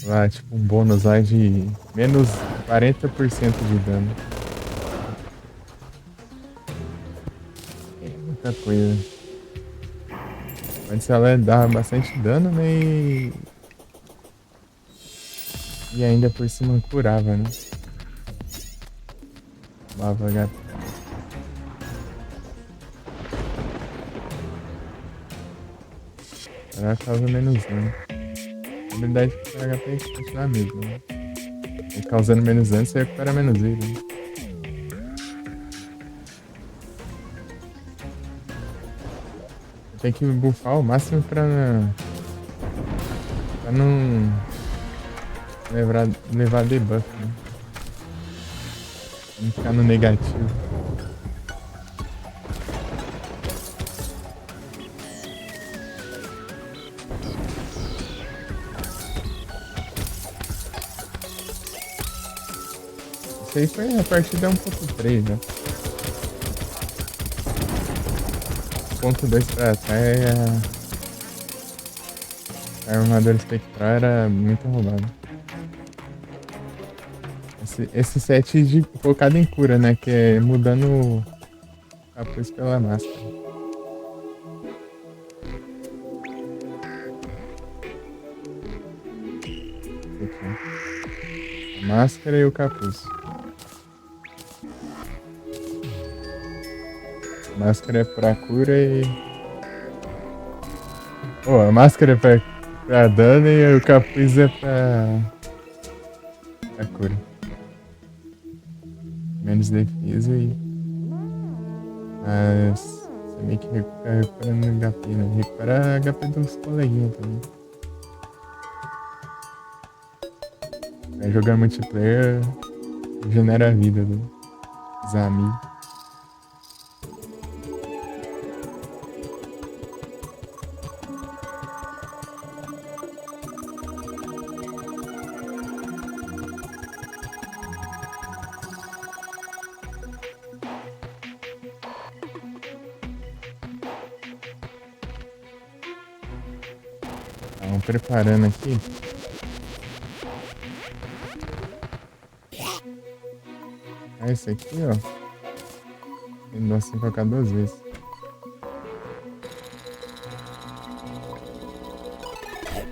[SPEAKER 1] lá, tipo, um bônus lá de menos 40% de dano. É muita coisa. Antes ela dava bastante dano, né? E ainda por cima curava, né? Lava HP. Ela causa menos dano. A habilidade que o HP continua a mesma, né? E causando menos dano, você recupera menos vida, né? Tem que buffar o máximo pra não levar debuff, né? Pra não ficar no negativo. Isso aí foi a partida 1.3, né? 1.2 pra cá a armadura espectral era muito roubada. Esse set focado em cura, né? Que é mudando o capuz pela máscara. Esse aqui, ó. A máscara e o capuz. A máscara é pra cura e. Oh, a máscara é pra dano e o capuz é pra cura. Menos defesa e. Mas você meio que fica recuperando HP, né? Recupera HP dos coleguinhas também. Vai jogar multiplayer, genera a vida dos amigos. Vamos preparando aqui. Ah, esse aqui, ó. Ele dá assim colocar 2 vezes.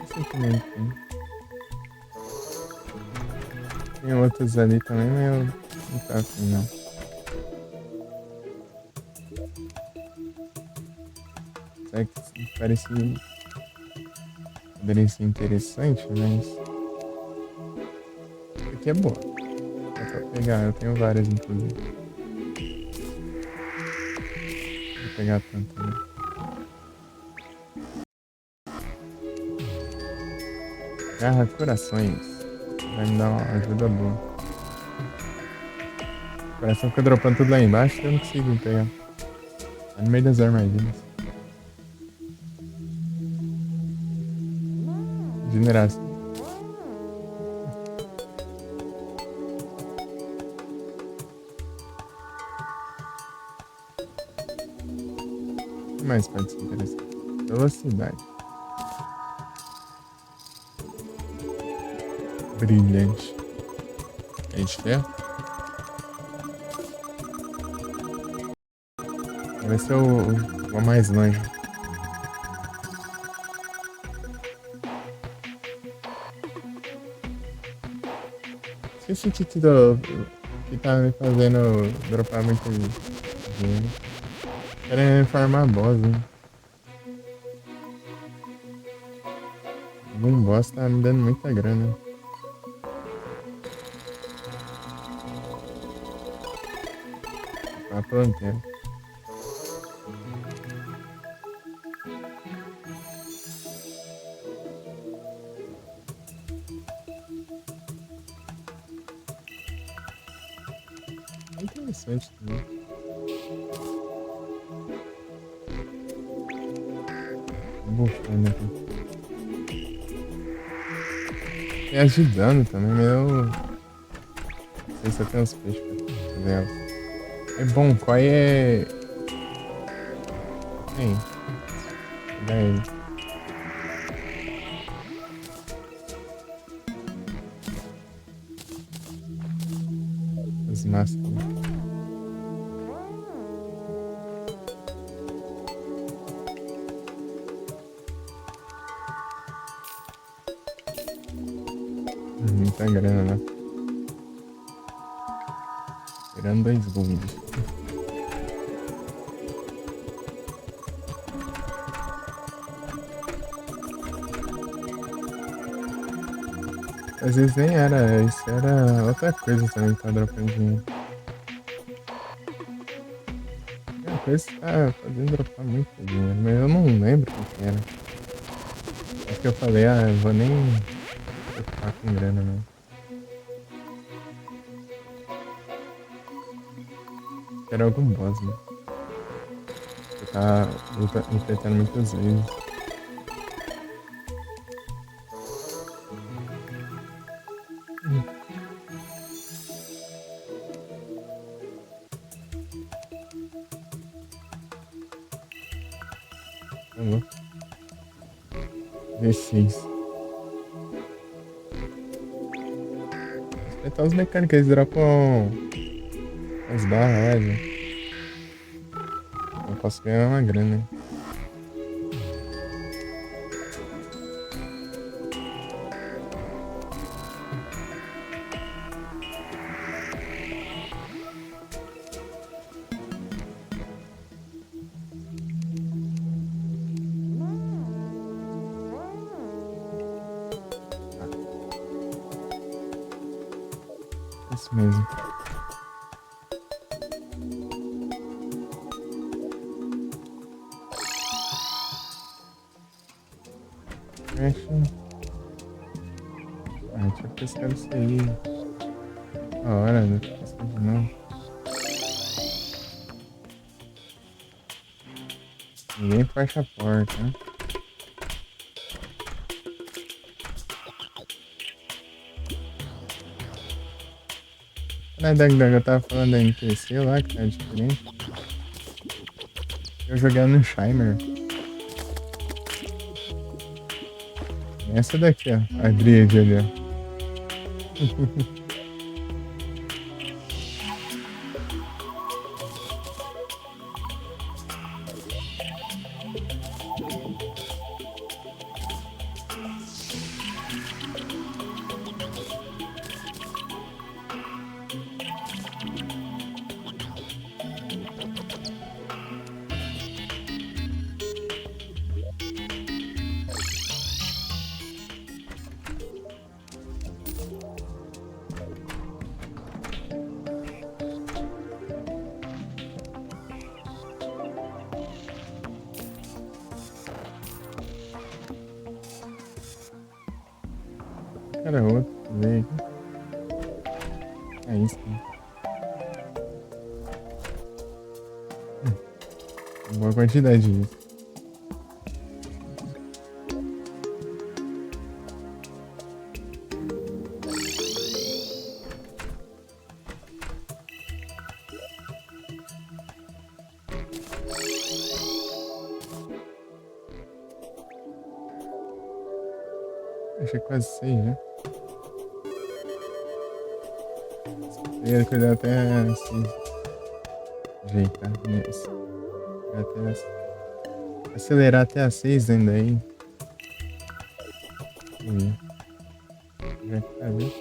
[SPEAKER 1] Esse aqui mesmo tem. Tem outros ali também, mas eu não tá afim, não. Será que poderia ser interessante, mas. Isso aqui é boa. Dá pra pegar, eu tenho várias, inclusive. Vou pegar tanto, né? Garra corações. Vai me dar uma ajuda boa. O coração fica dropando tudo lá embaixo e eu não consigo pegar. Tá no meio das armadilhas. Generação. O que mais pode ser interessante? Velocidade. Brilhante. É de ferro? Vai ser o mais longe. Esqueci que tá me fazendo dropar muito dinheiro. Querendo farmar boss, né? Algum boss tá me dando muita grana. Tá pronto. É interessante também. Bufando aqui. E ajudando também, meu. Não sei se eu tenho os peixes pra fazer ela. É bom, qual é. Tem. Pegar ele. As máscaras. Muita grana, né? Tirando 2 gold. Às vezes nem era, isso era outra coisa também que tá dropando dinheiro. É uma coisa que tá fazendo dropar muito dinheiro, mas eu não lembro o que era. Acho que eu falei, eu vou nem preocupar com grana, não. Era algum boss, né? Eu tava enfrentando muitas vezes. Tá louco. V6. Respeitar os mecânicos, eles dropam as barras lá, gente. Eu posso ganhar uma grana, né? Isso mesmo. Fecha. Deixa eu pescar isso aí. A hora, né? Pescar de novo. Ninguém fecha a porta, né? Não é Dag, eu tava falando da NPC lá, que tá diferente. Eu jogando no Shimer. Essa daqui, ó. A Dríade ali, ó. Cara, outro. Veio aqui. É isso, né? Boa quantidade disso. Achei quase 6, né? Eu ia cuidar até assim. Ajeitar nisso. Acelerar até a 6 ainda aí. Já que tá ali.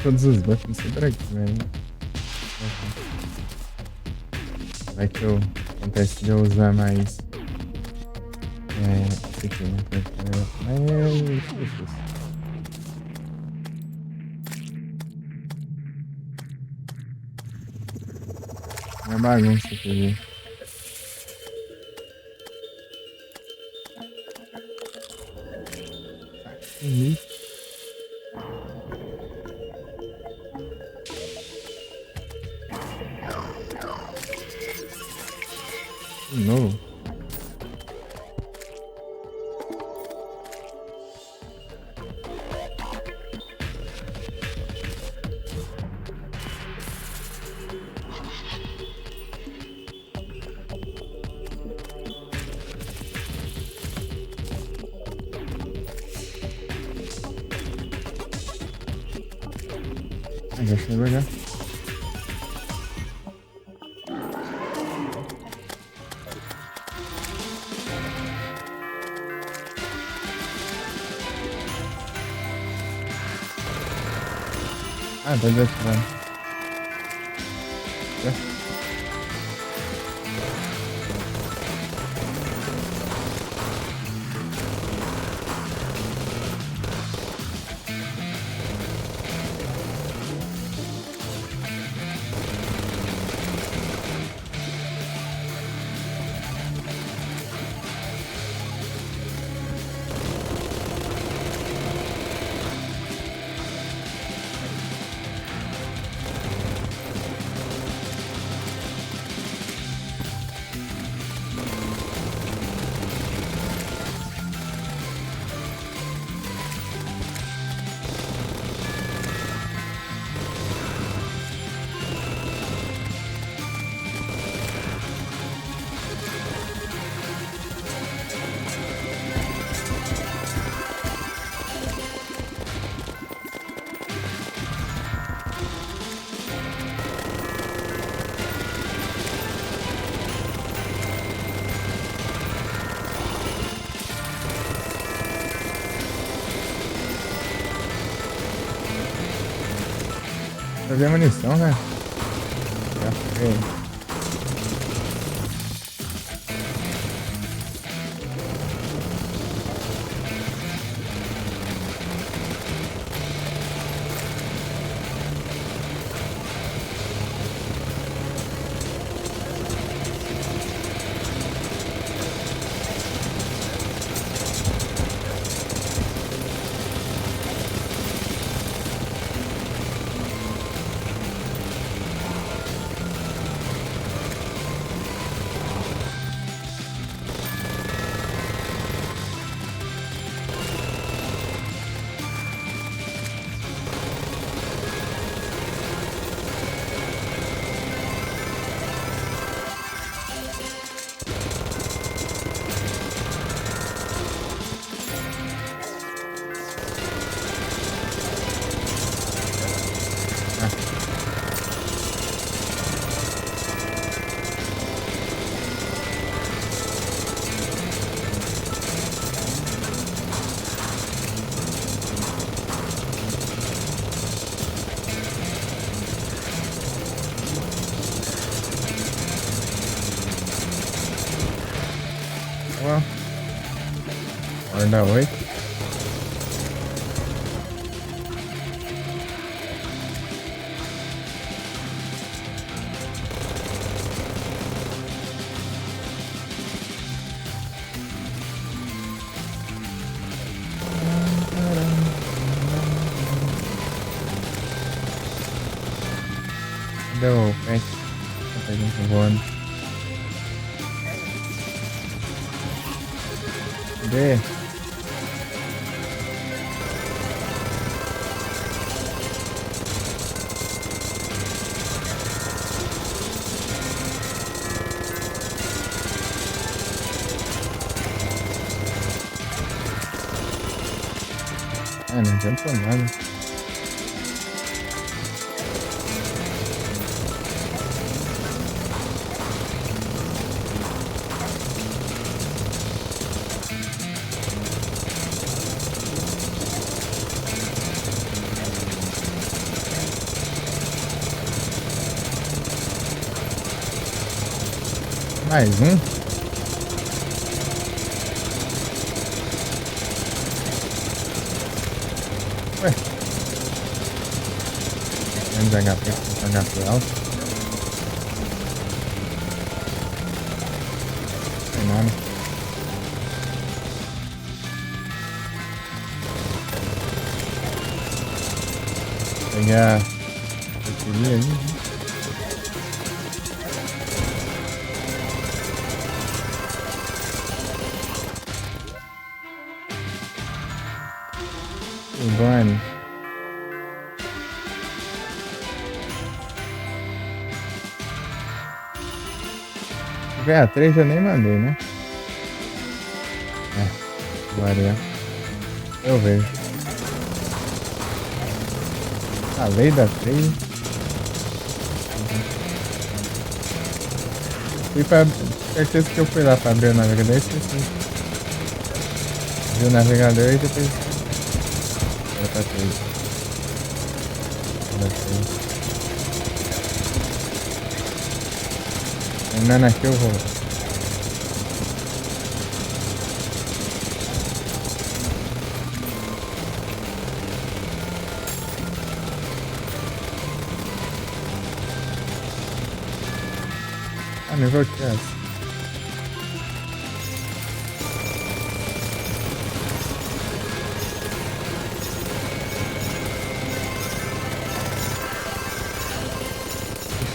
[SPEAKER 1] Todos os buffs sempre aqui, velho. Vai que eu acontece de eu usar mais. Esse aqui, né? Mas difícil. É uma bagunça aqui, viu? Uhum. De novo. Já chegou já. Ah, tá desativado. Já. Pra ver a munição, né? Já foi. Ó. Guarda 8. Cadê o pet? Tá gente voando. Cadê? Não adianta nada. Mais um? Ué. Menos HP, HP alto. Não tem nada. Pegar a bateria ali. Burn. A 3 eu nem mandei, né? Varia. Eu vejo. A lei da 3. Fui pra. Certeza que eu fui lá pra abrir o navegador e esqueci. Abri o navegador e depois. Era pra 3. Era 3. Terminando aqui eu vou. Ah, nível que é essa?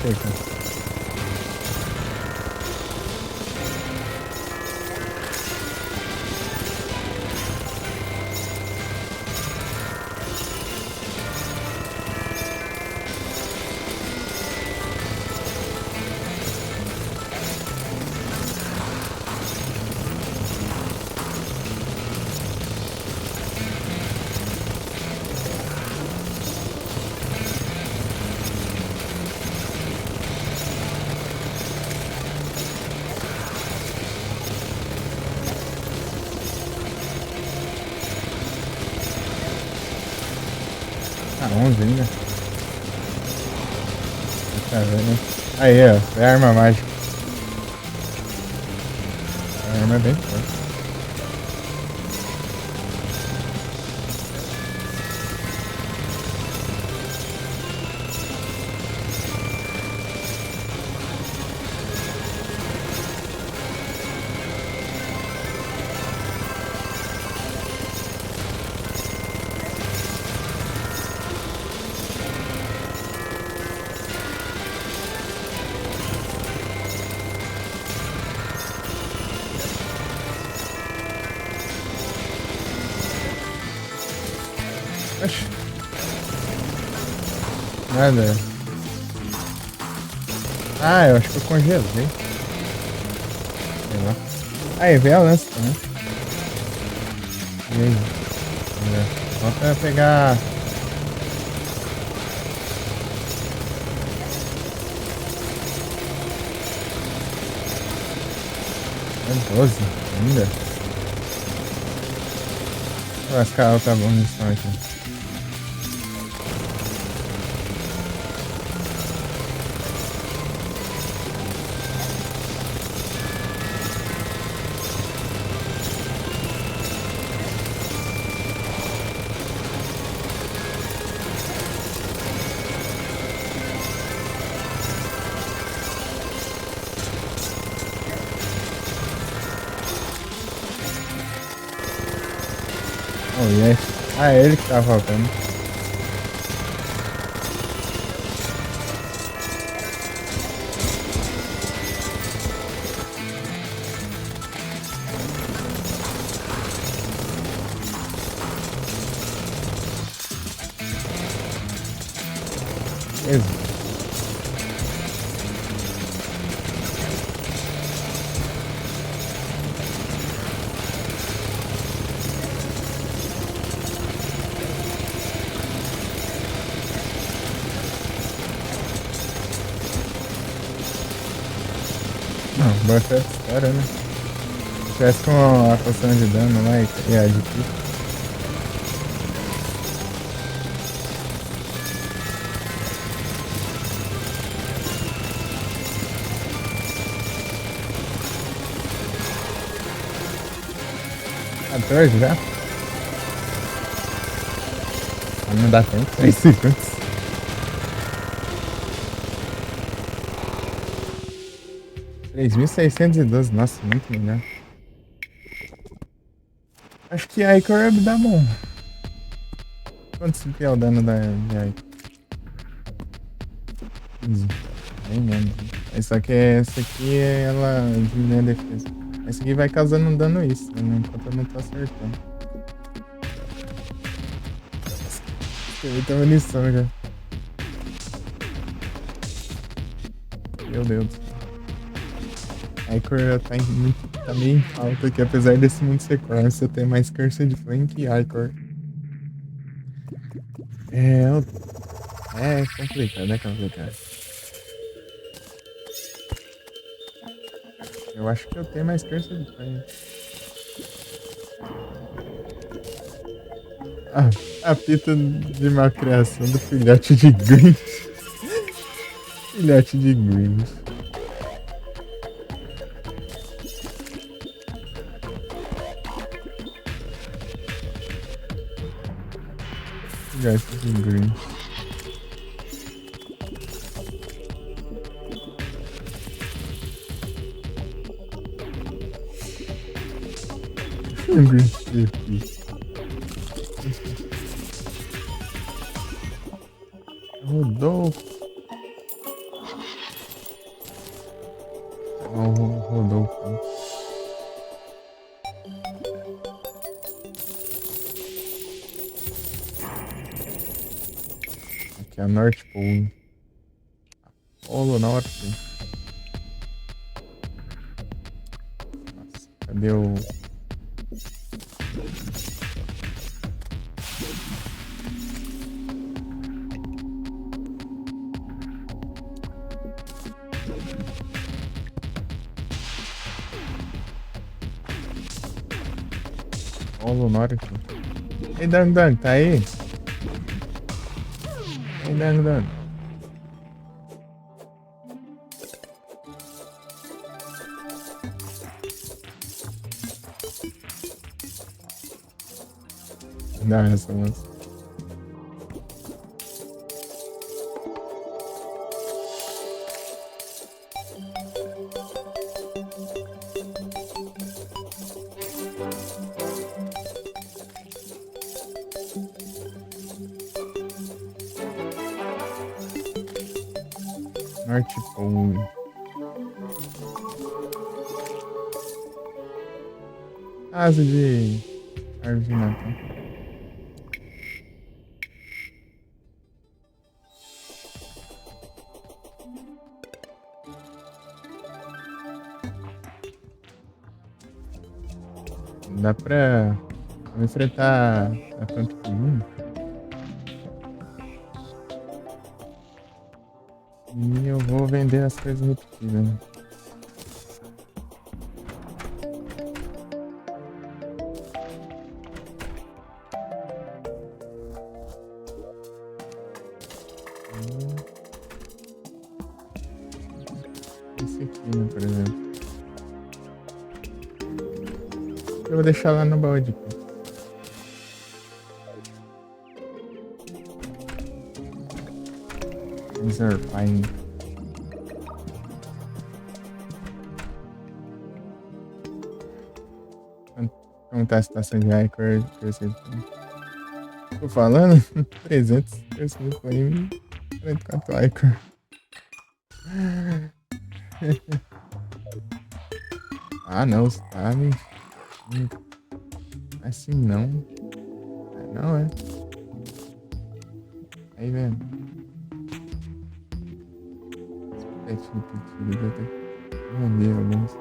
[SPEAKER 1] Chega. Ah, 11 ainda. Tá vendo? Aí, ó. É a arma mágica. A arma é bem forte. Oxi. Nada. Ah, eu acho que eu congelei. Sei lá. Aí, veio a lança também. E aí? Falta pegar. É 12 ainda. Vou lascar outra munição aqui. Oh, yes. Ah, é ele que tá faltando. Beleza. Não, basta essa história, né? Se tivesse com a poção de dano lá e a de pico. 14 já? Não dá tempo, 6 segundos. $3.612, nossa, muito melhor. Acho que a Icor dá bom. Quanto que é o dano da Icor? 15. Bem menos. Só que essa aqui, ela diminui a defesa. Essa aqui vai causando um dano isso, né? Enquanto eu não tô acertando. Tem muita munição já. Meu Deus. A Icor tá meio em falta aqui, apesar desse mundo ser Corsa, eu tenho mais Cursed Flame e Icor. É complicado, é complicado. Eu acho que eu tenho mais Cursed Flame. A fita de malcriação do filhote de Grinch. Filhote de Grinch. Filhote de Grinch. Grinch. Rodolfo. Rodolfo. Aqui é a North Pole. Polo Norte. Nossa, cadê o... Polo Norte. Ei, Dang, tá aí? Ei, Dang. Dá essa moça. North Pole. Asa de árvore de Natal. Dá pra enfrentar a tanto que e eu vou vender as coisas repetidas. Né? Esse aqui, né, por exemplo. Eu vou deixar lá no baú de pé. Pine. Como tá a situação de Icor? Tô falando? 300 Flame, 44 Icor. Ah, não, você tá me... Assim não. Não é. Aí, velho. Repetido, eu tenho que vender alguns.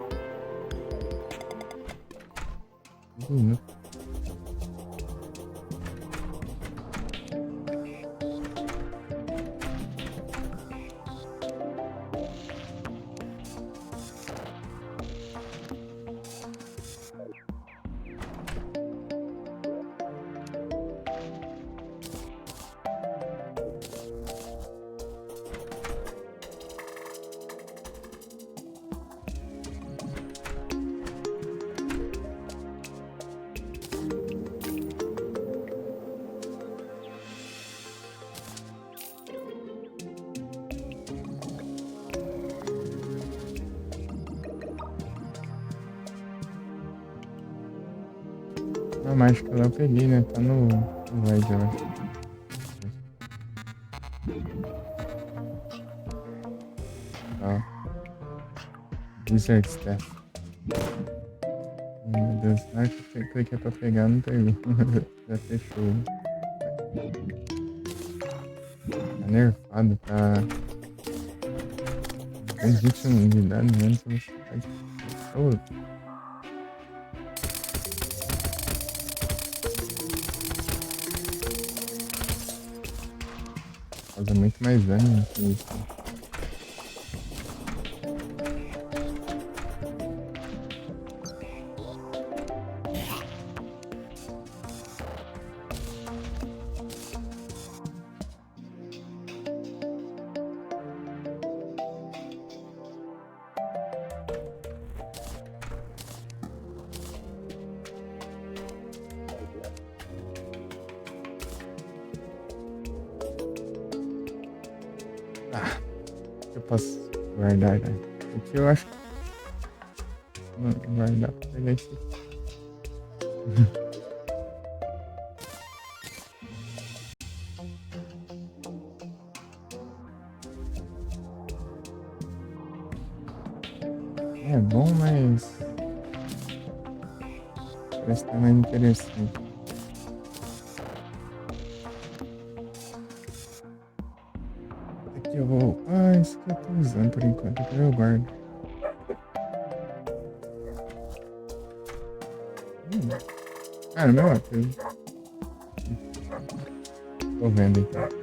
[SPEAKER 1] A mágica lá eu peguei, né? Tá no Void, eu acho. Ó, Wizard Staff. Meu Deus. Na hora que eu cliquei pra pegar, não pegou. Já fechou. Tá nerfado, tá 221 de dano, menos velocidade. Oh, causa muito mais dano que isso. Ah, eu posso guardar, né? Aqui eu acho que não guardar pra pegar esse aqui. É bom, mas parece que tá mais interessante. Aqui eu vou. Ah, esse aqui eu tô usando por enquanto, aqui eu guardo. Hum. Ah, no meu ativo. Tô vendo aqui.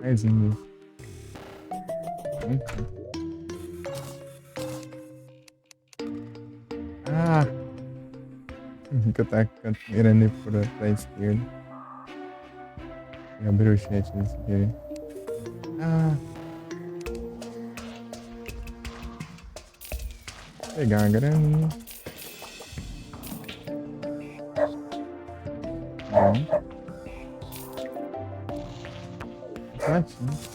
[SPEAKER 1] Mais um desse. Nunca. Ah! Que eu tava mirando pra esquerda. E abriu o chat desse aqui. Ah! Pegar uma graninha. Bom. Platinho.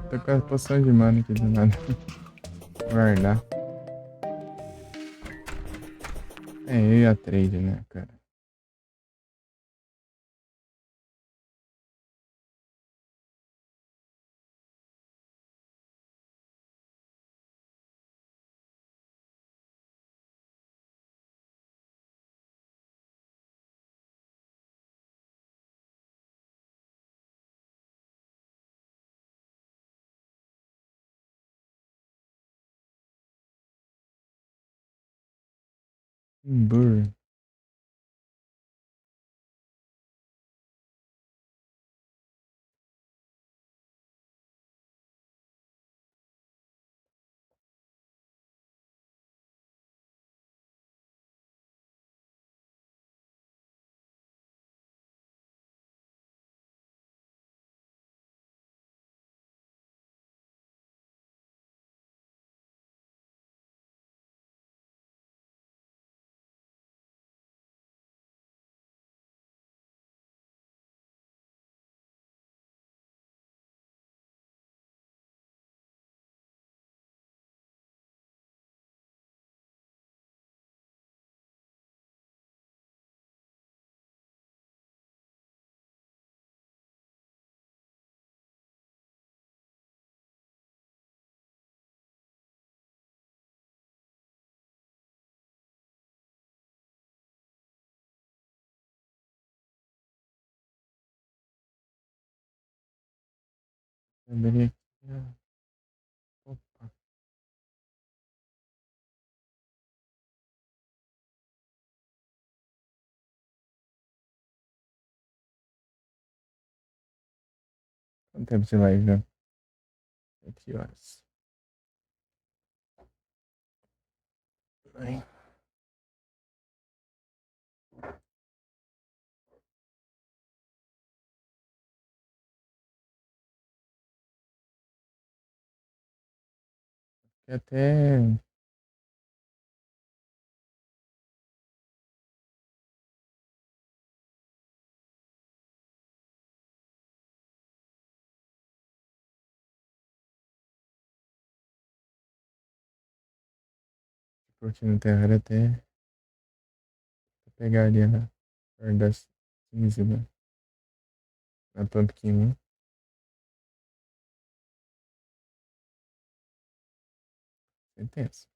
[SPEAKER 1] Tô com a poção de mana aqui do nada. Guardar. É, eu e a trade, né, cara? Burro. Abrir aqui. Opa. Quanto tempo você vai já? 7 horas. Ai. Até curtindo o terror até pegar ali na perto das 15, né? Na Pumpkin, né? Certeza.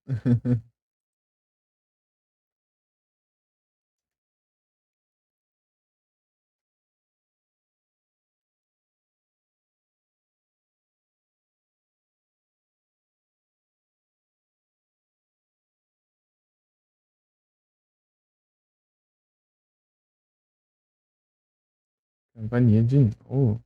[SPEAKER 1] Campainha de novo.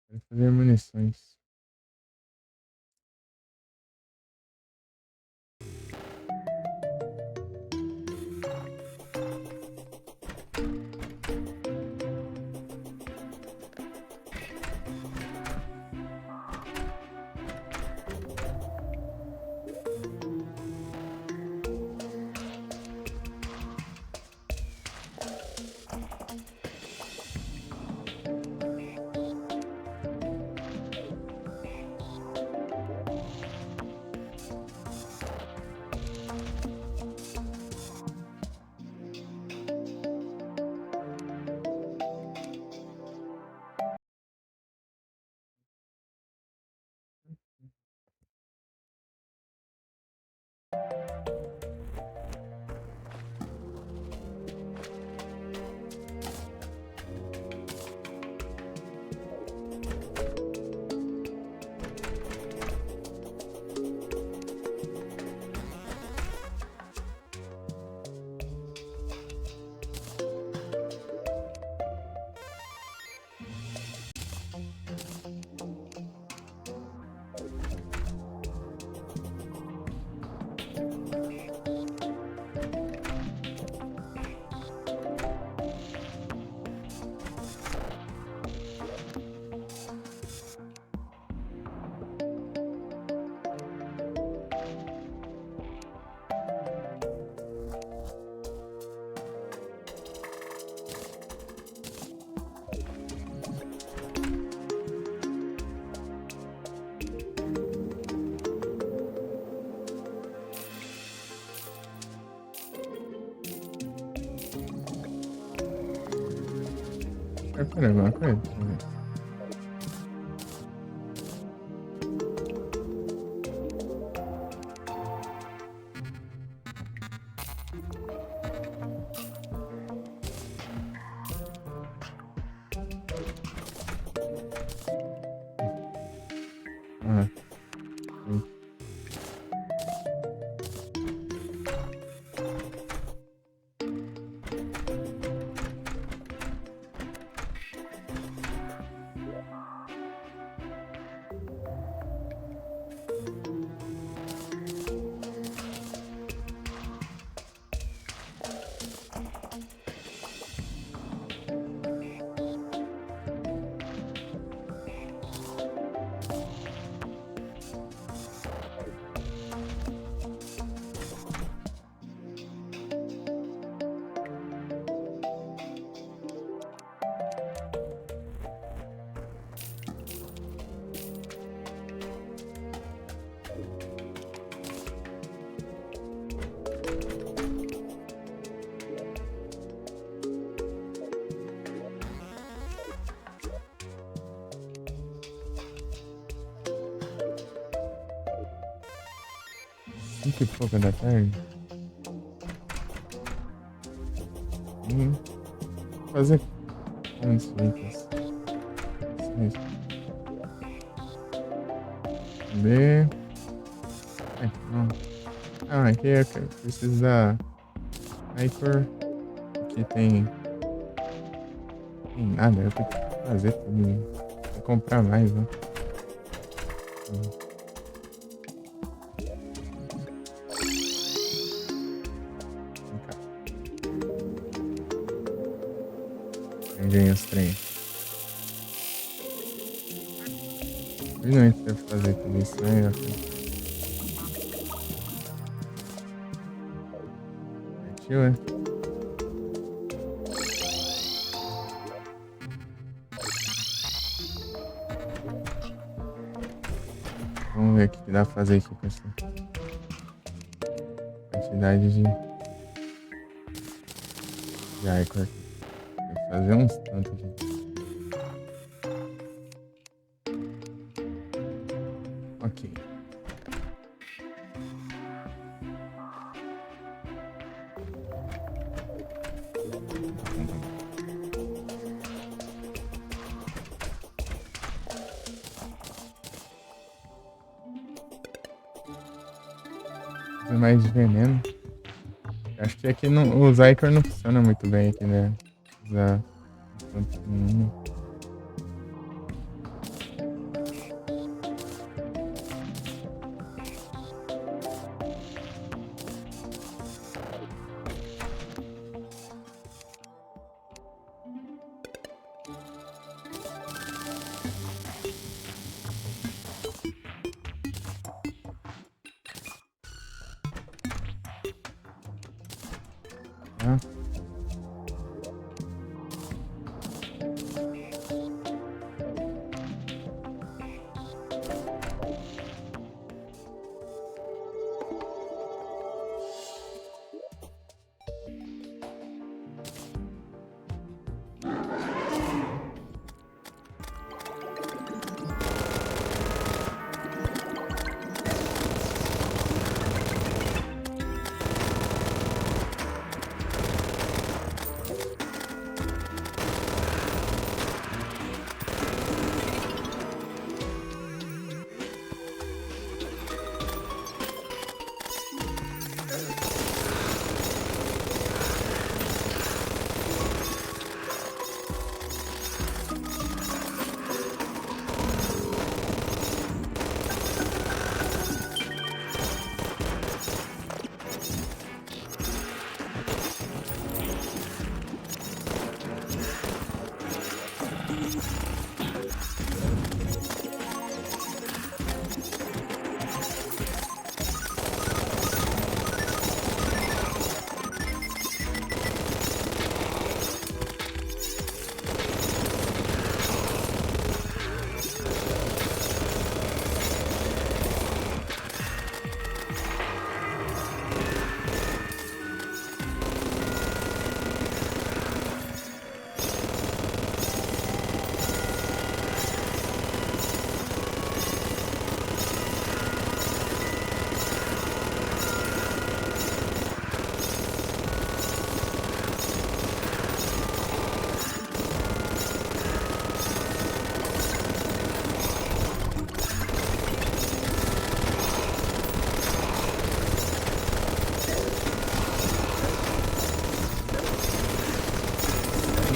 [SPEAKER 1] Quero fazer munições. Quero fazer alguma coisa? Deixa eu ver. Ah, sim. 5 e pouca da tarde. Fazer como desfeitas. B. Não. Ah, aqui eu preciso da Hyper. Aqui tem nada, eu tenho que fazer tudo. Vou comprar mais, né? Vem cá. Vem os trem. Finalmente deve fazer tudo isso, né? Partiu, é? Vamos ver o que dá pra fazer aqui com essa quantidade de Icor aqui. Vou fazer uns tantos aqui. Ok. Mais de veneno. Acho que aqui não, o Zycor não funciona muito bem aqui, né? Usar. Tá?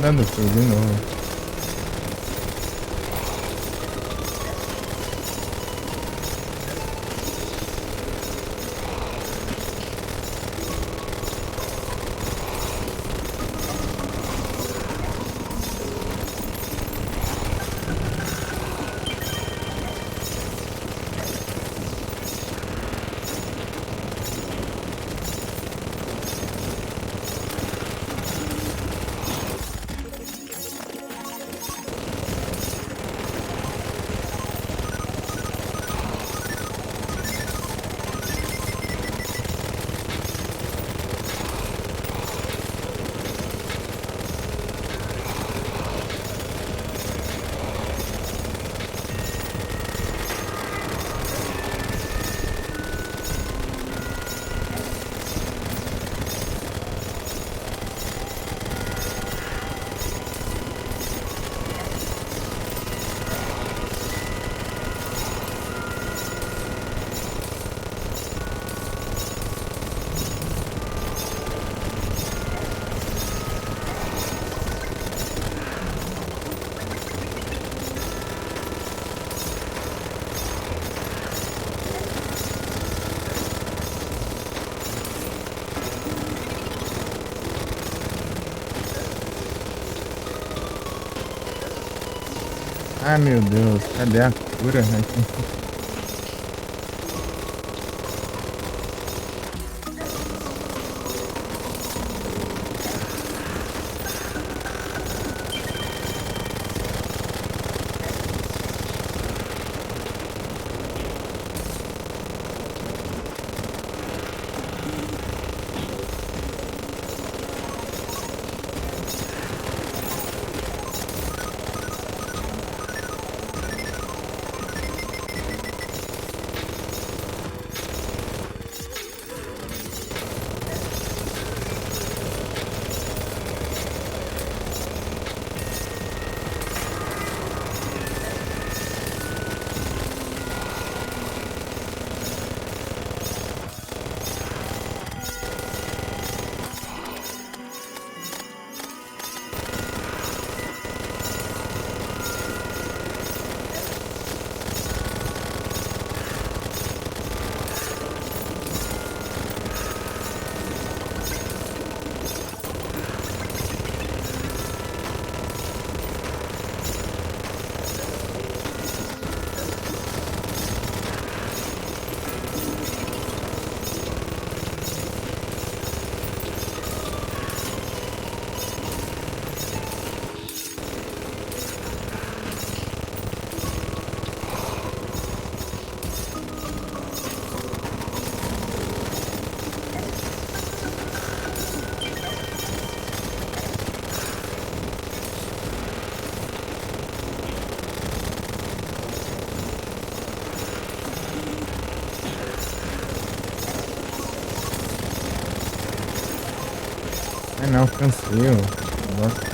[SPEAKER 1] Dando tudo de novo. Ai meu Deus, cadê a cura? Ai não, cansei, ó. Nossa.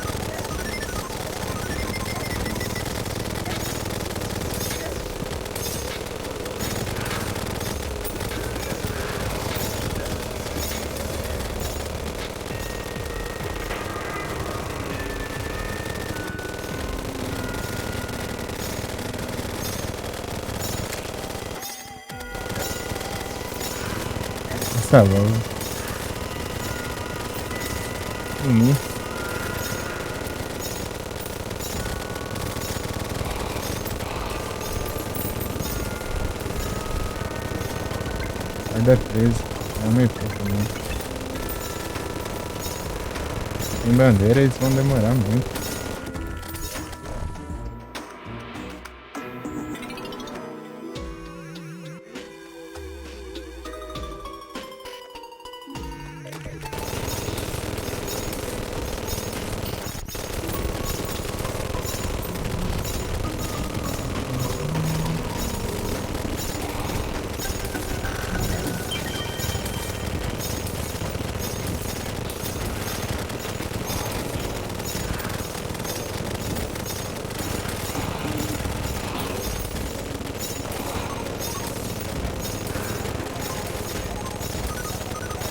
[SPEAKER 1] Tá bom. Vai dar 13. É meio pouco também. Em bandeira eles vão demorar muito.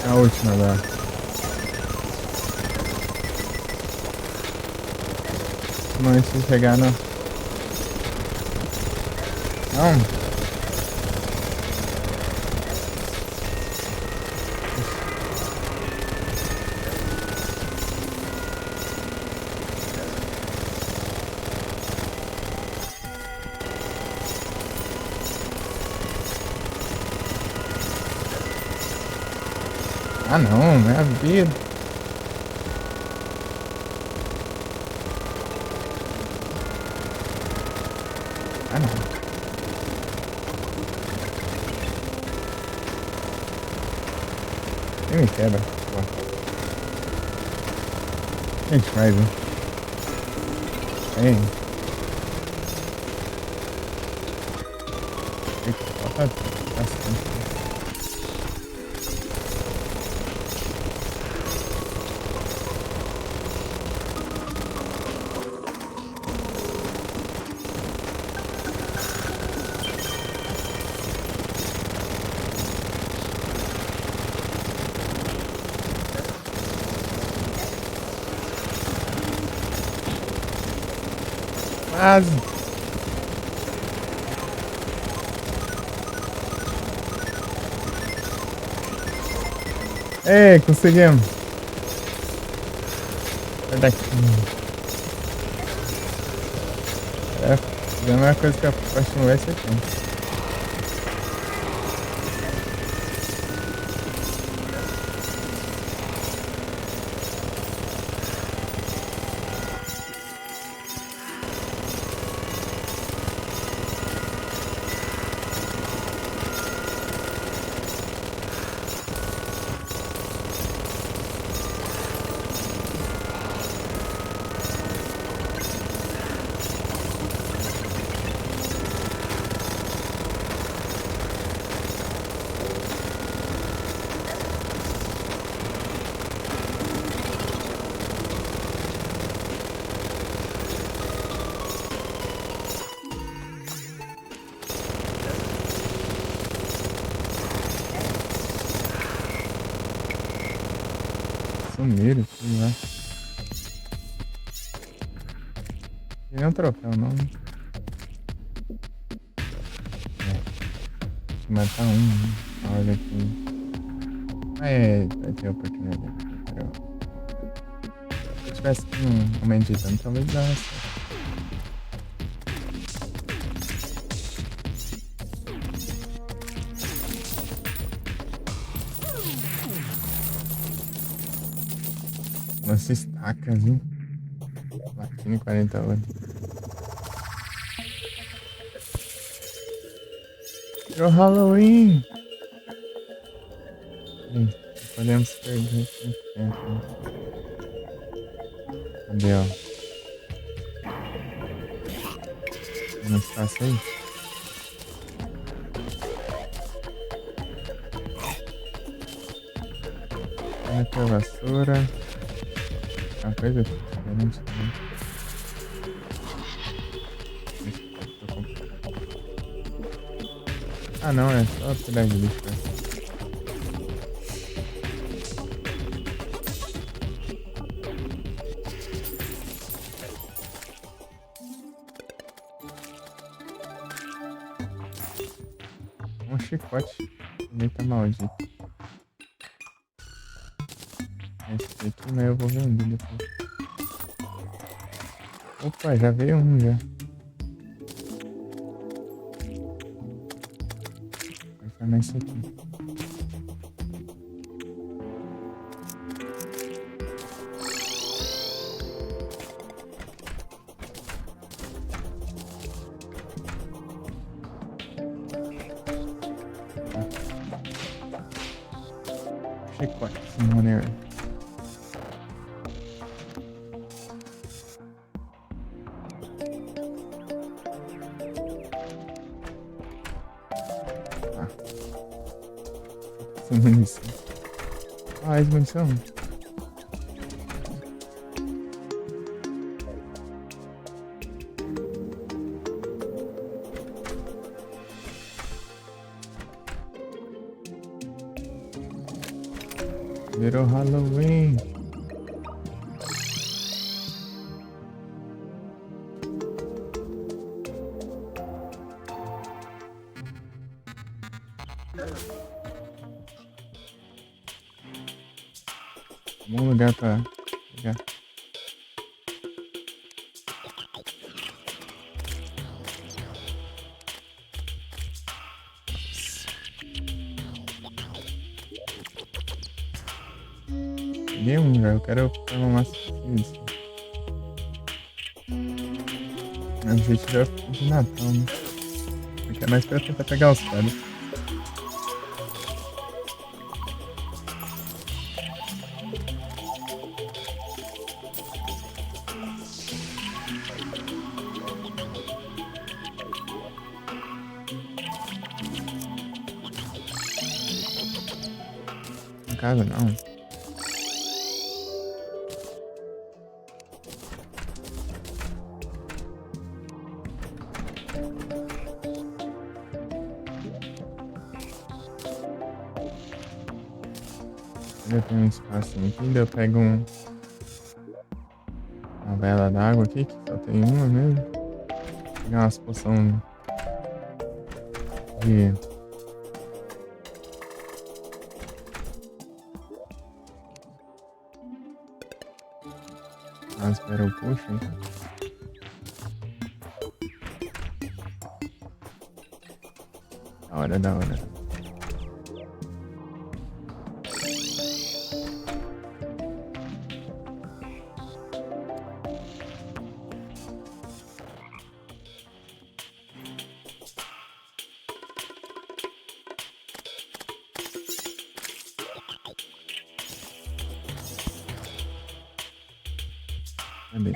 [SPEAKER 1] A última agora. Mas se chegar no... Não. Ah não, é a vida. Ah não. Quem me quebra? Pô. A gente vai, viu? Tem. Falta bastante. Quase. Ei, conseguimos. Sai daqui. É. A mesma coisa que a próxima vai ser aqui. Sumiram, sei lá. Tem nenhum troféu, não. É. Matar um, né? Olha aqui. Ah, é, vai ter oportunidade. Se eu tivesse um meditando, talvez desse. Nossa, estacas, hein? Latino 40 horas. Virou Halloween! Gente, podemos perder esse tempo, né? Cadê, ó? Tem um espaço aí? Olha aqui a vassoura. Uma coisa diferente também. Ah, não, é só pegar de lixo. Um chicote. Ele tá maldito. Esse aqui, mas eu vou vender depois. Opa, já veio um já. Vou formar isso aqui. Chicote, Summoner. Ah. Sem munição. Ah, as munição. Virou Halloween. Bom lugar pra pegar. Peguei um já, eu quero formar uma isso. A gente já de Natal, né? Aqui é mais pra tentar pegar os caras. Em casa não. Ainda tem um espacinho aqui, ainda eu pego uma vela d'água aqui, que só tem uma mesmo. Vou pegar umas poções de... Ah, espera, eu puxo. hora, da hora. Cadê?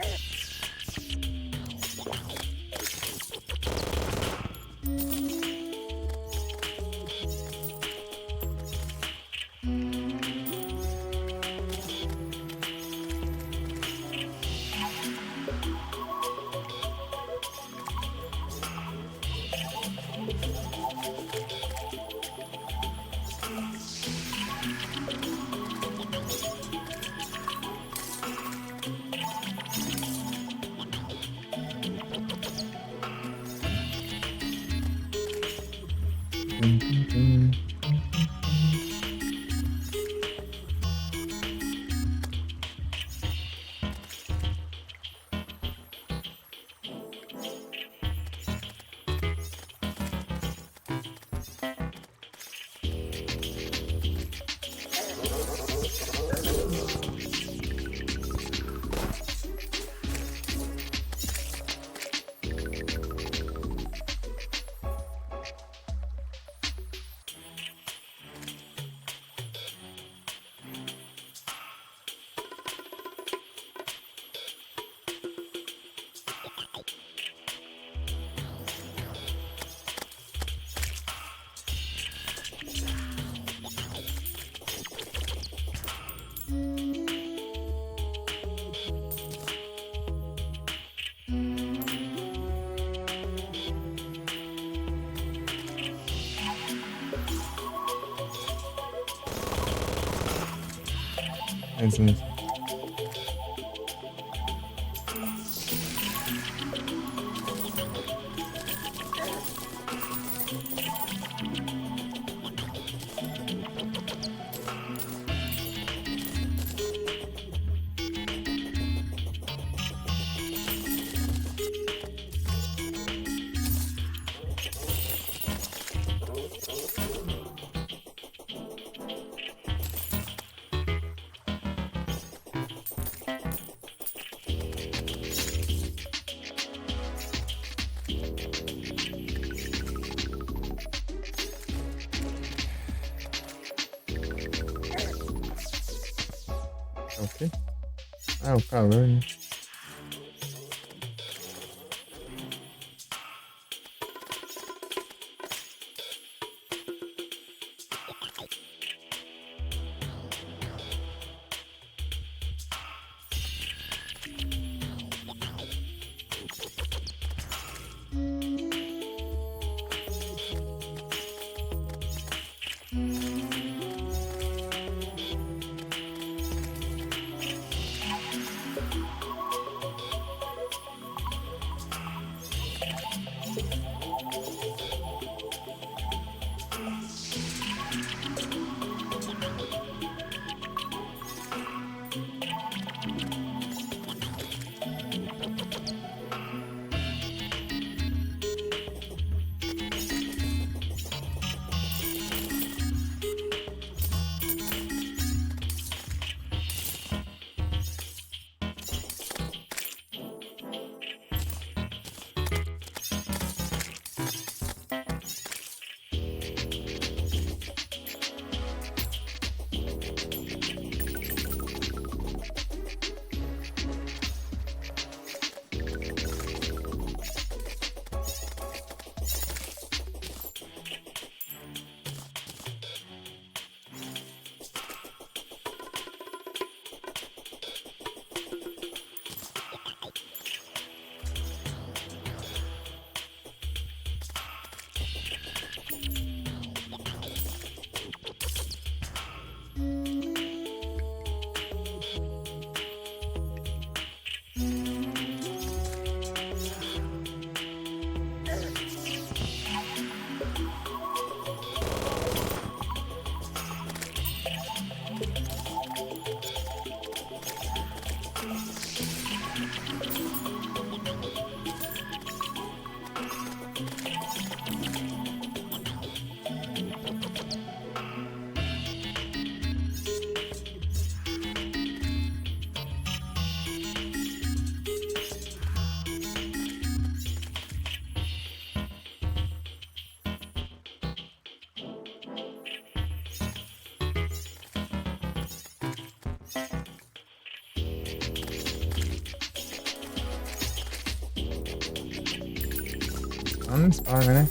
[SPEAKER 1] Exato. Ok. Ah, o calor, né? não spawna, né?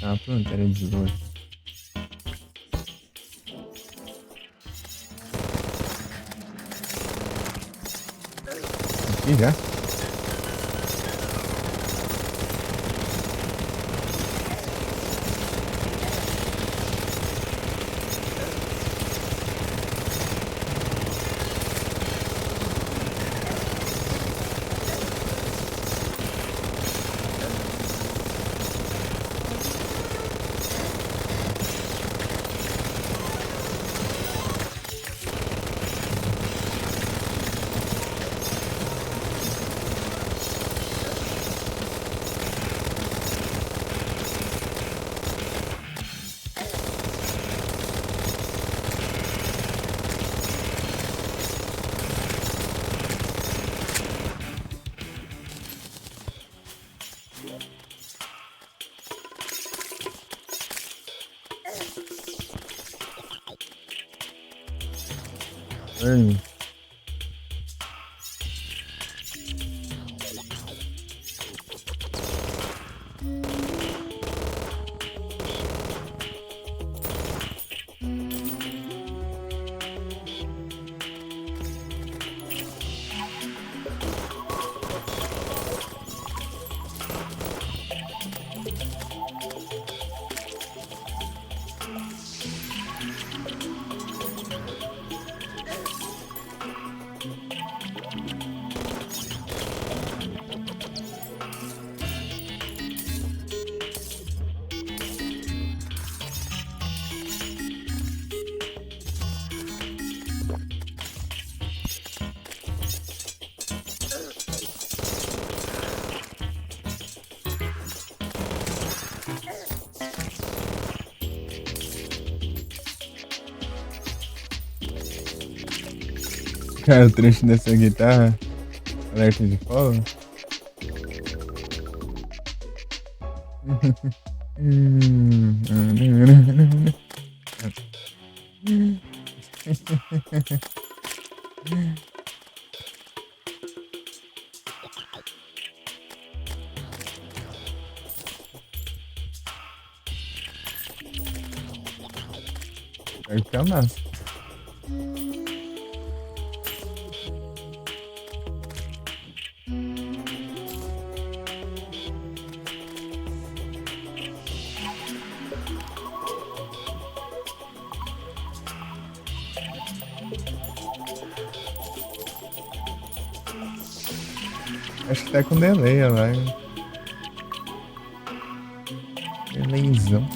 [SPEAKER 1] Ah, pronto, era de boa. Aqui já? Oi. Cara, o trecho dessa guitarra, alerta de follow. Vai ficar massa. Acho que tá com delay a live. Delayzão.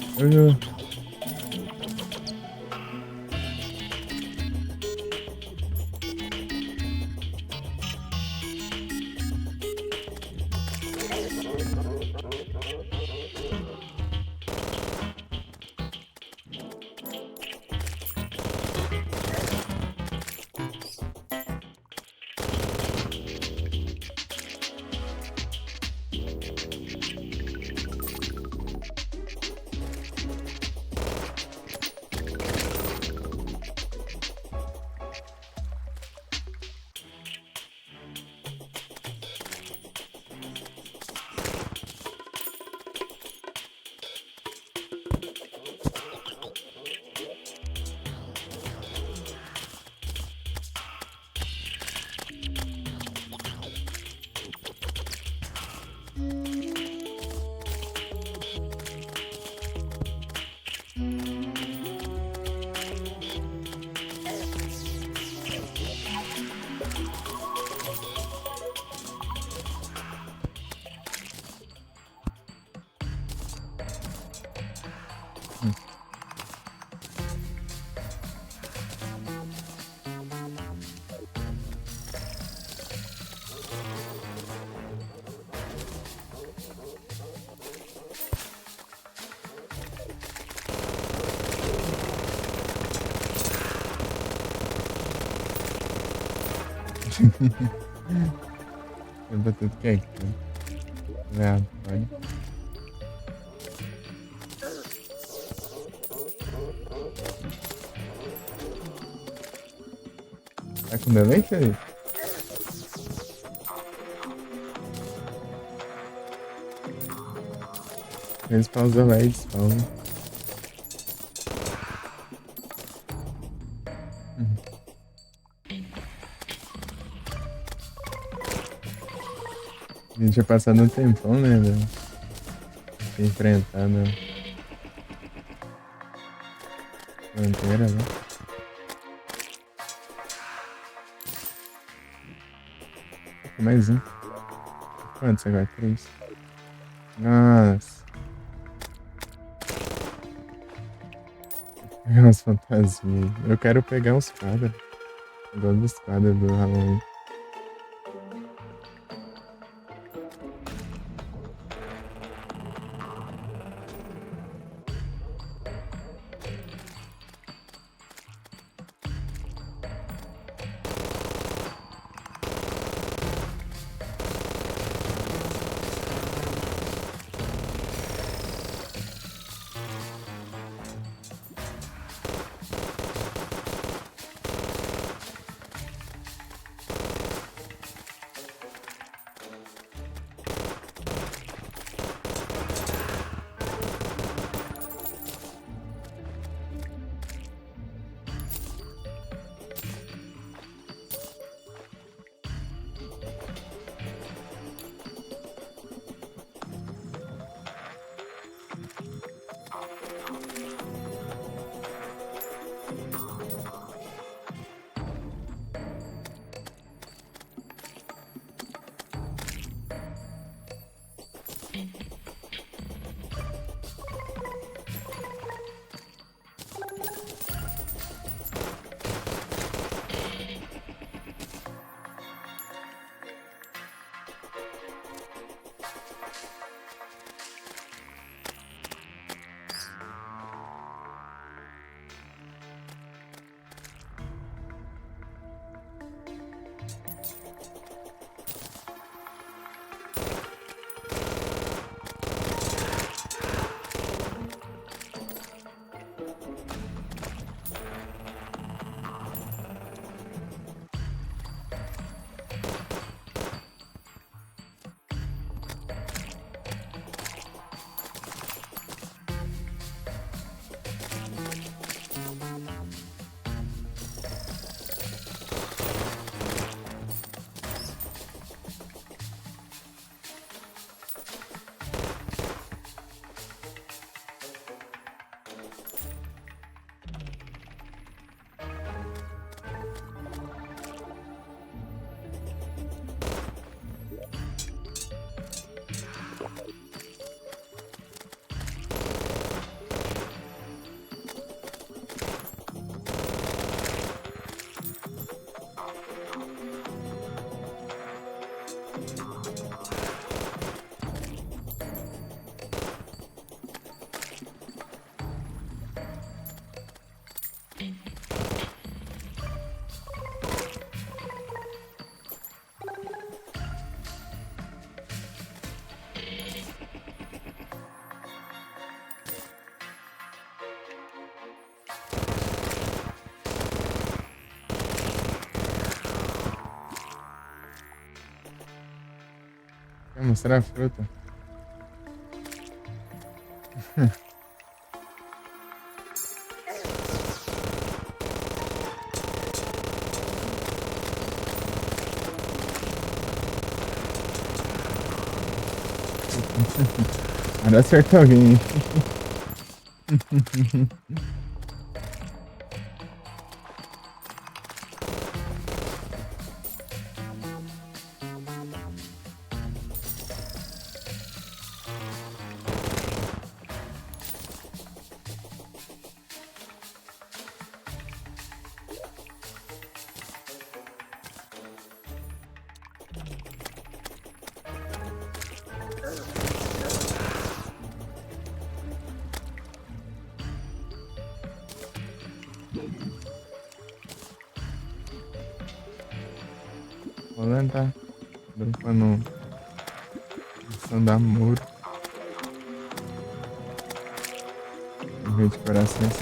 [SPEAKER 1] Eu vou tudo que é aqui. Aleatório. Tá com delay, Felipe? Eles pausam lá e despausam. A gente ia passando um tempão, né, velho? Se enfrentar na fronteira, né? Mais um. Quantos agora? 3. Nossa. Pegar umas fantasias. Eu quero pegar os quadros. Eu gosto dos quadros do Halloween. Quer mostrar a fruta? Agora acertou alguém, hein? Rolando tá dropando missão da Muro. Em vez de corações.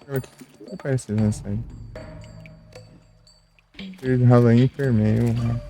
[SPEAKER 1] O que parece nessa aí? Ele rala hipermeio, mano.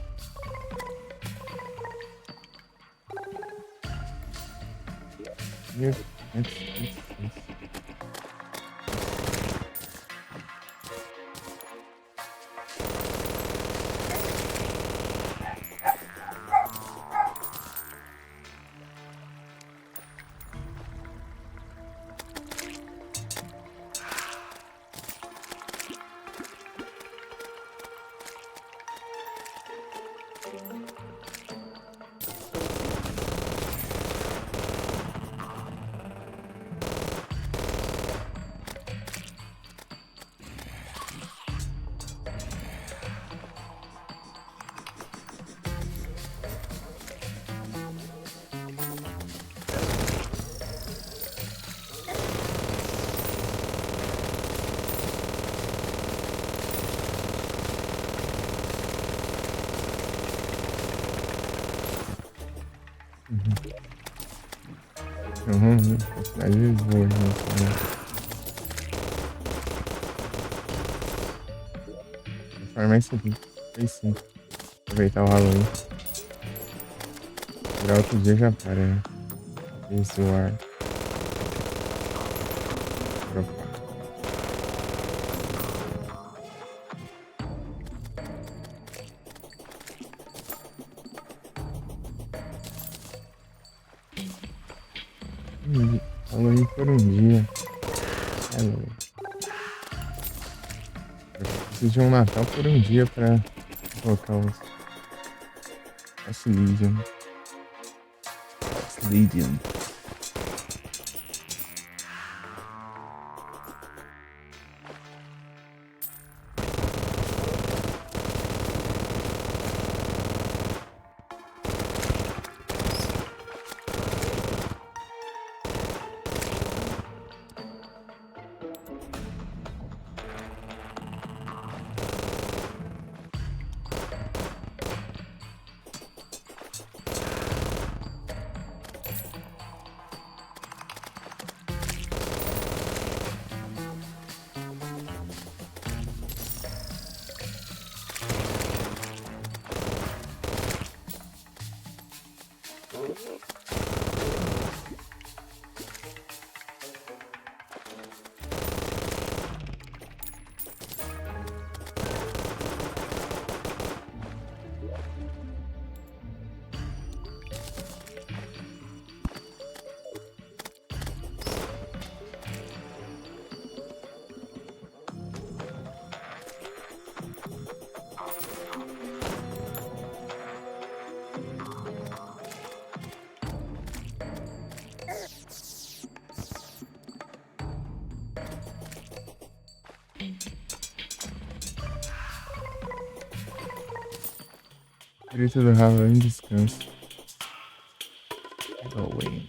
[SPEAKER 1] Então vamos ver. Às vezes vou, né? Farmar isso aqui. Aí sim. Aproveitar o Halloween. Tirar outro dia já para, né? Isso, o ar. Dropar. Halloween por um dia. Halloween. Eu preciso de um Natal por um dia pra colocar os Legion. Legion. Direito do Halloween descanso. Halloween.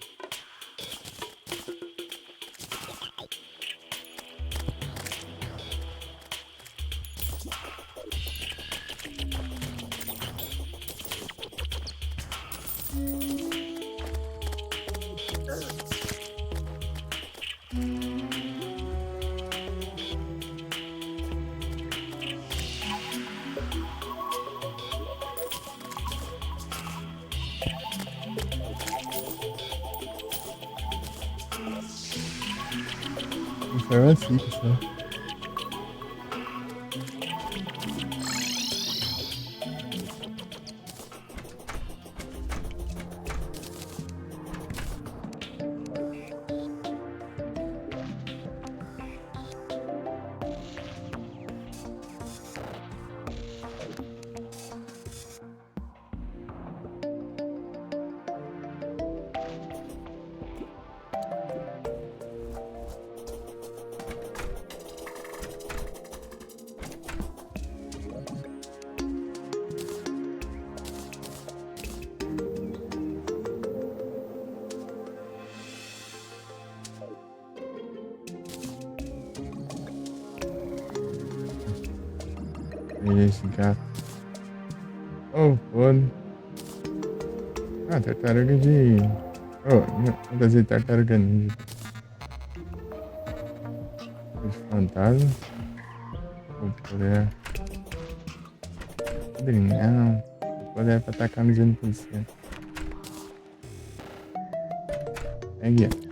[SPEAKER 1] Foi assim, pessoal. peguei esse gato. Oh, foda. Ah, tartaruga de... Oh, não, fantasia de tartaruga ninja. De fantasma. Vou poder... Não. Vou poder pra atacar nos NPC. Pegue, ó.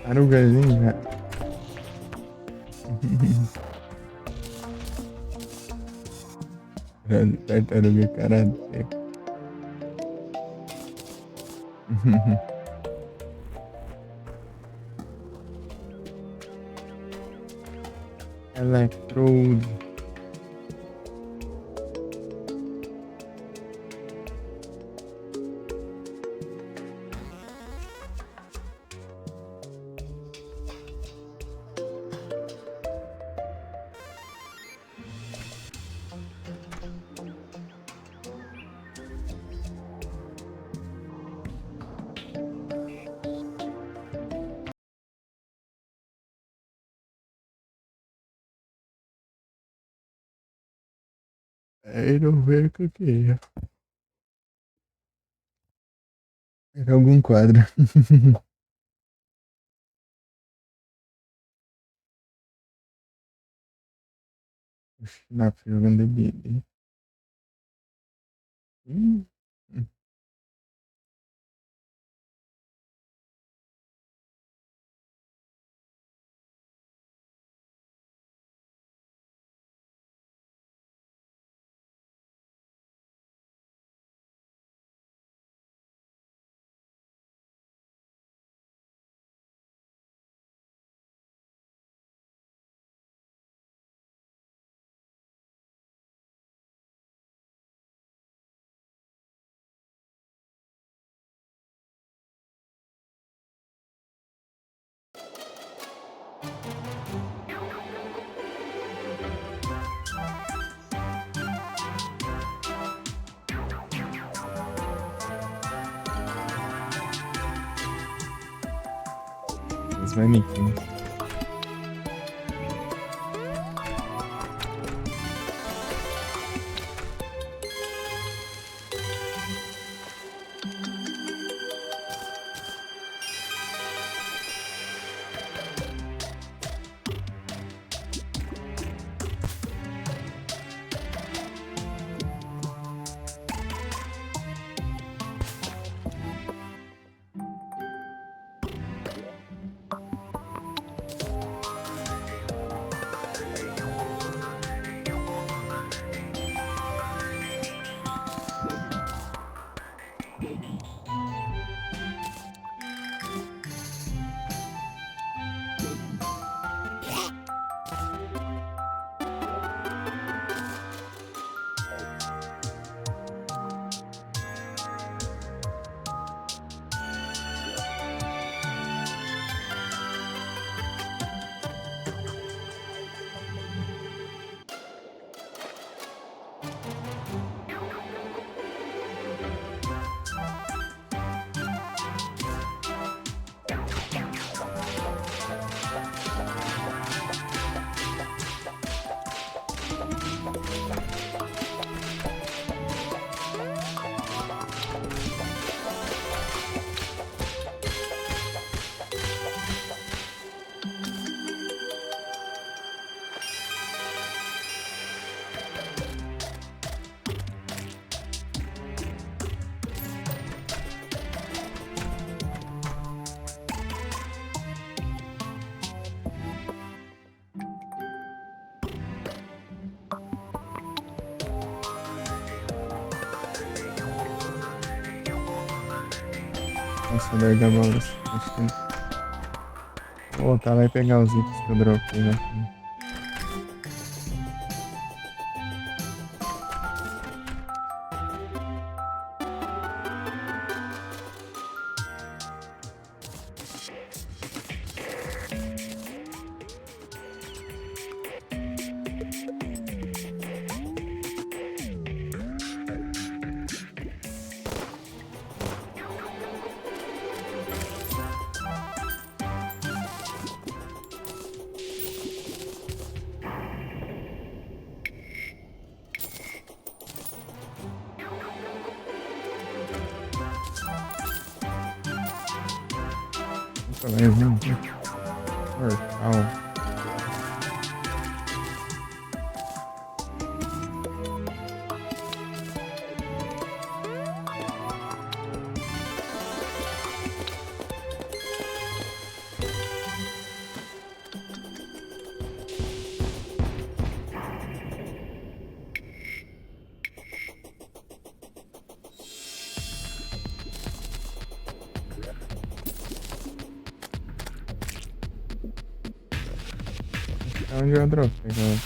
[SPEAKER 1] Tarugazinha. Tartaruga karatê. Electrode. Aí não veio o que eu queria. Era algum quadro. Na jogando DBD. Hum. Os manequins. Nossa, larga a bola. Vou voltar lá e pegar os itens que eu dropei, né? beleza, não. Portal. É onde eu dropei, galera.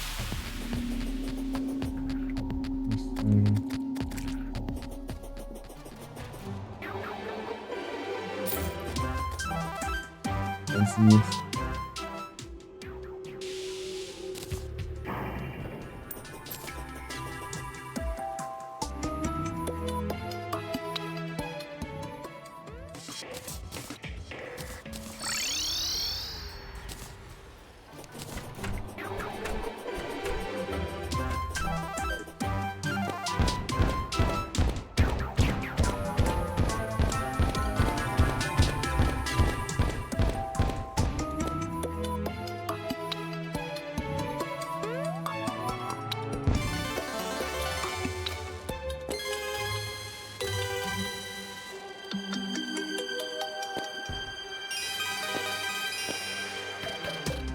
[SPEAKER 1] Isso.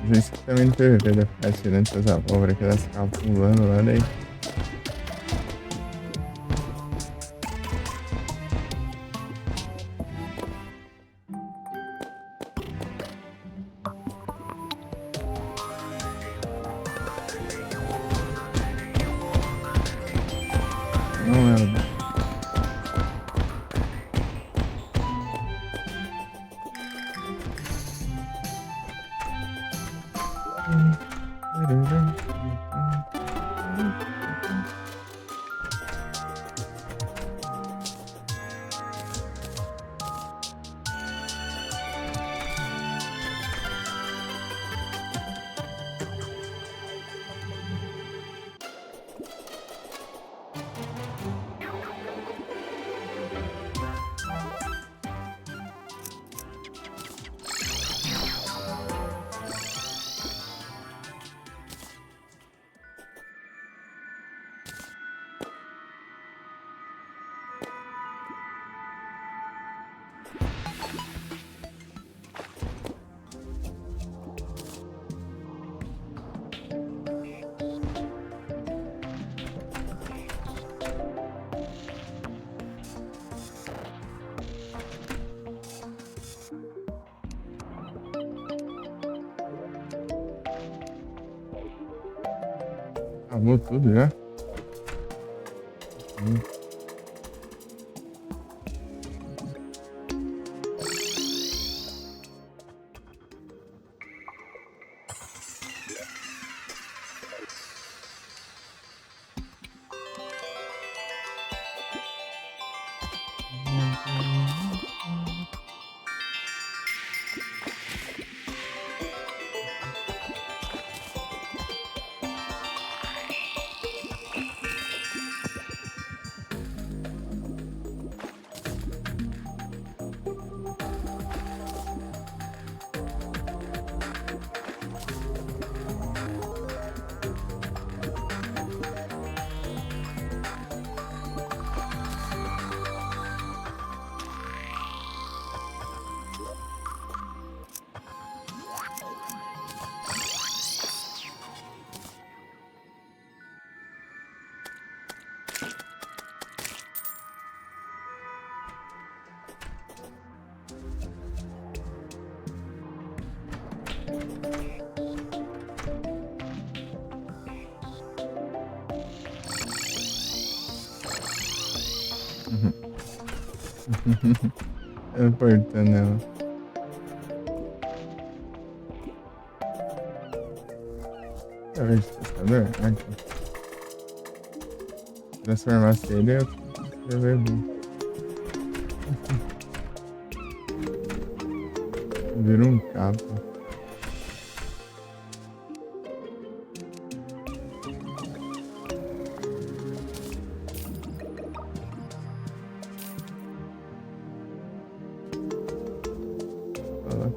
[SPEAKER 1] Por isso que também no PVP deve ficar tirando essas abóboras que elas ficam pulando lá, daí. Não é. Acabou tudo já? Apertando ela. Deixa eu ver esse testador. Aqui. Transformasse ele, eu escrever bem. Vira um capa. Fala.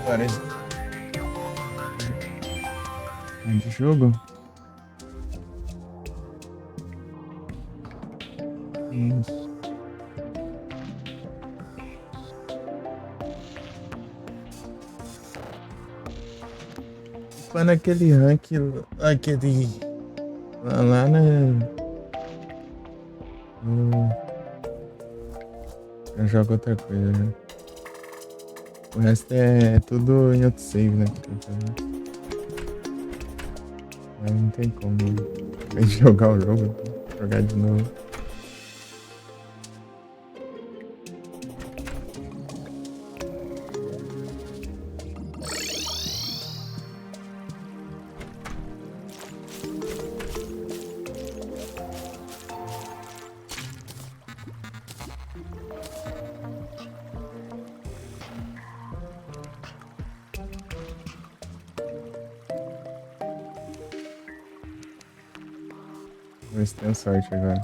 [SPEAKER 1] Parece. De jogo? Isso. Foi naquele rank, aquele lá eu jogo outra coisa, né? O resto é tudo em outro save, né? Aí não tem como jogar o jogo, jogar de novo. Vamos ver se tem sorte agora.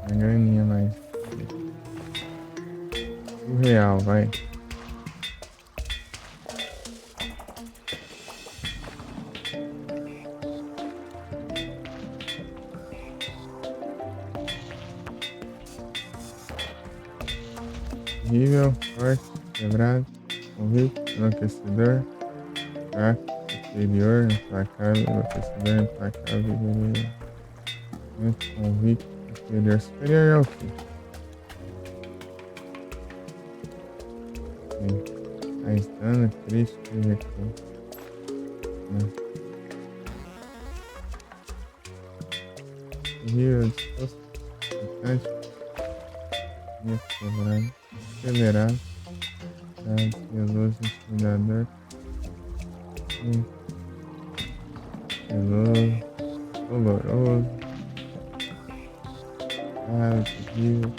[SPEAKER 1] Uma graninha mais. Surreal, vai. Horrível, forte, quebrado, convicto, enlouquecedor, fraco, inferior, implacável, enlouquecedor, implacável, vigoroso, convicto, inferior. Superior é o quê? Mais dano, crítico e recuo. Horrível, disposto, importante, quebrado, acelerado, zeloso, intimidador, zeloso, doloroso, terrível,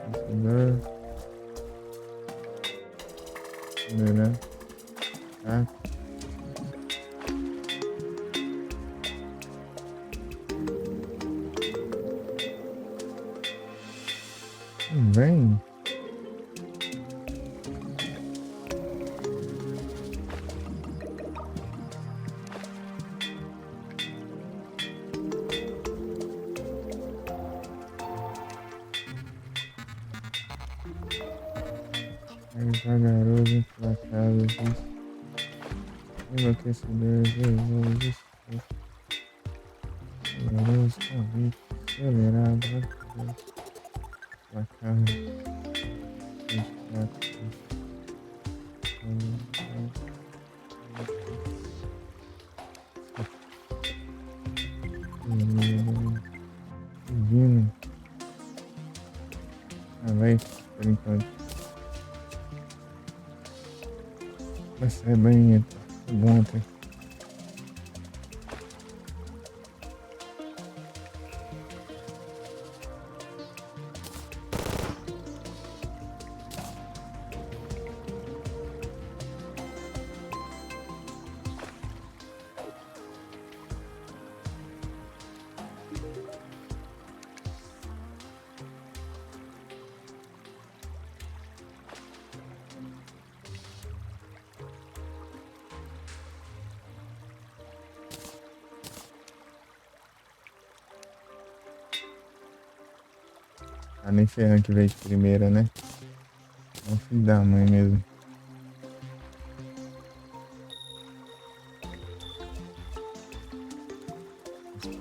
[SPEAKER 1] vencedor, tolerante, fraco. Vem. Vagaroso, implacável, enlouquecedor, zeloso, doloroso, convicto, acelerado, implacável, divino. Vai, por enquanto. Vai ser bem, é bom até. Ah, nem ferrando que veio de primeira, né? É um filho da mãe mesmo.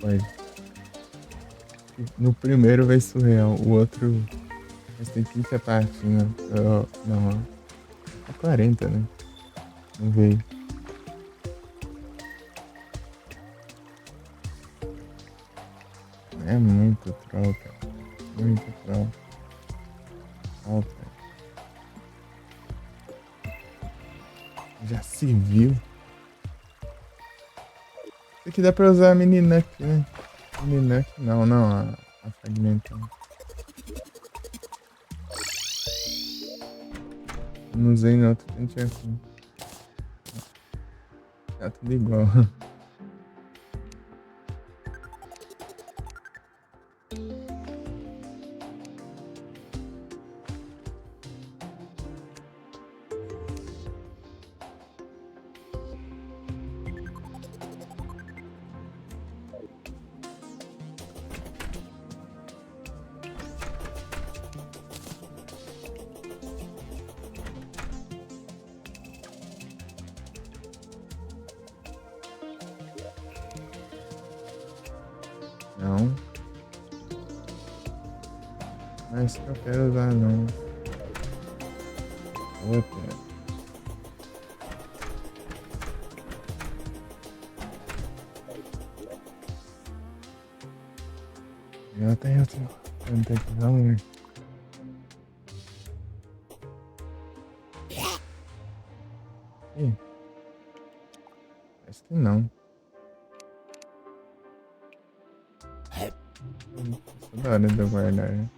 [SPEAKER 1] Pode. No primeiro veio surreal, o outro. Mas tem 30 partidas. Não, é 40, né? Não veio. É muito troll, cara. Muito troll. Alta. Já se viu. Isso aqui dá pra usar a mini Nuke, né? Mini Nuke, não, a fragmentão. Não usei não, não tinha como. Tá tudo igual. Não. Mas que eu quero usar não. Outra. Eu tenho outro. Eu não tenho que usar muito. Ih, acho que não. Isso da hora de eu guardar, né?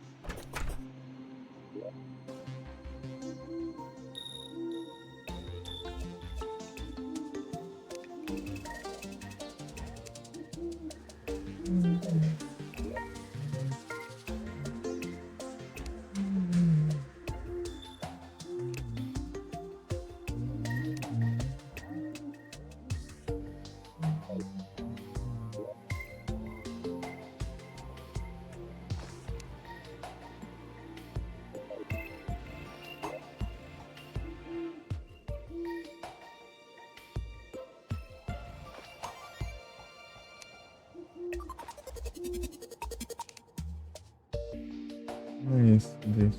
[SPEAKER 1] Não é isso, deixa.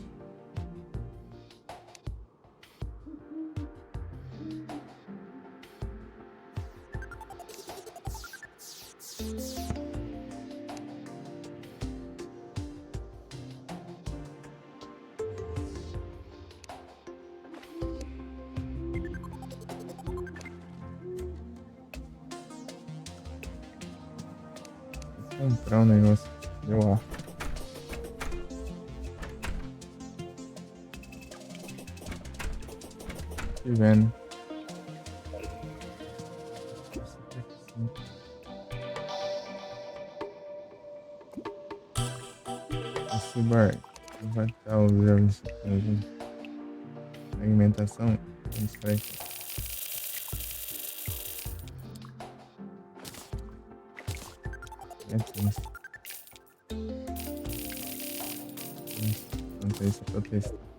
[SPEAKER 1] Vou comprar um negócio. Eu acho. Tô vendo. Esse bar vai estar usando isso aqui. Segmentação. Vamos para aqui. É tenso. Enquanto isso, eu tô testando.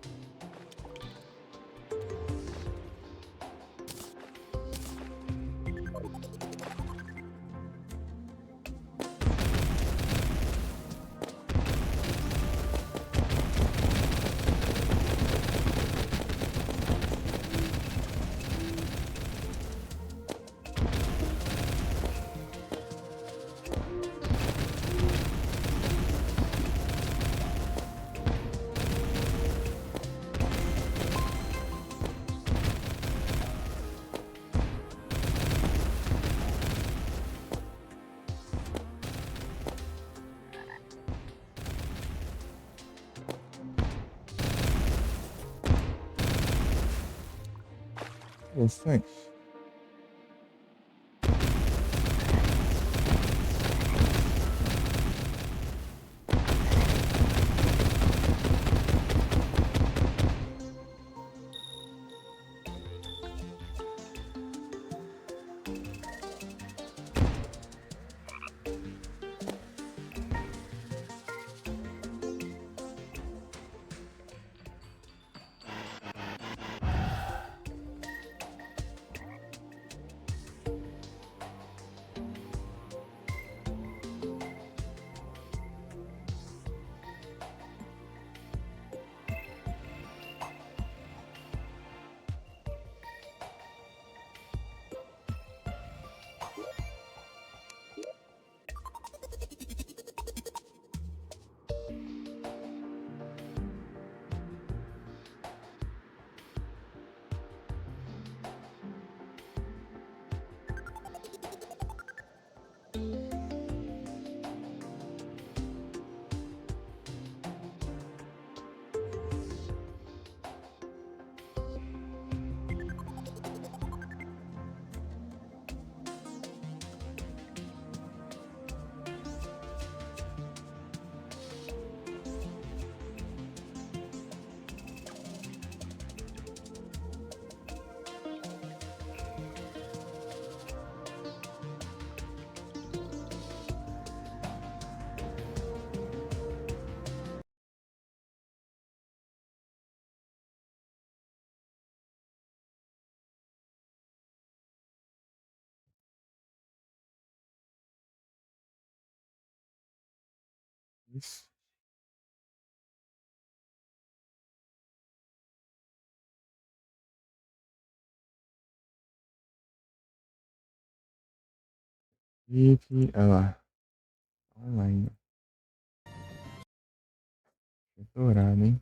[SPEAKER 1] Interessante. Isso. Olha lá. Online. Dourado, hein?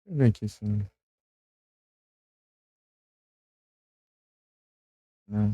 [SPEAKER 1] Deixa eu ver aqui se. Não.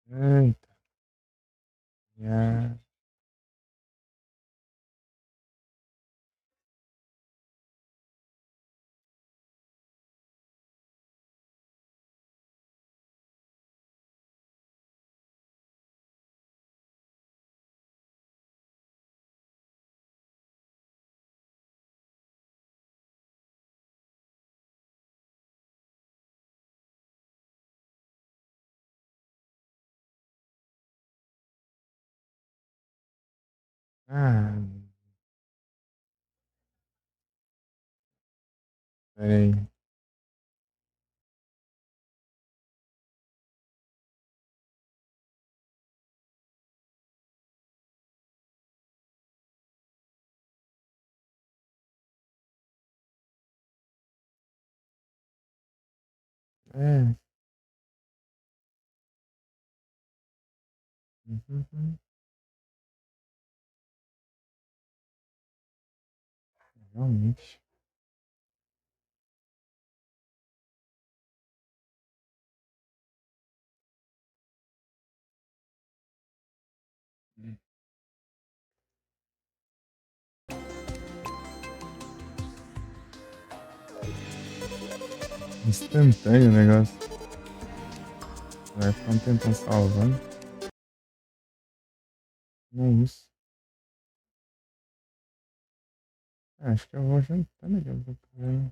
[SPEAKER 1] Eita. Já. Ah, peraí. É. Uhum. Realmente. Instantâneo o negócio. Vai ficar um tempão salvando. Não é isso. Acho que eu vou jantar daqui a pouco, né?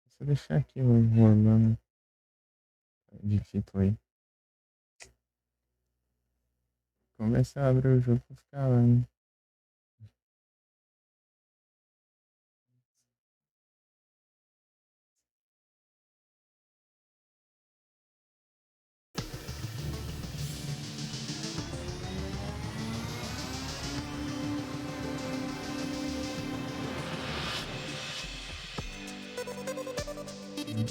[SPEAKER 1] Se eu deixar aqui rolando de título aí. Começa a abrir o jogo pra ficar lá, né? Hum,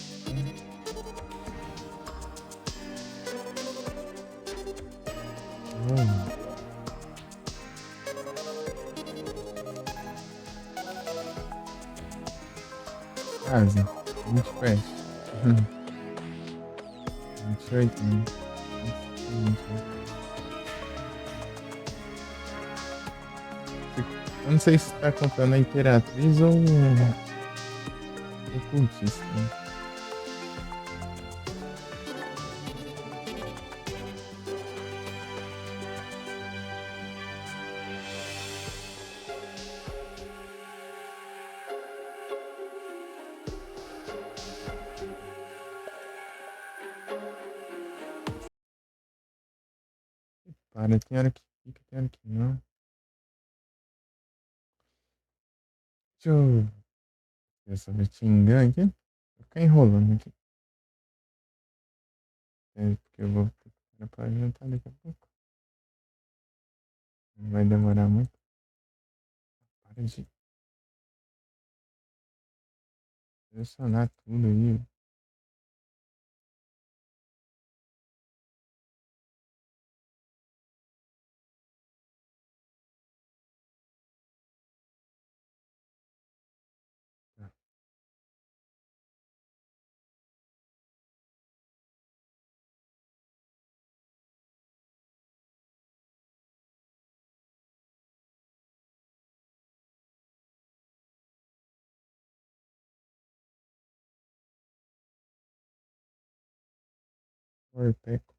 [SPEAKER 1] quase. 20 pés. 28, né? 28. Eu não sei se tá contando a Imperatriz ou o cultista, né? Para, tem hora que fica, tem hora que não. Deixa eu ver se eu te engano aqui. Vou ficar enrolando aqui. É, porque eu vou preparar pra jantar daqui a pouco. Não vai demorar muito. Para de selecionar tudo aí. Tá. Orpeco.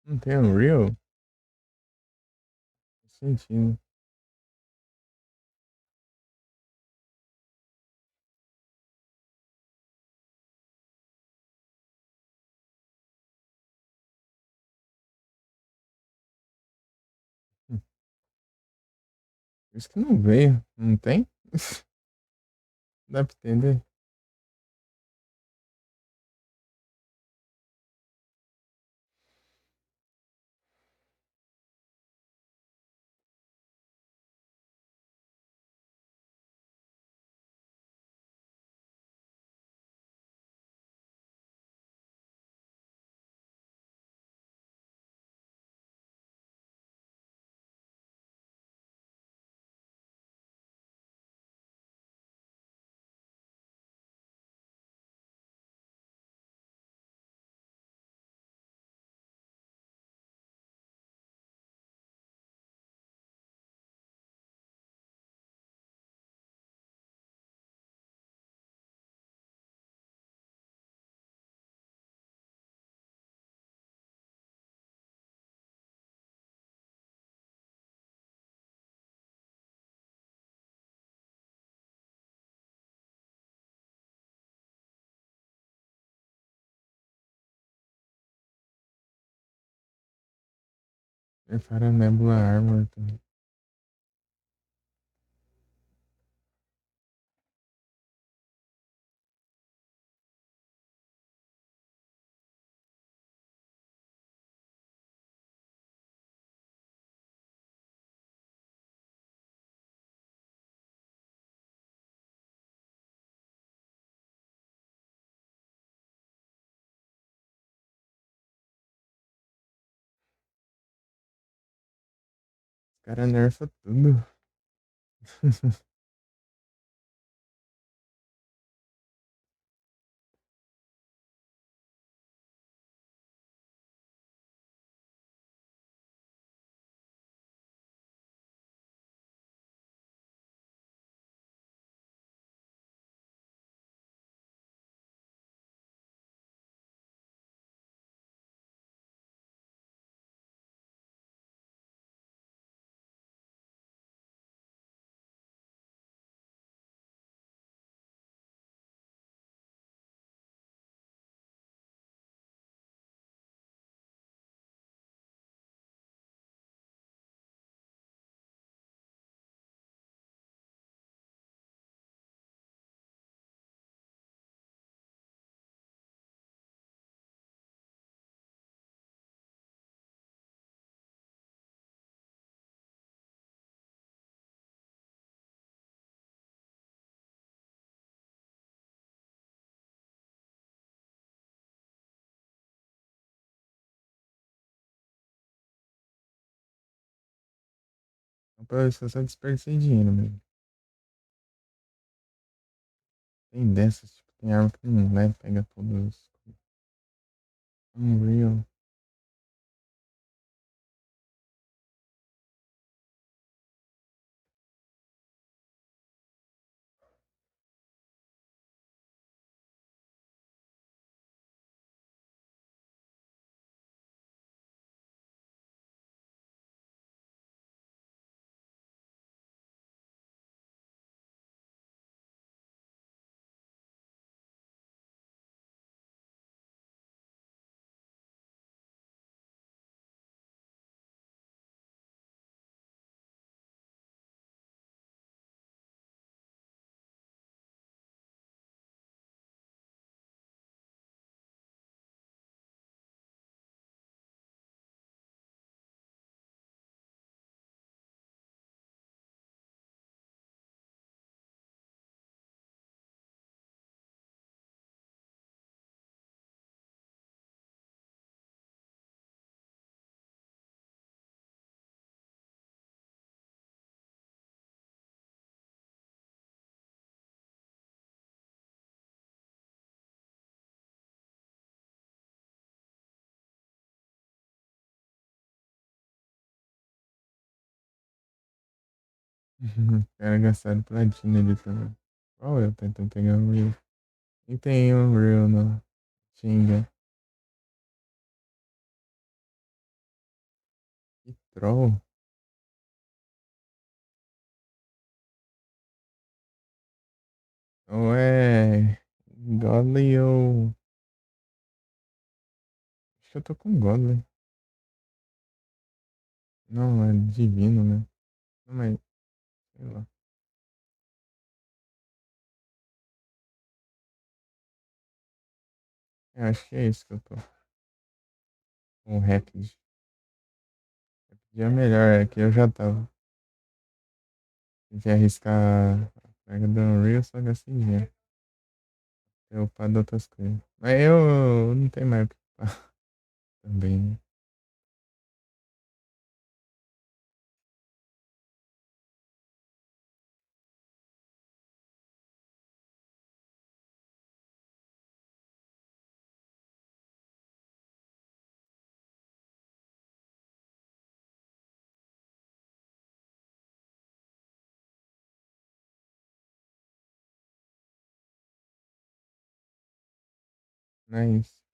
[SPEAKER 1] Não tem Unreal? Faz sentido. Por isso que não veio. Não tem? Dá pra entender. Prepara Nebula Armor também. Os caras nerfam tudo. Rapaz, eu só desperdicei dinheiro mesmo. Tem dessas, tipo, tem arma que não leva, pega todos. Unreal. Os caras gastaram platina ali também. Qual eu tentando pegar o Unreal? E tem Unreal no Xinga. Troll? Ou é Godly ou. Acho que eu tô com Godly. Não, é divino, né? Não, mas. Sei lá. Eu acho que é isso que eu tô. Com o Rapid. Rapid é melhor, é que eu já tava. Tentei arriscar a praga do Unreal, só gastei dinheiro. Eu upado outras coisas. Mas eu não tenho mais o que upar também, né? Mas.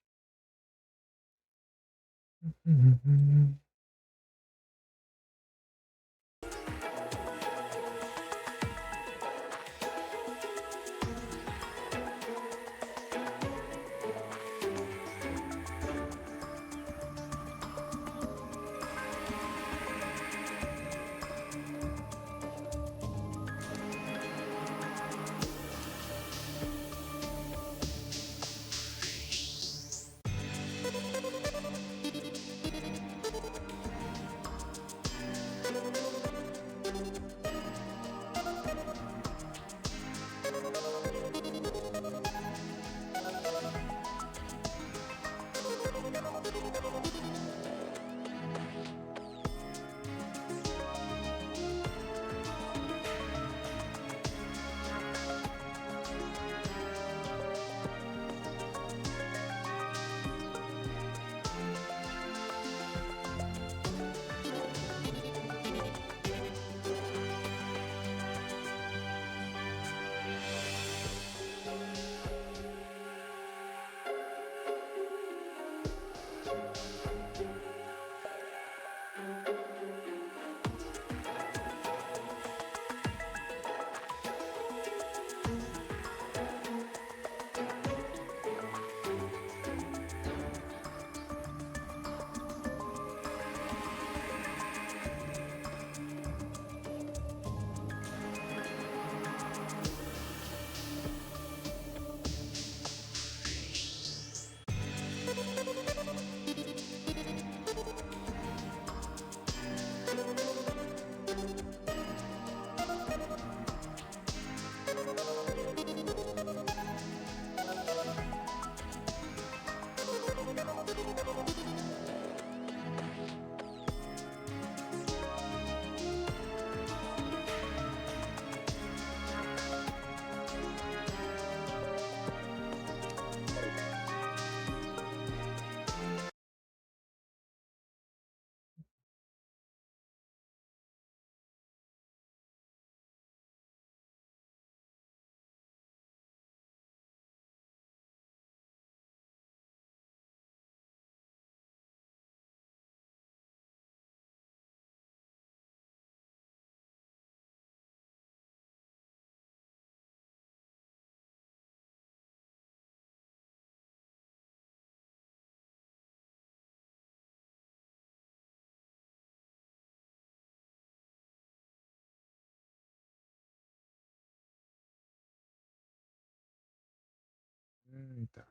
[SPEAKER 1] Eita.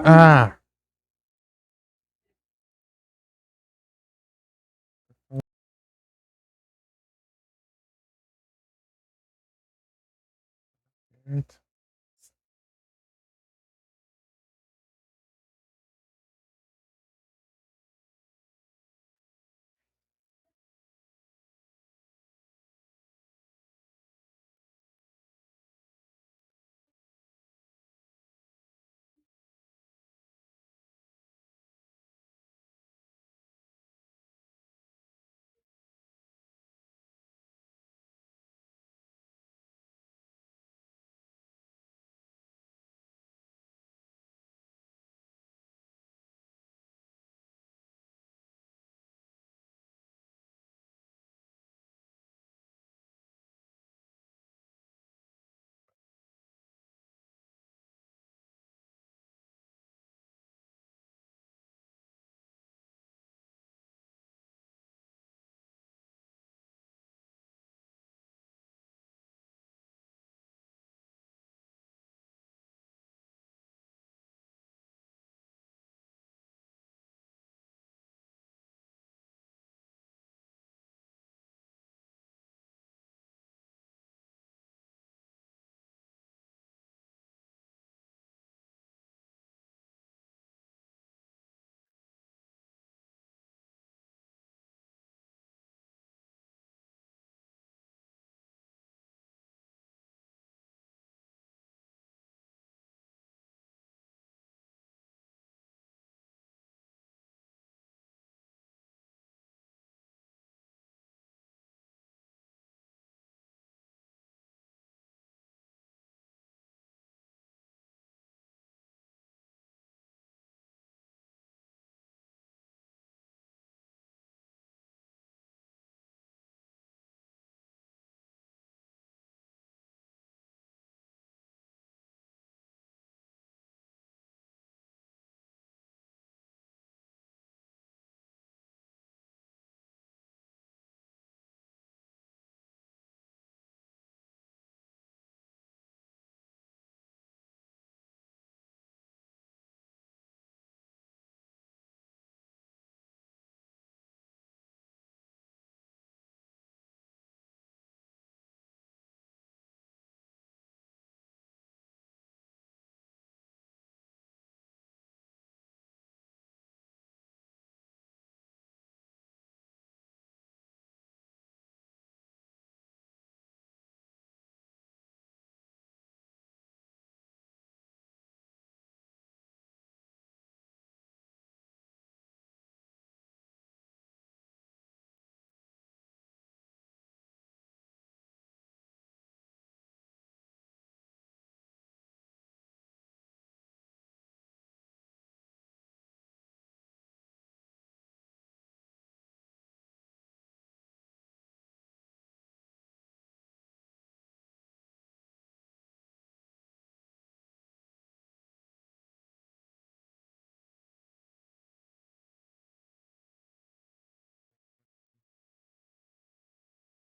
[SPEAKER 1] Ah! Certo.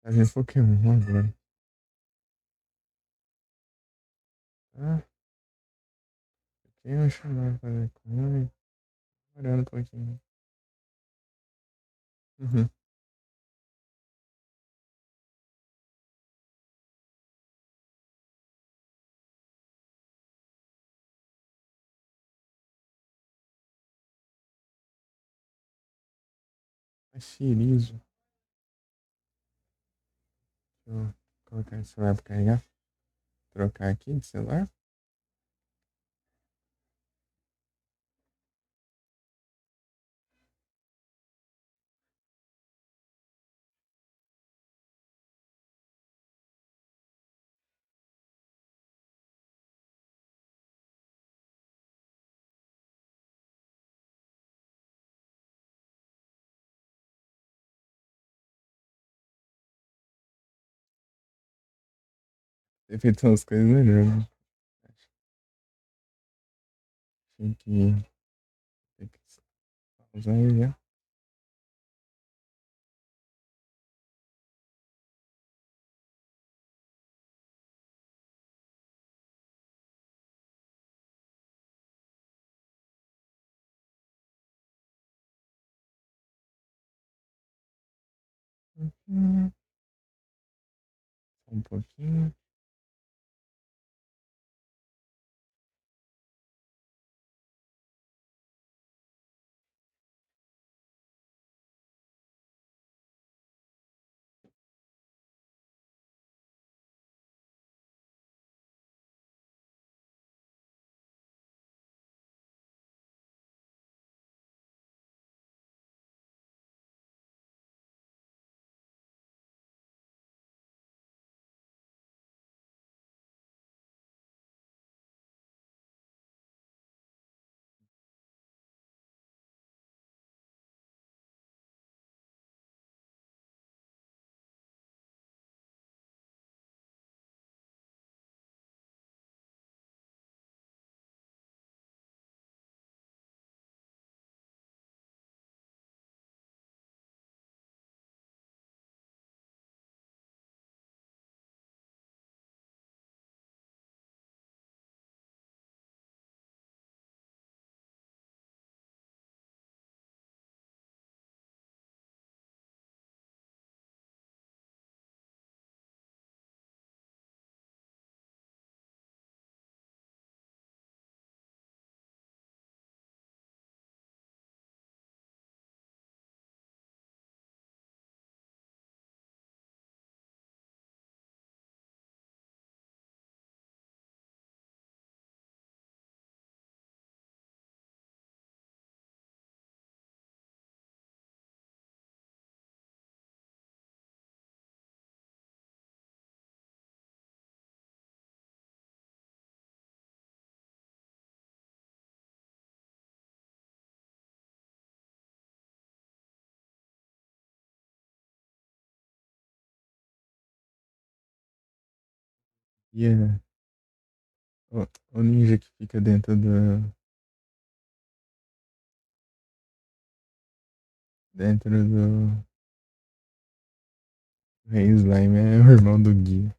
[SPEAKER 1] Tá vendo Pokémon agora. Ah, quem eu chamar para comer? Olhando um pouquinho. Uhum. Achirizo. Deixa eu colocar esse celular pra carregar. Trocar aqui de celular. Ter feito umas coisas melhores. Achei que tem que usar ele já. Só um pouquinho. E o ninja que fica dentro do Rei Slime é o irmão do Guia.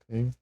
[SPEAKER 1] Ok.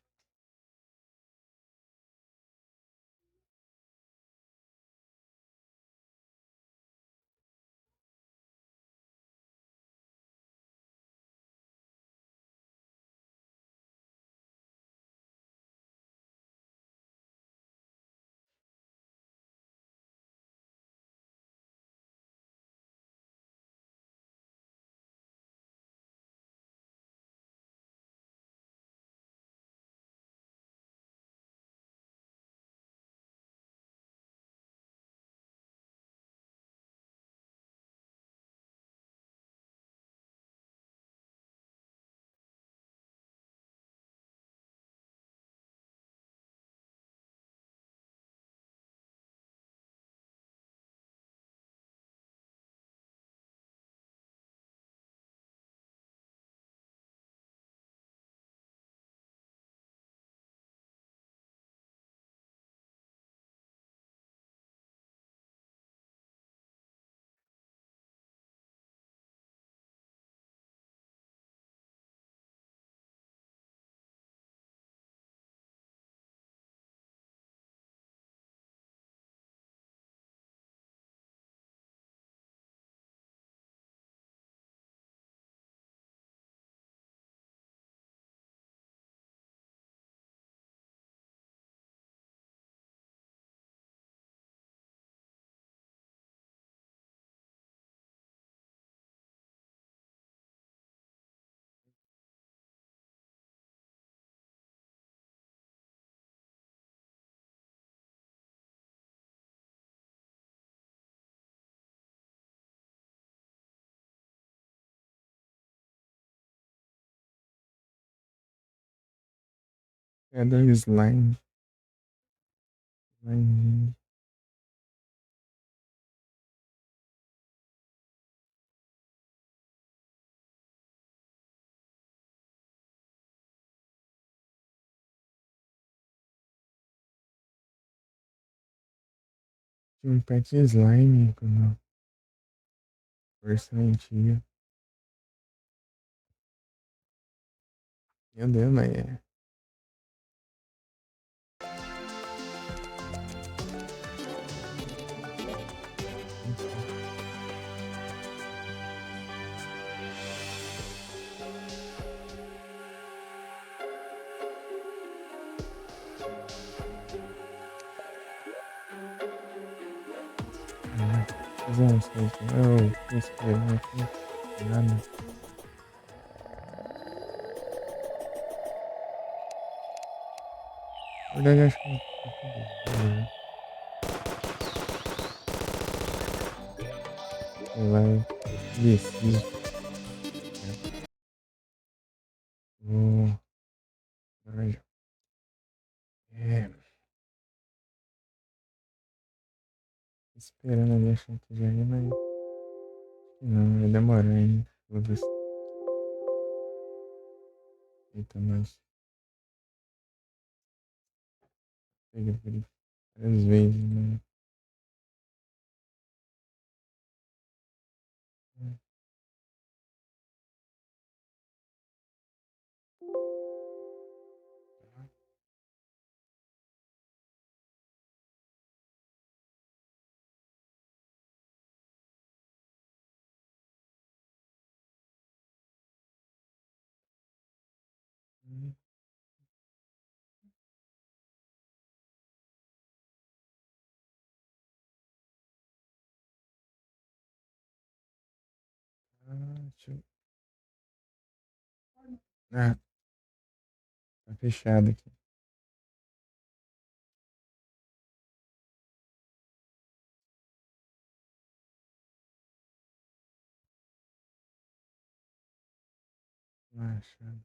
[SPEAKER 1] Cadê o slime? Slime. Tinha um pet slime com uma força antiga. Meu Deus, mas é. Fizemos isso. Eu fiquei esperando aqui. Nada. Na verdade, acho que tá tudo bem. Sei lá, eu preciso. Vou. Ai, é, esperando ali, achando que já ia, mas não, vai demorar ainda. Vou ver se. Eita, mas. Pega por várias vezes, né? Deixa eu. Ah, tá fechado aqui. Relaxa.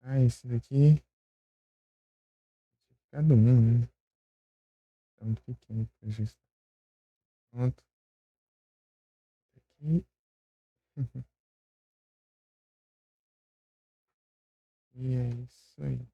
[SPEAKER 1] Ah, esse daqui. Cada um, né? Tá muito pequeno pra registrar. Pronto. Aqui. E é isso aí.